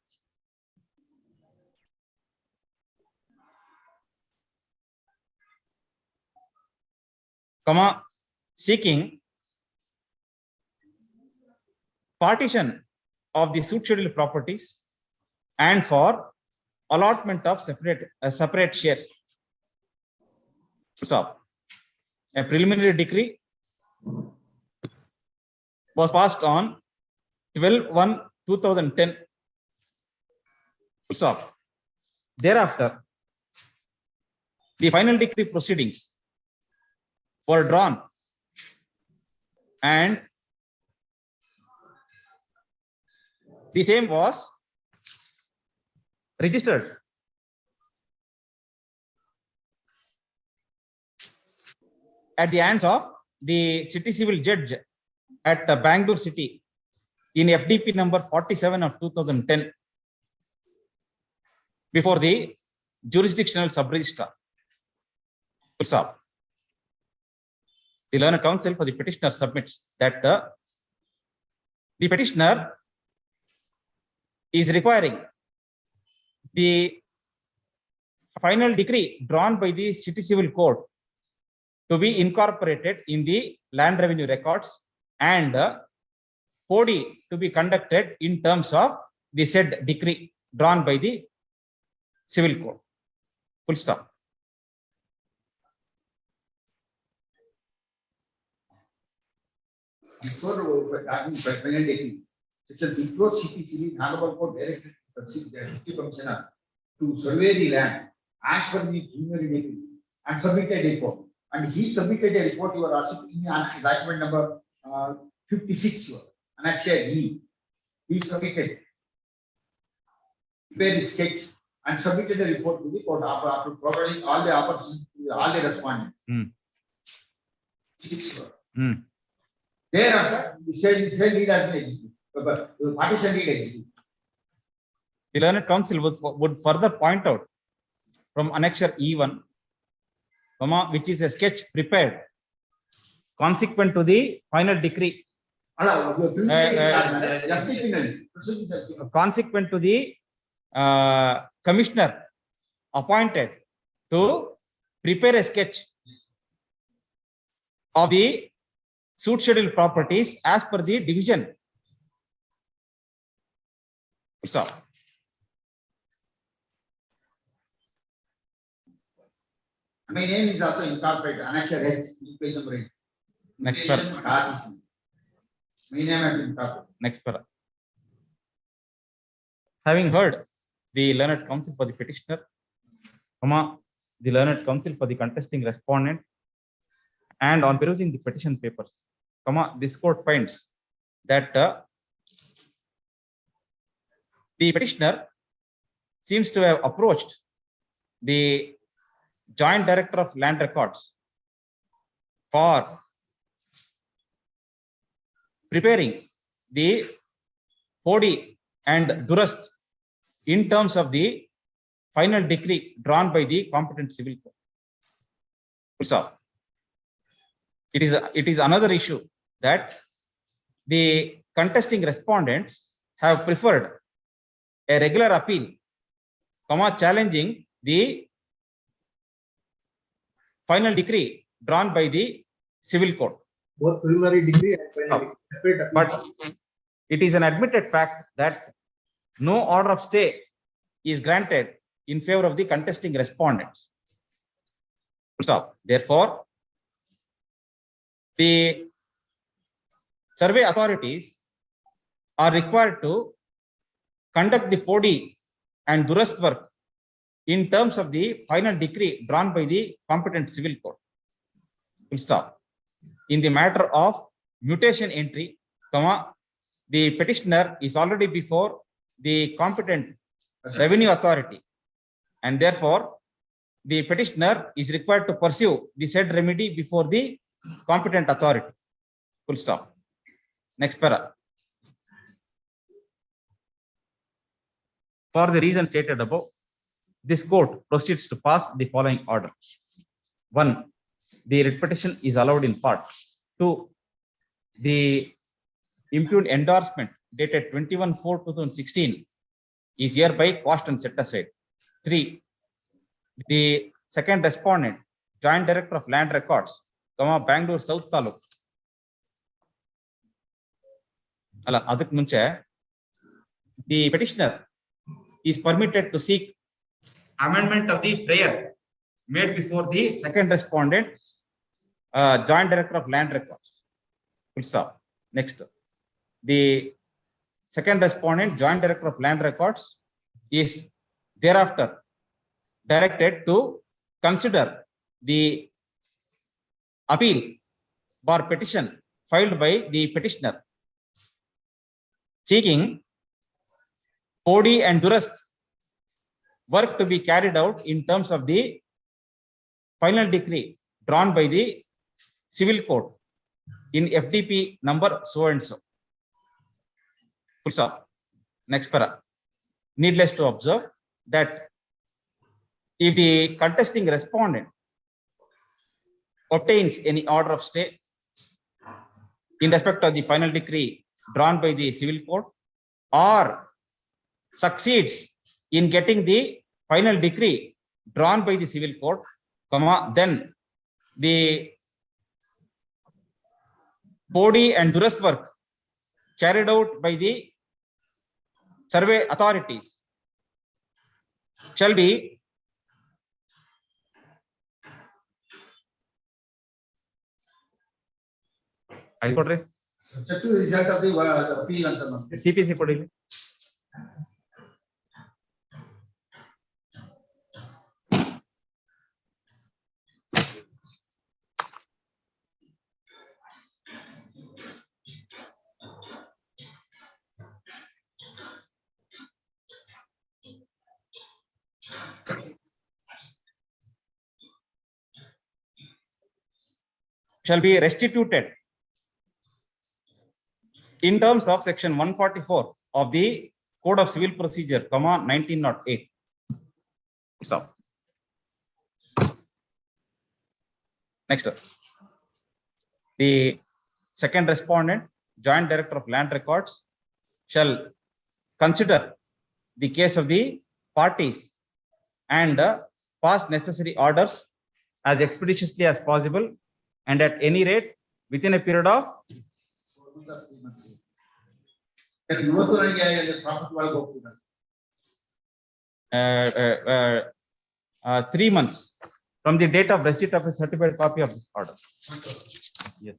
Seeking partition of the suit schedule properties and for allotment of separate shares. Stop. A preliminary decree was passed on 12/1/2010. Stop. Thereafter, the final decree proceedings were drawn and the same was registered at the hands of the city civil judge at Bangalore city in FDP number 47 of 2010 before the jurisdictional sub-registrar. Full stop. The learned counsel for the petitioner submits that the petitioner is requiring the final decree drawn by the city civil court to be incorporated in the land revenue records and POD to be conducted in terms of the said decree drawn by the civil court. Full stop. Before having final decree, such as before CPCB, Honorable Court directed the Deputy Commissioner to survey the land as per the preliminary decree and submit a report. And he submitted a report. You are also in document number 56, Annexure E. He submitted, prepared a sketch and submitted a report to the court after providing all the opportunities, all the respondents. 56. Thereafter, the sale deed has been executed. The partition deed executed. The learned counsel would further point out from Annexure E1, which is a sketch prepared consequent to the final decree. Consequent to the commissioner appointed to prepare a sketch of the suit schedule properties as per the division. Stop. My name is also incorporated. Annexure H, page number 8. Next para. My name is incorporated. Next para. Having heard the learned counsel for the petitioner, the learned counsel for the contesting respondent, and on perusing the petition papers, this court finds that the petitioner seems to have approached the Joint Director of Land Records for preparing the POD and Durast in terms of the final decree drawn by the competent civil court. Stop. It is another issue that the contesting respondents have preferred a regular appeal, challenging the final decree drawn by the civil court. Both preliminary decree and final decree. But it is an admitted fact that no order of stay is granted in favor of the contesting respondents. Stop. Therefore, the survey authorities are required to conduct the POD and Durast work in terms of the final decree drawn by the competent civil court. Full stop. In the matter of mutation entry, the petitioner is already before the competent revenue authority, and therefore the petitioner is required to pursue the said remedy before the competent authority. Full stop. Next para. For the reason stated above, this court proceeds to pass the following order. 1. The writ petition is allowed in part. 2. The impugned endorsement dated 21/4/2016 is hereby quashed and set aside. 3. The second respondent, Joint Director of Land Records, Bangalore South Taluk. The petitioner is permitted to seek amendment of the prayer made before the second respondent, Joint Director of Land Records. Full stop. Next. The second respondent, Joint Director of Land Records, is thereafter directed to consider the appeal or petition filed by the petitioner seeking POD and Durast work to be carried out in terms of the final decree drawn by the civil court in FDP number so and so. Full stop. Next para. Needless to observe that if the contesting respondent obtains any order of stay in respect of the final decree drawn by the civil court or succeeds in getting the final decree drawn by the civil court, then the body and duress work carried out by the survey authorities shall be Subject to result of the appeal ಅಂತ ನಮ್ಗೆ. CPC ಕೊಡಿ. Shall be restituted in terms of section 144 of the Code of Civil Procedure, 1908. Stop. Next, the second respondent, Joint Director of Land Records, shall consider the case of the parties and pass necessary orders as expeditiously as possible and at any rate within a period of 3 months from the date of receipt of a certified copy of this order. Yes.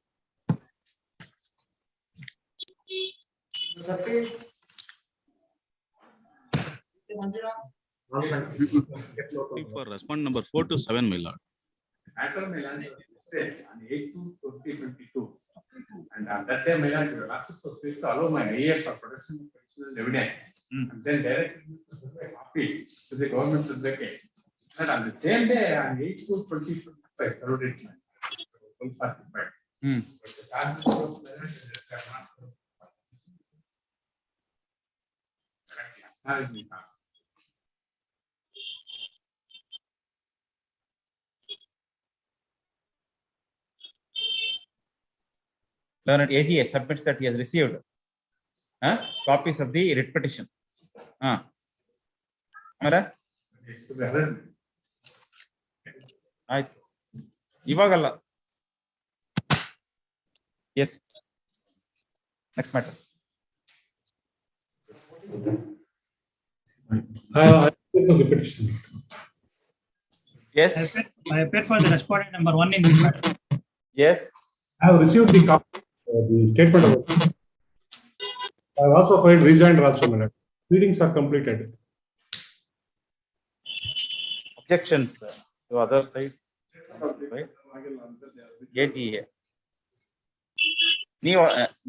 For respond number 4 to 7, my lord. Answer my land on 8/2/2022, and on that day, my land will access to switch to allow my IAS for production of personal evidence, and then directly copy to the government certificate. And on the same day, on 8/2/2025, served it. Full certified. But the charges of parents are not. Learned AGA submits that he has received copies of the writ petition. Ivagalla. Yes. Next matter. The petition. Yes. I appear for the respondent number 1 in this matter. Yes. I have received the copy, the statement of. I have also filed rejoinder also, my lord. Proceedings are completed. Objections to other side. Right? AGA.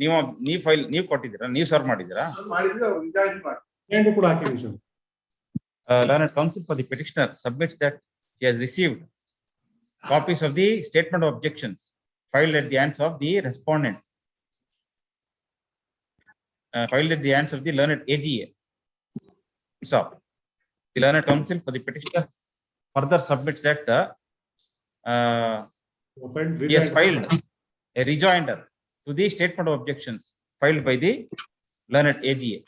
ನೀವು file ನೀವು ಕೊಟ್ಟಿದ್ದೀರಾ, ನೀವು serve ಮಾಡಿದ್ದೀರಾ? Learned counsel for the petitioner submits that he has received copies of the statement of objections filed at the hands of the respondent, filed at the hands of the learned AGA. So, the learned counsel for the petitioner further submits that he has filed a rejoinder to the statement of objections filed by the learned AGA.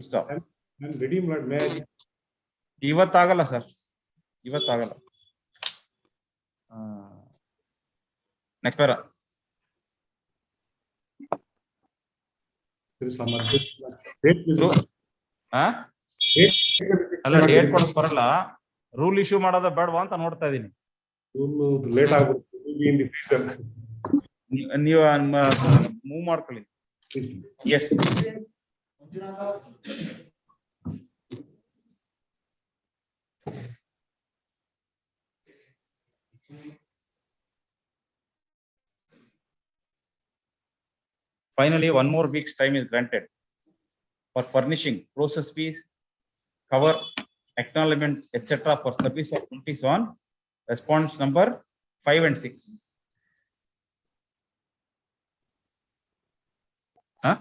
Stop. Ready, my lord. May I? ಇವತ್ತಾಗಲ್ಲ sir, ಇವತ್ತಾಗಲ್ಲ. Next ಬೇರೆ ಅಲ್ಲ, date ಕೊಡಕ್ ಬರಲ್ಲ, rule issue ಮಾಡೋದ ಬೇಡವಾ ಅಂತ ನೋಡ್ತಾ ಇದೀನಿ. ಲೇಟ್ ಆಗ್ಬಿಡುತ್ತೆ, ನೀವು ಮೂವ್ ಮಾಡ್ಕೊಳ್ಳಿ. S. Finally, 1 more week's time is granted for furnishing process fees, cover, acknowledgement, etc. for service of notice on response number 5 and 6. Huh?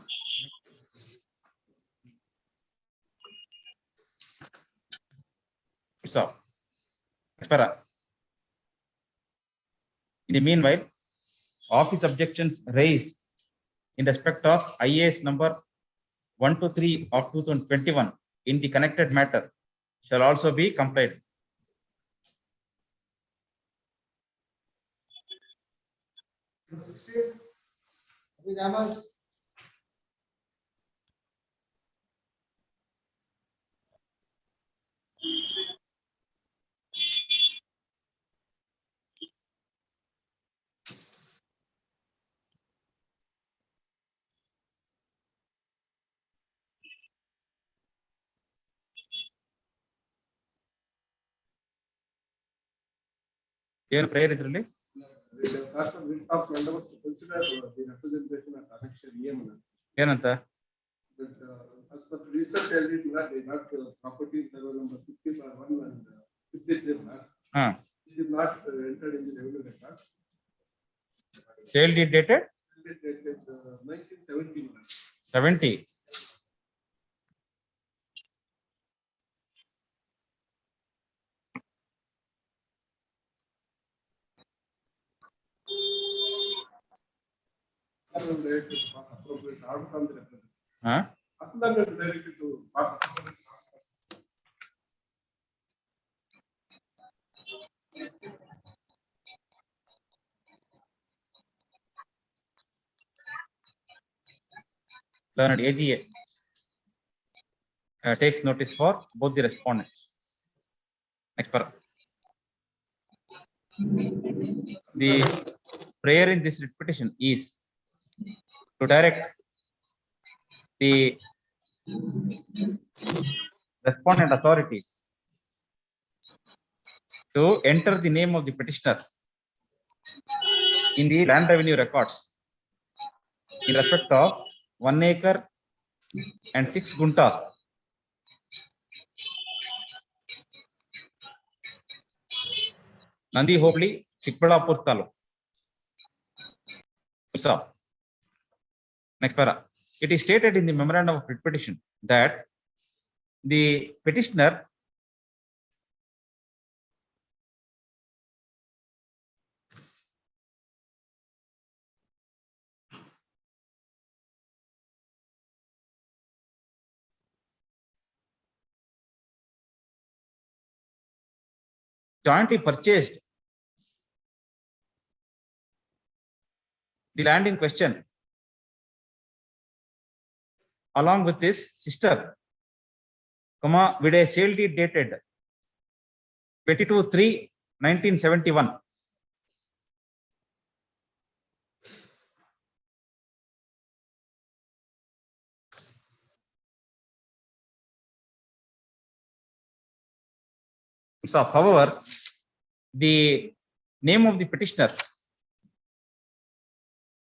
So, Para. In the meanwhile, office objections raised in respect of IAS number 123 of 2021 in the connected matter shall also be complied. ಏನು prayer ಇದ್ರಲ್ಲಿ ಏನಂತ as per research eldit they not property survey number 50/1 and 53 it is not entered in the revenue record. Sale deed dated 1970. 70. Appropriate order from the representative. Huh? Directed to Learned AGA takes notice for both the respondents. Next para. The prayer in this petition is to direct the respondent authorities to enter the name of the petitioner in the land revenue records in respect of 1 acre and 6 guntas Nandi Hobli, Chikballapur Taluk. Stop. Next para. It is stated in the memorandum of petition that the petitioner jointly purchased the land in question along with his sister, with a sale deed dated 22/3/1971. So, however, the name of the petitioner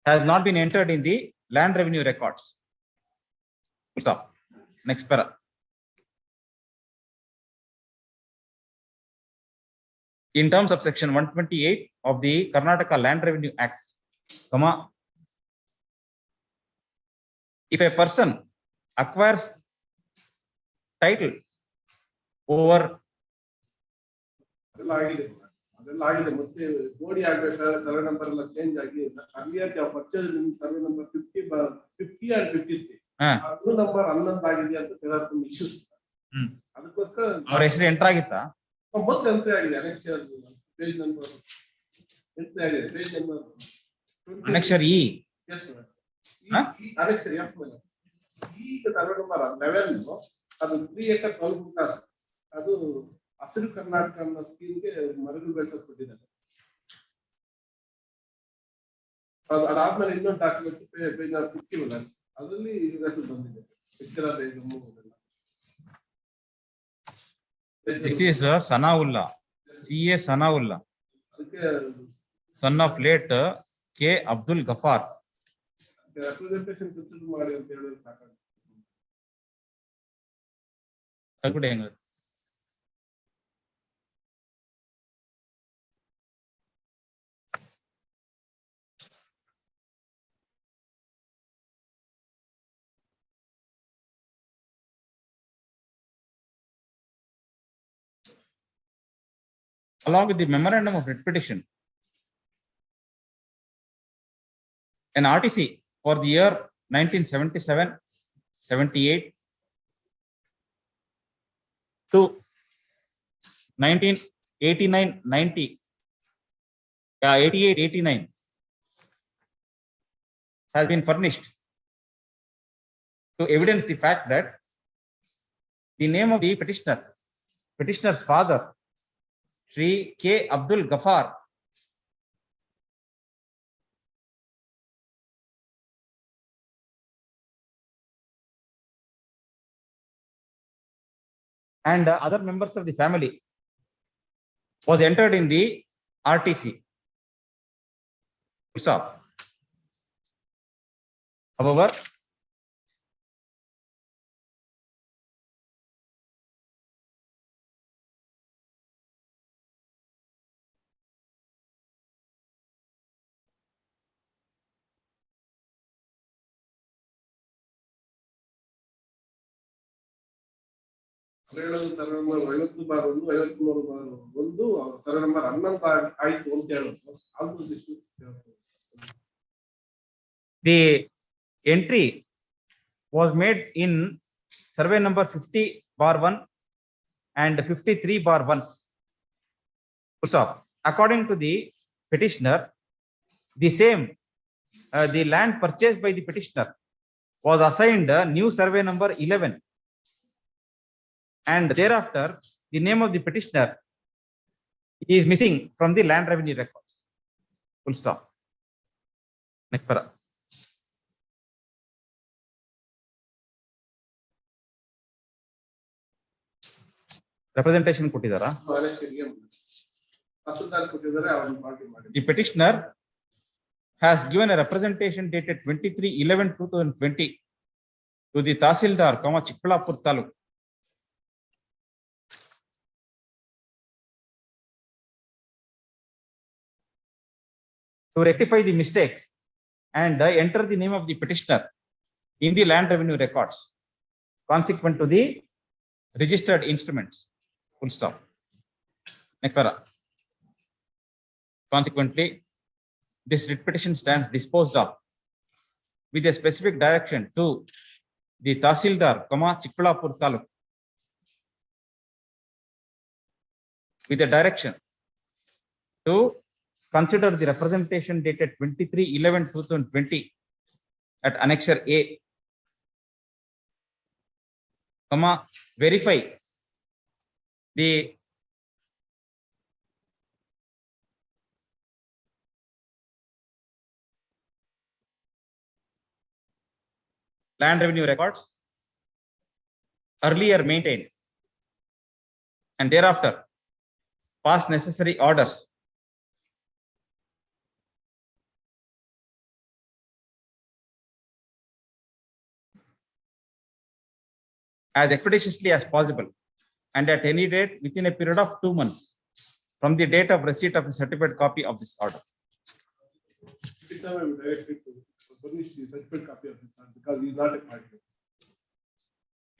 has not been entered in the land revenue records. Stop. Next para. In terms of section 128 of the Karnataka Land Revenue Act, if a person acquires title over ಅದೆಲ್ಲ ಆಗಿದೆ ಮತ್ತೆ ಕೋಡಿ ಆಗ್ಬೇಕಾದ್ರೆ survey number ಎಲ್ಲ change ಆಗಿ earlier purchase survey number 50 and 53 ಅದು number 11 ಆಗಿದೆ ಅಂತ ಕೆಲವೊಂದು ಇಶ್ಯೂಸ್ ಅದಕ್ಕೋಸ್ಕರ ಅವ್ರ ಹೆಸರು ಎಂಟರ್ ಆಗಿತ್ತಾ ಮತ್ತೆ ಎಂಟ್ರಿ ಆಗಿದೆ ಅನೆಕ್ಷರ್ ಪೇಜ್ ನಂಬರ್ ಎಂಟ್ರಿ ಆಗಿದೆ page number annexure E annexure F ಮೇಲೆ ಈ ಸರ್ವೆ ನಂಬರ್ 11 ಅದು 3 acre 12 gunters ಅದು ಹಸಿರು ಕರ್ನಾಟಕ ಅನ್ನೋ ಸ್ಕೀಮ್ಗೆ ಮರಳು ಬೆಳೆಸಲ್ಪಟ್ಟಿದ್ದಾರೆ. ಅದಾದ್ಮೇಲೆ ಇನ್ನೊಂದು ಡಾಕ್ಯುಮೆಂಟ್ ಪೇಜ್ 51 ಅದರಲ್ಲಿ ಹೆಸರು ಬಂದಿದೆ. This is Sanaullah, CA Sanaullah, son of late K. Abdul Ghaffar. Representation consider ಮಾಡಿ ಅಂತ ಹೇಳಿದ್ರೆ ಸಾಕಾಗುತ್ತೆ. along with the memorandum of writ petition, an RTC for the year 1977, 78 to 1989, 90, 88, 89 has been furnished to evidence the fact that the name of the petitioner's father, Sri K. Abdul Ghaffar, and other members of the family was entered in the RTC. Stop. However, survey number 50/1 survey number 11 ಆಯ್ತು ಅಂತ ಹೇಳೋದು. the entry was made in survey number 50/1 and 53/1. Stop. According to the petitioner, the same the land purchased by the petitioner was assigned a new survey number 11, and thereafter the name of the petitioner is missing from the land revenue records. Full stop. Next para. Representation ಕೊಟ್ಟಿದ್ದಾರಾ? The petitioner has given a representation dated 23/11/2020 to the Tahsildar, Chikbalapur Taluk. To rectify the mistake and enter the name of the petitioner in the land revenue records consequent to the registered instruments. Full stop. Next para. Consequently, this writ petition stands disposed of with a specific direction to the Tahsildar, Chikbalapur Taluk, with a direction to consider the representation dated 23/11/2020 at Annexure A, verify the land revenue records earlier maintained, and thereafter pass necessary orders as expeditiously as possible, and at any date within a period of 2 months from the date of receipt of a certified copy of this order.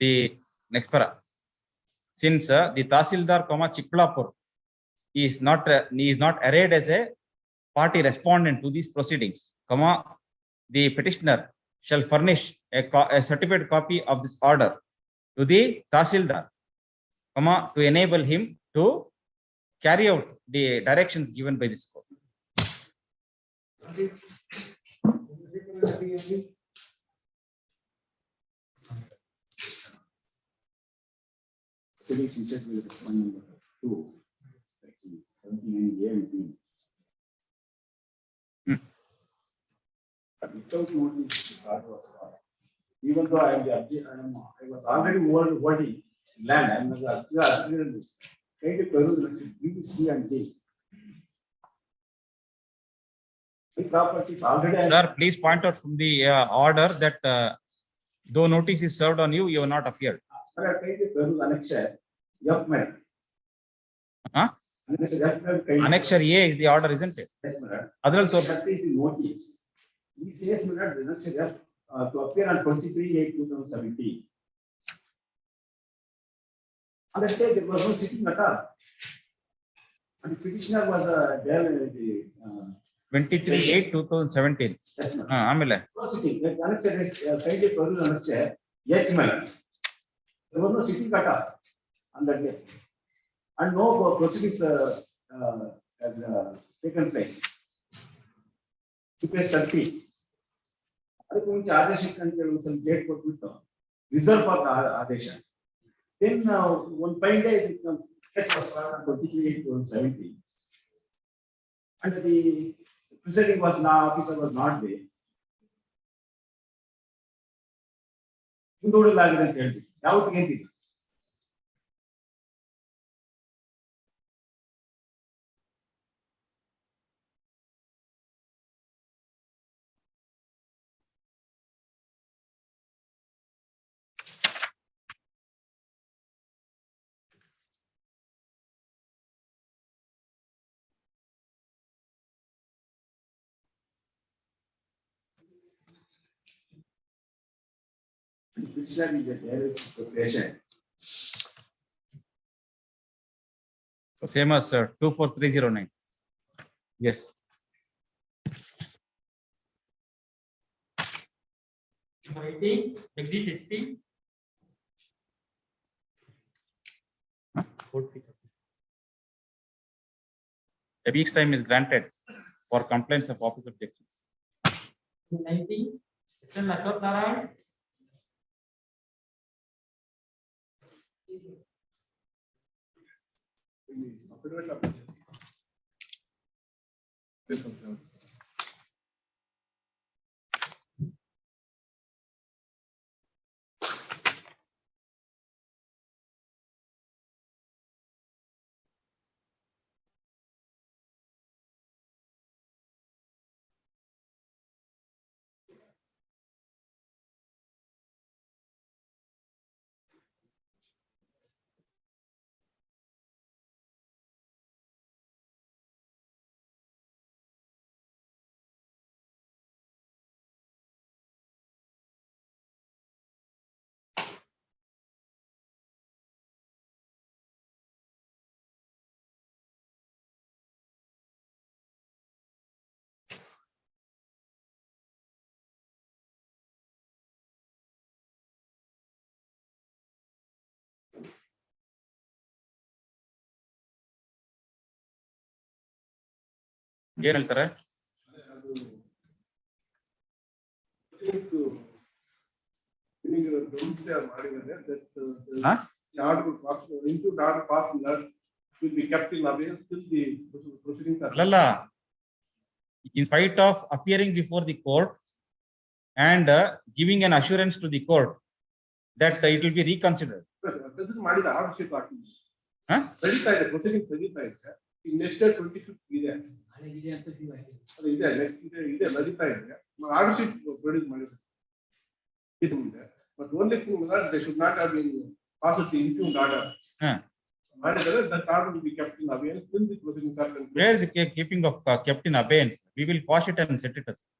The next para. Since the Tahsildar, Chikbalapur is not arrayed as a party respondent to these proceedings, the petitioner shall furnish a certified copy of this order to the Tahsildar, to enable him to carry out the directions given by this court. Number 2, section 79A and B. Without notice, this order was passed. Even though I am the object, I was already working land. I am the object. Kind of peruse B, C, and D. My property is already. Sir, please point out from the order that though notice is served on you, you have not appeared. Annexure F made. Annexure A is the order, isn't it? Yes, madam. That is the notice. He says, madam, annexure F to appear on 23/8/2017. On that day, there was no sitting at all. And the petitioner was there in the 23/8/2017. yes, ma'am. ಆಮೇಲೆ Proceeding, the connected is kindly produce annexure H-11. There was no sitting kata on that day. And no proceedings has taken place. To pay 30. ಅದಕ್ಕೆ ಮುಂಚೆ ಆದೇಶಕ್ಕೆ ಅಂತ ಹೇಳಿ ಸ್ವಲ್ಪ date ಕೊಟ್ಬಿಟ್ಟು reserve for ಆದೇಶ. Then one fine day the case was filed on 23/8/2017. And the presiding officer was not there. ಮುಂದೂಡಲಾಗಿದೆ ಅಂತ ಹೇಳ್ತೀವಿ. ಯಾವತ್ತಿಗೆ ಅಂತಿಲ್ಲ. Petitioner is a terrorist patient. same as 24309. Yes. Number 18, Jagdish SP. A week's time is granted for complaints of office objections. 19, SN Ashok Narayan. ಏನ್ ಹೇಳ್ತಾರೆ? ಅಲ್ಲಲ್ಲ, in spite of appearing before the court and giving an assurance to the court that it will be reconsidered. ಮಾಡಿದ ಆರ್ಡರ್ಶಿಪ್ ಆಗ್ತಿದೆ. ನಡೀತಾ ಇದೆ, proceedings ನಡೀತಾ ಇದೆ. ಈ ನೆಕ್ಸ್ಟ್ ಡೇ 25 ಇದೆ. ಅದು ಇದೆ, ನೆಕ್ಸ್ಟ್ ಇದೆ ನಡೀತಾ ಇದೆ. ಆರ್ಡರ್ಶಿಪ್ ಪ್ರೊಡ್ಯೂಸ್ ಮಾಡಿದ್ದಾರೆ. ಇದು ಮುಂದೆ. But only thing is that they should not have been passed the impugned order. ಮಾಡಿದರೆ that order will be kept in abeyance till the proceedings are concluded. Where is the keeping of kept in abeyance? We will quash it and set it aside.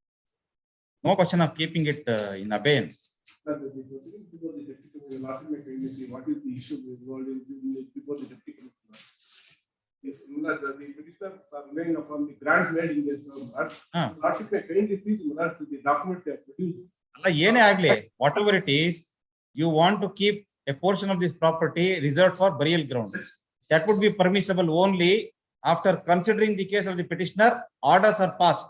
No question of keeping it in abeyance. What is the issue involved before the deputy commissioner? Yes, the petitioners are relying upon the grants made in this regard. Lordship may kindly see the documents they have produced. ಅಲ್ಲ, ಏನೇ ಆಗ್ಲಿ, whatever it is, you want to keep a portion of this property reserved for burial ground. That would be permissible only after considering the case of the petitioner, orders are passed.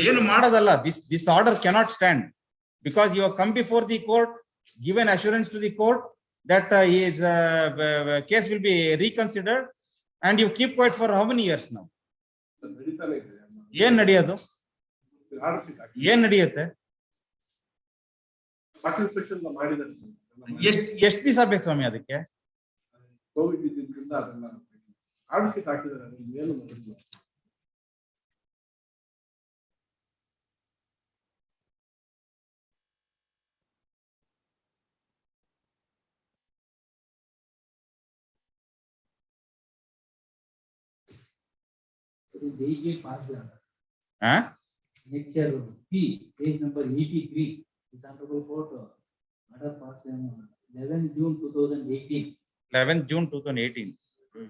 ಏನು ಮಾಡೋದಲ್ಲ, this order cannot stand because you have come before the court, given assurance to the court that his case will be reconsidered, and you keep quiet for how many years now? ಏನ್ ನಡೆಯೋದು? ಏನ್ ನಡೆಯುತ್ತೆ? ಎಷ್ಟು ದಿವಸ ಬೇಕು ಸ್ವಾಮಿ ಅದಕ್ಕೆ? Covid ಇದ್ರಿಂದ ಅದನ್ನ ಆರ್ಡರ್ಶಿಪ್ ಹಾಕಿದ್ದಾರೆ. ಏನು ಮಾಡಿಲ್ಲ. Lecture P, page number 83. This honorable court order passed on 11 June 2018. 11th June 2018.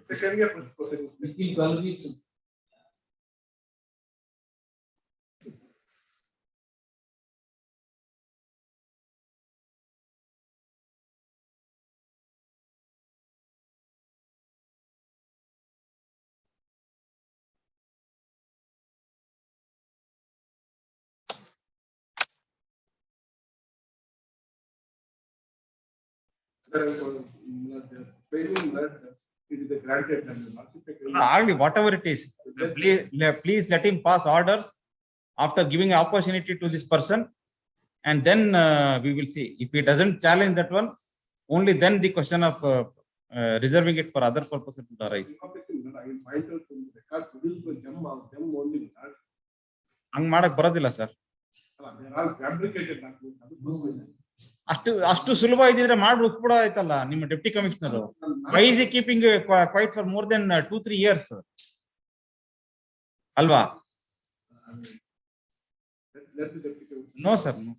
Second year proceedings. Within 12 weeks. It is a granted and Agli, whatever it is, please let him pass orders after giving opportunity to this person, and then we will see. If he doesn't challenge that one, only then the question of reserving it for other purposes will arise. ಹಂಗ್ ಮಾಡಕ್ ಬರೋದಿಲ್ಲ sir. ಅಷ್ಟು ಸುಲಭ ಇದ್ದಿದ್ರೆ ಮಾಡಿ ಕೂಡ ಆಯ್ತಲ್ಲ ನಿಮ್ಮ deputy commissioner. Why is keeping quiet for more then 2-3 years ಅಲ್ವಾ? No sir, no.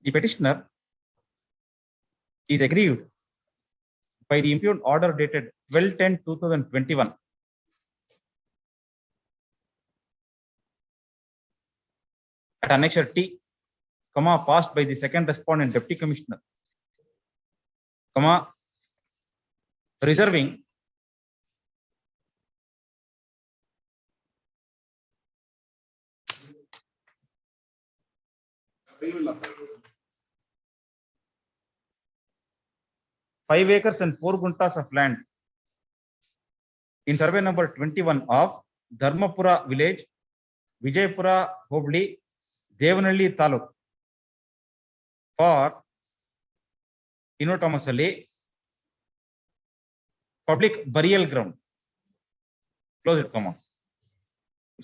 The petitioner is aggrieved by the impugned order dated 12/10/2021 at Annexure T, passed by the second respondent deputy commissioner, reserving five acres and 4 guntas of land in survey number 21 of Dharmapura village, Vijaypura Hobli, Devanalli Taluk for inotamasali public burial ground. Close it, comma.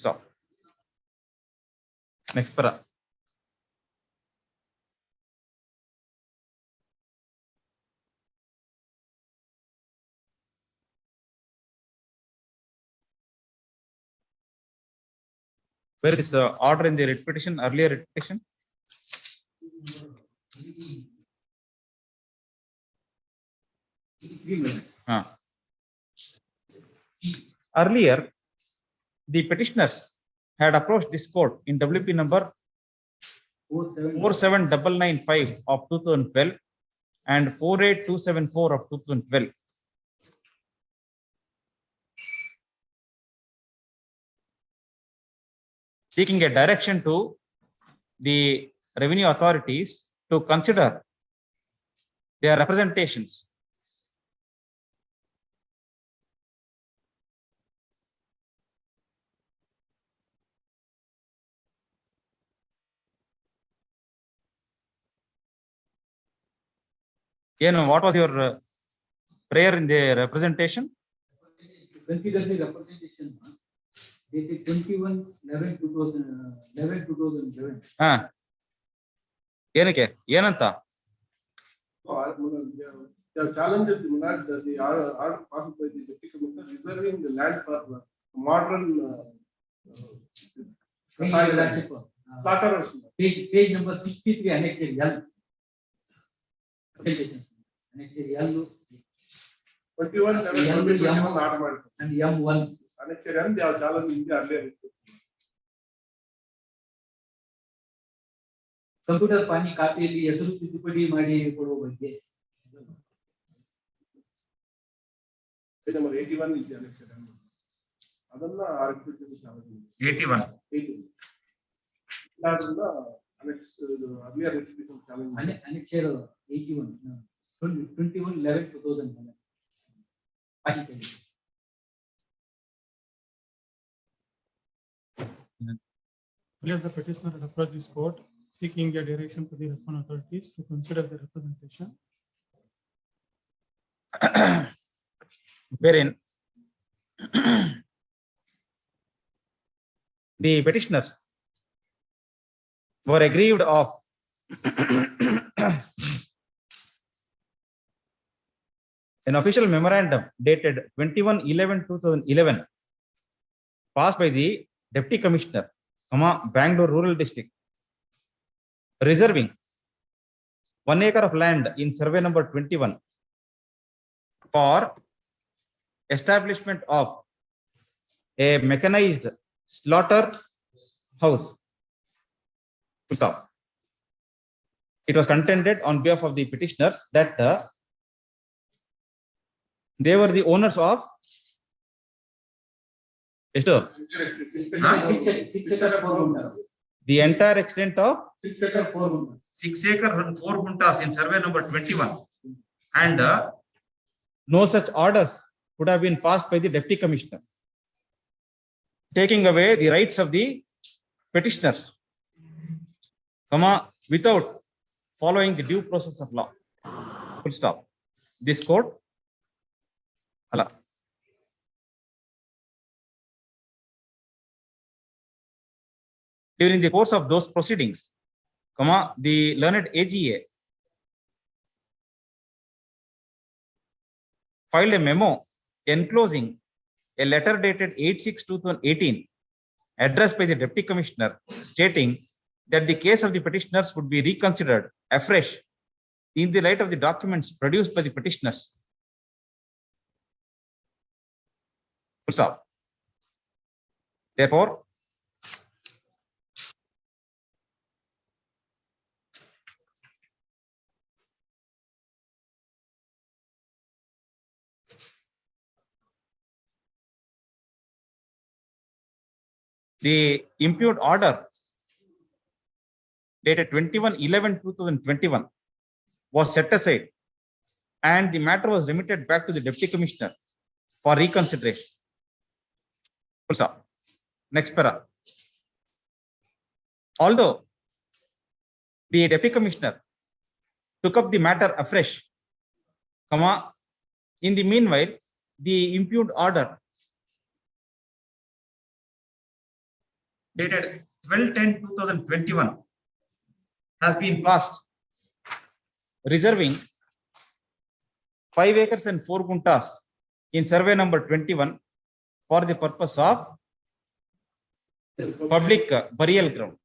So, next para. Where is the order in the writ petition, earlier writ petition? Earlier, the petitioners had approached this court in WP number 47995 of 2012 and 48274 of 2012. Seeking a direction to the revenue authorities to consider their representations. What was your prayer in the representation? Consider the representation dated 21/11/2011. ಏನಕ್ಕೆ ಏನಂತ? challenge the order passed by the deputy commissioner reserving the land for modern slaughterhouse. Page number 63, Annexure L. Annexure L. 21/11/2021 order ಮಾಡಿದ್ರು. And M1. Annexure M, they have challenged in the earlier. Computer ಪಾನಿ ಖಾತೆಯಲ್ಲಿ ಹೆಸರು ತಿದ್ದುಪಡಿ ಮಾಡಿ ಕೊಡುವ ಬಗ್ಗೆ number 81 ಇದೆ Annexure M. ಅದನ್ನ ಆರ್ಬಿಟ್ರೇಷನ್ ಚಾಲೆಂಜ್ 81 ಅದನ್ನ earlier restitution challenge. Annexure 81 21/11/2011. Earlier, the petitioner had approached this court seeking a direction to the respondent authorities to consider the representation. Wherein the petitioners were aggrieved of an official memorandum dated 21/11/2011 passed by the Deputy Commissioner, Bangalore Rural District, reserving 1 acre of land in survey number 21 for establishment of a mechanized slaughter house. Full stop. It was contended on behalf of the petitioners that they were the owners of the entire extent of 6 acre and 4 guntas in survey number 21, and no such orders could have been passed by the Deputy Commissioner, taking away the rights of the petitioners, without following the due process of law. Full stop. This court, during the course of those proceedings, the learned AGA filed a memo enclosing a letter dated 8/6/2018 addressed by the Deputy Commissioner, stating that the case of the petitioners would be reconsidered afresh in the light of the documents produced by the petitioners. Full stop. Therefore, the impugned order dated 21/11/2021 was set aside, and the matter was remitted back to the Deputy Commissioner for reconsideration. Full stop. Next para. Although the Deputy Commissioner took up the matter afresh, in the meanwhile, the impugned order dated 12/10/2021 has been passed, reserving 5 acres and 4 guntas in survey number 21 for the purpose of public burial ground.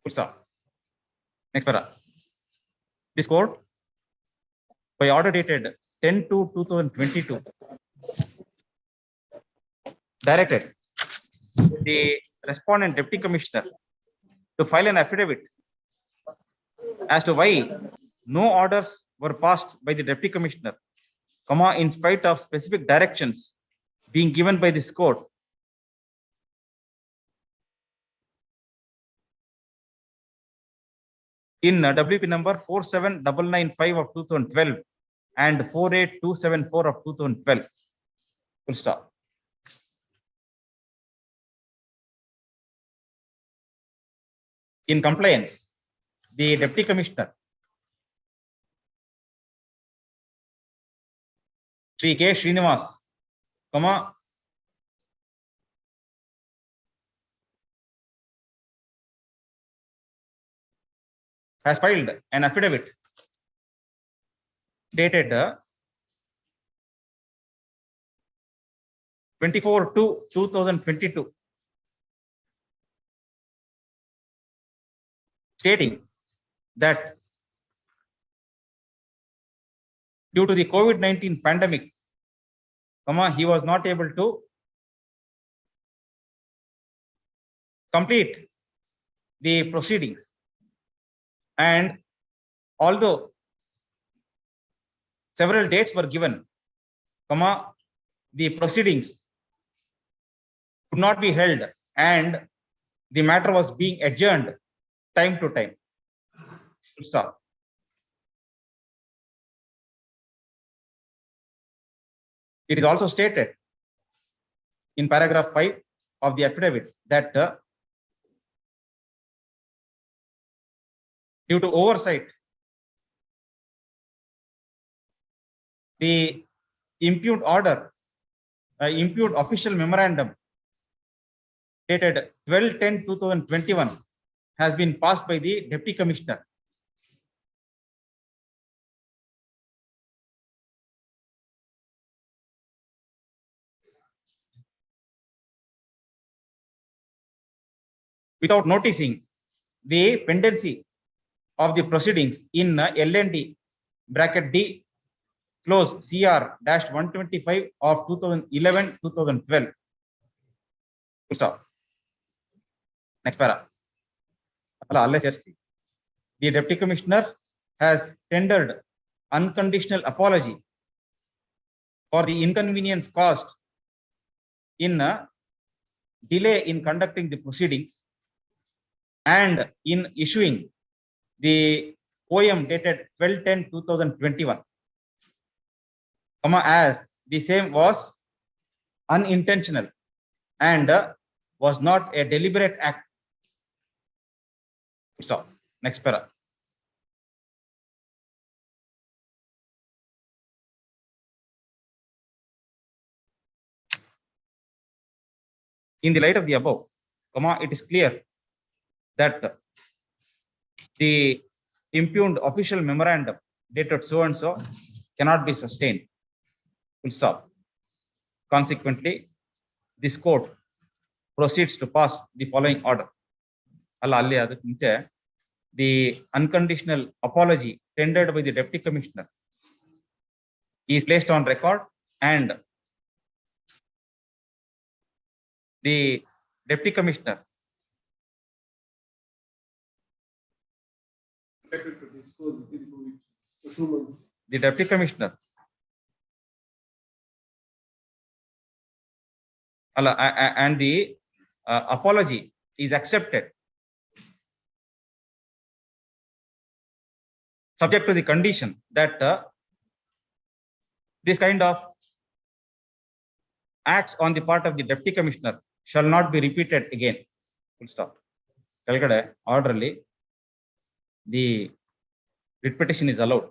Full stop. Next para. This court, by order dated 10/2/2022, directed the respondent Deputy Commissioner to file an affidavit as to why no orders were passed by the Deputy Commissioner, in spite of specific directions being given by this court in WP number 47995 of 2012 and 48274 of 2012. Full stop. In compliance, the Deputy Commissioner, Sri K. Srinivas, has filed an affidavit dated 24/2/2022, stating that due to the COVID-19 pandemic, he was not able to complete the proceedings, and although several dates were given, the proceedings could not be held, and the matter was being adjourned time to time. Full stop. It is also stated in paragraph 5 of the affidavit that due to oversight, the impugned order, impugned official memorandum dated 12/10/2021 has been passed by the Deputy Commissioner. Without noticing the pendency of the proceedings in LND bracket D close CR-125 of 2011-2012. Full stop. Next para. The Deputy Commissioner has tendered unconditional apology for the inconvenience caused in delay in conducting the proceedings and in issuing the OM dated 12/10/2021, as the same was unintentional and was not a deliberate act. Stop. Next para. In the light of the above, it is clear that the impugned official memorandum dated so and so cannot be sustained. Full stop. Consequently, this court proceeds to pass the following order. The unconditional apology tendered by the Deputy Commissioner is placed on record, and the Deputy Commissioner and the apology is accepted subject to the condition that this kind of acts on the part of the Deputy Commissioner shall not be repeated again. Full stop. Orderly, the writ petition is allowed.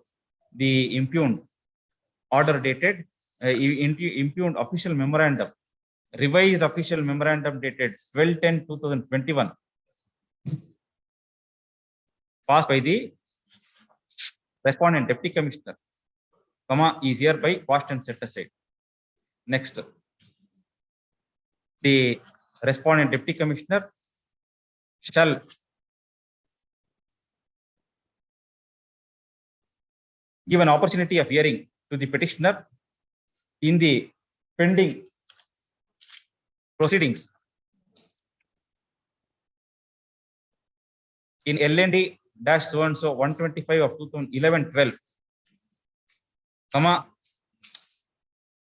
The impugned order dated, impugned official memorandum, revised official memorandum dated 12/10/2021, passed by the respondent Deputy Commissioner, is hereby quashed and set aside. Next, the respondent Deputy Commissioner shall give an opportunity of hearing to the petitioner in the pending proceedings in LND so and so 125 of 2011-12,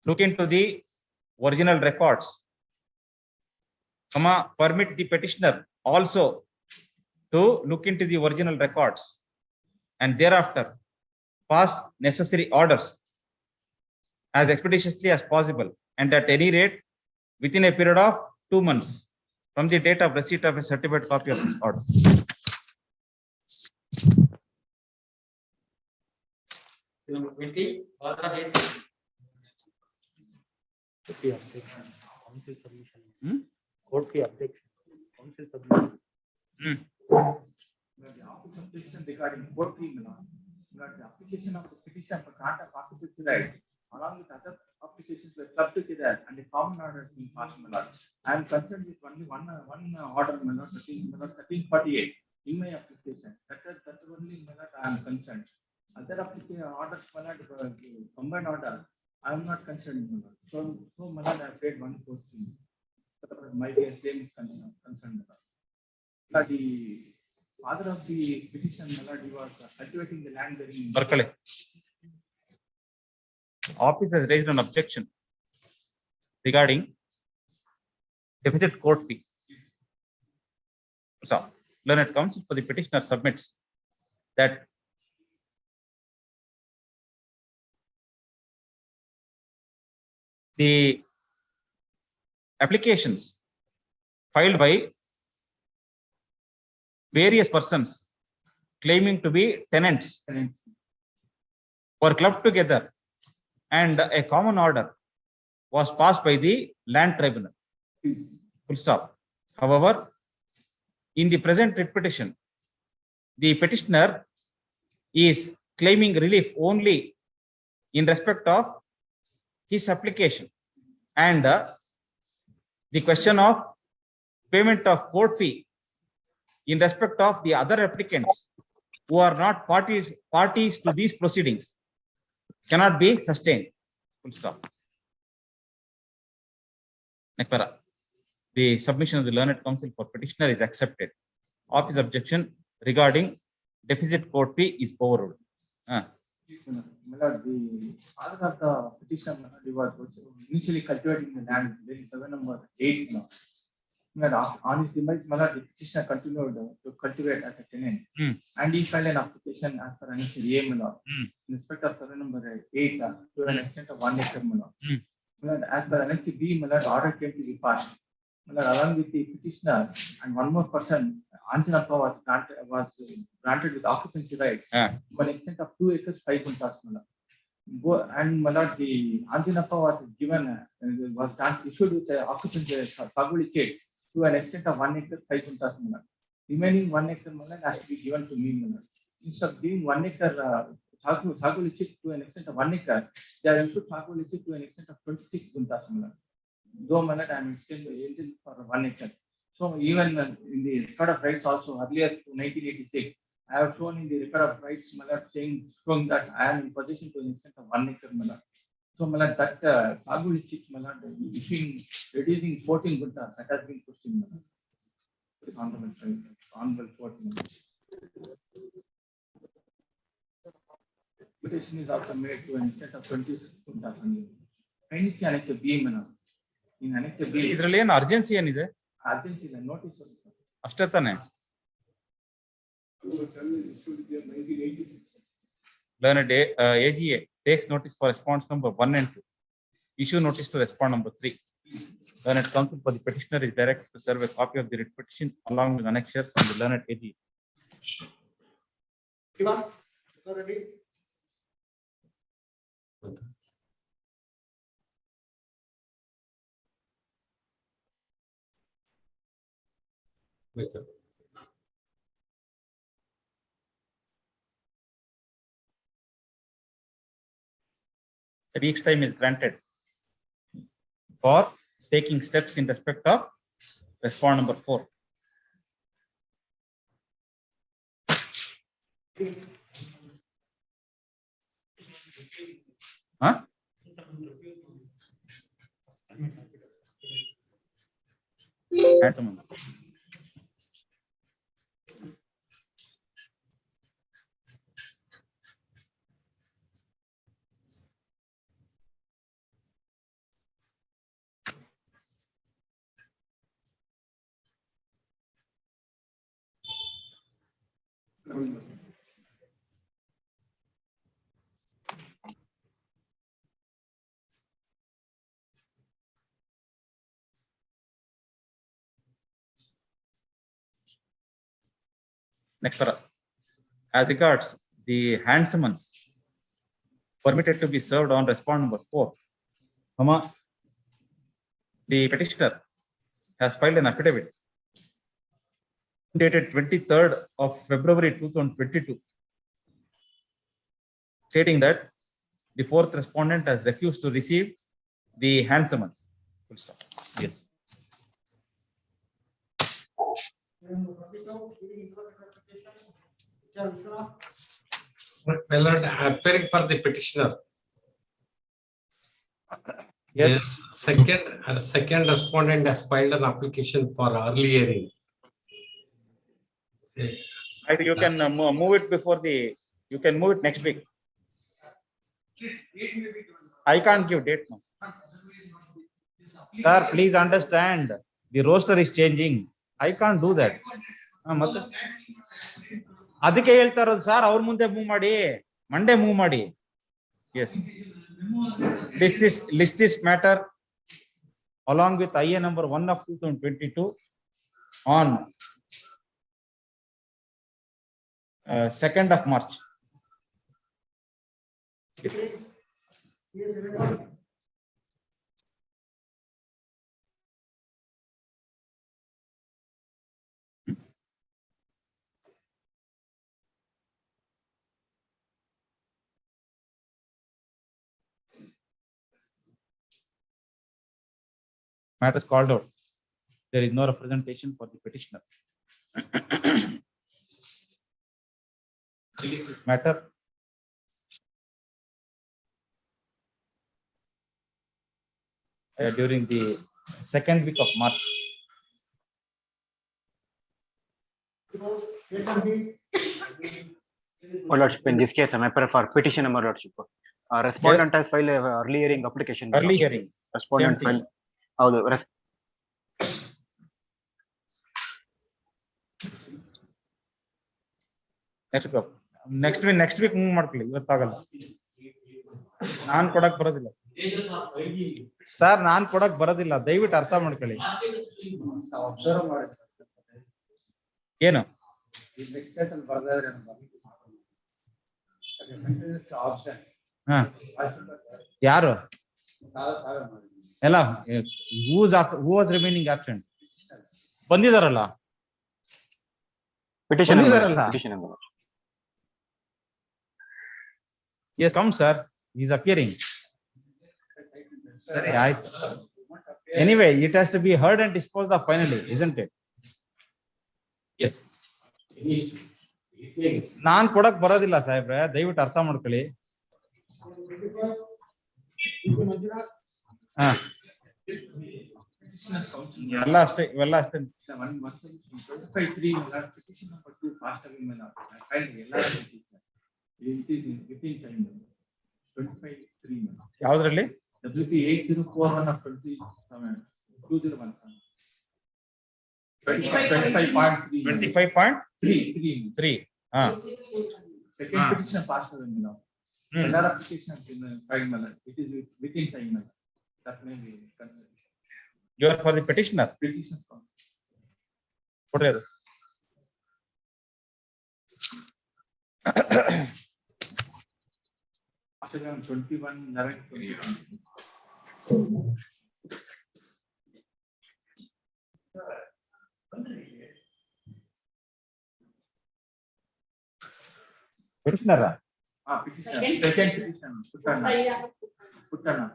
look into the original records, permit the petitioner also to look into the original records, and thereafter pass necessary orders as expeditiously as possible, and at any rate within a period of 2 months from the date of receipt of a certified copy of this order. Number 20, authorization. Council submission. Court fee objection. Council submission. The office objection regarding court fee, the application of the petition for grant of occupancy rights along with other applications were clubbed together and a common order is being passed, my lord. I am concerned with only one order, my lord, 1348 in my application. That only, my lord, I am concerned. Other application orders, my lord, combined order, I am not concerned, my lord. So my lord, I have paid one court fee. My claim is concerned. The father of the petition, my lord, he was cultivating the land in Berkeley. Office has raised an objection regarding deficit court fee. So, learned counsel for the petitioner submits that the applications filed by various persons claiming to be tenants were clubbed together, and a common order was passed by the land tribunal. Full stop. However, in the present writ petition, the petitioner is claiming relief only in respect of his application, and the question of payment of court fee in respect of the other applicants who are not parties to these proceedings cannot be sustained. Full stop. Next para. The submission of the learned counsel for petitioner is accepted. Of his objection regarding deficit court fee is overruled. My lord, the father of the petitioner was initially cultivating the land during survey number 8 now. My lord, on his demise, my lord, the petitioner continued to cultivate as a tenant, and he filed an application as per Annex A, my lord, in respect of survey number 8 to an extent of 1 acre, my lord. My lord, as per Annex B, my lord, order came to be passed. My lord, along with the petitioner and one more person, Anjanappa was granted with occupancy rights to an extent of 2 acres 5 guntas, my lord. And my lord, the Anjanappa was given issued with occupancy Saguli check to an extent of 1 acre 5 guntas, my lord. Remaining 1 acre, my lord, has to be given to me, my lord. Instead of giving 1 acre Saguli check to an extent of 1 acre, they are issued Saguli check to an extent of 26 guntas, my lord. Though my lord, I am still eligible for 1 acre. So even in the record of rights also earlier to 1986, I have shown in the record of rights, my lord, showing that I am in possession to an extent of 1 acre, my lord. So my lord, that Saguli check, my lord, reducing 14 guntas, that has been questioned, my lord. Honorable court. Petition is also made to an extent of 26 guntas. Kindly see Annex B, my lord. In Annex B, ಇದರಲ್ಲಿ ಏನು urgency ಏನಿದೆ? urgency ಇಲ್ಲ, notice. ಅಷ್ಟೇ ತಾನೆ? Learned AGA takes notice for response number 1 and 2. Issue notice to respond number 3. Learned counsel for the petitioner is directed to serve a copy of the writ petition along with annexures on the learned AGA. A week's time is granted for taking steps in respect of respond number 4. Huh? Next para. As regards the hand summons permitted to be served on respond number 4, the petitioner has filed an affidavit dated 23rd of February 2022, stating that the 4th respondent has refused to receive the hand summons. Full stop. Yes. My lord, appearing for the petitioner. Yes. Second respondent has filed an application for early hearing. You can move it before the. You can move it next week. I can't give date now. Sir, please understand. The roster is changing. I can't do that. ಅದಕ್ಕೆ ಹೇಳ್ತಾ ಇರೋದು sir, ಅವ್ರ ಮುಂದೆ move ಮಾಡಿ, Monday move ಮಾಡಿ. Yes. List this matter along with IA number 1 of 2022 on 2nd of March. Matter is called out. There is no representation for the petitioner. Release this matter. During the second week of March. Lordship, in this case, I prefer for petition number, Lordship. Respondent has filed a early hearing application. Early hearing. Respondent file. Next week move ಮಾಡ್ಕೊಳ್ಳಿ ಇವತ್ತಾಗಲ್ಲ ನಾನು ಕೊಡಕ್ ಬರೋದಿಲ್ಲ sir ನಾನು ಕೊಡಕ್ ಬರೋದಿಲ್ಲ ದಯವಿಟ್ಟು ಅರ್ಥ ಮಾಡ್ಕೊಳ್ಳಿ ಅಬ್ಸರ್ವ್ ಮಾಡಿ ಏನು ಯಾರು ಎಲ್ಲ ಹೂ ವಾಸ್ ರಿಮೈನಿಂಗ್ ಆಬ್ಸೆಂಟ್ ಬಂದಿದಾರಲ್ಲ petition. Yes, come, sir. He is appearing. Anyway, it has to be heard and disposed of finally, isn't it? Yes. ನಾನ್ ಕೊಡಕ್ ಬರೋದಿಲ್ಲ ಸಾಹೇಬ್ರೆ, ದಯವಿಟ್ಟು ಅರ್ಥ ಮಾಡ್ಕೊಳ್ಳಿ. ಎಲ್ಲ ಅಷ್ಟೇ, ಇವೆಲ್ಲ ಅಷ್ಟೇ. ಯಾವ್ದ್ರಲ್ಲಿ WP 8041 of 2001 25.3. Second petition passed away now. Another application in 5 minutes. It is within 5 minutes. That may be considered. You are for the petitioner. Petition. What are you? After 21/11/21. Petitioner. Petition. Second petition. Puttana.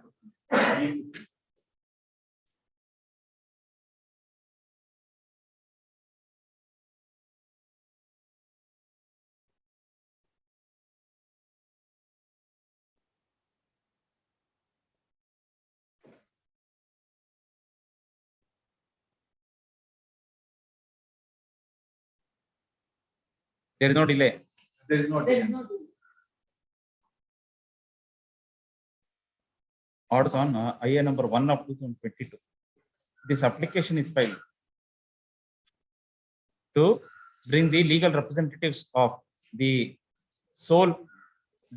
There is no delay. There is no delay. Orders on IA number 1 of 2022. This application is filed to bring the legal representatives of the sole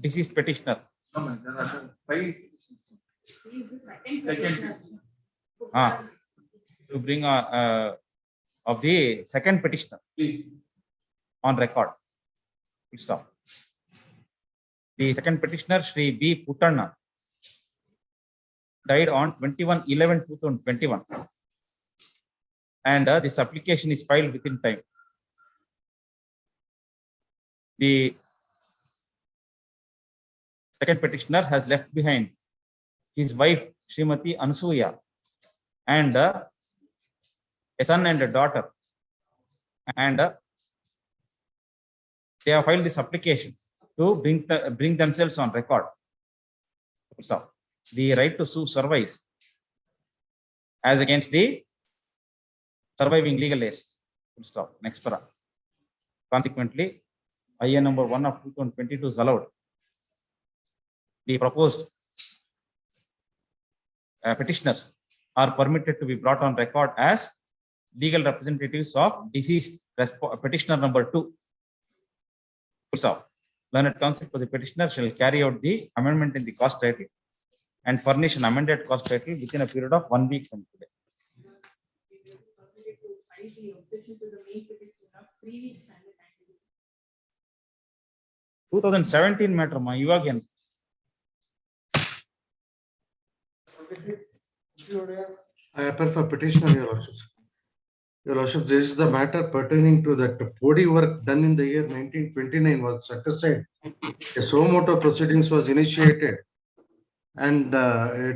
deceased petitioner. No, there are 5 petitions. Second petition. To bring of the second petitioner. Please. On record. Stop. The second petitioner, Shri B. Puttanna, died on 21/11/2021, and this application is filed within time. The second petitioner has left behind his wife Srimati Ansuya and a son and a daughter, and they have filed this application to bring themselves on record. Stop. The right to sue survives as against the surviving legal heirs. Stop. Next para. Consequently, IA number 1 of 2022 is allowed. The proposed petitioners are permitted to be brought on record as legal representatives of deceased petitioner number 2. Stop. Learned counsel for the petitioner shall carry out the amendment in the cost title and furnish an amended cost title within a period of 1 week from today. 2017 matter ma ivaga ಏನು I appeal for petitioner, Your Lordship. Your Lordship, this is the matter pertaining to that body work done in the year 1929 was set aside. A suo motu proceedings was initiated And Sorry,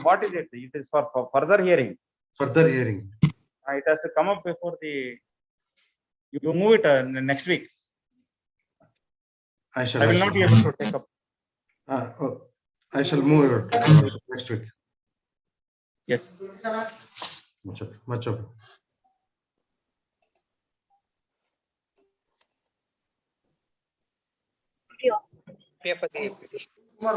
what is it? It is for further hearing. Further hearing. It has to come up before the. You move it next week. I will not be able to take up. I shall move it next week. Yes. Much of. For the petition. Not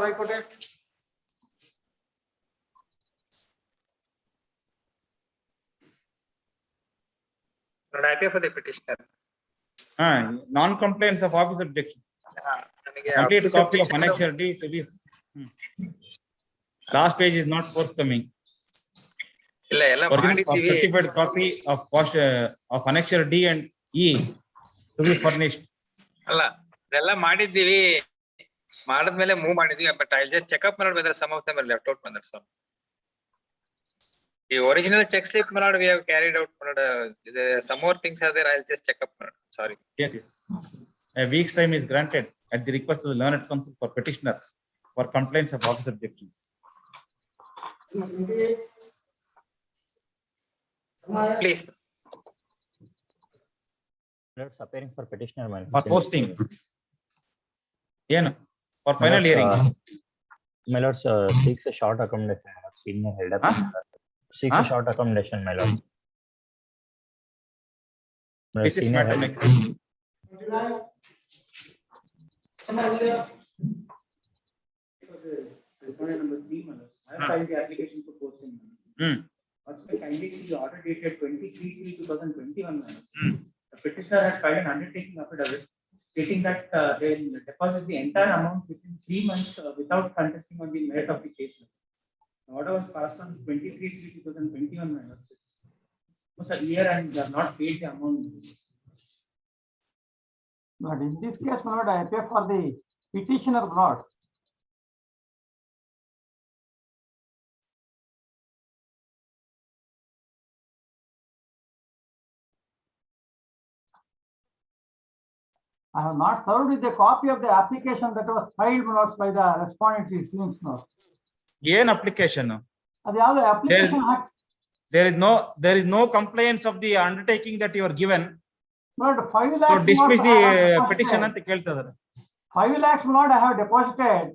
happy for the petitioner. Non-compliance of office objection. Complete copy of annexure D to be. Last page is not forthcoming. Original certified copy of annexure D and E to be furnished. Della ಮಾಡಿದ್ದೀವಿ ಮಾಡಿದ್ಮೇಲೆ move ಮಾಡಿದ್ವಿ but I'll just check up whether some of them are left out some. The original check slip we have carried out some more things are there. I'll just check up. Sorry. Yes. A week's time is granted at the request of the learned counsel for petitioner for complaints of office objections. Please. Appearing for petitioner. For posting. Yeah. For final hearing. My lord seeks a short accommodation. Senior held up. Seeks a short accommodation, my lord. This is matter next. Number 3, I have filed the application for posting. Kindly see the order dated 23/3/2021. The petitioner had filed an undertaking affidavit stating that they will deposit the entire amount within 3 months without contesting on the merit of the case. The order was passed on 23/3/2021. Almost a year and they have not paid the amount. But in this case, my lord, I appear for the petitioner, lord. I have not served with a copy of the application that was filed, my lords, by the respondent, it seems not. An application. Application there is no complaints of the undertaking that you are given. Lord, 5 lakhs. So dismiss the petition ಅಂತ ಕೇಳ್ತಿದ್ದಾರೆ. 5 lakhs, my lord, I have deposited.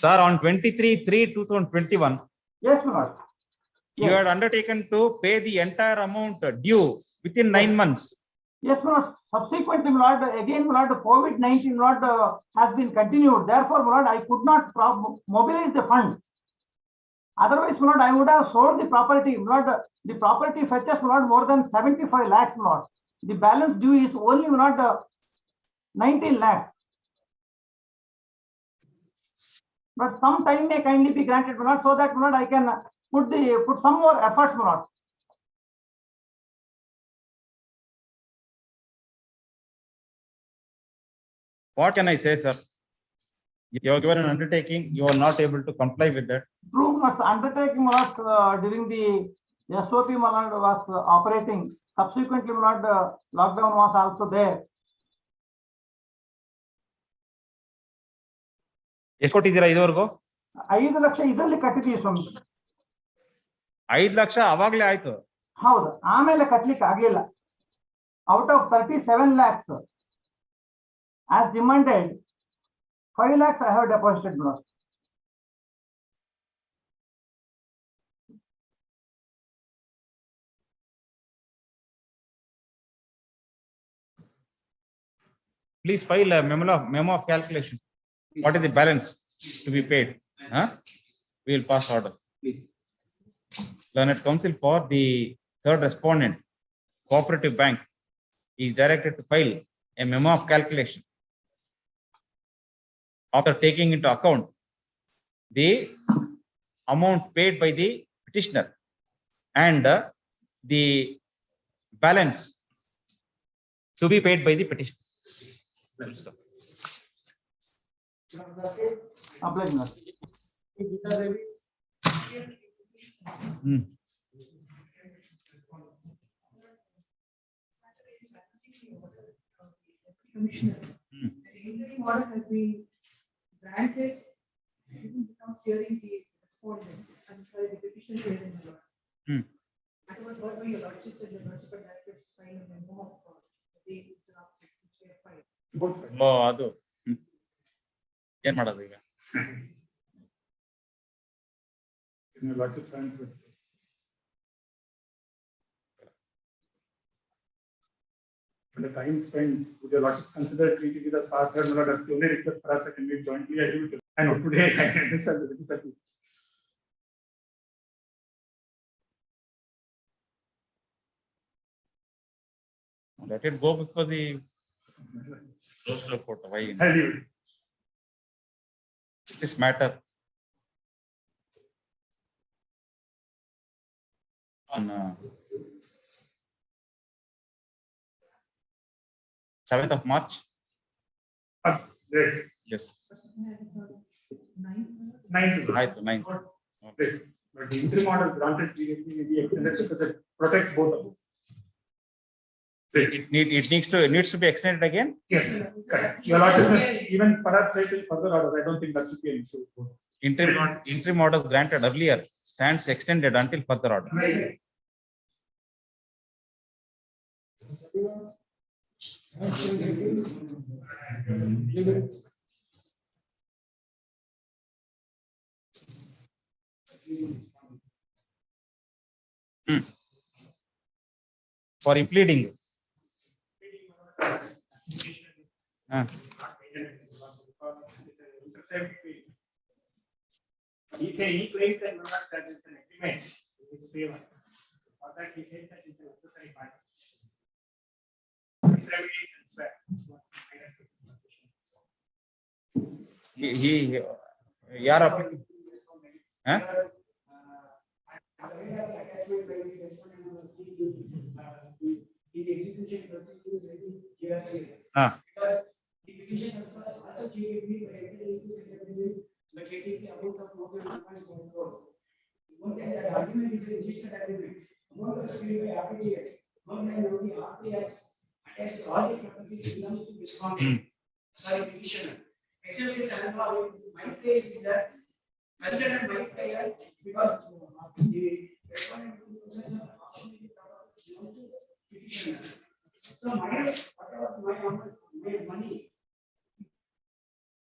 Sir, on 23/3/2021. Yes, my lord. You had undertaken to pay the entire amount due within 9 months. Yes, my lord. Subsequently, my lord, again, my lord, COVID-19 lord has been continued. Therefore, my lord, I could not mobilize the funds. Otherwise, my lord, I would have sold the property. My lord, the property fetches, my lord, more than 75 lakhs, my lord. The balance due is only, my lord, 19 lakhs. But some time may kindly be granted, my lord, so that, my lord, I can put some more efforts, my lord. What can I say, sir? You have given an undertaking, you are not able to comply with that. True, but undertaking was during the SOP was operating. Subsequently, lockdown was also there. ಎಷ್ಟು ಕೊಟ್ಟಿದ್ದೀರಾ ಇದುವರೆಗೂ? 5 ಲಕ್ಷ ಇದರಲ್ಲಿ ಕಟ್ಟಿದ್ದೀವಿ ಸ್ವಾಮಿ. 5 ಲಕ್ಷ ಅವಾಗಲೇ ಆಯ್ತು. ಹೌದು, ಆಮೇಲೆ ಕಟ್ಟಲಿಕ್ಕೆ ಆಗಲಿಲ್ಲ. Out of 37 lakhs as demanded, 5 lakhs I have deposited, bro. Please file a memo of calculation. What is the balance to be paid? We will pass order. Please. Learned counsel for the third respondent, Cooperative Bank, is directed to file a memo of calculation after taking into account the amount paid by the petitioner and the balance to be paid by the petitioner. Commissioner. The interim order has been granted, without hearing the respondents and the petitions here in the law. I was what by your lordship and the lordship and directors file a memo of the dates of 665. ಓ ಅದು ಏನ್ ಮಾಡೋದು ಈಗ? The time spent, would your lordship consider treating it as fast as that's the only request for us I can make jointly. I do it. I know today I understand the difficulties. Let it go before the coastal court. Why? This matter on 7th of March. Yes. 9th. But the interim order granted previously may be extended because it protects both of us. It needs to be extended again. Yes, correct. Your lordship, even perhaps I will further orders. I don't think that should be an issue. Interim orders granted earlier stands extended until further order. For impleading. He said he claims that it's an agreement in his favor. For that he said that it's a necessary part. It's evidence and swear. He yaar applicant. Huh? Sorry, petitioner. Except this my place is that consider my player because the respondent petitioner. So whatever my money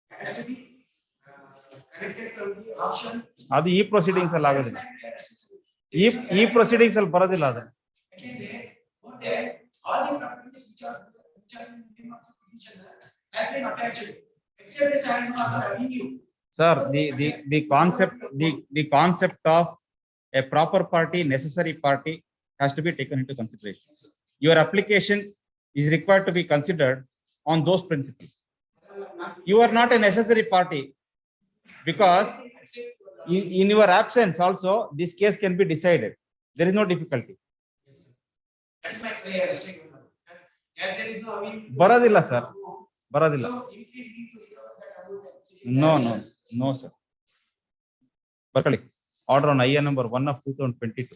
has to be connected from the auction. ಅದು ಈ proceedings ಅಲ್ಲಿ ಆಗೋದಿಲ್ಲ. ಈ proceedings ಅಲ್ಲಿ ಬರೋದಿಲ್ಲ ಅದು. All the properties which are in the name of the petitioner have been attached. Except this revenue. Sir, the concept of a proper party, necessary party has to be taken into consideration. Your application is required to be considered on those principles. You are not a necessary party because in your absence also this case can be decided. There is no difficulty. That's my prayer. As there is no Baradilla, sir. Baradilla. No, sir. Berkali. Order on IA number 1 of 2022.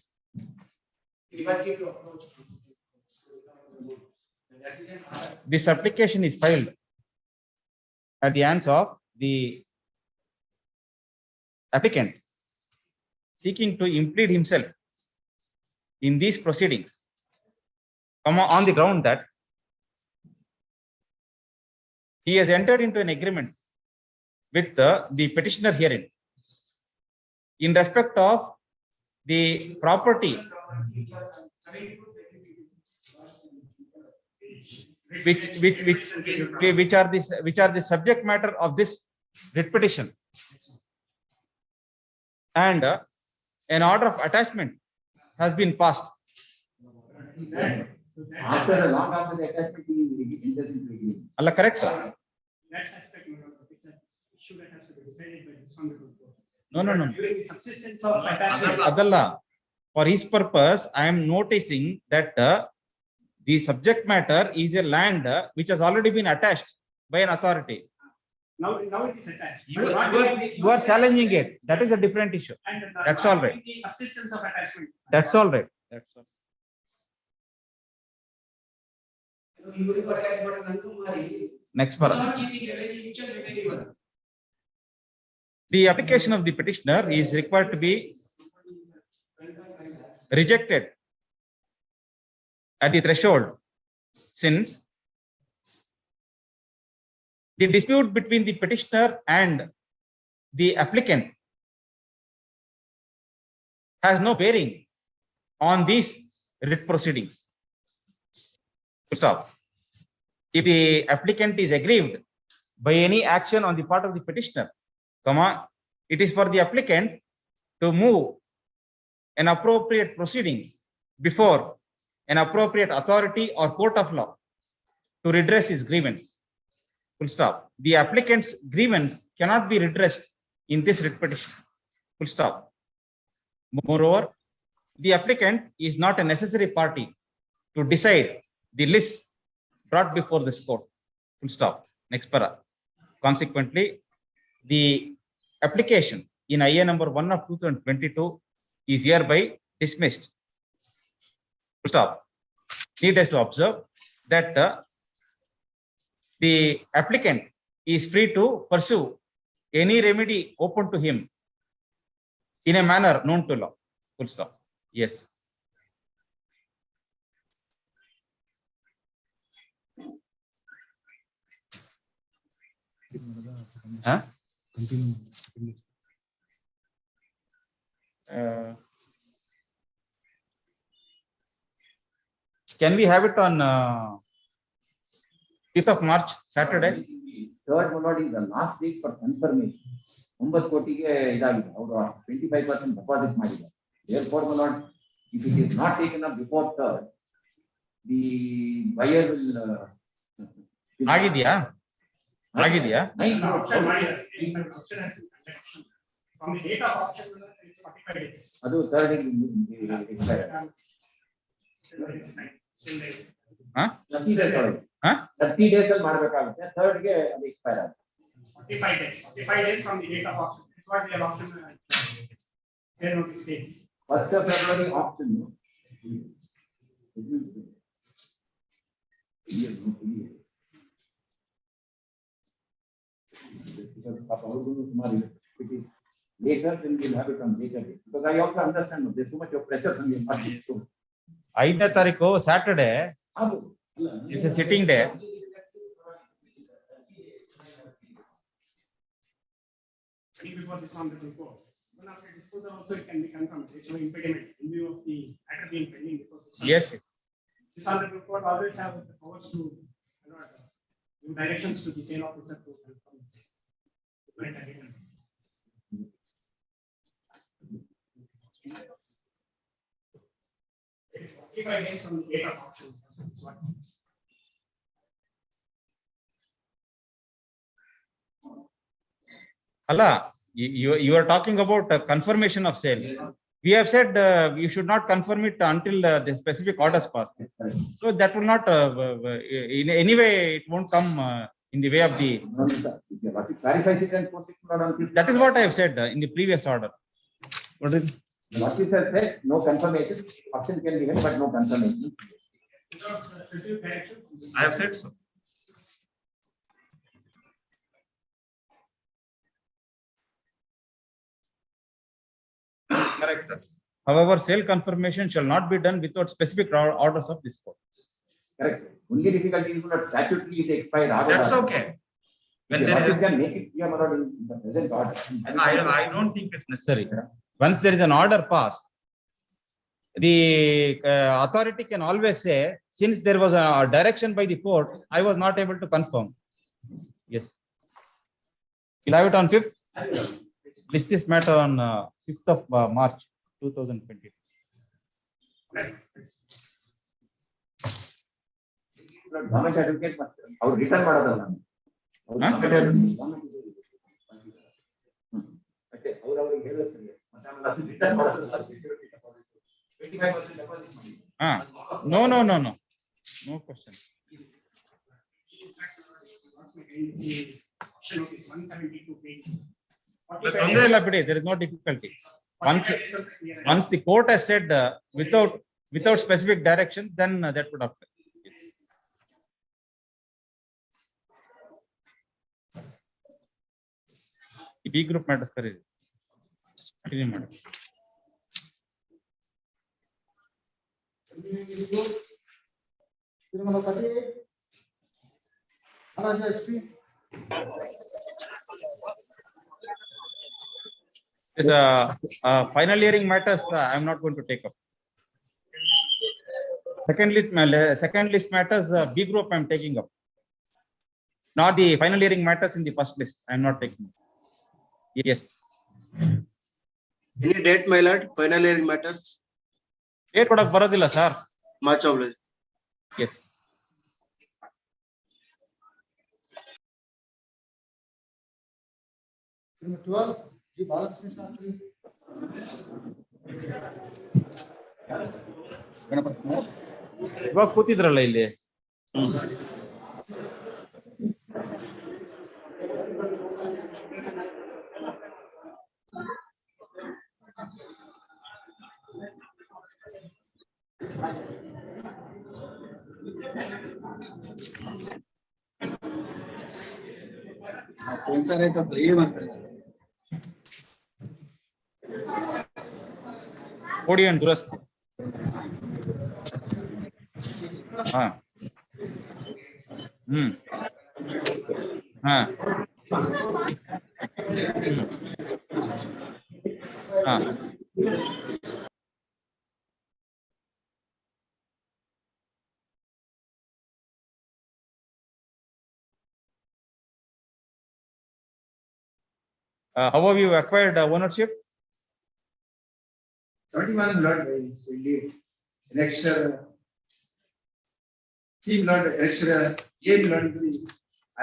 This application is filed at the hands of the applicant seeking to implead himself in these proceedings on the ground that he has entered into an agreement with the petitioner herein in respect of the property which are the subject matter of this writ petition, and an order of attachment has been passed. After long after the attachment, he enters into agreement. Allah, correct? That aspect is an issue that has to be decided by this honorable court. No. During the subsistence of attachment. Adalla, for his purpose, I am noticing that the subject matter is a land which has already been attached by an authority. Now it is attached. You are challenging it. That is a different issue. That's all right. The subsistence of attachment. That's all right. That's all. Next para. The application of the petitioner is required to be rejected at the threshold, since the dispute between the petitioner and the applicant has no bearing on these writ proceedings. Stop. If the applicant is aggrieved by any action on the part of the petitioner, it is for the applicant to move an appropriate proceedings before an appropriate authority or court of law to redress his grievance. Full stop. The applicant's grievance cannot be redressed in this writ petition. Full stop. Moreover, the applicant is not a necessary party to decide the list brought before this court. Full stop. Next para. Consequently, the application in IA number 1 of 2022 is hereby dismissed. Full stop. Needless to observe that the applicant is free to pursue any remedy open to him in a manner known to law. Full stop. Yes. Huh? Can we have it on 5th of March, Saturday? Third one is the last date for confirmation. 9 ಕೋಟಿಗೆ ಇದಾಗಿದೆ ಅವರು 25% deposit ಮಾಡಿದ್ದಾರೆ. Therefore, my lord, if it is not taken up before third, the buyer will. ಆಗಿದೆಯಾ? ಆಗಿದೆಯಾ? From the date of auction, it's 45 days. ಅದು third expire. 30 days ಅಲ್ಲಿ ಮಾಡಬೇಕಾಗುತ್ತೆ. Third ಗೆ ಅದು expire ಆಗುತ್ತೆ. 45 days. 45 days from the date of auction. It's what we have auction. Sale notice says. 1st of February auction. Later, then we'll have it on later day. Because I also understand there's so much of pressure from your party. 5ನೇ ತಾರೀಕು Saturday. It's a sitting day. Before this on the report. When after disposal also it can be confirmed. There's no impediment in view of the matter being pending before this. Yes. This on the report always have the powers to give directions to the sale officer to confirm this. It is 45 days from the date of auction. Allah, you are talking about confirmation of sale. We have said you should not confirm it until the specific orders pass. So that will not, in any way, it won't come in the way of the. That is what I have said in the previous order. What is? What is said, no confirmation. Auction can be held, but no confirmation. I have said so. Correct. However, sale confirmation shall not be done without specific orders of this court. Correct. Only difficulty is that statutory is expired. That's okay. When there is, can make it clear in the present order. I don't think it's necessary. Once there is an order passed, the authority can always say, since there was a direction by the court, I was not able to confirm. Yes. We'll have it on 5th. List this matter on 5th of March 2020. Government advocate our return ಮಾಡೋದಲ್ಲ. No, no, no, no. No question. There is no difficulty. Once the court has said without specific direction, then that would apply. B group matters kare. Continue madam. Yes, final hearing matters I am not going to take up. Second list matters B group I am taking up. Not the final hearing matters in the first list. I am not taking. Yes. Any date, my lord? Final hearing matters. Date kodak baradilla sir. Much obliged. Yes. Number 12, G. Balakrishna Shastri. ಇವಾಗ ಕೂತಿದ್ರಲ್ಲ ಇಲ್ಲಿ. ಕೋಡಿ and ದುರಸ್ತಿ. ಹಾ ಹಾ ಹಾ how have you acquired ownership? 71 blood lecture C blood lecture A blood is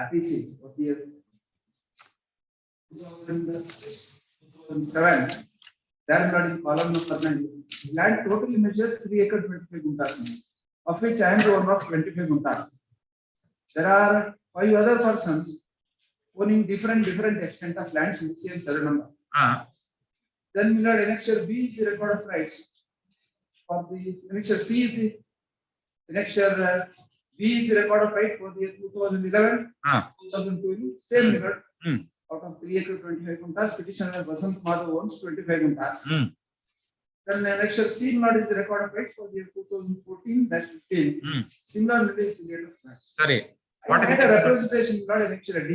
RPC of the year 2007. That blood in column number 9. Land totally measures 3 acres 25 guntas, of which I am the owner of 25 guntas. There are 5 other persons owning different extent of lands in the same survey number. Then Millard annexure B is the record of rights. For the annexure C is the annexure B is the record of right for the year 2011, 2002, same Millard. Out of 3 acres 25 guntas, petitioner Vasant Madhav owns 25 guntas. Then annexure C Millard is the record of right for the year 2014-15. Similar is the date of right. Sorry. What I had a representation Millard annexure D.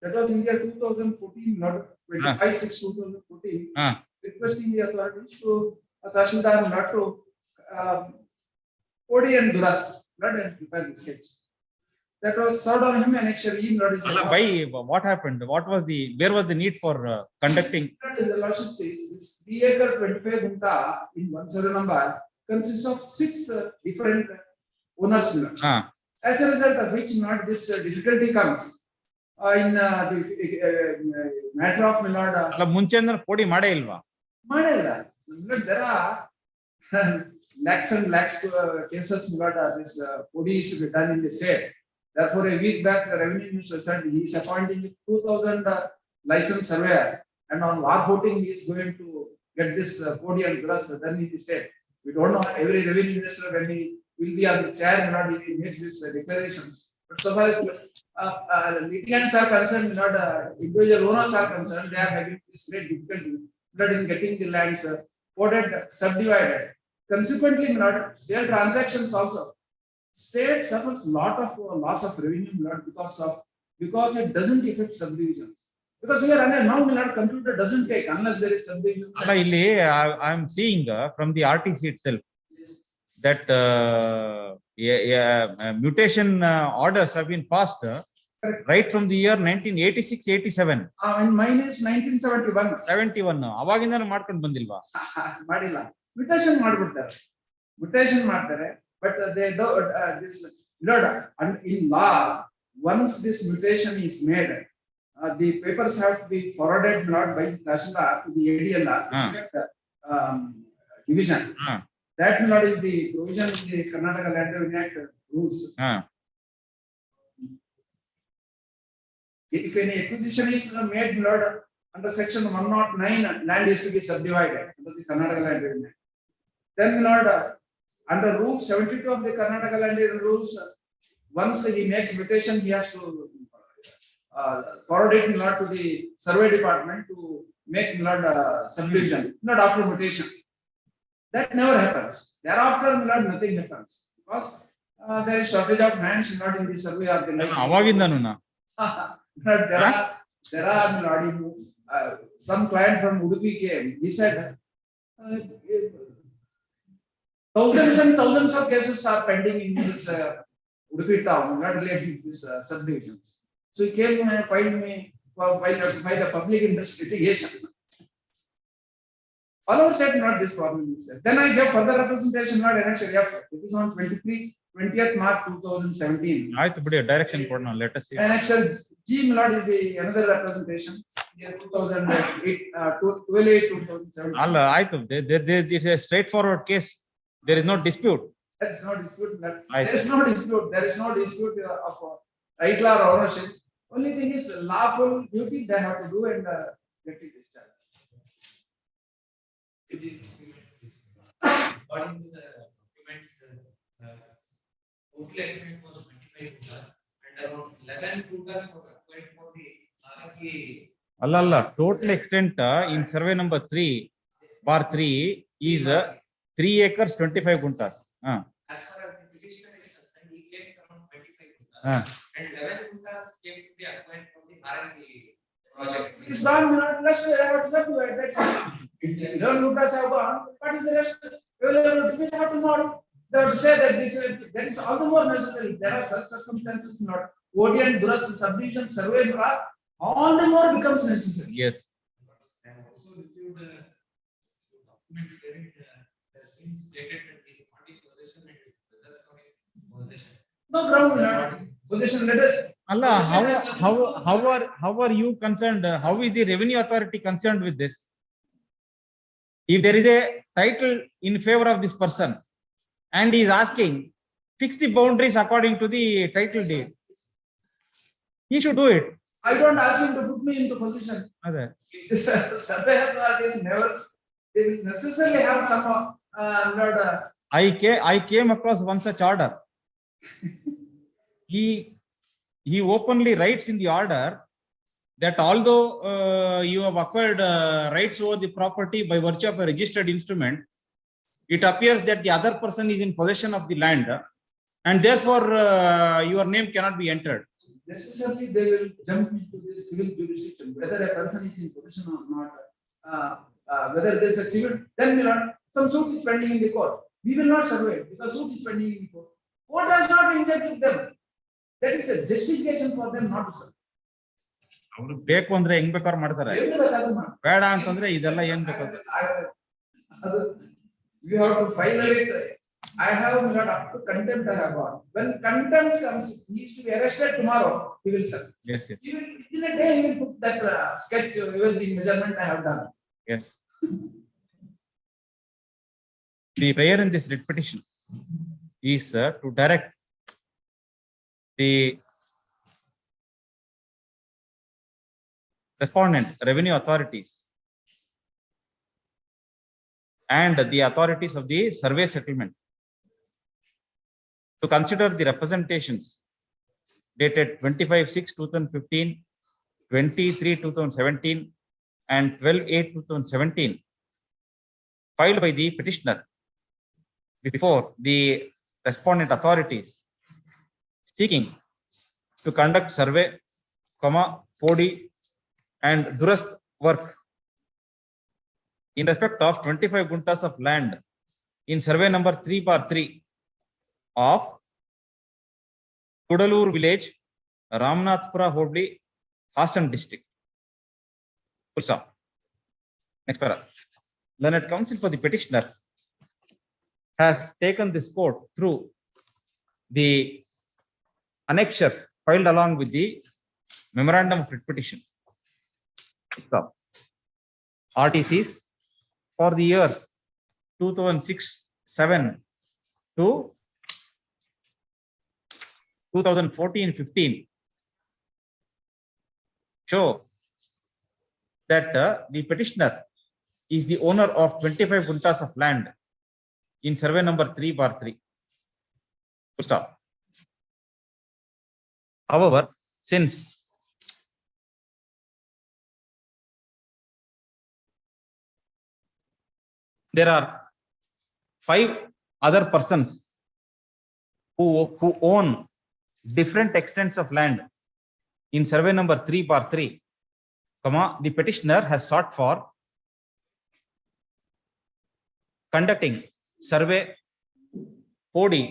That was in the year 2014, not 25/6/2014, requesting the authorities to Tahsildar not to Kodi and Duras not and prepare the sketch. That was served on him annexure E not is. Why? What happened? What was the? Where was the need for conducting? The lordship says this 3 acre 25 gunta in one survey number consists of 6 different owners. As a result of which not this difficulty comes. In the matter of Millard. ಅಲ್ಲ ಮುಂಚೆ ಅಂದ್ರೆ ಕೋಡಿ ಮಾಡೇ ಇಲ್ವಾ? ಮಾಡಿಲ್ಲ. There are lakhs and lakhs cases Millard this kodi is to be done in the state. Therefore, a week back, the revenue minister said he is appointing 2,000 licensed surveyor, and on war voting he is going to get this kodi and grass done in the state. We don't know every revenue minister when he will be on the chair, Millard, he makes these declarations. But so far as litigants are concerned, not individual owners are concerned, they are having this great difficulty in getting the lands coded, subdivided. Consequently, not sale transactions also. State suffers lot of loss of revenue not because it doesn't affect subdivisions. Because here now computer doesn't take unless there is subdivision. I am seeing from the RTC itself that mutation orders have been passed right from the year 1986-87. And mine is 1971. 71. ಅವಾಗಿಂದನೇ ಮಾಡ್ಕೊಂಡು ಬಂದಿಲ್ವಾ? ಮಾಡಿಲ್ಲ. Mutation ಮಾಡ್ಬಿಡ್ತಾರೆ. Mutation ಮಾಡ್ತಾರೆ. But they do this in law. Once this mutation is made, the papers have to be forwarded not by Tahsildar to the ADLR division. That Millard is the provision in the Karnataka Land Revenue Act rules. If any acquisition is made Millard under section 109, land is to be subdivided under the Karnataka Land Revenue Act. Then Millard under rule 72 of the Karnataka Land Revenue rules, once he makes mutation, he has to forward it not to the survey department to make not subdivision, not after mutation. That never happens. Thereafter, not nothing happens because there is shortage of hands not in the survey of the land. There are some client from Udupi came. He said thousands and thousands of cases are pending in this Udupi town, not related to these subdivisions. So he came and filed me for the public interest litigation. All over state, not this problem is there. Then I gave further representation, not annexure F. It is on 20th March 2017. I to put a direction for now. Let us see. Annexure G Milord is another representation. Yes, 2008, 12/8/2017. Allah, I to there is a straightforward case. There is no dispute. There is no dispute. There is no dispute. There is no dispute of title or ownership. Only thing is lawful duty they have to do and get it discharged. According to the documents, total extent was 25 gutas and around 11 gutas was acquired for the RFA. Allah, total extent in survey number 3/3 is 3 acres 25 guntas. As far as the petitioner is concerned, he claims around 25 gutas and 11 gutas came to be acquired from the RFA project. It's done. Let's have to subdivide that. If 11 gutas have gone, what is the rest? We have to know. They have to say that that is all the more necessary. There are such circumstances not. OD and Duras subdivision survey all the more becomes necessary. Yes. I have also received documents wherein has been stated that he is not in possession and his brothers are in possession. No ground possession letters. Allah, how are you concerned? How is the revenue authority concerned with this? If there is a title in favor of this person and he is asking, fix the boundaries according to the title deed, he should do it. I don't ask him to put me into position. The survey authorities never, they will necessarily have some I came across one such order. He openly writes in the order that although you have acquired rights over the property by virtue of a registered instrument, it appears that the other person is in possession of the land and therefore your name cannot be entered. Necessarily they will jump into this civil jurisdiction, whether a person is in possession or not, whether there is a civil, then some suit is pending in the court. We will not survey because suit is pending in the court. Court has not injected them. That is a justification for them not to serve. ಅವರು ಬೇಕು ಅಂದ್ರೆ ಹೆಂಗ್ ಬೇಕಾದ್ರು ಮಾಡ್ತಾರೆ, ಬೇಡ ಅಂತಂದ್ರೆ ಇದೆಲ್ಲ ಏನ್ ಬೇಕಾದ್ರೆ. We have to file it. I have not up to contempt I have got. When contempt comes, he is to be arrested tomorrow. He will serve. Yes, yes. In a day, he will put that sketch, everything measurement I have done. Yes. The prayer in this writ petition is to direct the respondent revenue authorities and the authorities of the survey settlement to consider the representations dated 25/6/2015, 23/2017 and 12/8/2017 filed by the petitioner before the respondent authorities seeking to conduct survey, 4D and Durast work in respect of 25 guntas of land in survey number 3/3 of Kudalur village, Ramnathpura Hobli, Hassan district. Full stop. Next para. Learned counsel for the petitioner has taken this court through the annexures filed along with the memorandum of writ petition. Stop. RTCs for the years 2006-7 to 2014-15 show that the petitioner is the owner of 25 guntas of land in survey number 3/3. Full stop. However, since there are 5 other persons who own different extents of land in survey number 3/3, the petitioner has sought for conducting survey Podi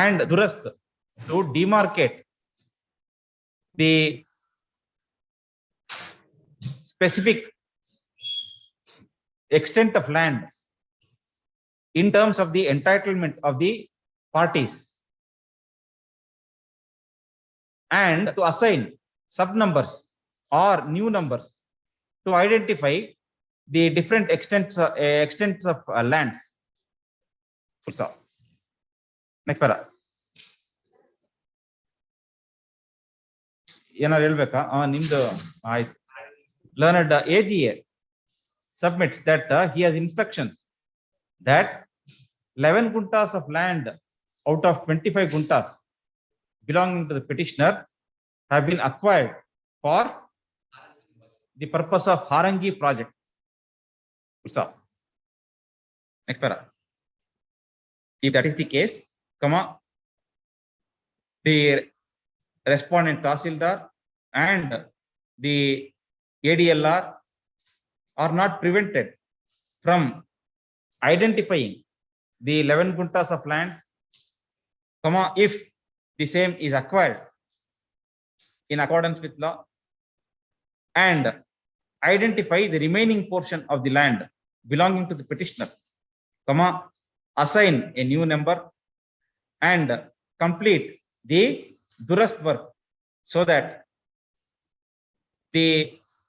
and Durast to demarcate the specific extent of land in terms of the entitlement of the parties, and to assign sub numbers or new numbers to identify the different extents of lands. Full stop. Next para. ಏನಾರು ಹೇಳ್ಬೇಕಾ? ನಿಮ್ದು ಆಯ್ತು. Learned AGA submits that he has instructions that 11 guntas of land out of 25 guntas belonging to the petitioner have been acquired for the purpose of Harangi project. Stop. Next para. If that is the case, the respondent Tahsildar and the ADLR are not prevented from identifying the 11 guntas of land, if the same is acquired in accordance with law, and identify the remaining portion of the land belonging to the petitioner, assign a new number and complete the Durast work so that the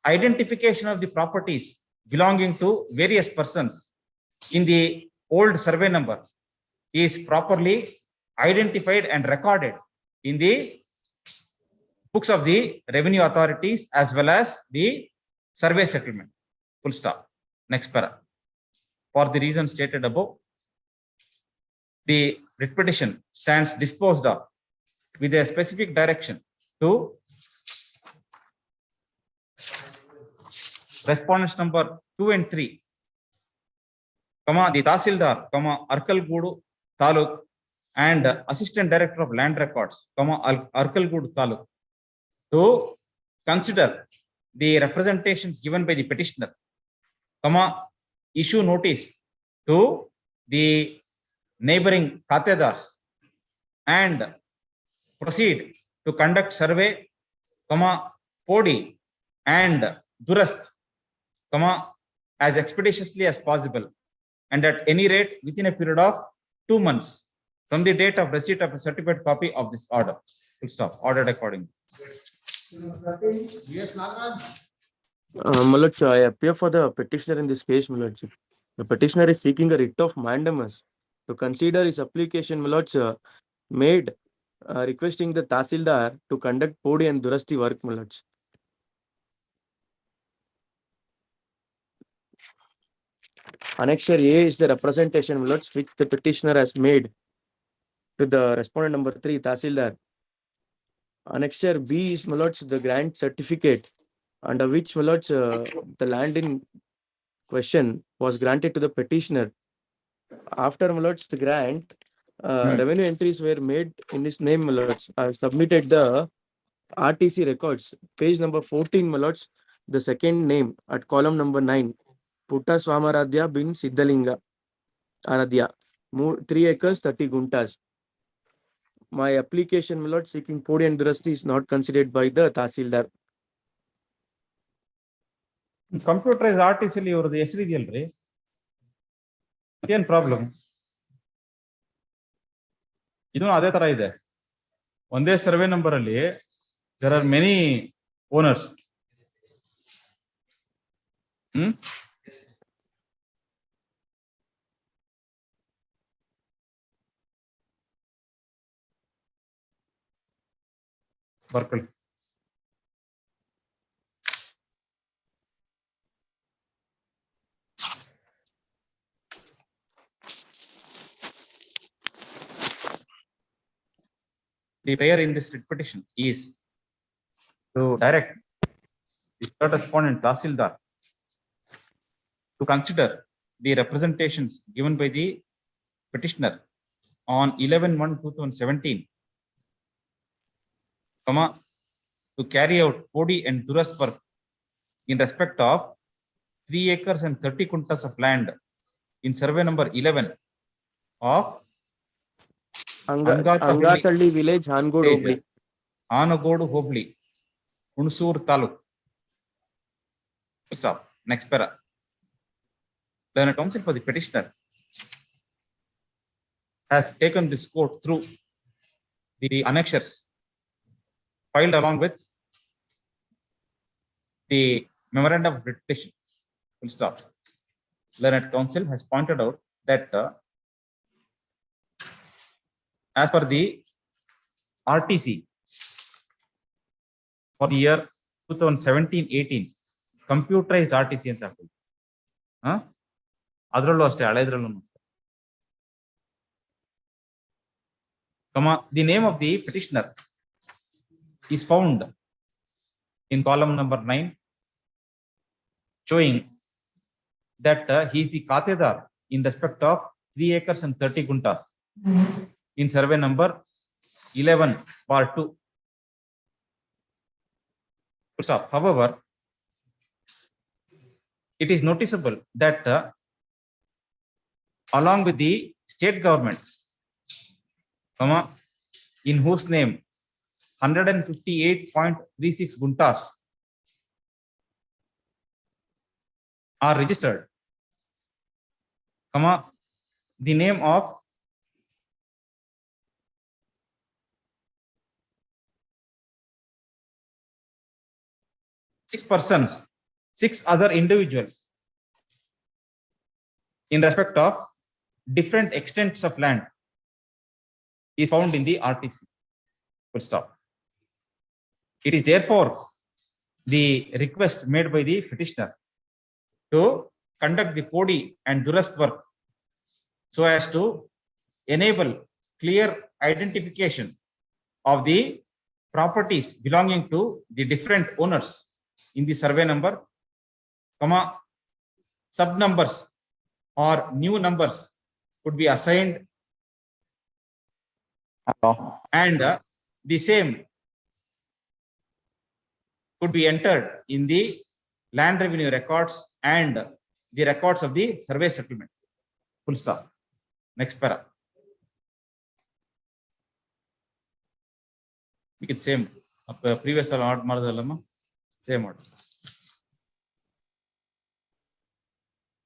identification of the properties belonging to various persons in the old survey number is properly identified and recorded in the books of the revenue authorities as well as the survey settlement. Full stop. Next para. For the reasons stated above, the writ petition stands disposed of with a specific direction to respondents number 2 and 3, the Tahsildar, Arkalgudu Taluk, and Assistant Director of Land Records, Arkalgudu Taluk, to consider the representations given by the petitioner, issue notice to the neighboring Khatedars, and proceed to conduct survey, Podi and Durast, as expeditiously as possible, and at any rate within a period of 2 months from the date of receipt of a certified copy of this order. Full stop. Ordered accordingly. Yes, Nagaraj. My lords, I appear for the petitioner in this case, my lords. The petitioner is seeking a writ of mandamus to consider his application, my lords, made requesting the Tahsildar to conduct Podi and Durasti work, my lords. Annexure A is the representation, my lords, which the petitioner has made to the respondent number 3, Tahsildar. Annexure B is, my lords, the grant certificate under which, my lords, the land in question was granted to the petitioner. After, my lords, the grant, revenue entries were made in his name, my lords. I have submitted the RTC records, page number 14, my lords, the second name at column number 9, Putta Swamaradhya bin Siddhalinga Aradhya, 3 acres, 30 guntas. My application, my lord, seeking Podi and Durasti is not considered by the Tahsildar. Computerized artificially over the ಹೆಸರಿದೆಯಲ್ರಿ, ಏನು problem? ಇದು ಅದೇ ತರ ಇದೆ. ಒಂದೇ survey number ಅಲ್ಲಿ there are many owners. Circle. The prayer in this writ petition is to direct the third respondent Tahsildar to consider the representations given by the petitioner on 11/1/2017, to carry out Podi and Durast work in respect of 3 acres and 30 kuntas of land in survey number 11 of Angathalli village, Hangodu Hobli. Anagodu Hobli, Hunsur Taluk. Stop. Next para. Then a counsel for the petitioner has taken this court through the annexures filed along with the memorandum of petition. Full stop. Learned counsel has pointed out that as per the RTC for the year 2017-18, computerized RTC ಅಂತ ಹಾಕ್ತೀವಿ. ಅದರಲ್ಲೂ ಅಷ್ಟೇ, ಹಳೆದ್ರಲ್ಲೂ ಅಷ್ಟೇ. The name of the petitioner is found in column number 9, showing that he is the Katedar in respect of 3 acres and 30 guntas in survey number 11/2. Stop. However, it is noticeable that along with the state government, in whose name 158.36 guntas are registered, the name of six other individuals in respect of different extents of land is found in the RTC. Full stop. It is therefore the request made by the petitioner to conduct the Podi and Durast work so as to enable clear identification of the properties belonging to the different owners in the survey number, sub numbers or new numbers could be assigned, and the same could be entered in the land revenue records and the records of the survey settlement. Full stop. Next para. Make it same. Previous order madadallama same order.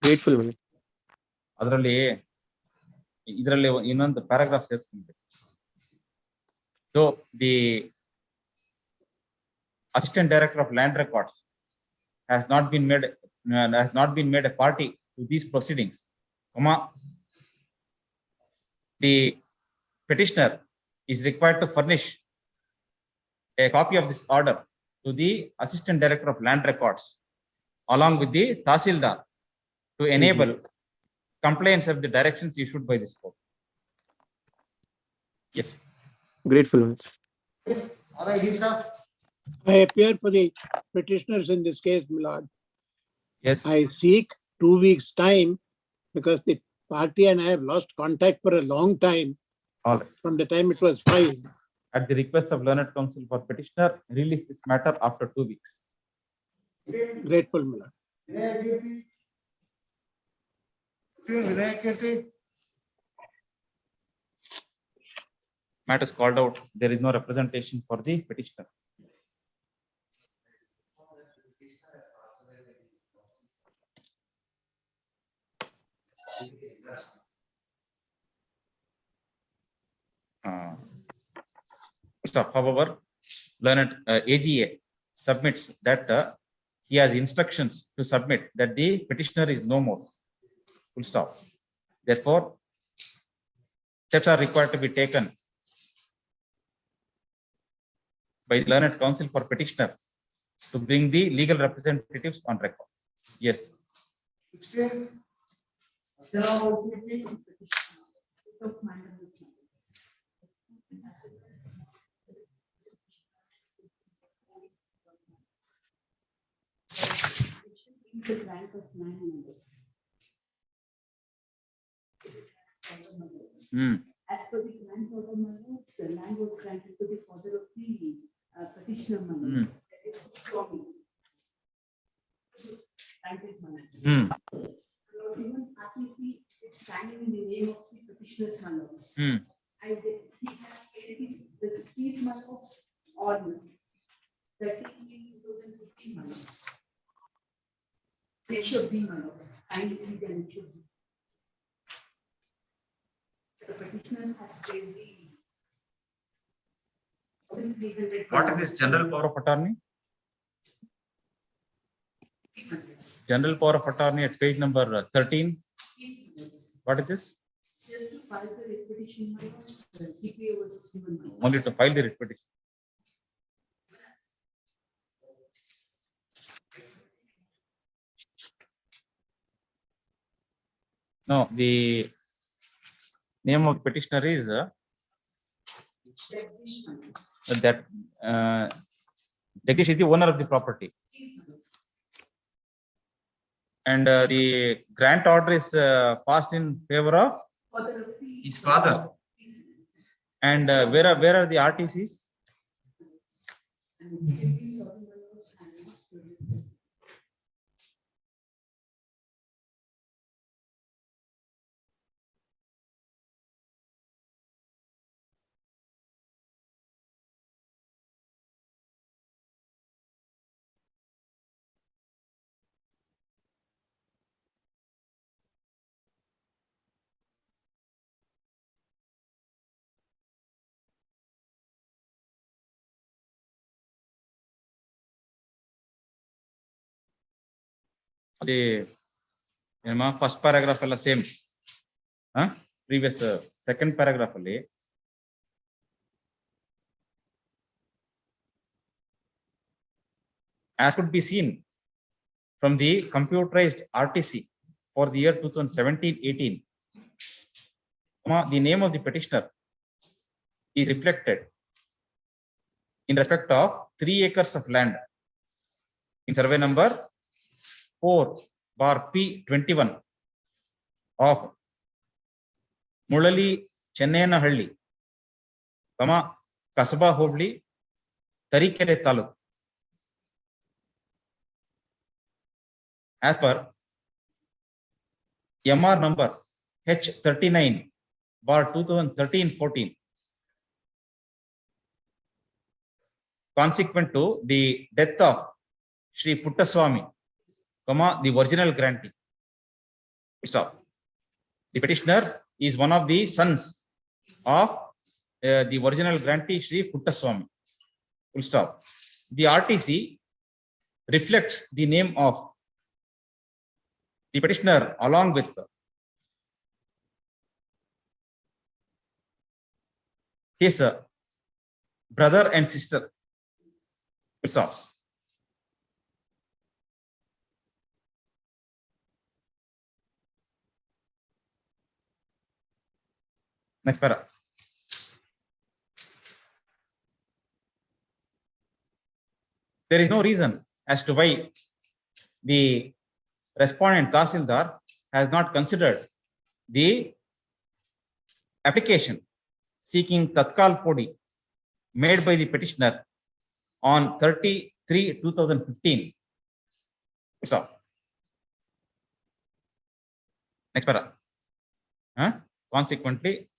Grateful. ಅದರಲ್ಲಿ ಇದರಲ್ಲಿ ಇನ್ನೊಂದು paragraph ಸೇರಿಸ್ಕೊಂಡ್ರೆ, so the assistant director of land records has not been made a party to these proceedings, the petitioner is required to furnish a copy of this order to the assistant director of land records along with the Tahsildar to enable compliance of the directions issued by this court. Yes. Grateful. I appear for the petitioners in this case, my lord. Yes. I seek 2 weeks' time because the party and I have lost contact for a long time. All right. From the time it was filed. At the request of learned counsel for petitioner, release this matter after 2 weeks. Grateful, my lord. Matter is called out. There is no representation for the petitioner. Stop. However, learned AGA submits that he has instructions to submit that the petitioner is no more. Full stop. Therefore, steps are required to be taken by the learned counsel for petitioner to bring the legal representatives on record. Yes. The rank of 9 members. father mothers. Hmm. As per the grandfather mothers, land was granted to the father of the petitioner mothers. That is Swami. This is granted mothers. Even RTC is standing in the name of the petitioner's mothers. And he has paid these mothers on 13/2015 mothers. They should be mothers. Kindly see them, it should be. The petitioner has paid the What is this general power of attorney? General power of attorney at page number 13. What is this? Just to file the writ petition, TPA was given. Only to file the writ petition. No, the name of petitioner is that Jagdish is the owner of the property. And the grant order is passed in favor of his father. And where are the RTCs? The first paragraph all same. Previous second paragraph alli as could be seen from the computerized RTC for the year 2017-18, the name of the petitioner is reflected in respect of 3 acres of land in survey number 4/P21 of Mulali Chennahalli, Kasaba Hobli, Tarikere Taluk. As per MR number H39/2013-14, consequent to the death of Sri Puttaswamy, the original grantee. Stop. The petitioner is one of the sons of the original grantee Sri Puttaswamy. Full stop. The RTC reflects the name of the petitioner along with his brother and sister. Full stop. Next para. There is no reason as to why the respondent Tahsildar has not considered the application seeking Tatkal Podi made by the petitioner on 30/3/2015. Stop. Next para. Consequently,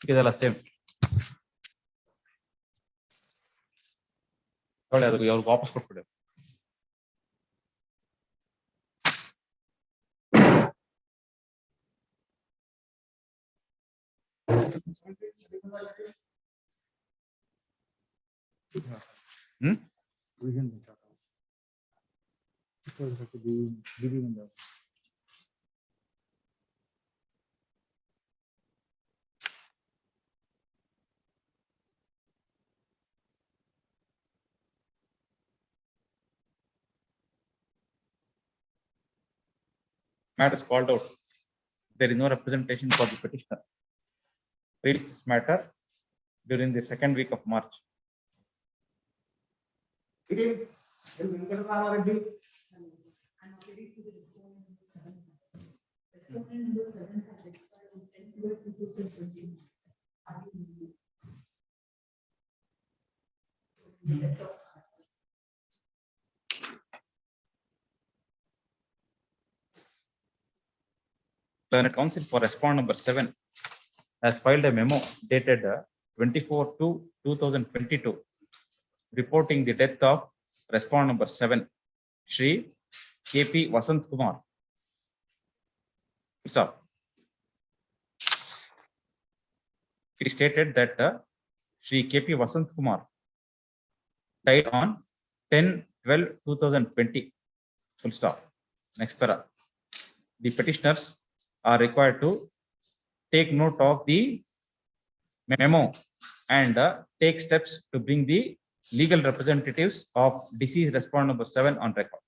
it is all same. ಅವ್ರು ವಾಪಸ್ ಕೊಟ್ಬಿಡು. Matters called out. There is no representation for the petitioner. Read this matter during the second week of March. I'm already to the respondent number 7. Respondent number 7 has expired on Learned Counsel for Respondent number 7 has filed a memo dated 24/2/2022 reporting the death of Respondent number 7, Shri K.P. Vasant Kumar. Stop. It stated that Shri K.P. Vasant Kumar died on 10/12/2020. Full stop. Next para. The petitioners are required to take note of the memo and take steps to bring the legal representatives of deceased respondent number 7 on record.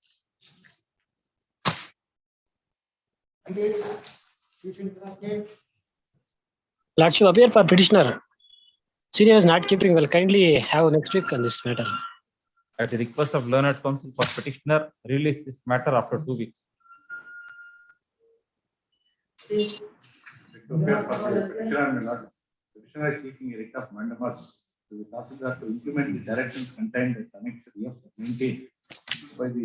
Lordship, appear for petitioner. Senior is not keeping well. Kindly have next week on this matter. At the request of learned counsel for petitioner, release this matter after 2 weeks. Petitioner is seeking a writ of mandamus to the Tahsildar to implement the directions contained in Annexure F maintained by the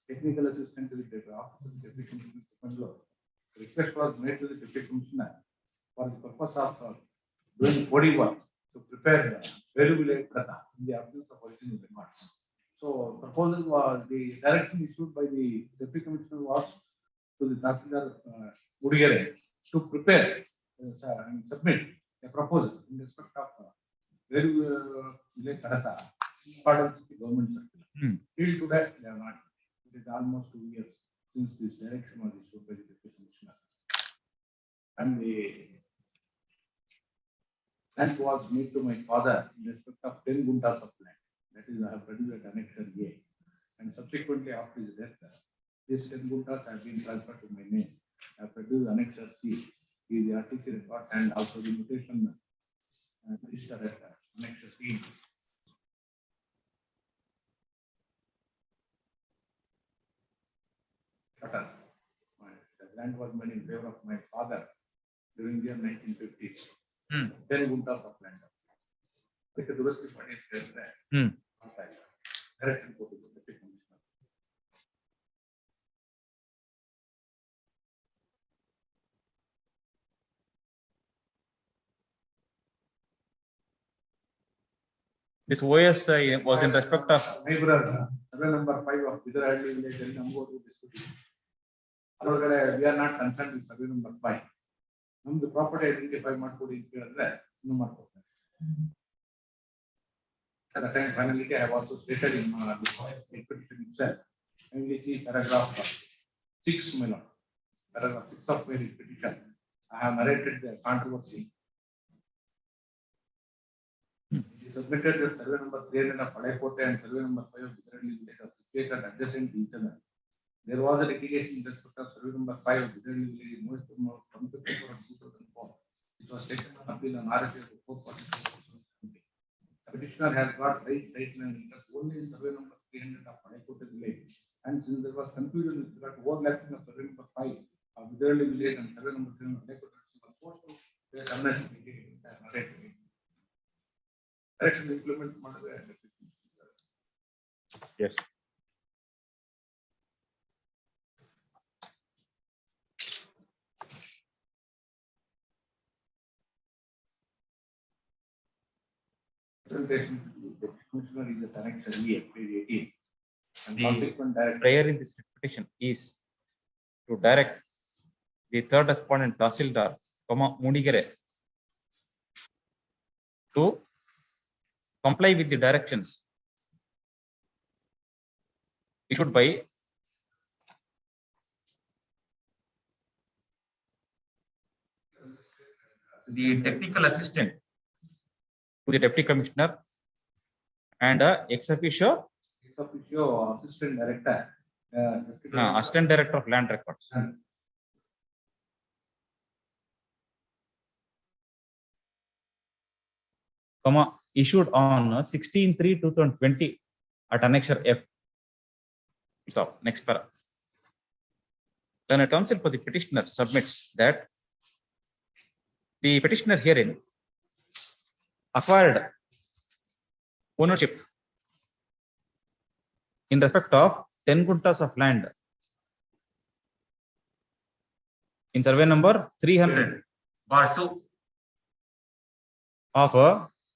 technical assistant to the office of the Deputy Commissioner. The request was made to the Deputy Commissioner for the purpose of doing body work to prepare valuable data in the absence of original records. So proposal was the direction issued by the Deputy Commissioner was to the Tahsildar Udigere to prepare and submit a proposal in respect of valuable data in accordance with the government circular. Till today, they are not. It is almost 2 years since this direction was issued by the Deputy Commissioner. And the grant was made to my father in respect of 10 guntas of land. That is, I have produced at Annexure A. And subsequently, after his death, these 10 guntas have been transferred to my name. I have produced Annexure C, the RTC record, and also the mutation register at Annexure C. The grant was made in favor of my father during the year 1950s. 10 guntas of land. Direction to the Deputy Commissioner. This OS was in respect of neighbor, survey number 5 of Bidarahalli village in Nambodu district. We are not concerned with survey number 5. The property identify ಮಾಡ್ಕೊಡಿ ಅಂತ ಹೇಳಿದ್ರೆ ಇನ್ನು ಮಾಡ್ಕೊಡ್ತಾರೆ. At the time, finally, I have also stated in my petition itself. Kindly see paragraph 6, my lord. Paragraph 6 of my petition. I have narrated the controversy. He submitted the survey number 300 of Padaikote and survey number 5 of Bidarahalli village of situated adjacent to each other. There was a litigation in respect of survey number 5 of Bidarahalli village moved from 2004. It was taken up in an RFA of 442. The petitioner has got right and interest only in survey number 300 of Padaikote village. And since there was confusion with regard to overlapping of survey number 5 of Bidarahalli village and survey number 300 of Padaikote, they are narrated. Direction implement ಮಾಡಿದ್ರೆ yes. Presentation to the Commissioner is at Annexure E, page 18. And The consequent direction. prayer in this petition is to direct the third respondent Tahsildar, Munigere, to comply with the directions issued by the technical assistant to the Deputy Commissioner and ex officio assistant director, assistant director of land records. Issued on 16/3/2020 at Annexure F. Stop. Next para. Then a counsel for the petitioner submits that the petitioner herein acquired ownership in respect of 10 guntas of land in survey number 300 bar 2 of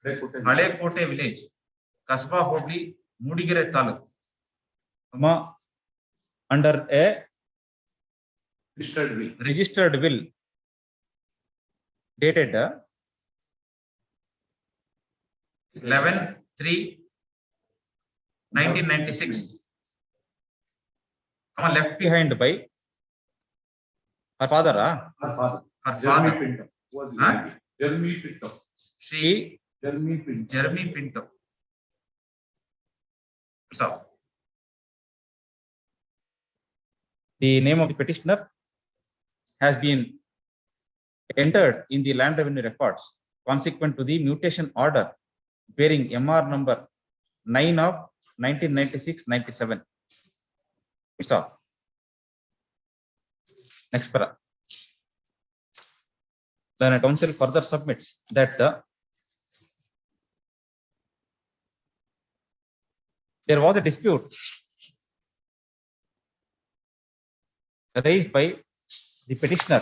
Halekote village, Kasba Hobli, Mudigere Taluk, under a registered will dated 11/3/1996, left behind by her father. Her father. Pinto. She Jeremy Pinto. Jeremy Pinto. Stop. The name of the petitioner has been entered in the land revenue records consequent to the mutation order bearing MR number 9 of 1996-97. Stop. Next para. Then a council further submits that there was a dispute raised by the petitioner,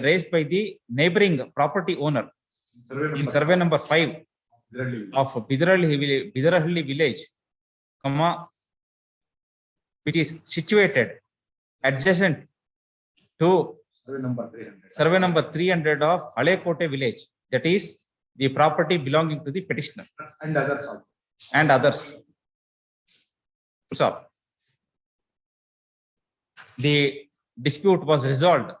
raised by the neighboring property owner in survey number 5 of Bidarahalli village, which is situated adjacent to survey number 300 of Halekote village, that is the property belonging to the petitioner And others also. and others. So, the dispute was resolved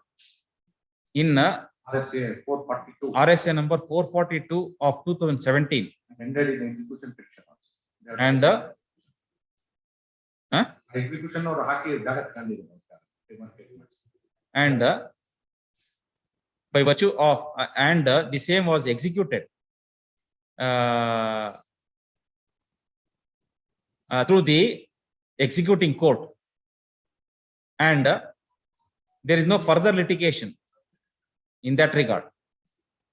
in RSA 442. RSA number 442 of 2017 Ended in execution petition also. and Execution or haki jagat kandi. and by virtue of and the same was executed through the executing court, and there is no further litigation in that regard.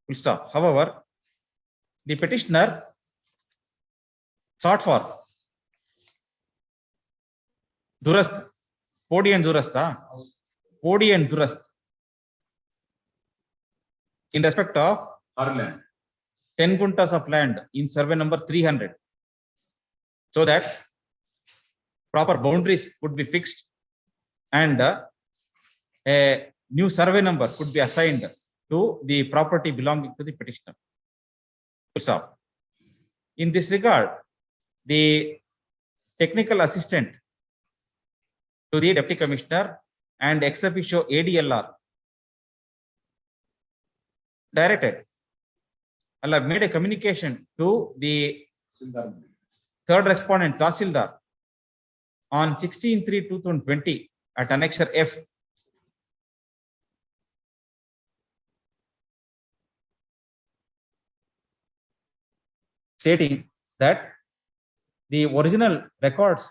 Full stop. However, the petitioner sought for Durast, Podi and Durasta, Podi and Durast in respect of 10 guntas of land in survey number 300, so that proper boundaries could be fixed and a new survey number could be assigned to the property belonging to the petitioner. Stop. In this regard, the technical assistant to the deputy commissioner and ex officio ADLR directed, made a communication to the third respondent Tahsildar on 16/3/2020 at Annexure F, stating that the original records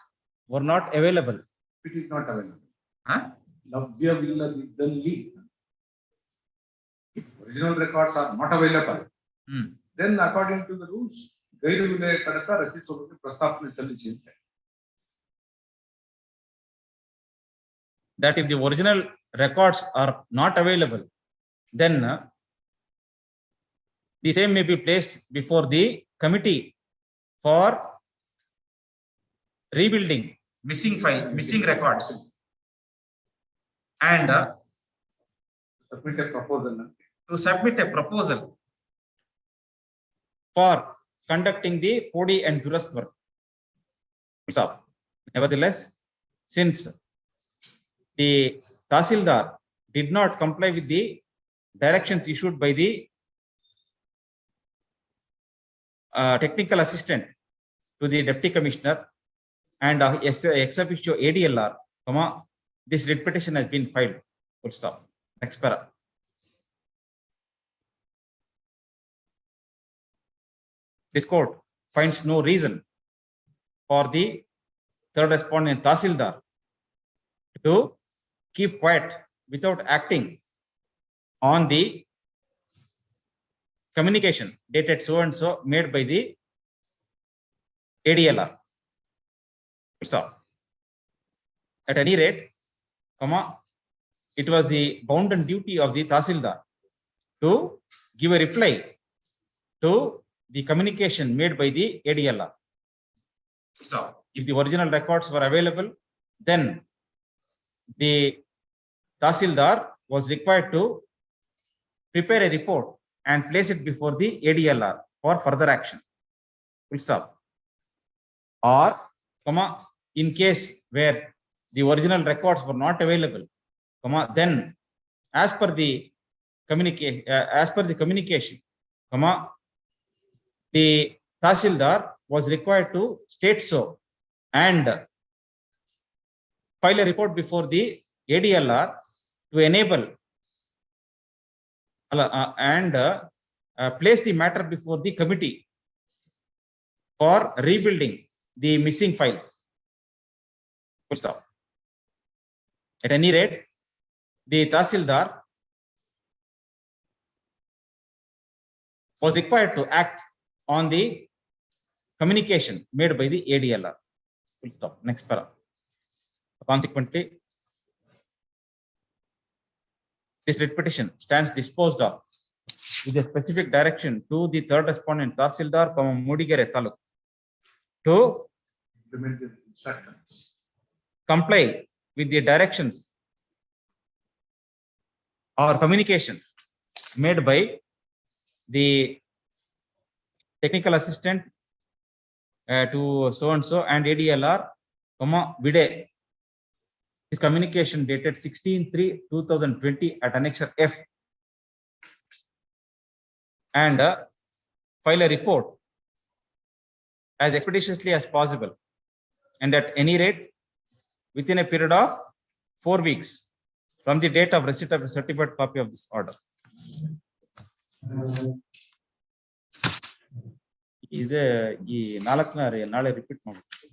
were not available. It is not available. Huh? If original records are not available, then according to the rules, that if the original records are not available, then the same may be placed before the committee for rebuilding missing records, and submit a proposal. To submit a proposal for conducting the Podi and Durast work. Stop. Nevertheless, since the Tahsildar did not comply with the directions issued by the technical assistant to the deputy commissioner and ex officio ADLR, this writ petition has been filed. Full stop. Next para. This court finds no reason for the third respondent Tahsildar to keep quiet without acting on the communication dated so and so made by the ADLR. Stop. At any rate, it was the bounden duty of the Tahsildar to give a reply to the communication made by the ADLR. If the original records were available, then the Tahsildar was required to prepare a report and place it before the ADLR for further action. Full stop. Or, in case where the original records were not available, then as per the communication, the Tahsildar was required to state so and file a report before the ADLR to enable and place the matter before the committee for rebuilding the missing files. Full stop. At any rate, the Tahsildar was required to act on the communication made by the ADLR. Full stop. Next para. Consequently, this writ petition stands disposed of with a specific direction to the third respondent Tahsildar, Mudigere Taluk, to implement the instructions. comply with the directions or communications made by the technical assistant to so and so and ADLR, Vide. His communication dated 16/3/2020 at Annexure F, and file a report as expeditiously as possible, and at any rate within a period of 4 weeks from the date of receipt of a certified copy of this order. ಇದು ಈ ನಾಳೆ repeat ಮಾಡ್ಬೇಕು.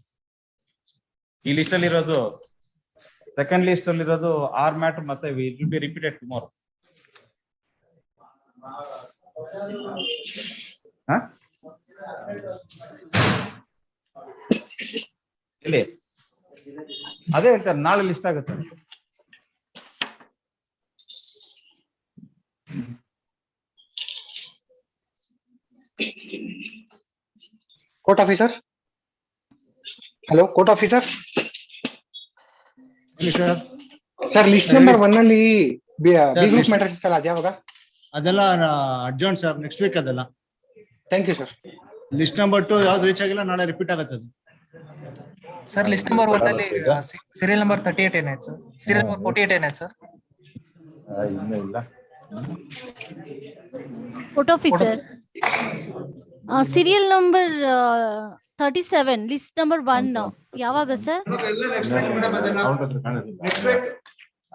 ಈ list ಅಲ್ಲಿ ಇರೋದು second list ಅಲ್ಲಿ ಇರೋದು 6 matter, ಮತ್ತೆ it will be repeated tomorrow. ಇಲ್ಲಿ ಅದೇ ಹೇಳ್ತಾರೆ, ನಾಳೆ ಲಿಸ್ಟ್ ಆಗುತ್ತೆ. Court officer, hello court officer sir, list number 1 ಅಲ್ಲಿ ಬಿ ಗ್ರೂಪ್ ಮ್ಯಾಟರ್ಸ್ ಇತ್ತಲ್ಲ, ಅದ್ಯಾವಾಗ? ಅದೆಲ್ಲ ಅಡ್ಜಾರ್ನ್ ಸರ್, ನೆಕ್ಸ್ಟ್ ವೀಕ್ ಅದೆಲ್ಲ. Thank you sir. List number 2 ಯಾವ್ದು ರೀಚ್ ಆಗಿಲ್ಲ, ನಾಳೆ ರಿಪೀಟ್ ಆಗುತ್ತೆ ಅದು. ಸರ್ ಲಿಸ್ಟ್ ನಂಬರ್ 1 ಅಲ್ಲಿ ಸೀರಿಯಲ್ ನಂಬರ್ 38 ಏನಾಯ್ತು ಸರ್? ಸೀರಿಯಲ್ ನಂಬರ್ 48 ಏನಾಯ್ತು ಸರ್? ಇನ್ನೂ ಇಲ್ಲ. Court officer, serial number 37 list number 1 ಯಾವಾಗ ಸರ್?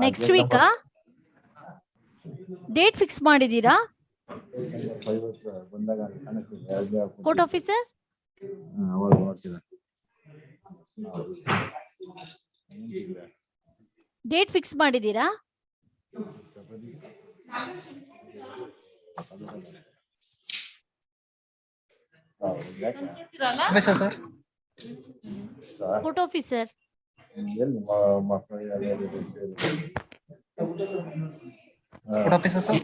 ನೆಕ್ಸ್ಟ್ ವೀಕಾ? ಡೇಟ್ ಫಿಕ್ಸ್ ಮಾಡಿದೀರಾ ಕೋರ್ಟ್ ಆಫೀಸರ್? ಡೇಟ್ ಫಿಕ್ಸ್ ಮಾಡಿದೀರಾ? Sir court officer, court officer sir,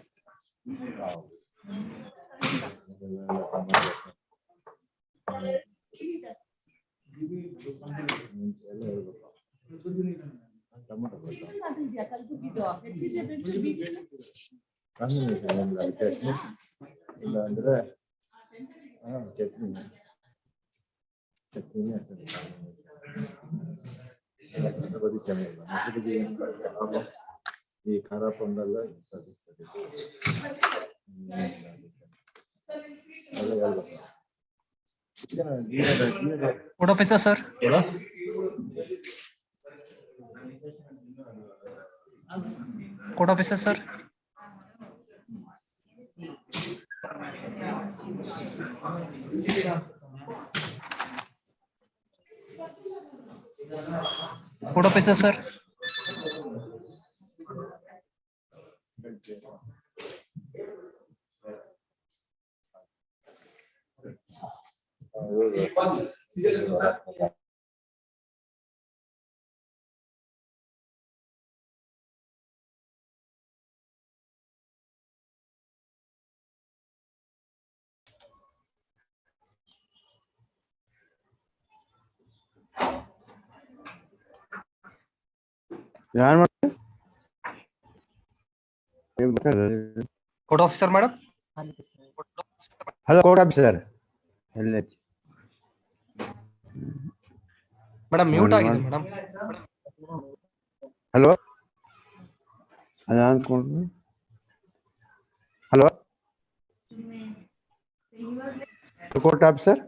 ಇಲ್ಲ ಅಂದ್ರೆ ಚಟ್ನಿ ಬರೀ ಚೆನ್ನಾಗಿಲ್ಲ. ಮೊಸರಿಗೆ ಈ ಖಾರ ಪೊಂಗಲ್ಲ ಸರಿ court officer sir, court officer sir, court officer sir, ಯಾರು ಮಾಡ್ತಾರೆ? Court officer madam. Hello court officer ಎಲ್ಲ ಮೇಡಮ್ ಮ್ಯೂಟ್ ಆಗಿದೆ ಮೇಡಮ್. ಹಲೋ ಅದ ಅನ್ಕೊಂಡ್ರು. ಹಲೋ ಕೋರ್ಟ್ ಆಫೀಸರ್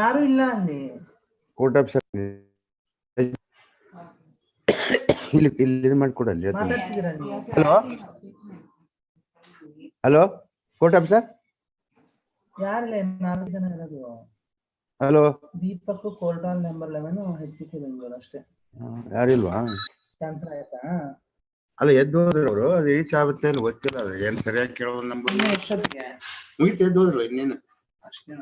ಯಾರು ಇಲ್ಲ ಅಲ್ಲಿ. ಕೋರ್ಟ್ ಆಫೀಸರ್ ಇಲ್ಲಿ ಇದು ಮಾಡಿಕೊಡಲ್ಲಿ. ಮಾತಾಡ್ತಿದ್ದೀರಾ ನೀವು? ಹಲೋ ಹಲೋ ಕೋರ್ಟ್ ಆಫೀಸರ್ ಯಾರಿಲ್ಲ, 4 ಜನ ಇರೋದು. Hello Deepak court all number 11 HCK Bengaluru ಅಷ್ಟೇ. ಯಾರಿಲ್ವಾ? ಕ್ಯಾನ್ಸಲ್ ಆಯ್ತಾ? ಅಲ್ಲ ಎದ್ದು ಹೋದ್ರು ಅವರು. ಅದು ರೀಚ್ ಆಗುತ್ತೆ ಅಂತ ಗೊತ್ತಿಲ್ಲ. ಅದು ಏನ್ ಸರಿಯಾಗಿ ಕೇಳೋ ನಂಬರ್ ಎಷ್ಟೊತ್ತಿಗೆ ಮುಗಿತು, ಎದ್ದು ಹೋದ್ರು ಇನ್ನೇನು ಅಷ್ಟೇ.